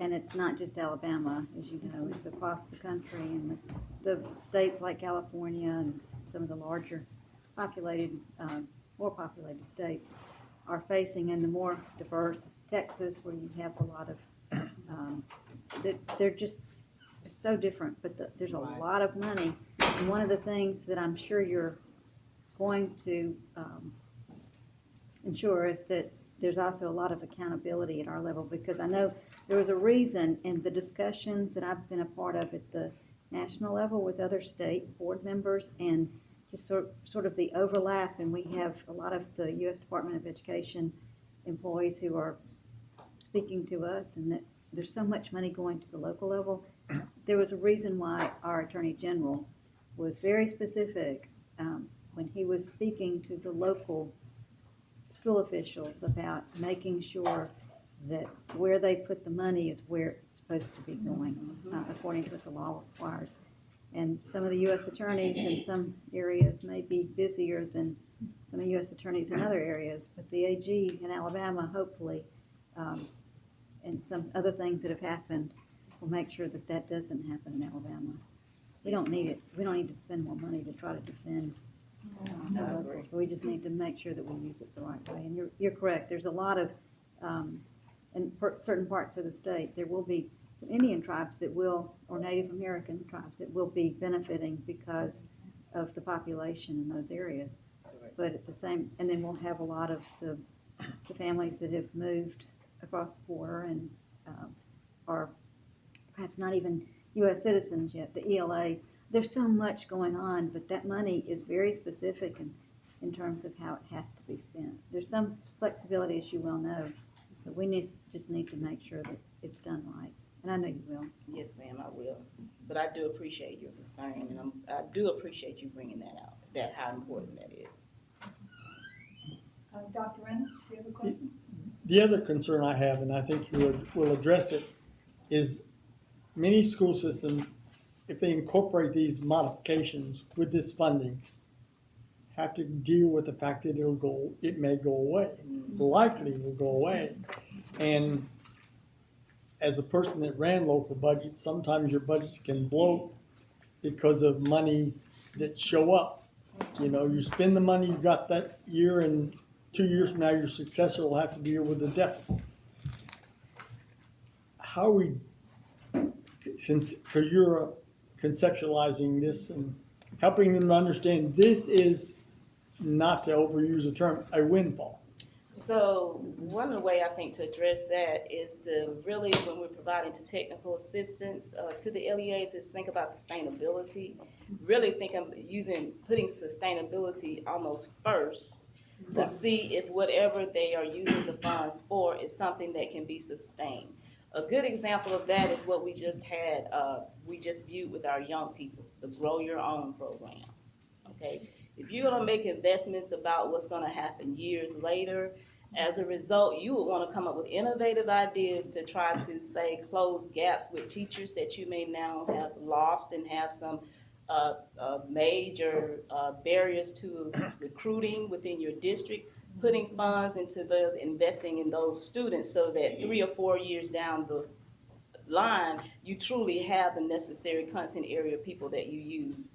and it's not just Alabama, as you know, it's across the country, and the states like California and some of the larger populated, more populated states are facing, and the more diverse, Texas, where you have a lot of, they're just so different, but there's a lot of money. And one of the things that I'm sure you're going to ensure is that there's also a lot of accountability at our level, because I know there was a reason in the discussions that I've been a part of at the national level with other state board members, and just sort of the overlap, and we have a lot of the U.S. Department of Education employees who are speaking to us, and that there's so much money going to the local level. There was a reason why our Attorney General was very specific when he was speaking to the local school officials about making sure that where they put the money is where it's supposed to be going, according to what the law requires. And some of the U.S. attorneys in some areas may be busier than some of the U.S. attorneys in other areas, but the AG in Alabama, hopefully, and some other things that have happened, will make sure that that doesn't happen in Alabama. We don't need it. We don't need to spend more money to try to defend our locals, but we just need to make sure that we use it the right way. And you're correct. There's a lot of, in certain parts of the state, there will be some Indian tribes that will, or Native American tribes that will be benefiting because of the population in those areas. But at the same, and then we'll have a lot of the families that have moved across the border and are perhaps not even U.S. citizens yet, the ELA. There's so much going on, but that money is very specific in terms of how it has to be spent. There's some flexibility, as you well know, but we just need to make sure that it's done right. And I know you will. Yes, ma'am, I will. But I do appreciate your concern, and I do appreciate you bringing that out, that how important that is. Dr. Renner, do you have a question? The other concern I have, and I think you will address it, is many school systems, if they incorporate these modifications with this funding, have to deal with the fact that it may go away. Likely will go away. And as a person that ran local budgets, sometimes your budgets can bloat because of monies that show up. You know, you spend the money you got that year, and 2 years from now, your successor will have to deal with the deficit. How are we, because you're conceptualizing this and helping them to understand this is, not to overuse the term, a windfall. So one of the ways I think to address that is to really, when we're providing to technical assistance to the LEAs, is think about sustainability. Really think of putting sustainability almost first to see if whatever they are using the funds for is something that can be sustained. A good example of that is what we just had, we just viewed with our young people, the Grow Your Own program, okay? If you're gonna make investments about what's gonna happen years later, as a result, you would wanna come up with innovative ideas to try to, say, close gaps with teachers that you may now have lost and have some major barriers to recruiting within your district, putting funds into those, investing in those students so that 3 or 4 years down the line, you truly have the necessary content area people that you use.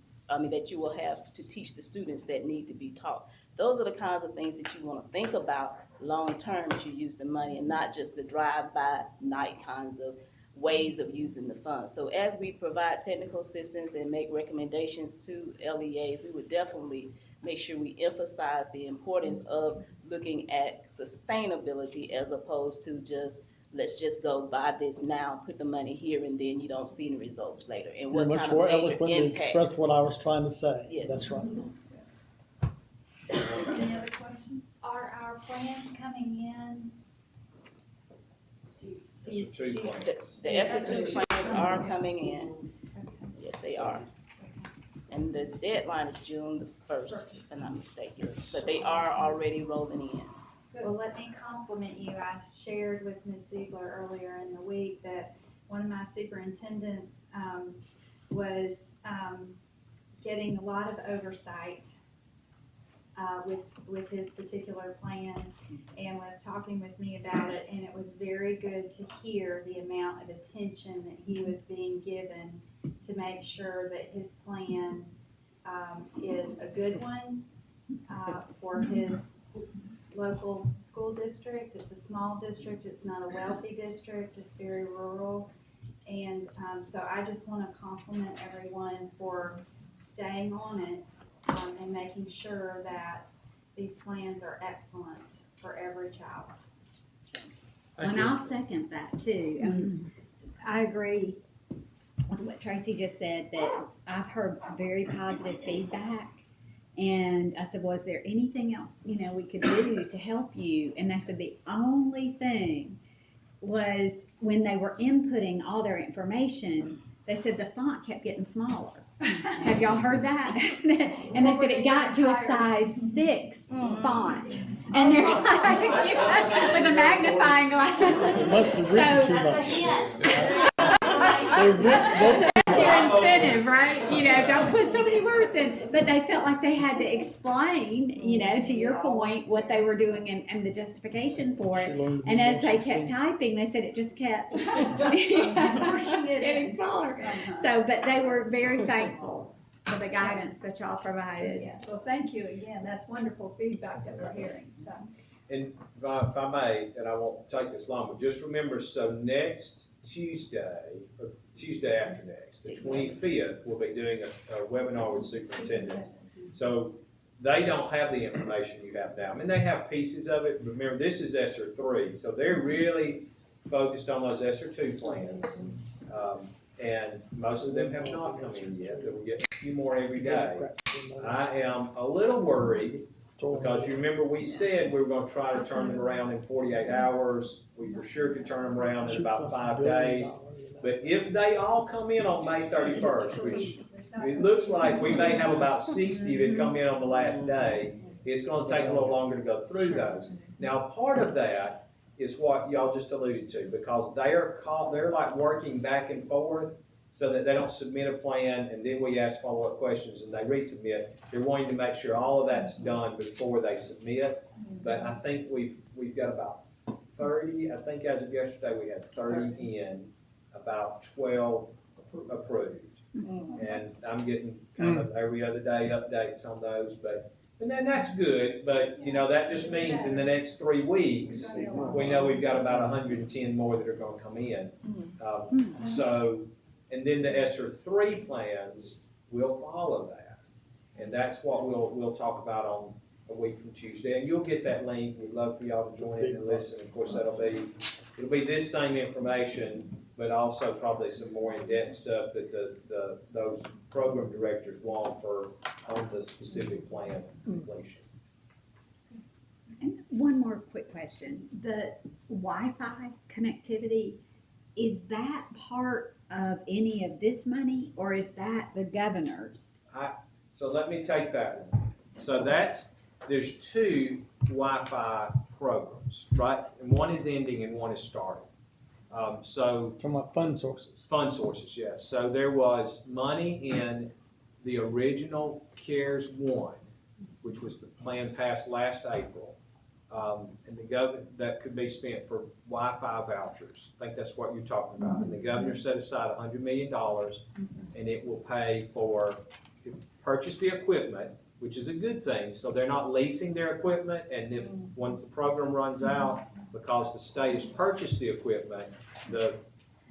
That you will have to teach the students that need to be taught. Those are the kinds of things that you want to think about long term as you use the money, and not just the drive-by night kinds of ways of using the funds. So as we provide technical assistance and make recommendations to LEAs, we would definitely make sure we emphasize the importance of looking at sustainability as opposed to just, let's just go buy this now, put the money here, and then you don't see any results later. And what much kind more of major eloquently impacts. express what I was trying to say. Yes. That's right. Any other questions? Are our plans coming in? The SS2 plans are coming in. Yes, they are. And the deadline is June the 1st, if I'm not mistaken. But they are already rolling in. Well, let me compliment you. I shared with Ms. Ziegler earlier in the week that one of my superintendents was getting a lot of oversight with his particular plan and was talking with me about it, and it was very good to hear the amount of attention that he was being given to make sure that his plan is a good one for his local school district. It's a small district, it's not a wealthy district, it's very rural. And so I just want to compliment everyone for staying on it and making sure that these plans are excellent for every child. And I'll second that too. I agree with what Tracy just said, that I've heard very positive feedback. And I said, was there anything else, we could do to help you? And they said the only thing was when they were inputting all their information, they said the font kept getting smaller. Have y'all heard that? And they said it got to a size 6 font. And they're like, with a magnifying glass. They must have written too much. That's your incentive, right? Don't put so many words in. But they felt like they had to explain, to your point, what they were doing and the justification for it. And as they kept typing, they said it just kept getting smaller. So, but they were very thankful for the guidance that y'all provided. Yeah, so thank you again. That's wonderful feedback that we're hearing, so. And if I may, and I won't take this long, but just remember, so next Tuesday, or Tuesday after next, the 25th, we'll be doing a webinar with superintendents. So they don't have the information you have now. I mean, they have pieces of it, but remember, this is ESSER 3, so they're really focused on those ESSER 2 plans. And most of them have not come in yet. We'll get a few more every day. I am a little worried because you remember we said we were going to try to turn them around in 48 hours. We for sure could turn them around in about 5 days. But if they all come in on May 31st, which it looks like we may have about 60 that come in on the last day, it's going to take a little longer to go through those. Now, part of that is what y'all just alluded to, because they're like working back and forth so that they don't submit a plan and then we ask follow-up questions and they resubmit. They're wanting to make sure all of that's done before they submit. But I think we've got about 30, I think as of yesterday we had 30 in, about 12 approved. And I'm getting kind of every other day updates on those, and then that's good, but that just means in the next 3 weeks, we know we've got about 110 more that are going to come in. And then the ESSER 3 plans will follow that. And that's what we'll talk about on a week from Tuesday. And you'll get that link. We'd love for y'all to join in and listen. Of course, it'll be this same information, but also probably some more in-depth stuff that those program directors want on the specific plan completion. And one more quick question. The Wi-Fi connectivity, is that part of any of this money or is that the governor's? So let me take that one. So there's 2 Wi-Fi programs, right? And one is ending and one is starting. Talking about fund sources. Fund sources, yes. So there was money in the original CARES 1, which was the plan passed last April, and the governor that could be spent for Wi-Fi vouchers. I think that's what you're talking about. And the governor set aside $100 million, and it will pay for purchase the equipment, which is a good thing. So they're not leasing their equipment, and if once the program runs out, because the state has purchased the equipment, the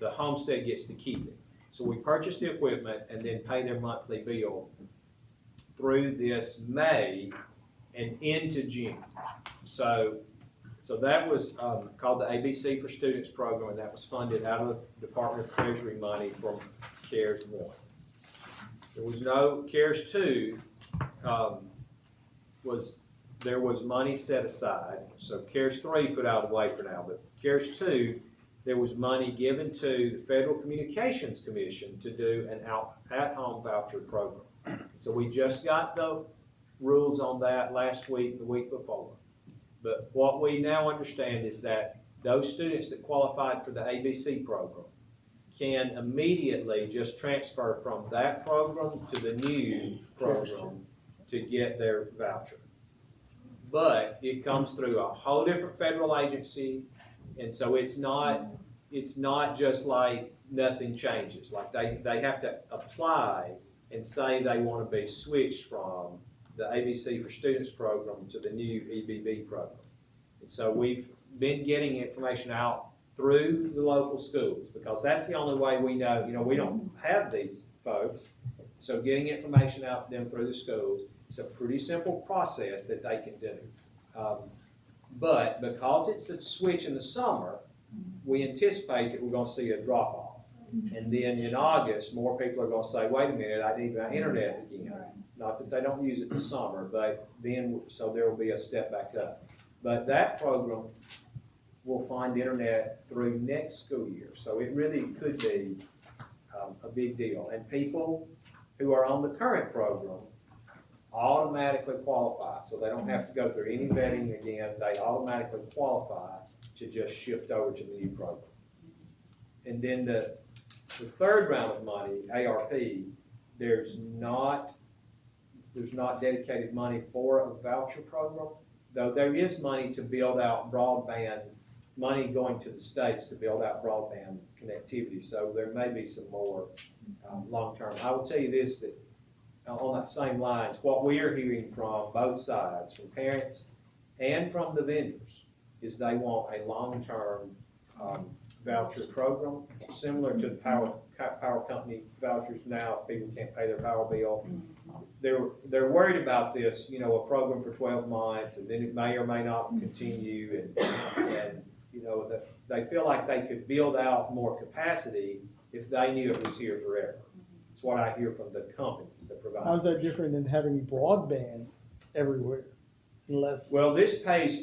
homestead gets to keep it. So we purchase the equipment and then pay their monthly bill through this May and into June. So that was called the ABC for Students program, and that was funded out of the Department of Treasury money from CARES 1. There was no CARES 2. There was money set aside. So CARES 3 put out of the way for now, but CARES 2, there was money given to the Federal Communications Commission to do an at-home voucher program. So we just got the rules on that last week and the week before. But what we now understand is that those students that qualified for the ABC program can immediately just transfer from that program to the new program to get their voucher. but it comes through a whole different federal agency, and so it's not just like nothing changes. Like they have to apply and say they want to be switched from the ABC for Students program to the new EBB program. And so we've been getting information out through the local schools, because that's the only way we know, we don't have these folks. So getting information out to them through the schools, it's a pretty simple process that they can do. But because it's a switch in the summer, we anticipate that we're going to see a drop off. And then in August, more people are going to say, wait a minute, I need my internet again. Not that they don't use it in the summer, but then, so there will be a step back up. But that program will find internet through next school year. So it really could be a big deal. And people who are on the current program automatically qualify. So they don't have to go through any vetting again. They automatically qualify to just shift over to the new program. And then the third round of money, ARP, there's not dedicated money for a voucher program, though there is money to build out broadband, money going to the states to build out broadband connectivity. So there may be some more long-term. I will tell you this, that on that same lines, what we are hearing from both sides, from parents and from the vendors, is they want a long-term voucher program, similar to the power company vouchers now if people can't pay their power bill. They're worried about this, a program for 12 months, and then it may or may not continue, and they feel like they could build out more capacity if they knew it was here forever. It's what I hear from the companies, the providers. How's that different than having broadband everywhere? Well, this pays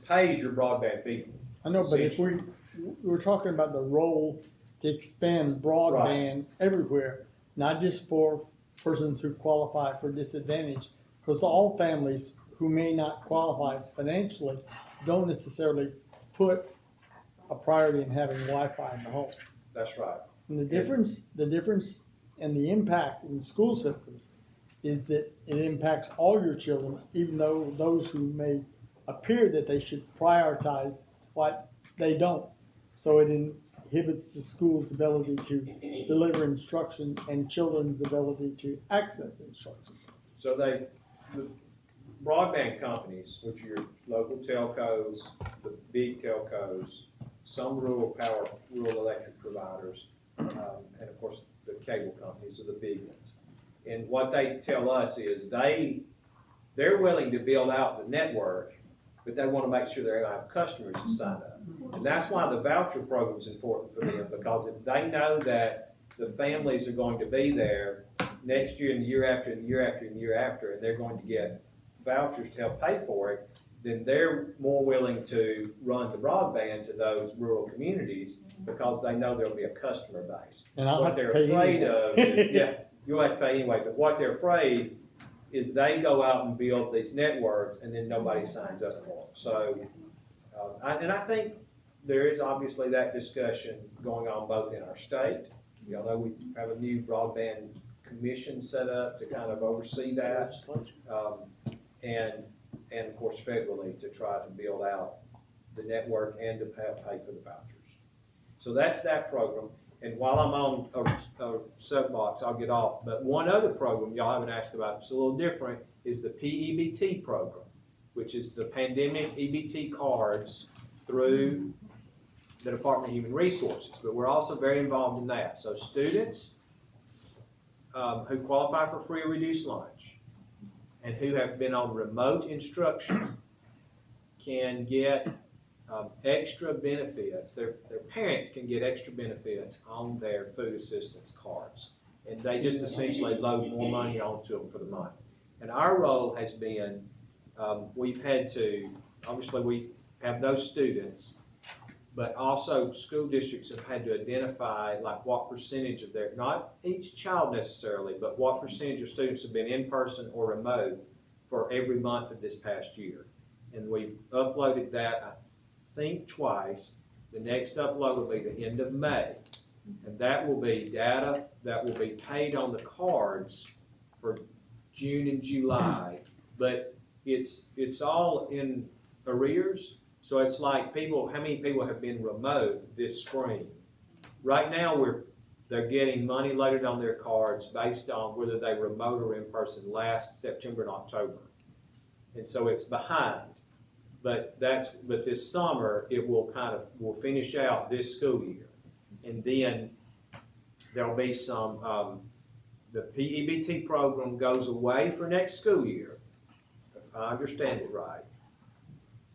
pays your broadband bill. I know, but if we're talking about the role to expand broadband everywhere, not just for persons who qualify for disadvantage, because all families who may not qualify financially don't necessarily put a priority in having Wi-Fi in the home. That's right. And the difference and the impact in school systems is that it impacts all your children, even though those who may appear that they should prioritize what they don't. So it inhibits the school's ability to deliver instruction and children's ability to access instruction. So the broadband companies, which are your local telcos, the big telcos, some rural electric providers, and of course the cable companies are the big ones. And what they tell us is they're willing to build out the network, but they want to make sure they're going to have customers to sign up. And that's why the voucher program is important for them, because if they know that the families are going to be there next year and the year after and the year after and the year after, and they're going to get vouchers to help pay for it, then they're more willing to run the broadband to those rural communities because they know there'll be a customer base. And I'll what have to they're pay afraid anyway. of is, you'll have to pay anyway, but what they're afraid is they go out and build these networks and then nobody signs up for them. So, I think there is obviously that discussion going on both in our state. Y'all know we have a new broadband commission set up to kind of oversee that. And of course federally to try to build out the network and to pay for the vouchers. So that's that program. And while I'm on a soapbox, I'll get off. But one other program y'all haven't asked about, it's a little different, is the PEBT program, which is the pandemic EBT cards through the Department of Human Resources. But we're also very involved in that. So students who qualify for free or reduced lunch and who have been on remote instruction can get extra benefits. Their parents can get extra benefits on their food assistance cards. And they just essentially load more money onto them for the month. And our role has been, we've had to, obviously we have those students, but also school districts have had to identify like what percentage of their, not each child necessarily, but what percentage of students have been in person or remote for every month of this past year. And we've uploaded that, I think twice. The next upload will be the end of May. And that will be data that will be paid on the cards for June and July but it's all in arrears. So it's like how many people have been remote this spring? Right now, they're getting money loaded on their cards based on whether they remote or in person last September and October. And so it's behind. But this summer, it will finish out this school year. And then there'll be some, the PEBT program goes away for next school year, if I understand it right.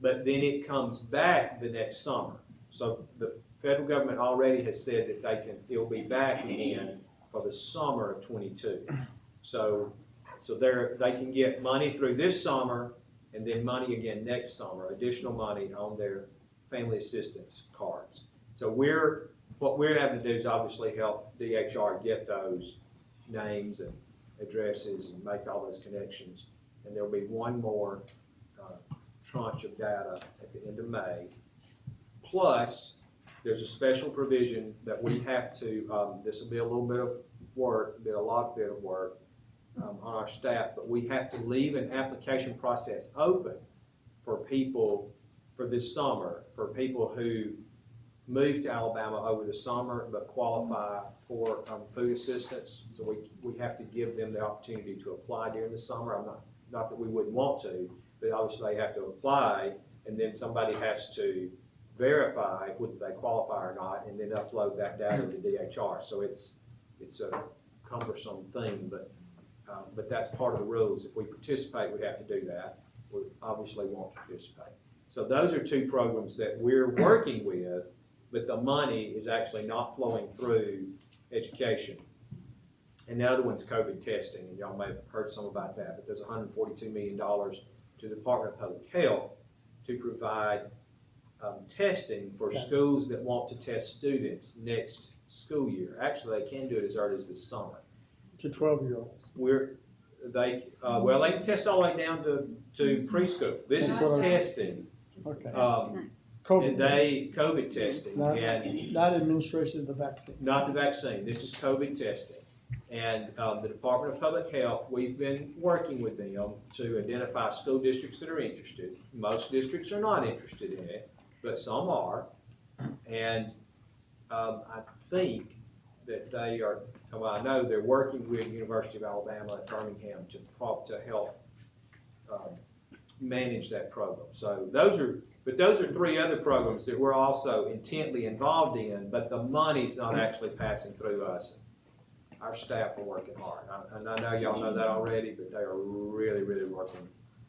But then it comes back the next summer. So the federal government already has said that it'll be back again for the summer of 22. So they can get money through this summer and then money again next summer, additional money on their family assistance cards. So what we're having to do is obviously help DHR get those names and addresses and make all those connections. And there'll be one more tranche of data at the end of May. Plus, there's a special provision that we have to, this will be a little bit of work, a lot of work on our staff, but we have to leave an application process open for people for this summer, for people who moved to Alabama over the summer but qualify for food assistance. So we have to give them the opportunity to apply during the summer. Not that we wouldn't want to, but obviously they have to apply, and then somebody has to verify whether they qualify or not, and then upload that data to DHR. So it's a cumbersome thing, but that's part of the rules. If we participate, we have to do that. We obviously won't participate. So those are two programs that we're working with, but the money is actually not flowing through education. And the other one's COVID testing, and y'all may have heard some about that, but there's $142 million to the Department of Public Health to provide testing for schools that want to test students next school year. Actually, they can do it as early as this summer. To 12-year-olds. They can test all the way down to preschool. This is testing. Okay. COVID testing. Not administration of the vaccine. Not the vaccine. This is COVID testing. And the Department of Public Health, we've been working with them to identify school districts that are interested. Most districts are not interested in it, but some are. And I think that they are, well, I know they're working with the University of Alabama at Birmingham to help manage that program. So those are three other programs that we're also intently involved in, but the money's not actually passing through us. Our staff are working hard. And I know y'all know that already, but they are really, really working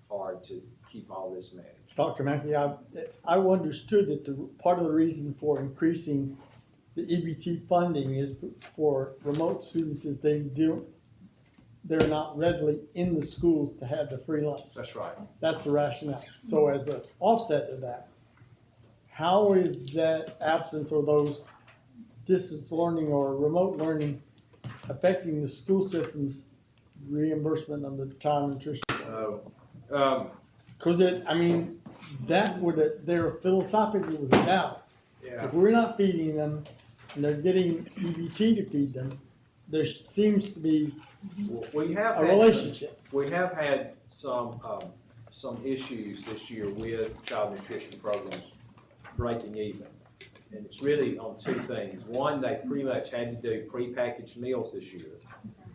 hard to keep all this managed. Dr. Mackey, I understood that part of the reason for increasing the EBT funding is for remote students is they're not readily in the schools to have the free lunch. That's right. That's the rationale. So as an offset to that, how is that absence or those distance learning or remote learning affecting the school system's reimbursement of the child nutrition? Because there philosophically was a balance. Yeah. If we're not feeding them and they're getting EBT to feed them, there seems to be a relationship. We have had some issues this year with child nutrition programs breaking even. And it's really on two things. One, they've pretty much had to do prepackaged meals this year.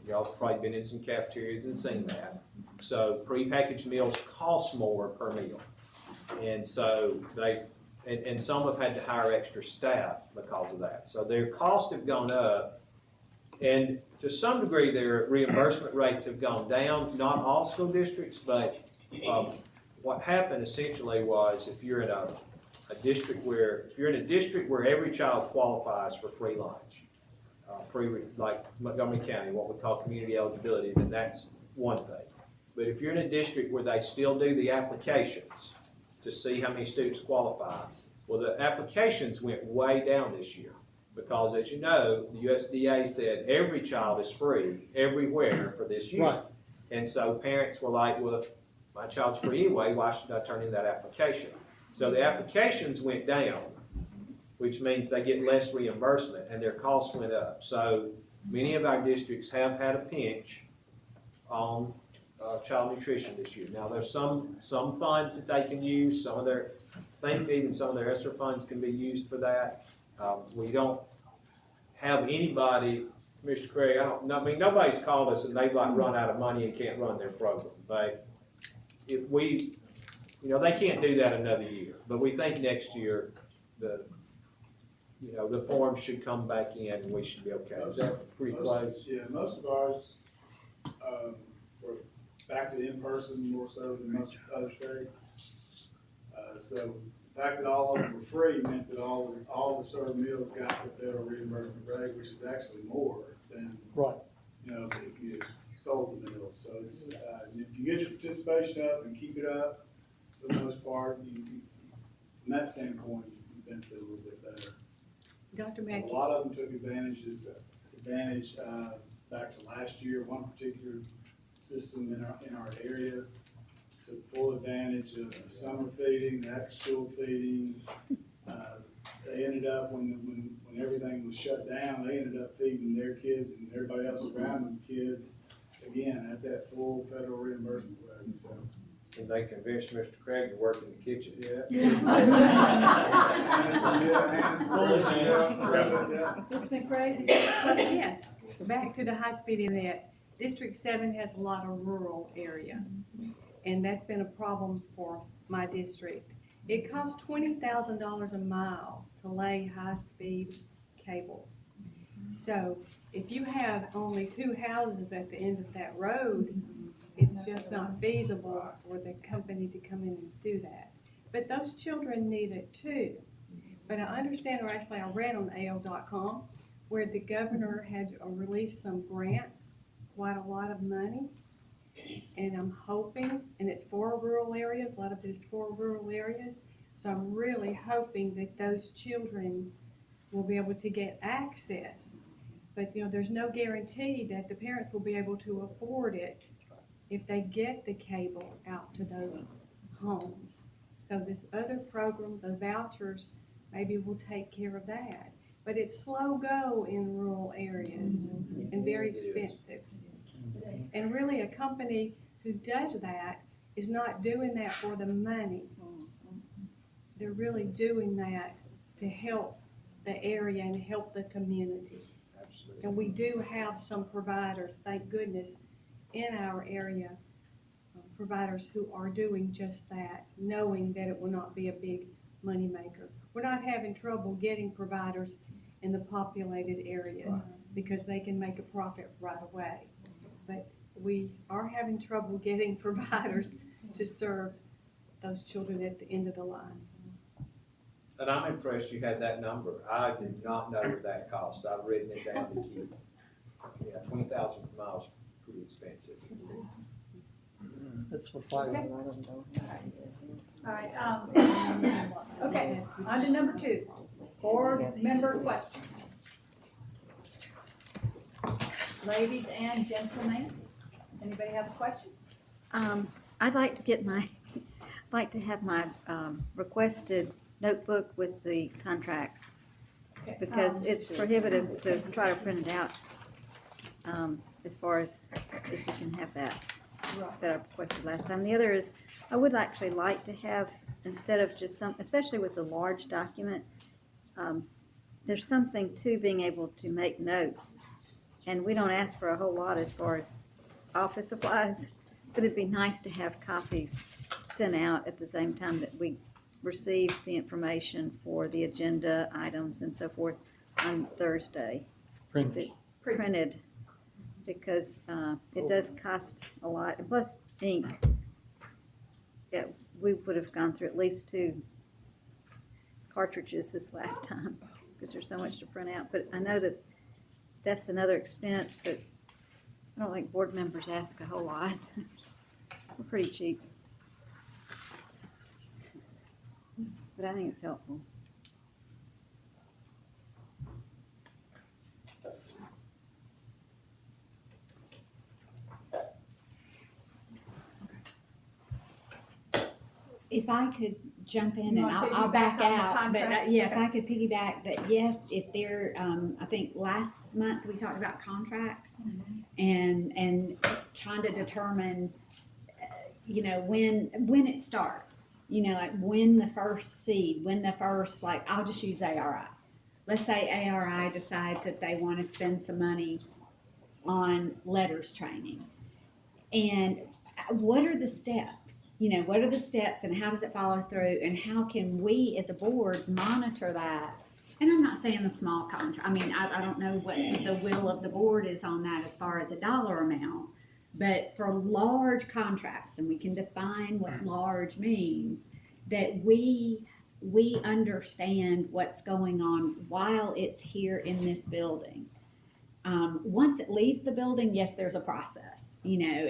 Y'all have probably been in some cafeterias and seen that. So prepackaged meals cost more per meal. And so and some have had to hire extra staff because of that. So their costs have gone up. And to some degree, their reimbursement rates have gone down. Not all school districts, but what happened essentially was if you're in a district where every child qualifies for free lunch, like Montgomery County, what we call community eligibility, then that's one thing. But if you're in a district where they still do the applications to see how many students qualify, well, the applications went way down this year because, as you know, the USDA said every child is free everywhere for this year. Right. And so parents were like, well, if my child's free anyway, why should I turn in that application? So the applications went down, which means they get less reimbursement and their costs went up. So many of our districts have had a pinch on child nutrition this year. Now, there's some funds that they can use, some of their, I think even some of their ESSER funds can be used for that. We don't have anybody, Mr. Craig, I mean, nobody's called us and they've like run out of money and can't run their program. If we, they can't do that another year, but we think next year, the forms should come back in and we should be okay. Is that pretty close? Yeah, most of ours, were back to in-person more so than most other states. So the fact that all of them were free meant that all the served meals got the federal reimbursement rate, which is actually more than, if you sold the meals. So it's, if you get your participation up and keep it up, for the most part, from that standpoint, you benefit a little bit better. Dr. Mackey. A lot of them took advantage back to last year. One particular system in our area took full advantage of the summer feeding, the after-school feeding. They ended up, when everything was shut down, they ended up feeding their kids and everybody else around them kids, again, at that full federal reimbursement rate. So. And they convinced Mr. Craig to work in the kitchen. Ms. McCray? Yes, back to the high-speed internet. District 7 has a lot of rural area, and that's been a problem for my district. It costs $20,000 a mile to lay high-speed cable. So if you have only 2 houses at the end of that road, it's just not feasible for the company to come in and do that. But those children need it too. But I understand, or actually I read on AL.com, where the governor had released some grants, quite a lot of money. And I'm hoping, and it's for rural areas, a lot of it is for rural areas. So I'm really hoping that those children will be able to get access. But there's no guarantee that the parents will be able to afford it if they get the cable out to those homes. So this other program, the vouchers, maybe will take care of that. But it's slow go in rural areas and very expensive. And really a company who does that is not doing that for the money. They're really doing that to help the area and help the community. And we do have some providers, thank goodness, in our area, providers who are doing just that, knowing that it will not be a big moneymaker. We're not having trouble getting providers in the populated areas because they can make a profit right away. But we are having trouble getting providers to serve those children at the end of the line. And I'm impressed you had that number. I did not know that cost. I've written it down to keep. Yeah, 20,000 miles, pretty expensive. That's for five. All right, okay, on to number 2, board member questions. Ladies and gentlemen, anybody have a question? I'd like to get have my requested notebook with the contracts, because it's prohibitive to try to print it out, as far as if you can have that I requested last time. The other is, I would actually like to have, instead of just especially with the large document, there's something to being able to make notes, and we don't ask for a whole lot as far as office supplies, but it'd be nice to have copies sent out at the same time that we receive the information for the agenda items and so forth on Thursday. Printed, because it does cost a lot, and plus ink. Yeah, we would have gone through at least 2 cartridges this last time because there's so much to print out. But I know that that's another expense, but I don't think board members ask a whole lot. We're pretty cheap. But I think it's helpful. If I could jump in You and wanna I'll back piggyback on the out, but contract? yeah, if I could piggyback that, yes, if they're, I think last month we talked about contracts and trying to determine you know, when it starts, you know, like when the first seed, when the first, like, I'll just use ARI. Let's say ARI decides that they want to spend some money on letters training. And what are the steps? You know, what are the steps and how does it follow through? And how can we as a board monitor that? And I'm not saying the small contract. I mean, I don't know what the will of the board is on that as far as a dollar amount. But for large contracts, and we can define what large means, that we understand what's going on while it's here in this building. Once it leaves the building, yes, there's a process. You know,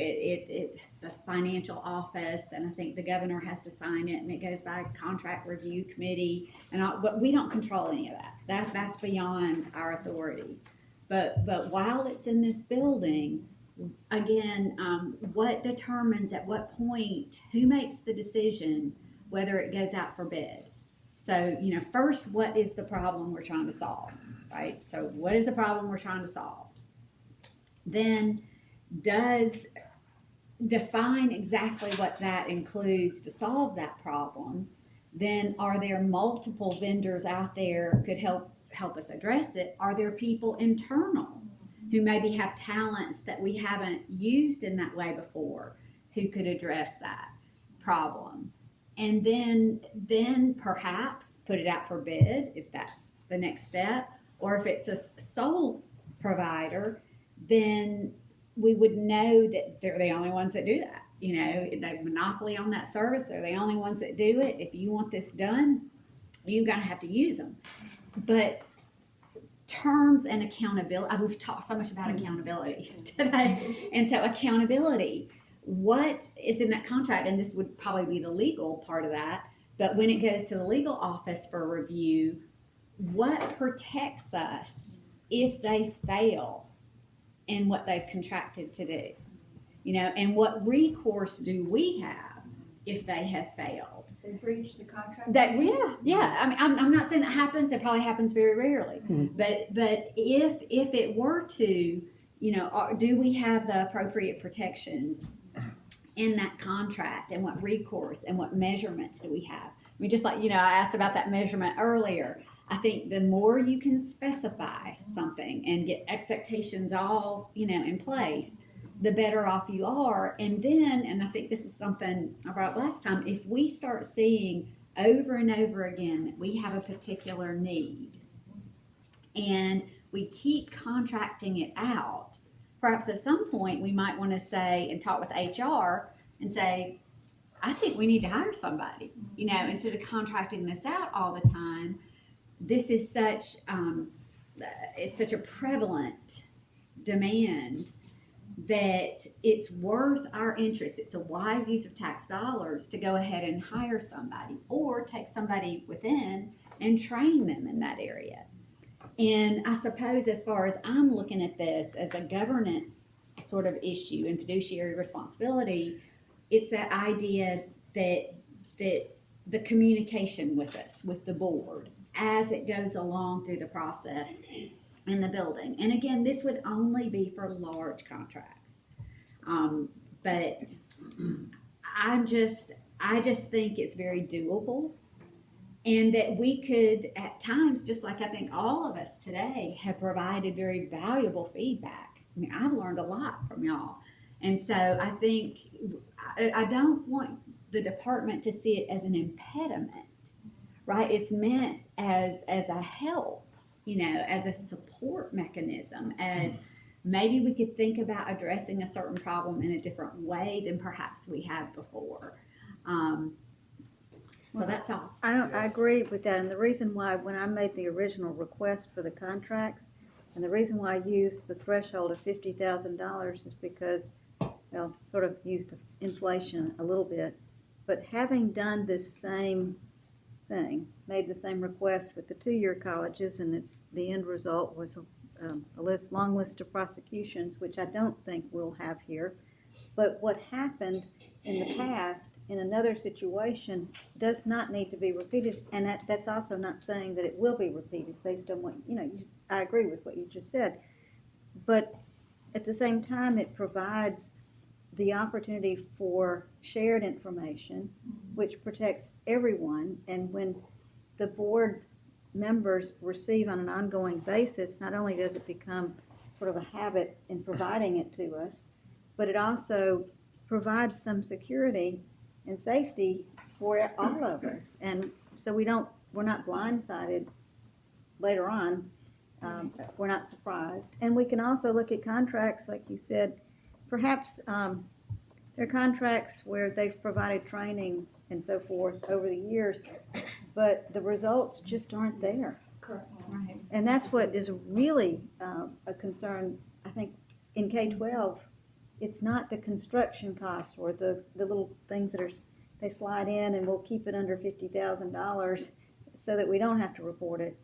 the financial office, and I think the governor has to sign it, and it goes by a contract review committee, and all, but we don't control any of that. That's beyond our authority. But while it's in this building, again, what determines at what point, who makes the decision whether it goes out for bid? So, you know, first, what is the problem we're trying to solve, right? So what is the problem we're trying to solve? Then define exactly what that includes to solve that problem. Then are there multiple vendors out there could help us address it? Are there people internal who maybe have talents that we haven't used in that way before who could address that problem? And then perhaps put it out for bid if that's the next step. Or if it's a sole provider, then we would know that they're the only ones that do that. You know, they have monopoly on that service. They're the only ones that do it. If you want this done, you're going to have to use them. But terms and accountability, we've talked so much about accountability today. And so accountability, what is in that contract, and this would probably be the legal part of that, but when it goes to the legal office for review, what protects us if they fail in what they've contracted to do? You know, and what recourse do we have if they have failed? They breached the contract? Yeah. I mean, I'm not saying that happens. It probably happens very rarely. But if it were to, you know, do we have the appropriate protections in that contract, and what recourse and what measurements do we have? I mean, just like, you know, I asked about that measurement earlier. I think the more you can specify something and get expectations all, you know, in place, the better off you are. And then, and I think this is something I brought up last time, if we start seeing over and over again that we have a particular need and we keep contracting it out, perhaps at some point we might want to say and talk with HR and say, I think we need to hire somebody, you know, instead of contracting this out all the time. This is such, it's such a prevalent demand that it's worth our interest. It's a wise use of tax dollars to go ahead and hire somebody or take somebody within and train them in that area. And I suppose as far as I'm looking at this as a governance sort of issue and fiduciary responsibility, it's that idea that the communication with us, with the board, as it goes along through the process in the building. And again, this would only be for large contracts. But I just think it's very doable, and that we could at times, just like I think all of us today have provided very valuable feedback. I mean, I've learned a lot from y'all. And so I think I don't want the department to see it as an impediment, right? It's meant as a help, you know, as a support mechanism, as maybe we could think about addressing a certain problem in a different way than perhaps we have before. So that's all. I agree with that, and the reason why, when I made the original request for the contracts, and the reason why I used the threshold of $50,000 is because, well, sort of used inflation a little bit, but having done this same thing, made the same request with the two-year colleges, and the end result was a long list of prosecutions, which I don't think we'll have here. But what happened in the past in another situation does not need to be repeated, and that's also not saying that it will be repeated based on what, you know, I agree with what you just said. But at the same time, it provides the opportunity for shared information, which protects everyone. And when the board members receive on an ongoing basis, not only does it become sort of a habit in providing it to us, but it also provides some security and safety for all of us. And so we're not blindsided later on. We're not surprised. And we can also look at contracts, like you said, perhaps there are contracts where they've provided training and so forth over the years, but the results just aren't there. Correct. Right. And that's what is really a concern, I think, in K-12. It's not the construction cost or the little things that they slide in and we'll keep it under $50,000 so that we don't have to report it.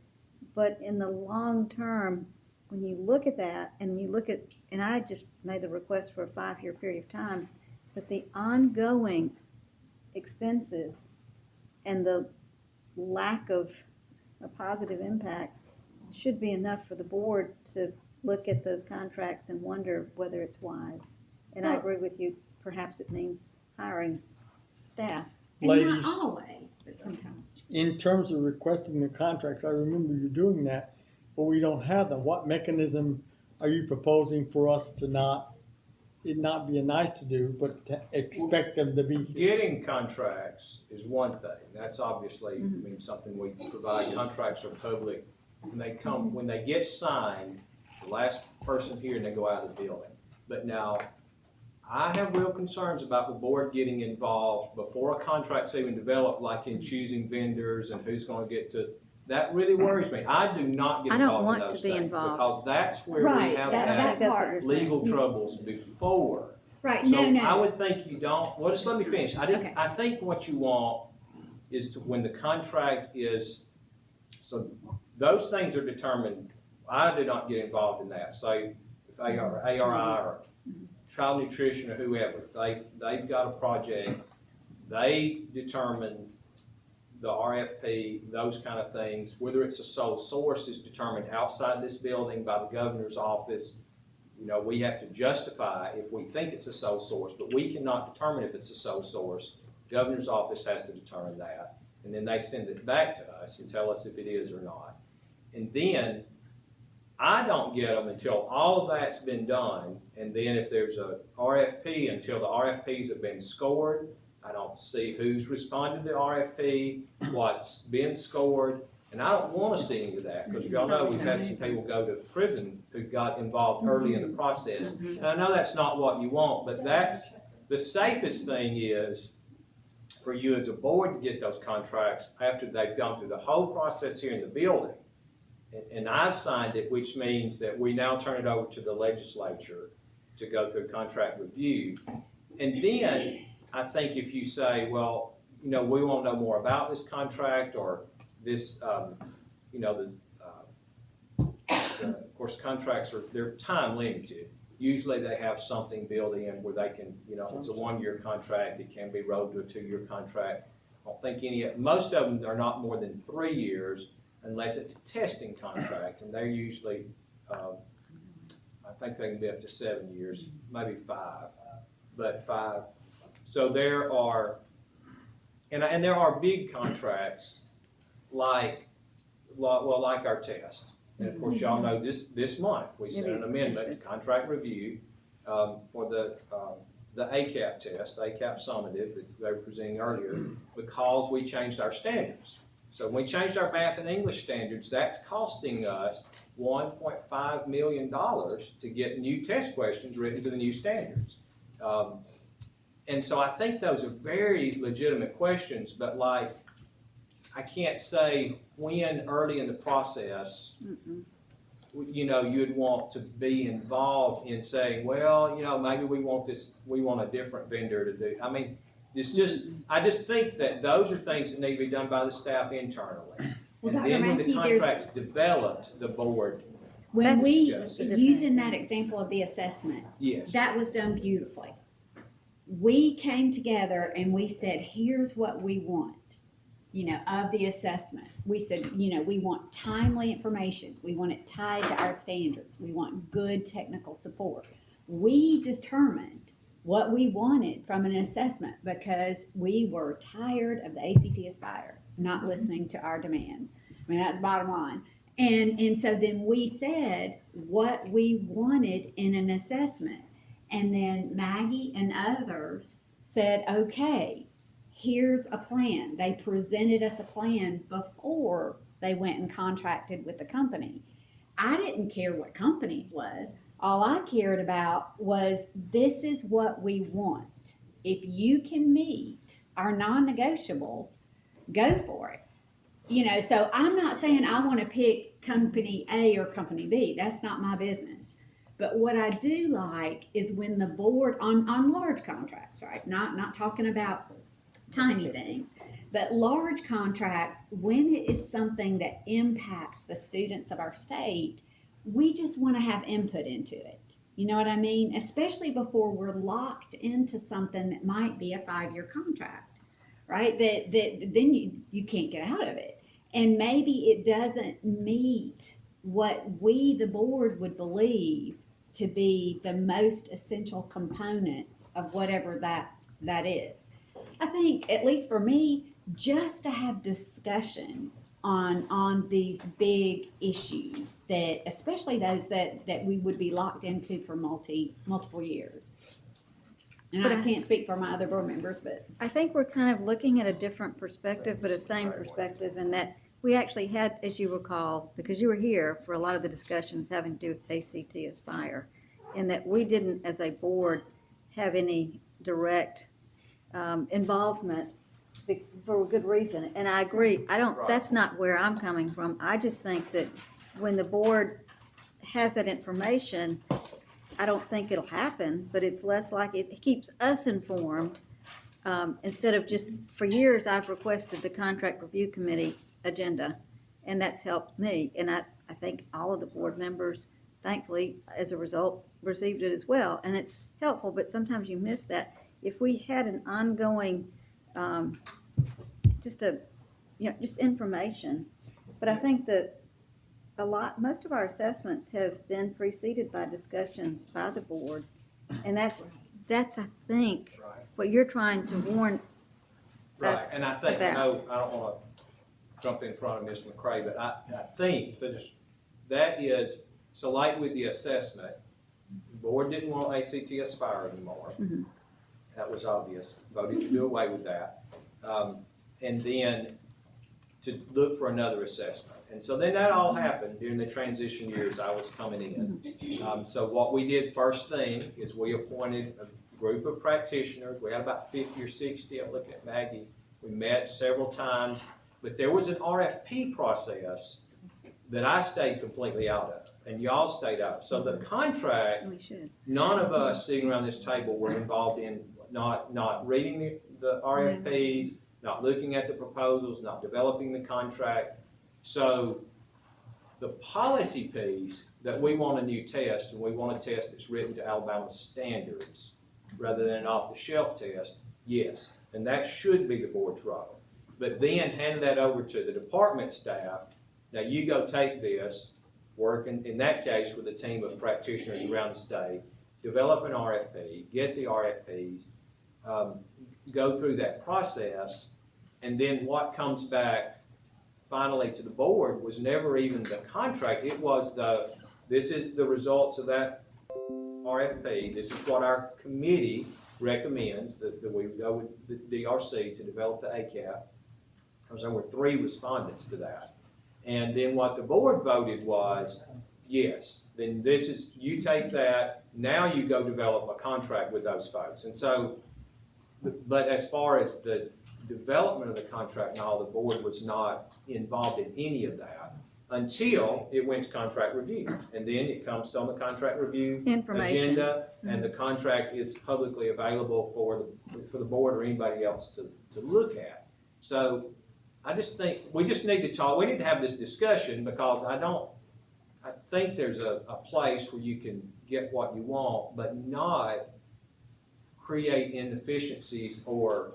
But in the long term, when you look at that and you look at, and I just made the request for a 5-year period of time, but the ongoing expenses and the lack of a positive impact should be enough for the board to look at those contracts and wonder whether it's wise. And I agree with you, perhaps it means hiring staff. And Ladies, not always, but sometimes. in terms of requesting the contracts, I remember you doing that, but we don't have them. What mechanism are you proposing for us to not be a nice to do, but to expect them to be here? Getting contracts is one thing. That's obviously, I mean, something we provide. Contracts are public. When they get signed, the last person here and they go out of the building. But now, I have real concerns about the board getting involved before a contract's even developed, like in choosing vendors and who's gonna get to, that really worries me. I do not get I don't involved in want those to be things, involved. because that's where Right, we have that had That's what part. you're saying. legal troubles before. Right, So no. I would think you don't, well, just let me finish. Okay. I think what you want is to, when the contract is, so those things are determined. I do not get involved in that. Say, if ARI or child nutrition or whoever, they've got a project, they determine the RFP, those kind of things. Whether it's a sole source is determined outside this building by the governor's office. You know, we have to justify if we think it's a sole source, but we cannot determine if it's a sole source. Governor's office has to determine that, and then they send it back to us and tell us if it is or not. And then I don't get them until all of that's been done, and then if there's a RFP, until the RFPs have been scored, I don't see who's responded to the RFP, what's been scored, and I don't want to see any of that, because y'all know we've had some people go to prison who got involved early in the process. And I know that's not what you want, but that's the safest thing is for you as a board to get those contracts after they've gone through the whole process here in the building. And I've signed it, which means that we now turn it over to the legislature to go through contract review. And then I think if you say, well, you know, we want to know more about this contract or this, you know, of course, contracts they're time limited. Usually they have something built in where they can, you know, it's a 1-year contract. It can be rolled to a 2-year contract. I don't think most of them are not more than 3 years unless it's a testing contract. And they're usually, I think they can be up to 7 years, maybe 5, but 5. So there are, and there are big contracts like our test. And of course, y'all know this month, we sent an amendment to contract review for the ACAP test, ACAP summative that they were presenting earlier, because we changed our standards. So when we changed our math and English standards, that's costing us $1.5 million to get new test questions written to the new standards. And so I think those are very legitimate questions, but like, I can't say when early in the process, you know, you'd want to be involved in saying, well, you know, maybe we want a different vendor to do. I mean, I just think that those are things that need to be done by the staff internally. Well, and Dr. then when the Mackey, contract's developed, the board. When we, Yes. using that example of the assessment, Yes. that was done beautifully. We came together and we said, here's what we want, you know, of the assessment. We said, you know, we want timely information. We want it tied to our standards. We want good technical support. We determined what we wanted from an assessment because we were tired of the ACT Aspire not listening to our demands. I mean, that's bottom line. And so then we said what we wanted in an assessment. And then Maggie and others said, okay, here's a plan. They presented us a plan before they went and contracted with the company. I didn't care what company it was. All I cared about was this is what we want. If you can meet our non-negotiables, go for it. You know, so I'm not saying I want to pick company A or company B. That's not my business. But what I do like is when the board on large contracts, right? Not talking about tiny things, but large contracts, when it is something that impacts the students of our state, we just want to have input into it. You know what I mean? Especially before we're locked into something that might be a 5-year contract, right? That then you can't get out of it. And maybe it doesn't meet what we, the board, would believe to be the most essential components of whatever that is. I think, at least for me, just to have discussion on these big issues that, especially those that we would be locked into for multiple years. And But I can't speak for my other board members, but I think we're kind of looking at a different perspective, but a same perspective, in that we actually had, as you recall, because you were here for a lot of the discussions having to do with ACT Aspire, and that we didn't, as a board, have any direct involvement for a good reason. And I agree. That's not where I'm coming from. I just think that when the board has that information, I don't think it'll happen, but it's less like it keeps us informed. Instead of just, for years, I've requested the contract review committee agenda, and that's helped me. And I think all of the board members, thankfully, as a result, received it as well. And it's helpful, but sometimes you miss that. If we had an ongoing, just information. But I think that most of our assessments have been preceded by discussions by the board. And that's I think, what you're trying to warn us And I think, about. I don't want to jump in front of Ms. McCray, but I think that is, so like with the assessment, the board didn't want ACT Aspire anymore. Mm-hmm. That was obvious, voted to do away with that. And then to look for another assessment. And so then that all happened during the transition years I was coming in. So what we did first thing is we appointed a group of practitioners. We had about 50 or 60. I'm looking at Maggie. We met several times, but there was an RFP process that I stayed completely out of, and y'all stayed out. So the contract, none of us sitting around this table were involved in not reading the RFPs, not looking at the proposals, not developing the contract. So the policy piece that we want a new test, and we want a test that's written to Alabama standards rather than an off-the-shelf test, yes. And that should be the board's role. But then hand that over to the department staff. Now you go take this, work in that case with a team of practitioners around the state, develop an RFP, get the RFPs, go through that process, and then what comes back finally to the board was never even the contract. It was this is the results of that RFP. This is what our committee recommends, that we go with the DRC to develop the ACAP. There were 3 respondents to that. And then what the board voted was, yes, then this is, you take that, now you go develop a contract with those folks. And so, but as far as the development of the contract and all, the board was not involved in any of that until it went to contract review. And then it comes on the contract review agenda, and the contract is publicly available for the board or anybody else to look at. So I just think we just need to talk. We need to have this discussion, because I think there's a place where you can get what you want, but not create inefficiencies or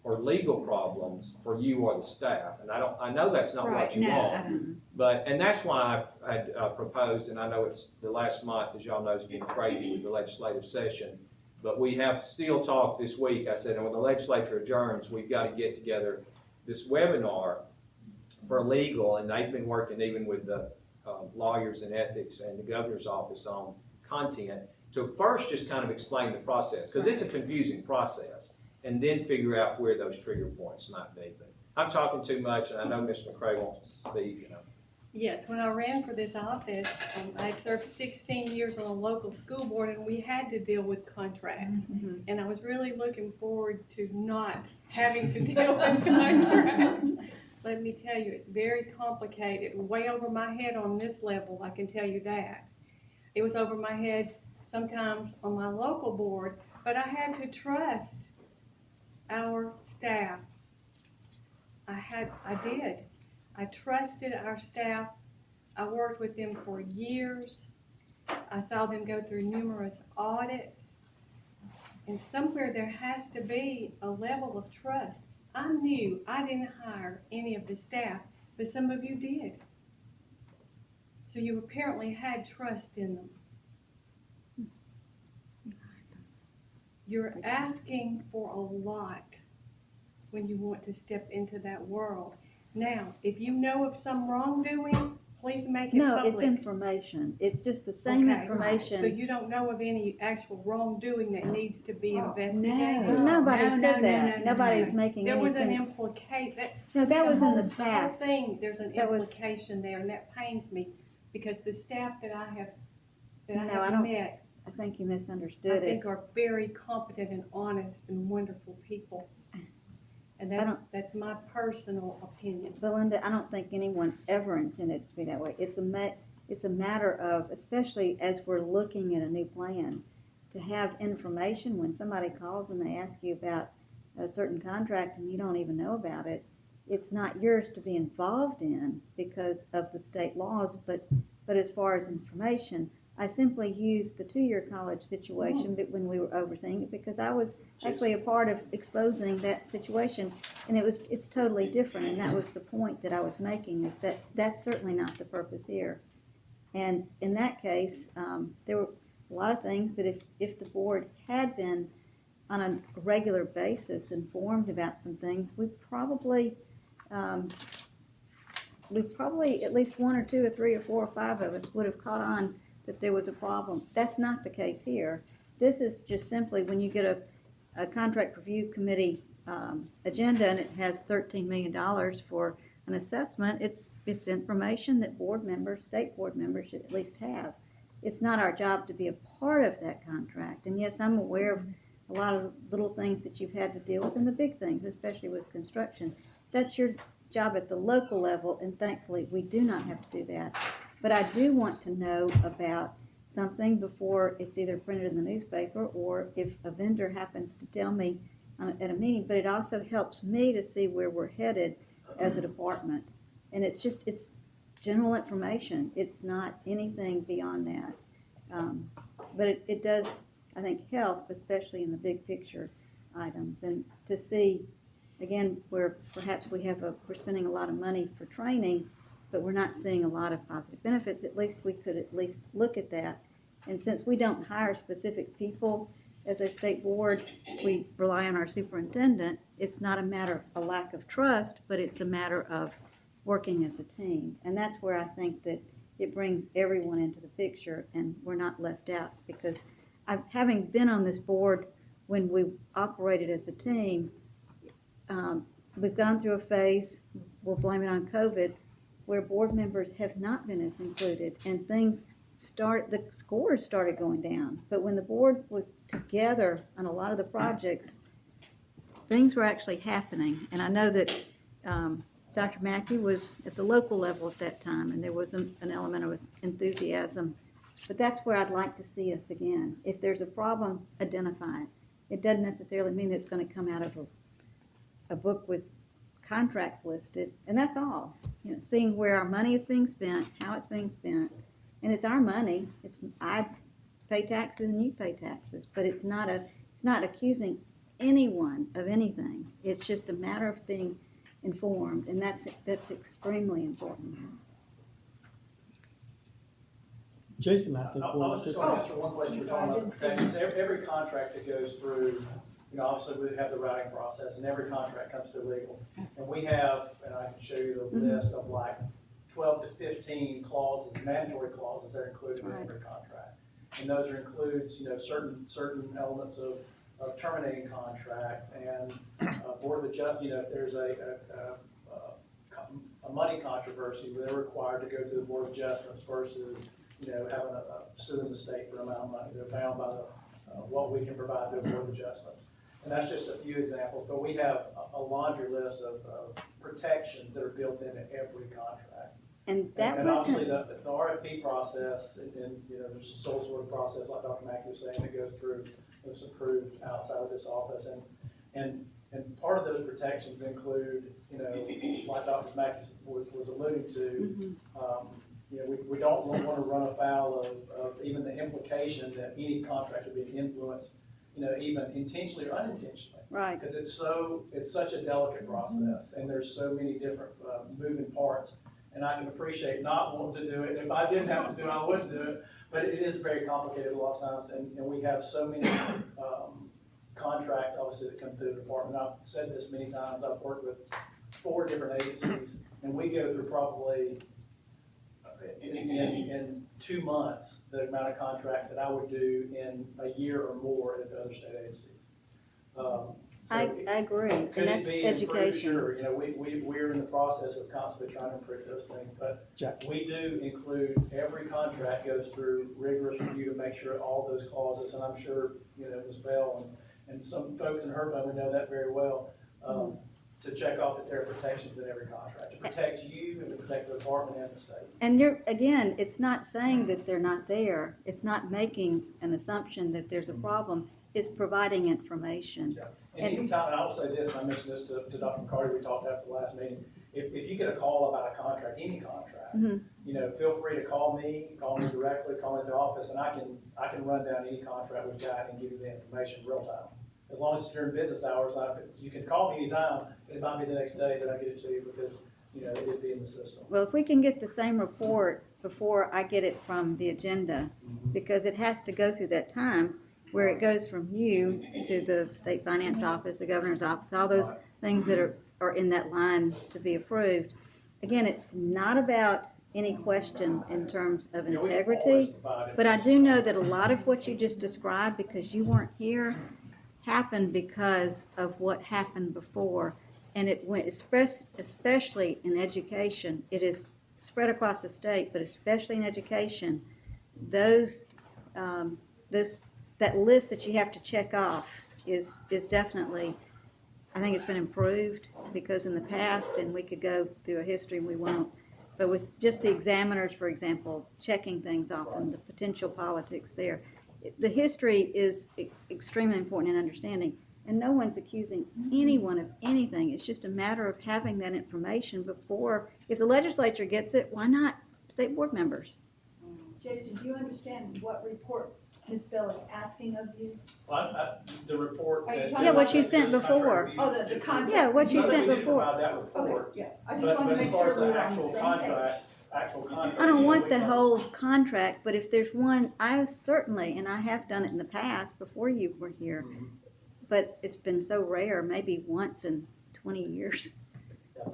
legal problems for you or the staff. And I know that's not what you want. And that's why I had proposed, and I know it's the last month, as y'all know, has been crazy with the legislative session, But we have still talked this week, I said, and when the legislature adjourns, we've got to get together this webinar for legal, and they've been working even with the lawyers and ethics and the governor's office on content to first just kind of explain the process, because it's a confusing process, and then figure out where those trigger points might be. But I'm talking too much, and I know Ms. McCray wants to speak, you know. Yes, when I ran for this office, I served 16 years on a local school board, and we had to deal with contracts. And I was really looking forward to not having to deal with contracts. Let me tell you, it's very complicated, way over my head on this level, I can tell you that. It was over my head sometimes on my local board, but I had to trust our staff. I did. I trusted our staff. I worked with them for years. I saw them go through numerous audits. And somewhere there has to be a level of trust. I knew I didn't hire any of the staff, but some of you did. So you apparently had trust in them. You're asking for a lot when you want to step into that world. Now, if you know of some wrongdoing, please make it No, public. it's information. It's just the same Okay, information. So you don't know of any actual wrongdoing that needs to be investigated? Nobody said that. Nobody's making There any was an sense. implication. No, that was in the whole past. thing, there's an That was- implication there, and that pains me, because the staff that I have No, I have don't- met, I think you I misunderstood it. think are very competent and honest and wonderful people. And that's my personal opinion. Belinda, I don't think anyone ever intended it to be that way. It's a matter of, especially as we're looking at a new plan, to have information when somebody calls and they ask you about a certain contract and you don't even know about it. It's not yours to be involved in because of the state laws, but as far as information, I simply used the two-year college situation but when we were overseeing it, because I was actually a part of exposing that situation, and it's totally different, and that was the point that I was making, is that that's certainly not the purpose here. And in that case, there were a lot of things that if the board had been on a regular basis informed about some things, we probably at least one or two or three or four or five of us would have caught on that there was a problem. That's not the case here. This is just simply when you get a contract review committee agenda and it has $13 million for an assessment, it's information that board members, state board members should at least have. It's not our job to be a part of that contract. And yes, I'm aware of a lot of little things that you've had to deal with and the big things, especially with construction. That's your job at the local level, and thankfully we do not have to do that. But I do want to know about something before it's either printed in the newspaper or if a vendor happens to tell me at a meeting. But it also helps me to see where we're headed as a department. And it's general information. It's not anything beyond that. But it does, I think, help, especially in the big picture items. And to see, again, where perhaps we're spending a lot of money for training, but we're not seeing a lot of positive benefits, at least we could at least look at that. And since we don't hire specific people as a state board, we rely on our superintendent. It's not a matter of a lack of trust, but it's a matter of working as a team. And that's where I think that it brings everyone into the picture and we're not left out. Because having been on this board when we operated as a team, we've gone through a phase, we'll blame it on COVID, where board members have not been as included, and the scores started going down. But when the board was together on a lot of the projects, things were actually happening. And I know that Dr. Mackey was at the local level at that time, and there was an element of enthusiasm. But that's where I'd like to see us again. If there's a problem, identify it. It doesn't necessarily mean that it's going to come out of a book with contracts listed, and that's all. Seeing where our money is being spent, how it's being spent, and it's our money. I pay taxes and you pay taxes, but it's not accusing anyone of anything. It's just a matter of being informed, and that's extremely important. Jason, I think, I wanted was to just say going to something. answer one question, you were talking about the protections. Every contract that goes through, you know, obviously we have the writing process, and every contract comes to legal. And we have, and I can show you the list of like 12 to 15 clauses, mandatory clauses that are included in every contract. And those are includes, you know, certain elements of terminating contracts and board of adjustment, you know, if there's a money controversy, they're required to go through the board of adjustments versus, you know, having suing the state for an amount of money. They're bound by what we can provide through the board of adjustments. And that's just a few examples, but we have a laundry list of protections that are built into every contract. And that and obviously wasn't, the RFP process, and you know, there's a sole sort of process, like Dr. Mackey was saying, that goes through, that's approved outside of this office. And part of those protections include, you know, like Dr. Mackey was alluding to, you know, we don't want to run afoul of even the implication that any contract would be influenced, you know, even intentionally or unintentionally. right. Because it's such a delicate process, and there's so many different moving parts. And I can appreciate not wanting to do it. If I didn't have to do it, I wouldn't do it. But it is very complicated a lot of times, and we have so many contracts, obviously, that come through the department. I've said this many times. I've worked with 4 different agencies, and we go through probably in 2 months the amount of contracts that I would do in a year or more at the other state agencies. I agree, and Could it that's be improved? education. Sure, you know, we're in the process of constantly trying to improve those things, but we do include, every contract goes through rigorous review to make sure all those clauses, and I'm sure, you know, Ms. Bell and some folks in her family know that very well, to check off that there are protections in every contract, to protect you and to protect the department and the state. And again, it's not saying that they're not there. It's not making an assumption that there's a problem. It's providing information. Yeah. And anytime, and I will say this, and I mentioned this to Dr. McCarty, we talked after the last meeting, if you get a call about a contract, any contract, you know, feel free to call me directly, call me at the office, and I can run down any contract we've got and give you the information real time. As long as it's during business hours, you can call me anytime, it might be the next day that I get it to you because, you know, it'd be in the system. Well, if we can get the same report before I get it from the agenda, because it has to go through that time where it goes from you to the state finance office, the governor's office, all those things that are in that line to be approved. Again, it's not about any question in terms of integrity, but I do know that a lot of what you just described, because you weren't here, happened because of what happened before. And it went, especially in education, it is spread across the state, but especially in education, that list that you have to check off is definitely, I think it's been improved, because in the past, and we could go through a history, we won't, but with just the examiners, for example, checking things off and the potential politics there, the history is extremely important in understanding, and no one's accusing anyone of anything. It's just a matter of having that information before, if the legislature gets it, why not state board members? Jason, do you understand what report Ms. Bell is asking of you? Well, the report. Yeah, what you sent before. Oh, the contract. Yeah, what you sent before. Provide that report. Okay, yeah, I just want to make sure we're on the same page. Actual contract. I don't want the whole contract, but if there's one, I certainly, and I have done it in the past before you were here, but it's been so rare, maybe once in 20 years.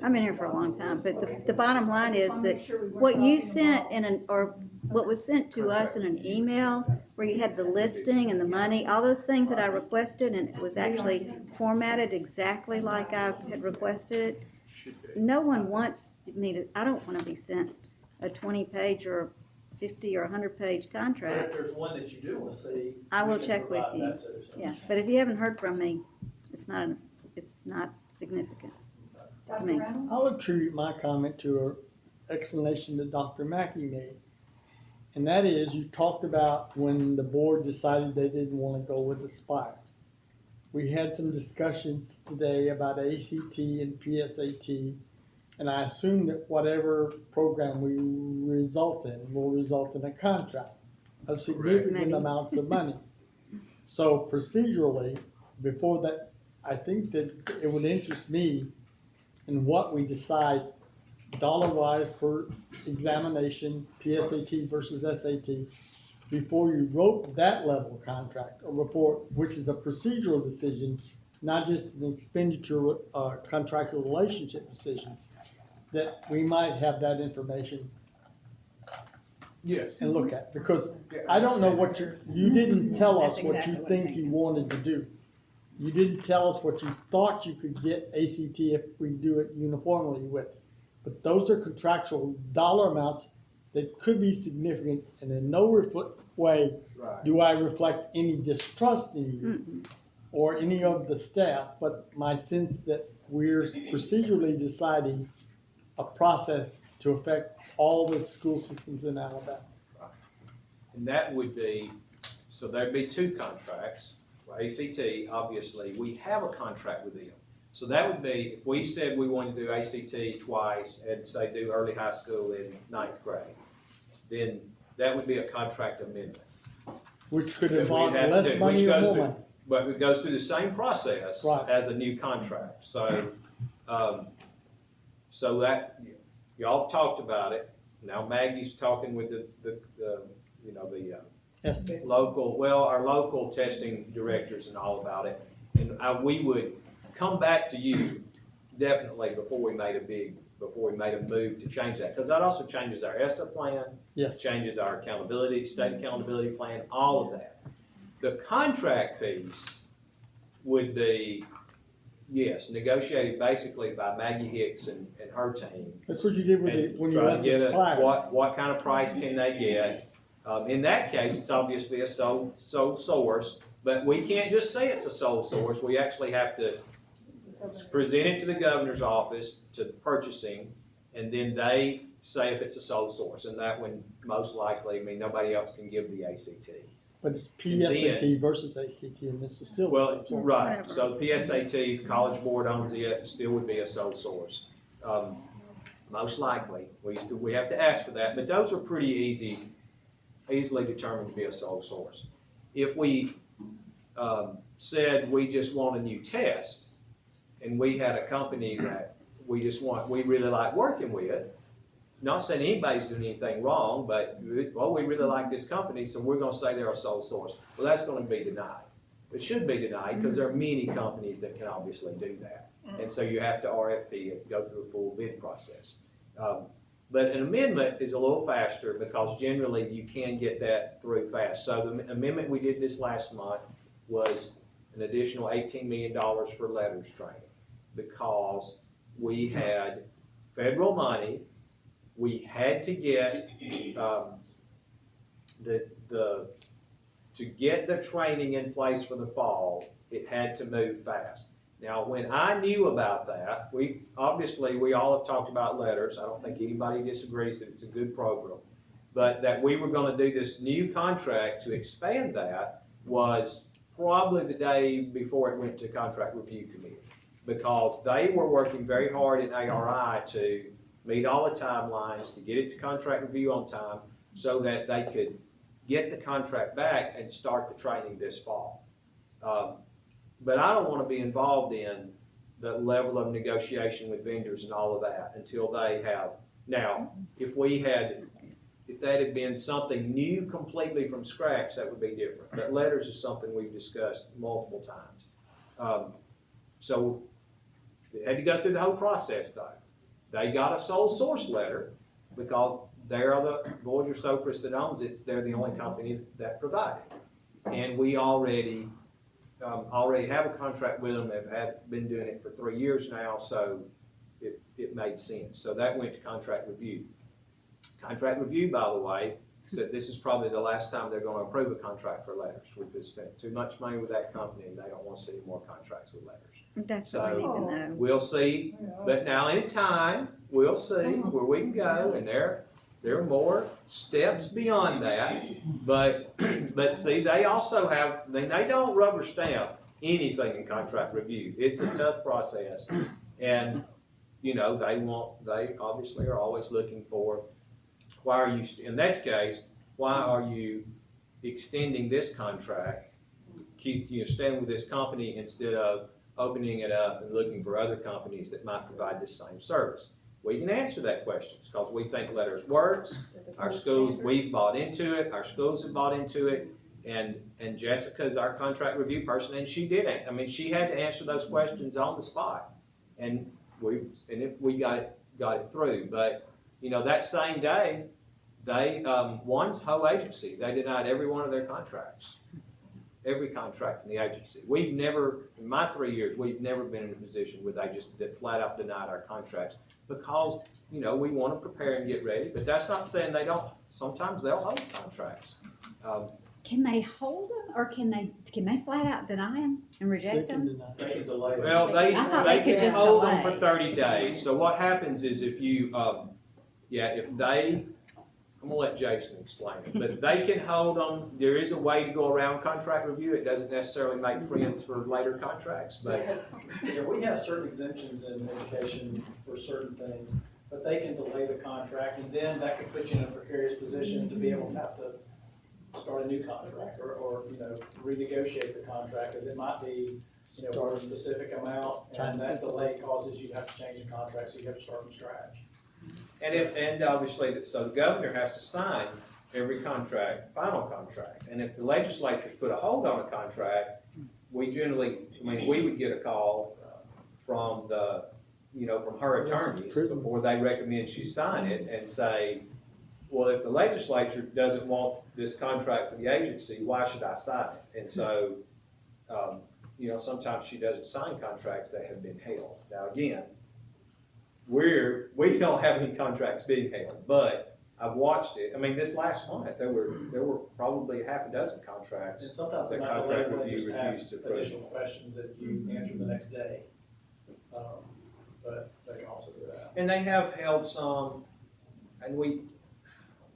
I've been here for a long time, but the bottom line is that what you sent or what was sent to us in an email, where you had the listing and the money, all those things that I requested, and it was actually formatted exactly like I had requested. No one wants me to, I don't want to be sent a 20-page or 50 or 100-page But contract. if there's one that you do want to see, I will we can check with provide you. that too, so. Yeah, but if you haven't heard from me, it's not significant to me. I'll attribute my comment to an explanation that Dr. Mackey made. And that is, you talked about when the board decided they didn't want to go with Aspire. We had some discussions today about ACT and PSAT, and I assume that whatever program we result in will result in a contract of significant Maybe. amounts of money. So procedurally, before that, I think that it would interest me in what we decide dollar-wise per examination, PSAT versus SAT, before you wrote that level contract or report, which is a procedural decision, not just an expenditure, contractual relationship decision, that we might have that information Yes. and look at? Because I don't know what you didn't tell us what you think you wanted to do. You didn't tell us what you thought you could get ACT if we do it uniformly with. But those are contractual dollar amounts that could be significant, and in no way Right. do I reflect any distrust in you or any of the staff, but my sense that we're procedurally deciding a process to affect all the school systems in Alabama. And that would be, so there'd be two contracts. For ACT, obviously, we have a contract with them. So that would be, if we said we wanted to do ACT twice and say do early high school in 9th grade, then that would be a contract amendment. Which could that we'd involve have to less do, money which or goes more through- money. But it goes through the same process Right. as a new contract. So that, y'all talked about it. Now Maggie's talking with the Yes. our local testing directors and all about it. And we would come back to you definitely before we made a move to change that. Because that also changes our ESSA plan, Yes. changes our accountability, state accountability plan, all of that. The contract piece would be, yes, negotiated basically by Maggie Hicks and her team. That's what you did with And it when you try to left the get supplier. what kind of price can they get? In that case, it's obviously a sole source, but we can't just say it's a sole source. We actually have to present it to the governor's office, to purchasing, and then they say if it's a sole source. And that one, most likely, nobody else can give the ACT. But it's And then- PSAT versus ACT, and this is still the Well, same. right, so PSAT, the College Board owns it, still would be a sole source. Most likely, we have to ask for that, but those are pretty easily determined to be a sole source. If we said we just want a new test, and we had a company that we really like working with, not saying anybody's doing anything wrong, but, we really like this company, so we're gonna say they're a sole source. Well, that's gonna be denied. It should be denied, because there are many companies that can obviously do that. And so you have to RFP it, go through a full bid process. But an amendment is a little faster, because generally you can get that through fast. So the amendment we did this last month was an additional $18 million for letters training, because we had federal money. We had to get to get the training in place for the fall. It had to move fast. Now, when I knew about that, we all have talked about letters. I don't think anybody disagrees that it's a good program, but that we were going to do this new contract to expand that was probably the day before it went to contract review committee, because they were working very hard in ARI to meet all the timelines, to get it to contract review on time, so that they could get the contract back and start the training this fall. But I don't want to be involved in the level of negotiation with vendors and all of that until they have. Now, if that had been something new completely from scratch, that would be different. But letters is something we've discussed multiple times. So they had to go through the whole process though. They got a sole source letter because they're the Voyager Sopris that owns it. They're the only company that provided. And we already have a contract with them. They've been doing it for 3 years now, so it made sense. So that went to contract review. Contract review, by the way, said this is probably the last time they're going to approve a contract for letters. We've spent too much money with that company, and they don't want to see more contracts with letters. That's what we need to know. We'll see, but now in time, we'll see where we can go, and there are more steps beyond that. But see, they also they don't rubber stamp anything in contract review. It's a tough process, and they obviously are always looking for, why are you in this case? Why are you extending this contract? Staying with this company instead of opening it up and looking for other companies that might provide this same service. we can answer that question because we think letters works. Our schools, we've bought into it. Our schools have bought into it. And Jessica's our contract review person, and she did it. I mean, she had to answer those questions on the spot, and we got it through. But you know, that same day, they one whole agency, they denied every one of their contracts, every contract in the agency. We've never, in my 3 years, we've never been in a position where they just flat out denied our contracts because you know we want to prepare and get ready. But that's not saying they don't. Sometimes they'll hold contracts. Can they hold them, or can they flat out deny them and reject them? They can delay it. Well, they could can just hold them delay. for 30 days. So what happens is if you, if they, I'm gonna let Jason explain it, but they can hold them. There is a way to go around contract review. It doesn't necessarily make friends for later contracts, but Yeah, we have certain exemptions in education for certain things, but they can delay the contract, and then that could put you in a precarious position to be able to have to start a new contract or you know, renegotiate the contract, because it might be, you know, for a specific amount, and that delay causes you to have to change the contract, so you have to start from scratch. and obviously, so the governor has to sign every contract, final contract. And if the legislature's put a hold on a contract, we generally, we would get a call from the, from her attorneys before they recommend she sign it and say, well, if the legislature doesn't want this contract for the agency, why should I sign it? And so, sometimes she doesn't sign contracts that have been held. Now, again, we don't have any contracts being held, but I've watched it. I mean, this last month, there were probably half a dozen contracts. And sometimes that they're not contract delayed, they review just refused ask to approve. additional questions that you answer the next day. But they can also do that. And they have held some, and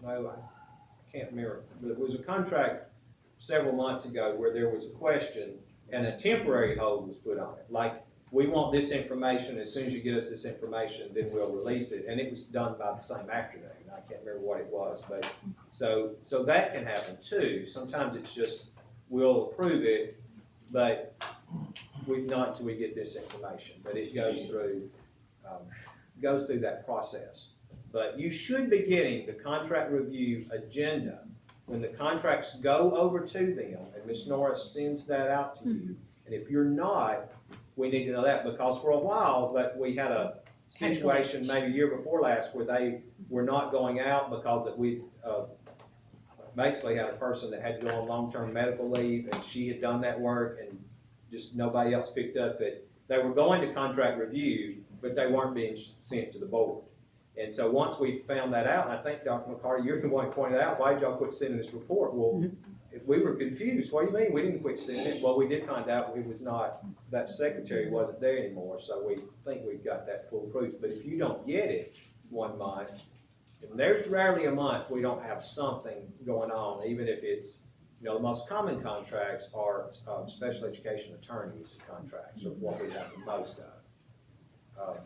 I can't remember, but it was a contract several months ago where there was a question and a temporary hold was put on it. Like, we want this information, as soon as you get us this information, then we'll release it. And it was done by the same afternoon. I can't remember what it was, but so that can happen too. Sometimes it's just, we'll approve it, but not until we get this information. But it goes through that process. But you should be getting the contract review agenda when the contracts go over to them, and Ms. Norris sends that out to you. And if you're not, we need to know that, because for a while that we had a situation maybe a year before last where they were not going out because we basically had a person that had to go on long-term medical leave, and she had done that work, and just nobody else picked up that they were going to contract review, but they weren't being sent to the board. And so once we found that out, and I think Dr. McCarty, you're the one who pointed out, why did y'all quit sending this report? Well, we were confused. What do you mean we didn't quit sending it? Well, we did find out it was not, that secretary wasn't there anymore, so we think we've got that foolproof. But if you don't get it 1 month, and there's rarely a month we don't have something going on, even if it's, the most common contracts are special education attorneys contracts, are what we have the most of.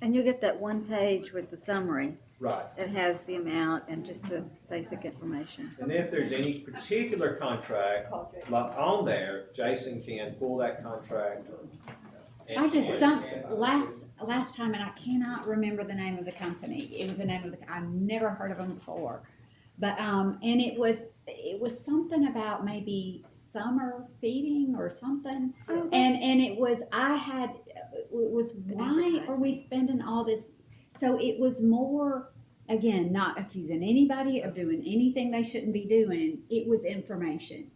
And you'll get that one page with the summary. Right. That has the amount and just the basic information. And if there's any particular contract like on there, Jason can pull that contract. I just last time, and I cannot remember the name of the company. It was the name of I've never heard of them before, but and it was something about maybe summer feeding or something, and it was why are we spending all this? So it was more, again, not accusing anybody of doing anything they shouldn't be doing. It was information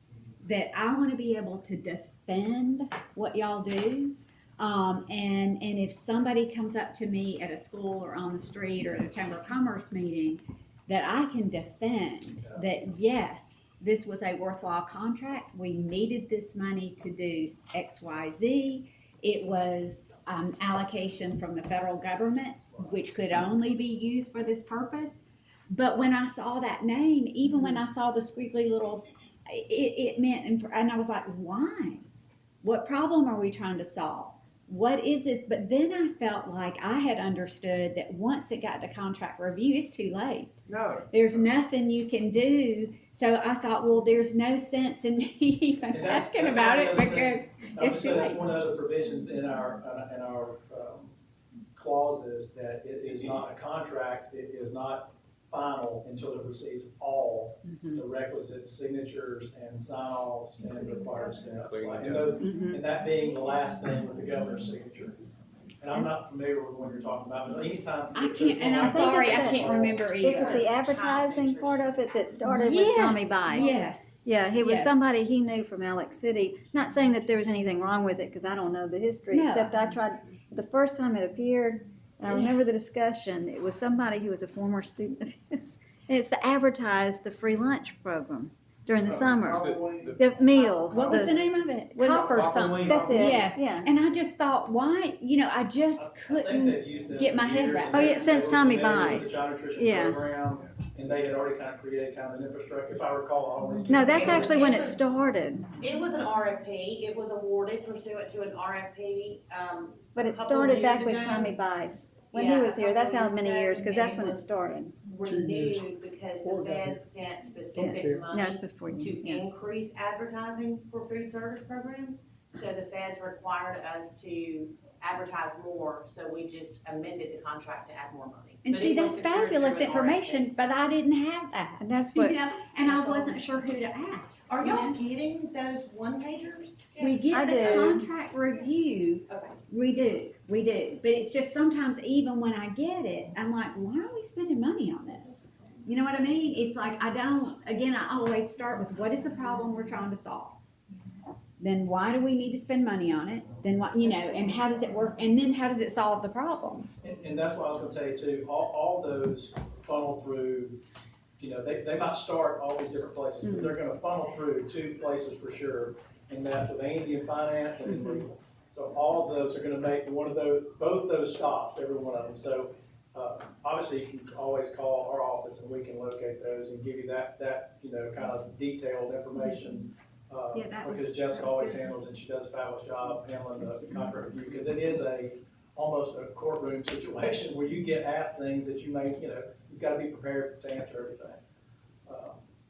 that I want to be able to defend what y'all do. And if somebody comes up to me at a school or on the street or at a Chamber of Commerce meeting, that I can defend that, yes, this was a worthwhile contract. We needed this money to do X, Y, Z. It was allocation from the federal government, which could only be used for this purpose. But when I saw that name, even when I saw the squiggly little, it meant, and I was like, why? What problem are we trying to solve? What is this? But then I felt like I had understood that once it got to contract review, it's too late. No. There's nothing you can do. So I thought, well, there's no sense in me even asking about it because it's too late. That's one of the provisions in our clauses that it is not a contract, it is not final until it receives all the requisite signatures and sign-offs and required steps. Like, and that being the last thing with the governor's signature. And I'm not familiar with what you're talking about, but anytime. I can't, and I'm sorry, I can't remember Is it either. the advertising part of it that started with Tommy Bice? Yes. Yeah, he was Yes. somebody he knew from Alex City. Not saying that there was anything wrong with it, because I don't know the history, No. except I tried, the first time it appeared, and I remember the discussion, it was somebody who was a former student of his. And it's to advertise the free lunch program during the summers, the meals. What was the name of it? What is it? Copper something. That's it, Yes. yeah. And I just thought, why, I just couldn't get my head wrapped. Oh, yeah, since Tommy Bice. Bice. The child nutrition Yeah. program, and they had already kind of created kind of an infrastructure, if I recall. Always. No, that's actually when it started. It was an RFP. It was awarded pursuant to an RFP. But it couple of started years back with ago. Tommy Bice. When he Yeah, was here, a that's couple how of many years years, ago, because that's and when it was started. Renewed because the Fed sent specific No, money it's before you, to yeah. increase advertising for food service programs. So the feds required us to advertise more, so we just amended the contract to add more money. And But see, it was that's secured fabulous through an information, but I didn't have that. And that's what, And I wasn't sure who to ask. Are y'all getting those one-pagers? We get I the do. contract review. Okay. We do. But it's just sometimes even when I get it, I'm like, why are we spending money on this? You know what I mean? It's like, I always start with what is the problem we're trying to solve? Then why do we need to spend money on it? Then what, and how does it work? And then how does it solve the problem? And that's what I was gonna tell you too, all those funnel through, they might start all these different places, but they're gonna funnel through two places for sure. And that's with Andy in finance and in legal. So all of those are gonna make both those stops, every one of them. So, obviously you can always call our office and we can locate those and give you that, kind of detailed information. Because Jessica always handles it, she does a fabulous job handling the contract review, because it is almost a courtroom situation where you get asked things that you may, you've got to be prepared to answer everything.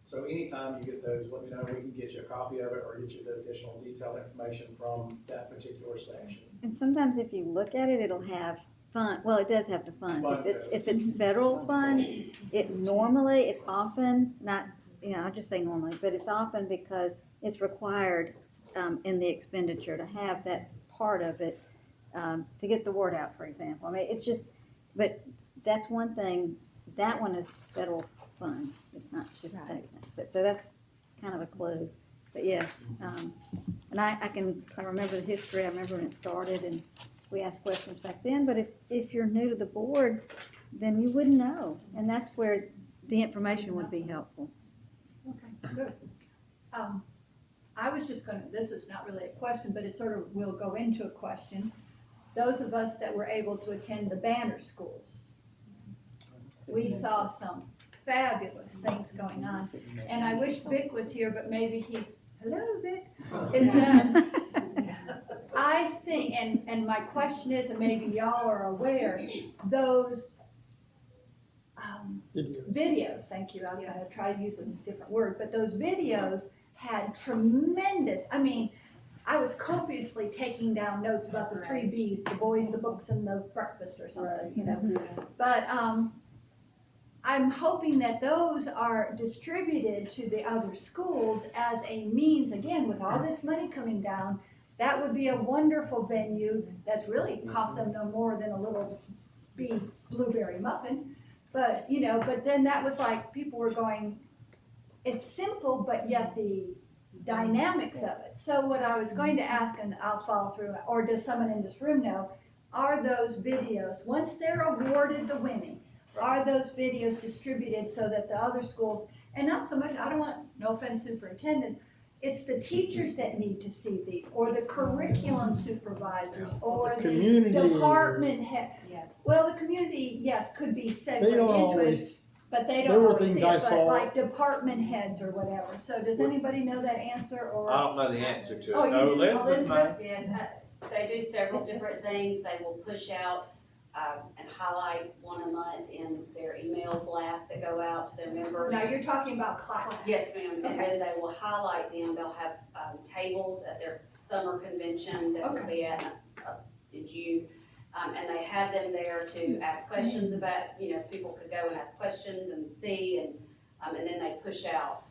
So anytime you get those, let me know, we can get you a copy of it or get you the additional detailed information from that particular section. and sometimes if you look at it, it'll have well, it does have the funds. If it's federal funds, it often, not, I'll just say normally, but it's often because it's required in the expenditure to have that part of it to get the word out, for example. I mean, it's just, but that's one thing, that one is federal funds. It's not just state. But so that's kind of a clue. But yes, and I remember the history. I remember when it started and we asked questions back then. But if you're new to the board, then you wouldn't know. And that's where the information would be helpful. Okay, good. I was just this is not really a question, but it sort of will go into a question. Those of us that were able to attend the banner schools, we saw some fabulous things going on. And I wish Vic was here, but maybe hello Vic, I think, and my question is, and maybe y'all are aware, those videos, thank you, I was gonna try to use a different word, but those videos had tremendous, I was copiously taking down notes about the 3 B's, the boys, the books, and the breakfast or something, But I'm hoping that those are distributed to the other schools as a means, again, with all this money coming down, that would be a wonderful venue that's really cost them no more than a little blueberry muffin. But, but then that was like, people were going, it's simple, but yet the dynamics of it. So what I was going to ask, and I'll follow through, or does someone in this room know, are those videos, once they're awarded the winning, are those videos distributed so that the other schools, and not so much, I don't want, no offense, superintendent, it's the teachers that need to see these, or the curriculum supervisors, or the community. department head. Yes. Well, the community, yes, could be segued They don't into it, always, but they there don't were always things see I it, but saw. like department heads or whatever. So does anybody know that answer, or? I don't know the answer to it. Oh, you No, do? Elizabeth might. Yes, they do several different things. They will push out and highlight one a month in their email blasts that go out to their members. Now you're talking about class. Yes, ma'am, and Okay. then they will highlight them. They'll have tables at their summer convention that will be at in June. And they had them there to ask questions about, people could go and ask questions and see, and then they push out.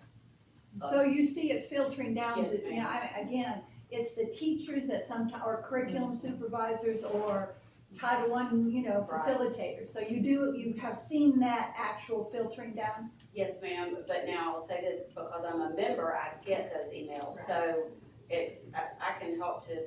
So you see it filtering down Yes, to, ma'am. again, it's the teachers that sometimes, or curriculum supervisors, or Title I, facilitators. So you have seen that actual filtering down? Yes, ma'am, but now I'll say this, because I'm a member, I get those emails, so I can talk to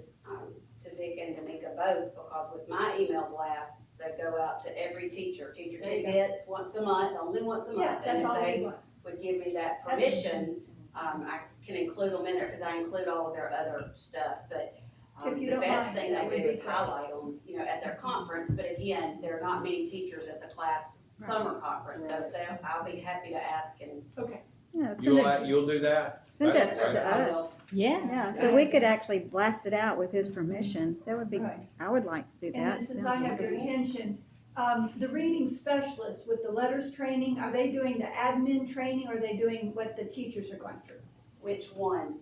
Vic and Danica both, because with my email blasts, they go out to every teacher. Teacher There you go. gets once a month, only once a month. Yeah, that's all And we if want. they would give me that permission, I can include them in there, because I include all of their other stuff, but If you the don't best mind, thing that they would do be is great. highlight them, at their conference, but again, there are not many teachers at the class summer conference, so I'll be happy to ask and. Okay. Yeah, send it, You'll do that? send it That's to great. us. Yes. Yeah, so we could actually blast it out with his permission. That would be, Right. I would like to do And that. then since Sounds I have your wonderful. attention, the reading specialists with the letters training, are they doing the admin training, or are they doing what the teachers are going through? Which ones,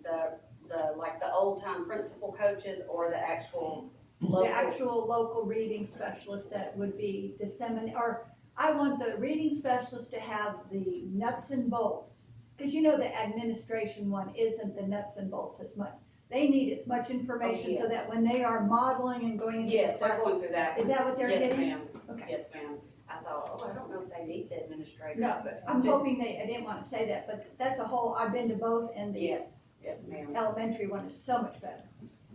like the old time principal coaches or the actual The local? actual local reading specialist that would be or I want the reading specialist to have the nuts and bolts. Cause the administration one isn't the nuts and bolts as much. They need as much information so yes. that when they are modeling and going into the Yes, they're class. going through that. Is that what they're Yes, getting? ma'am. Okay. Yes, ma'am. I thought, I don't know if they need the administrator. No, but I'm hoping I didn't wanna say that, but that's a whole, I've been to both, and the Yes, ma'am. elementary one is so much better.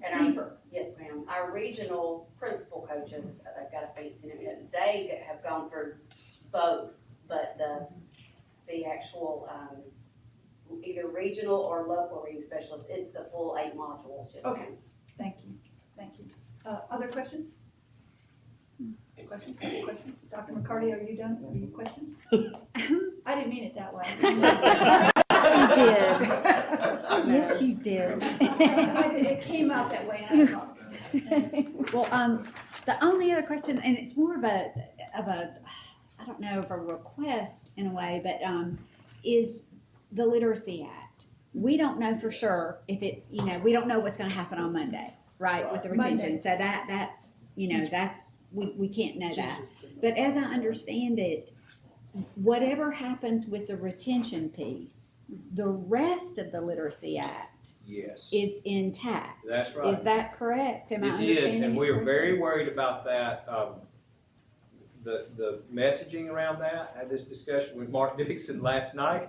And Deeper. yes, ma'am. Our regional principal coaches, they've got a fancy name, they have gone through both, but the actual, either regional or local reading specialist, it's the full 8 modules. Yes, Okay. ma'am. Thank you. Other questions? Questions? Dr. McCarty, are you done? Are you questions? I didn't mean it that way. You did. Yes, you did. It came out that way, and I thought. Well, the only other question, and it's more of a, I don't know, of a request in a way, but, is the Literacy Act. We don't know for sure if it, we don't know what's gonna happen on Monday, right, with the retention. Monday. So that's, we can't know that. But as I understand it, whatever happens with the retention piece, the rest of the Literacy Act Yes. is intact. That's right. Is that correct? Am I It understanding is, and it we are correctly? very worried about that. The messaging around that, I had this discussion with Mark Dixon last night,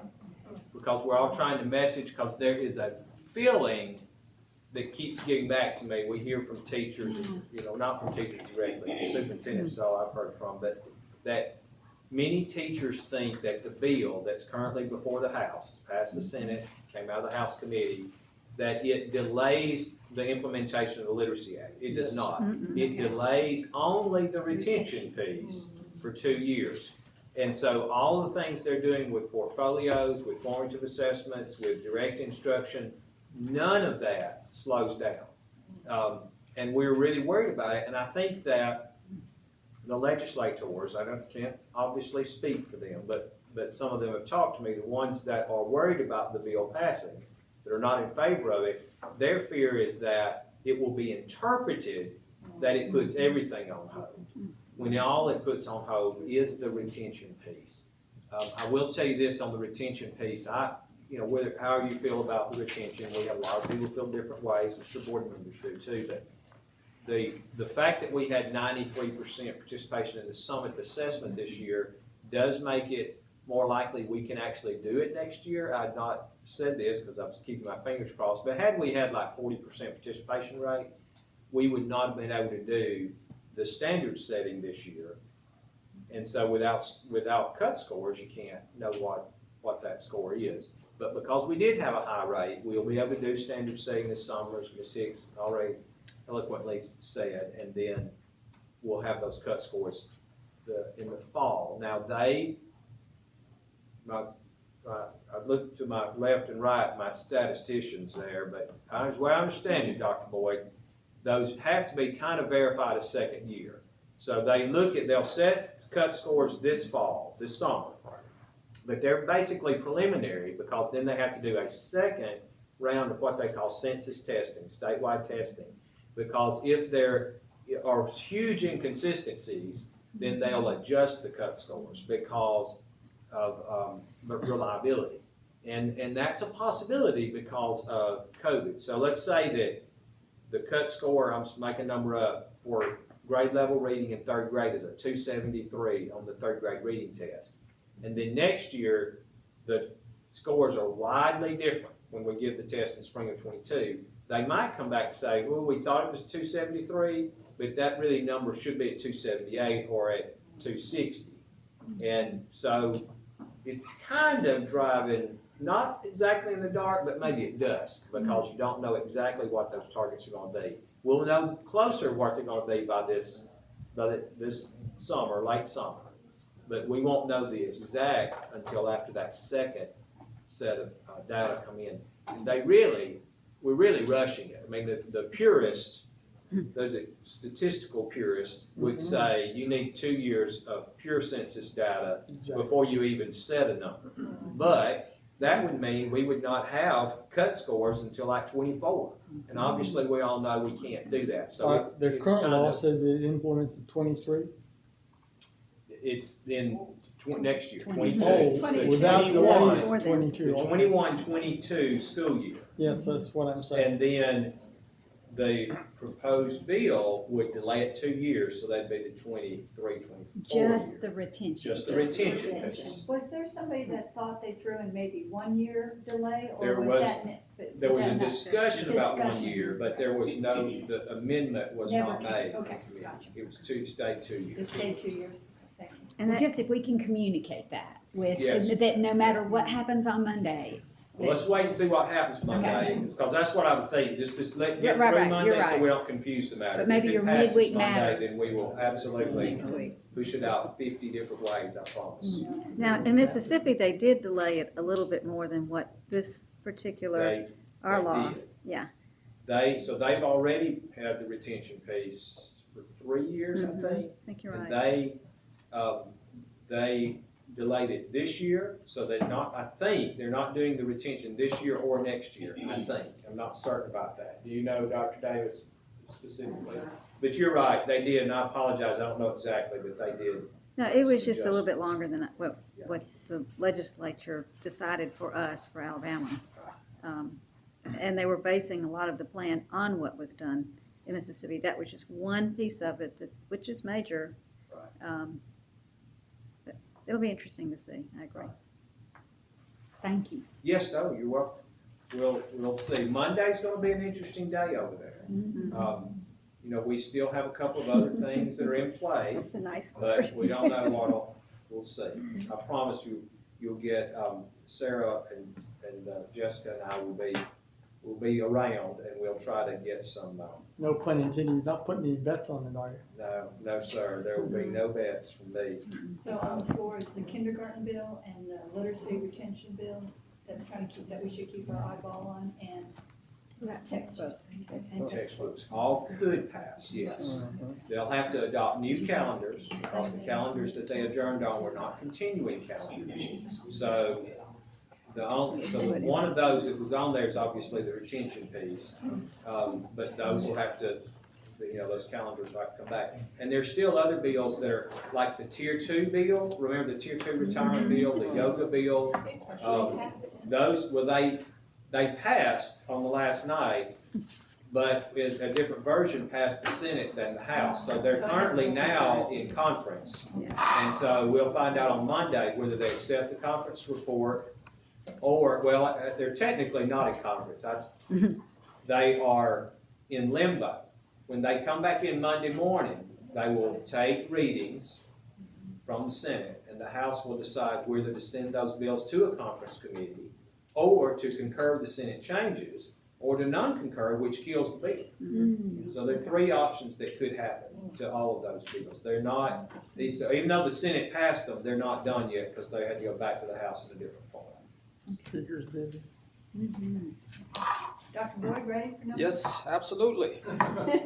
because we're all trying to message, because there is a feeling that keeps getting back to me. We hear from teachers, not from teachers directly, superintendents, is all I've heard from, but that many teachers think that the bill that's currently before the House, it's passed the Senate, came out of the House committee, that it delays the implementation of the Literacy Act. It does not. It delays only the retention piece for 2 years. And so all the things they're doing with portfolios, with formative assessments, with direct instruction, none of that slows down. And we're really worried about it. And I think that the legislators, can't obviously speak for them, but some of them have talked to me, the ones that are worried about the bill passing, that are not in favor of it, their fear is that it will be interpreted that it puts everything on hold, when all it puts on hold is the retention piece. I will tell you this on the retention piece, however you feel about the retention, we have a lot of people feel different ways, I'm sure board members do too, but the fact that we had 93% participation in the summit assessment this year does make it more likely we can actually do it next year. I had not said this because I was keeping my fingers crossed, but had we had like 40% participation rate, we would not have been able to do the standard setting this year. And so without cut scores, you can't know what that score is. But because we did have a high rate, we'll be able to do standard setting this summer, as Ms. Hicks already eloquently said, and then we'll have those cut scores in the fall. Now I look to my left and right, my statisticians there, but as well I understand it, Dr. Boyd, those have to be kind of verified a second year. So they'll set cut scores this fall, this summer, but they're basically preliminary because then they have to do a second round of what they call census testing, statewide testing, because if there are huge inconsistencies, then they'll adjust the cut scores because of reliability. And that's a possibility because of COVID. So let's say that the cut score, I'm just making a number up, for grade level reading in third grade is a 273 on the third grade reading test. And then next year, the scores are widely different when we give the test in spring of 22. They might come back and say, well, we thought it was 273, but that really number should be at 278 or at 260. And so it's kind of driving, not exactly in the dark, but maybe at dusk, because you don't know exactly what those targets are going to be. We'll know closer what they're going to be by this summer, late summer. But we won't know the exact until after that second set of data come in. And we're really rushing it. I mean, the purists, those statistical purists, would say you need 2 years of pure census data before you even set a number. But that would mean we would not have cut scores until like 24. And obviously we all know we can't do that. So the current law says it implements at 23. It's then next year, 22. Oh, So without 21, 22. the 21-22 school year. Yes, that's what I'm saying. And then the proposed bill would delay it 2 years, so that'd be the 23-24 Just the retention. Just the retention piece. Was there somebody that thought they threw in maybe 1 year delay, or There was was- that? There was a that not- discussion about 1 discussion? year, but there was no, the amendment was Never not came. made. Okay, in committee. gotcha. It was stayed 2 years. It stayed 2 years. Thank you. And that, Just if we can communicate that with, Yes. that no matter what happens on Monday. Well, let's wait and see what happens Monday, because that's what I would think, just let, get Right, through right, Monday you're so right. we don't confuse the matter. But maybe If it your passes midweek Monday, matters. then we will absolutely Next week. push it out 50 different ways, I promise. now, in Mississippi, they did delay it a little bit more than what this particular, our They law. did. Yeah. So they've already had the retention piece for 3 years, I think. I think you're And right. they delayed it this year, so they're not, I think, they're not doing the retention this year or next year, I think. I'm not certain about that. Do you know, Dr. Davis, specifically? But you're right, they did, and I apologize, I don't know exactly, but they did. No, it was just a little bit adjustments. longer than what the legislature decided for us, for Alabama. And they were basing a lot of the plan on what was done in Mississippi. That was just one piece of it, which is major. But it'll be interesting to see, I agree. Thank you. Yes, no, you're welcome. We'll see. Monday's gonna be an interesting day over there. You know, we still have a couple of other things that are in play. That's a nice word. But we don't know what we'll see. I promise you'll get, Sarah and Jessica and I will be around, and we'll try to get some, No pun intended, you're not putting any bets on it, are you? no, sir, there will be no bets from me. So on the floor is the kindergarten bill and the literacy retention bill that we should keep our eyeball on, and textbooks. Textbooks, all could pass, yes. They'll have to adopt new calendars, because the calendars that they adjourned on were not continuing calendars. So one of those that was on there is obviously the retention piece, but those will have to, those calendars will have to come back. And there's still other bills that are, like the Tier 2 bill, remember the Tier 2 retirement bill, the yoga bill? Those, they passed on the last night, but a different version passed the Senate than the House. So they're currently now in conference. And so we'll find out on Monday whether they accept the conference report or, well, they're technically not in conference. They are in limbo. When they come back in Monday morning, they will take readings from the Senate, and the House will decide whether to send those bills to a conference committee or to concur the Senate changes, or to non-concur, which kills the bill. So there are three options that could happen to all of those bills. They're not, even though the Senate passed them, they're not done yet because they had to go back to the House in a different form. Speaker's busy. Dr. Boyd, ready for number? Yes, absolutely.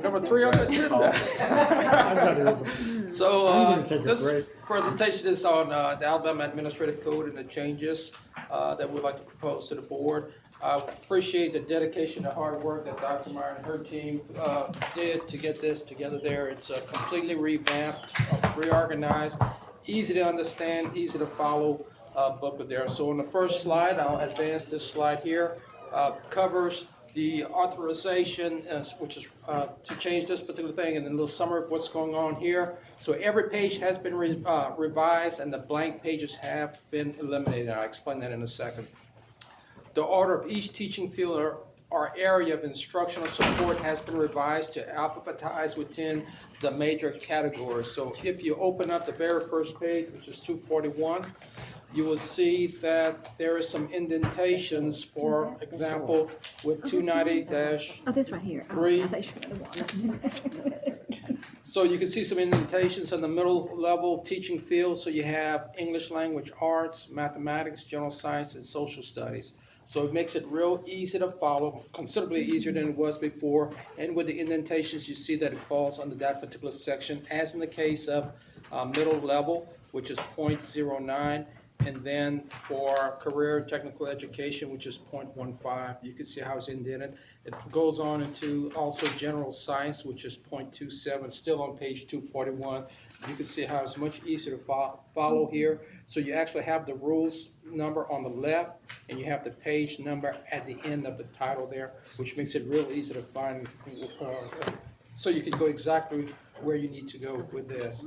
Number 3 on the agenda. So I'm gonna take a this break. presentation is on the Alabama Administrative Code and the changes that we'd like to propose to the board. I appreciate the dedication and hard work that Dr. Meyer and her team did to get this together there. It's completely revamped, reorganized, easy to understand, easy to follow booklet there. So on the first slide, I'll advance this slide here, covers the authorization, which is to change this particular thing, and then a little summary of what's going on here. So every page has been revised, and the blank pages have been eliminated. I'll explain that in a second. The order of each teaching field or area of instructional support has been revised to alphabetize within the major categories. So if you open up the very first page, which is 241, you will see that there is some indentations, for example, with 290-3. Oh, this right here. Oh, I thought you were the one. So you can see some indentations in the middle level teaching field. So you have English language arts, mathematics, general science, and social studies. So it makes it real easy to follow, considerably easier than it was before. And with the indentations, you see that it falls under that particular section, as in the case of middle level, which is 0.09. And then for career and technical education, which is 0.15, you can see how it's indented. It goes on into also general science, which is 0.27, still on page 241. You can see how it's much easier to follow here. So you actually have the rules number on the left, and you have the page number at the end of the title there, which makes it real easy to find. So you can go exactly where you need to go with this.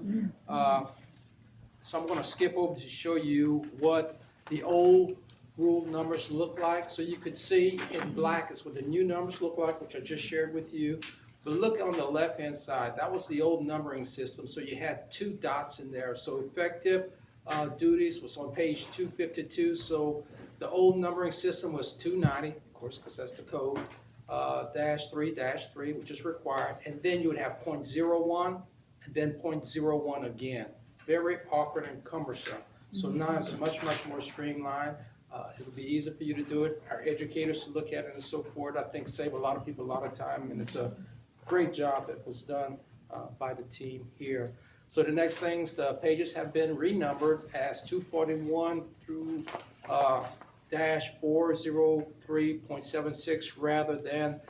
So I'm going to skip over to show you what the old rule numbers look like. So you could see in black is what the new numbers look like, which I just shared with you. But look on the left-hand side. That was the old numbering system. So you had 2 dots in there. So effective duties was on page 252. So the old numbering system was 290, of course, because that's the code, -3, which is required. And then you would have 0.01 and then 0.01 again. Very awkward and cumbersome. So now it's much more streamlined. It'll be easier for you to do it. Our educators to look at it and so forth, I think save a lot of people a lot of time, and it's a great job that was done by the team here. So the next things, the pages have been renumbered as 241 through -403.76 rather than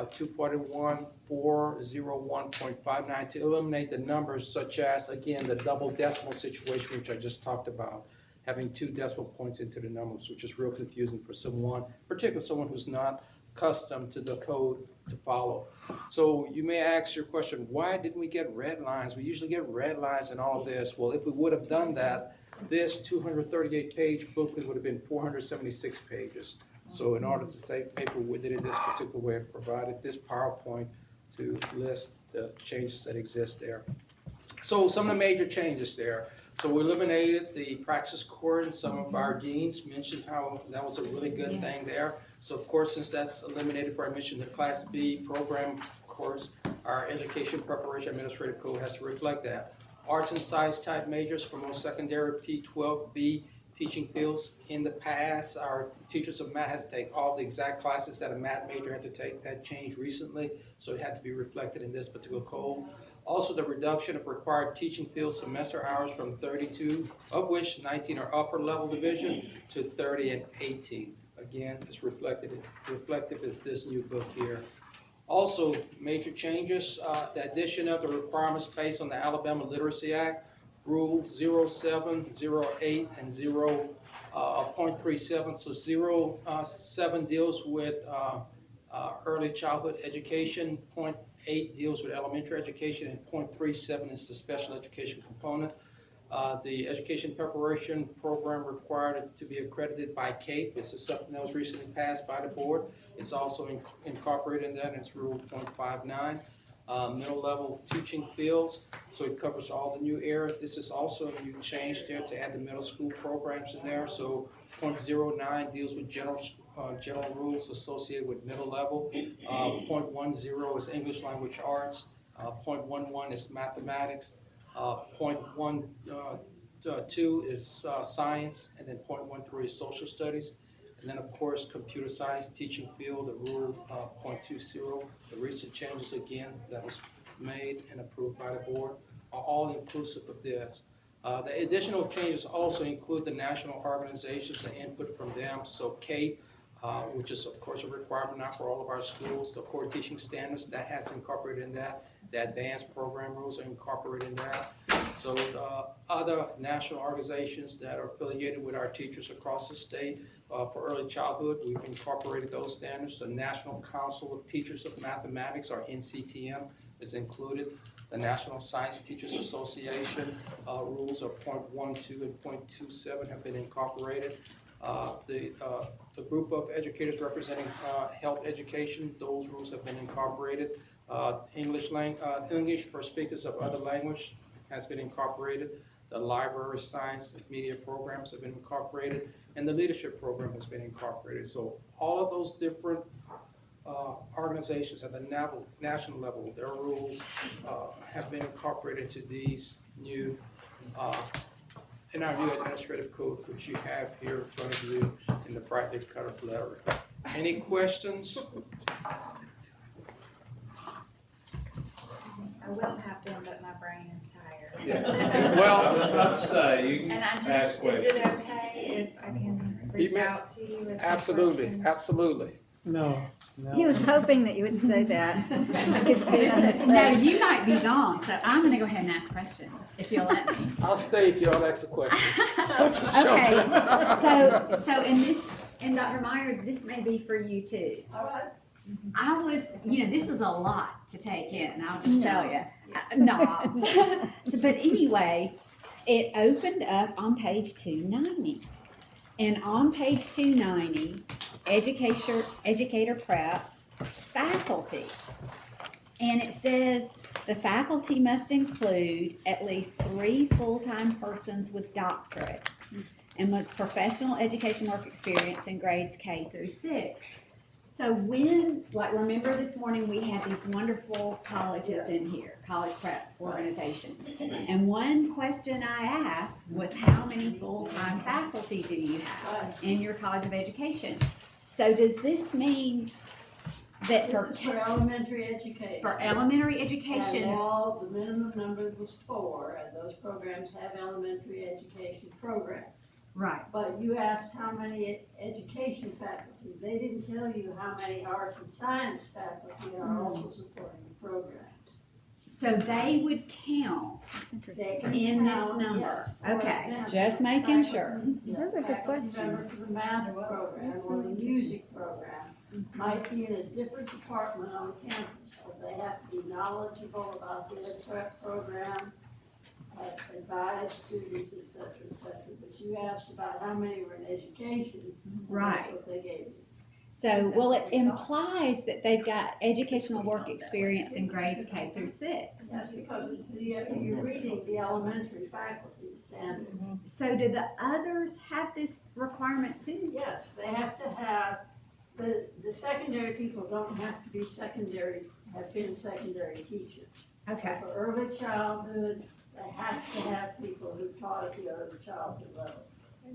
241 401.59 to eliminate the numbers such as, again, the double decimal situation, which I just talked about, having 2 decimal points into the numbers, which is real confusing for someone, particularly someone who's not accustomed to the code to follow. So you may ask your question, why didn't we get red lines? We usually get red lines in all of this. Well, if we would have done that, this 238-page booklet would have been 476 pages. So in order to save paper, we did it this particular way, provided this PowerPoint to list the changes that exist there. So some of the major changes there. So we eliminated the practice core, and some of our deans mentioned how that was a really good thing there. So of course, since that's eliminated for admission to Class B program course, our education preparation administrative code has to reflect that. Arts and science type majors for most secondary P12B teaching fields. In the past, our teachers of math had to take all the exact classes that a math major had to take. That changed recently, so it had to be reflected in this particular code. Also, the reduction of required teaching field semester hours from 32, of which 19 are upper level division, to 30 and 18. Again, it's reflective in this new book here. Also, major changes, the addition of the requirements based on the Alabama Literacy Act, Rule 07, 08, and 0.37. So 07 deals with early childhood education, 0.8 deals with elementary education, and 0.37 is the special education component. The education preparation program required to be accredited by CAPE. This is something that was recently passed by the board. It's also incorporated in that, and it's Rule 0.59. Middle level teaching fields, so it covers all the new areas. This is also a new change there to add the middle school programs in there. So 0.09 deals with general rules associated with middle level. 0.10 is English language arts. 0.11 is mathematics. 0.12 is science, and then 0.13 is social studies. And then, of course, computer science teaching field, the Rule 0.20. The recent changes, again, that was made and approved by the board, are all inclusive of this. The additional changes also include the national organizations, the input from them. So CAPE which is of course a requirement now for all of our schools. The core teaching standards, that has incorporated in that. The advanced program rules are incorporated in that. So other national organizations that are affiliated with our teachers across the state for early childhood, we've incorporated those standards. The National Council of Teachers of Mathematics, or NCTM, is included. The National Science Teachers Association rules of .12 and .27 have been incorporated. The group of educators representing health education, those rules have been incorporated. English for speakers of other language has been incorporated. The library science and media programs have been incorporated, and the leadership program has been incorporated. So all of those different organizations at the national level, their rules have been incorporated into these new, in our new administrative code, which you have here in front of you in the brightly colored letter. Any questions? I will have them, but my brain is tired. Yeah. Well, I was about to say, you can And I ask just, is questions. it okay if I can reach out to you with Absolutely, questions? absolutely. No. He was hoping that you would say that. I could see it on his face. No, you might be gone, so I'm gonna go ahead and ask questions, if you'll let me. I'll stay if y'all ask the questions. Okay, so in this, and Dr. Meyer, this may be for you too. All right. I was, this was a lot to take in, I'll just tell you. No. So, but anyway, it opened up on page 290. And on page 290, educator prep, faculty. And it says the faculty must include at least 3 full-time persons with doctorates and with professional education work experience in grades K through 6. So remember this morning we had these wonderful colleges in here, college prep organizations. And one question I asked was, how many full-time faculty do you have in your College of Education? So does this mean that This is for elementary education. for elementary education? And all, the minimum number was 4, and those programs have elementary education programs. Right. But you asked how many education faculty. They didn't tell you how many arts and science faculty are also supporting the programs. So they would count They can in this count, number? yes. For Okay, example, just making sure. That's a good question. Faculty member for the math program or the music program might be in a different department on campus, but they have to be knowledgeable about the ed prep program, advise students, et cetera, but you asked about how many were in education. and Right. That's what they gave you. So, well, it implies that they've got educational work experience in grades K through 6. That's because it's you're reading the elementary faculty standard. So do the others have this requirement too? Yes, they have to have, the secondary people don't have to be have been secondary teachers. Okay. For early childhood, they have to have people who taught at the early childhood level.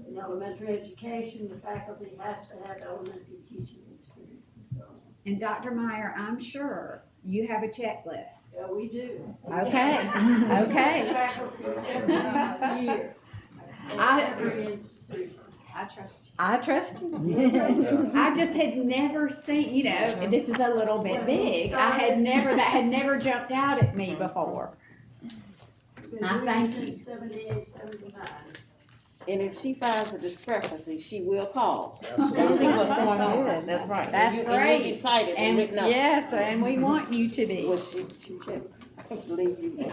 In elementary education, the faculty has to have elementary teaching experience and so on. And Dr. Meyer, I'm sure you have a checklist. Yeah, we do. Okay, okay. Faculty every year, in every institution. I trust you. I trust you. I just had never seen, and this is a little bit big. That had never jumped out at me before. I thank you. Since 78, 79. And if she finds a discrepancy, she will call. Absolutely. And see what's going on. Good, that's right. That's And great. you'll be cited and written up. Yes, and we want you to be. Well, she checks, believe you.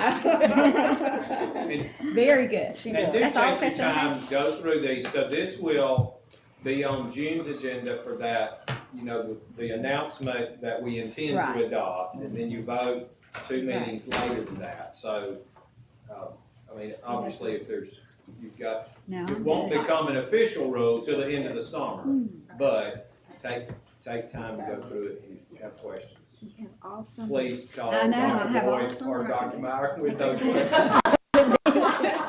Very good. She And does. do That's all take the question I have. time, go through these, so this will be on June's agenda for that, the announcement that we intend Right. to adopt, and then you vote 2 meetings later than that, so, obviously, if No, it I'm won't good. become an official rule till the end of the summer, but take time to go through it and have questions. You have awesome. Please call I know, I Dr. have Boyd awesome or Dr. records. Meyer with those questions.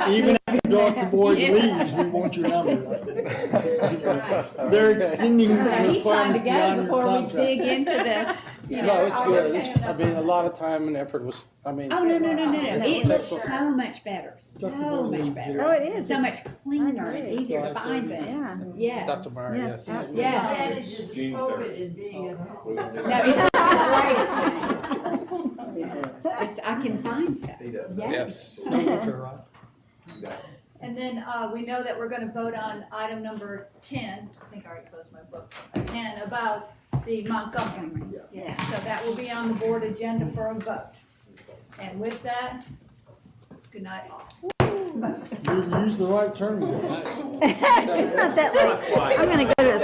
Even after Dr. Boyd leaves, we want your number. That's right. They're extending the He's trying to requirements go beyond your before we contract. dig into No, it's good. I mean, a lot of time and effort was, I mean. Oh, no, no, no, no, no. It looks Excellent. so much better, so much better. Oh, it is. So much cleaner I and agree. easier to find Yeah. things. Yes. Dr. Meyer, Yes, yes. absolutely. Yes. Manages COVID and being at home. No, it's a great thing. It's, I can find stuff. Yes. And then, we know that we're gonna vote on item number 10, I think I already closed my book, 10, about the Montgomery. Yeah. So that will be on the board agenda for a vote. And with that, good night all. You used the right term. It's not that late. I'm gonna go to a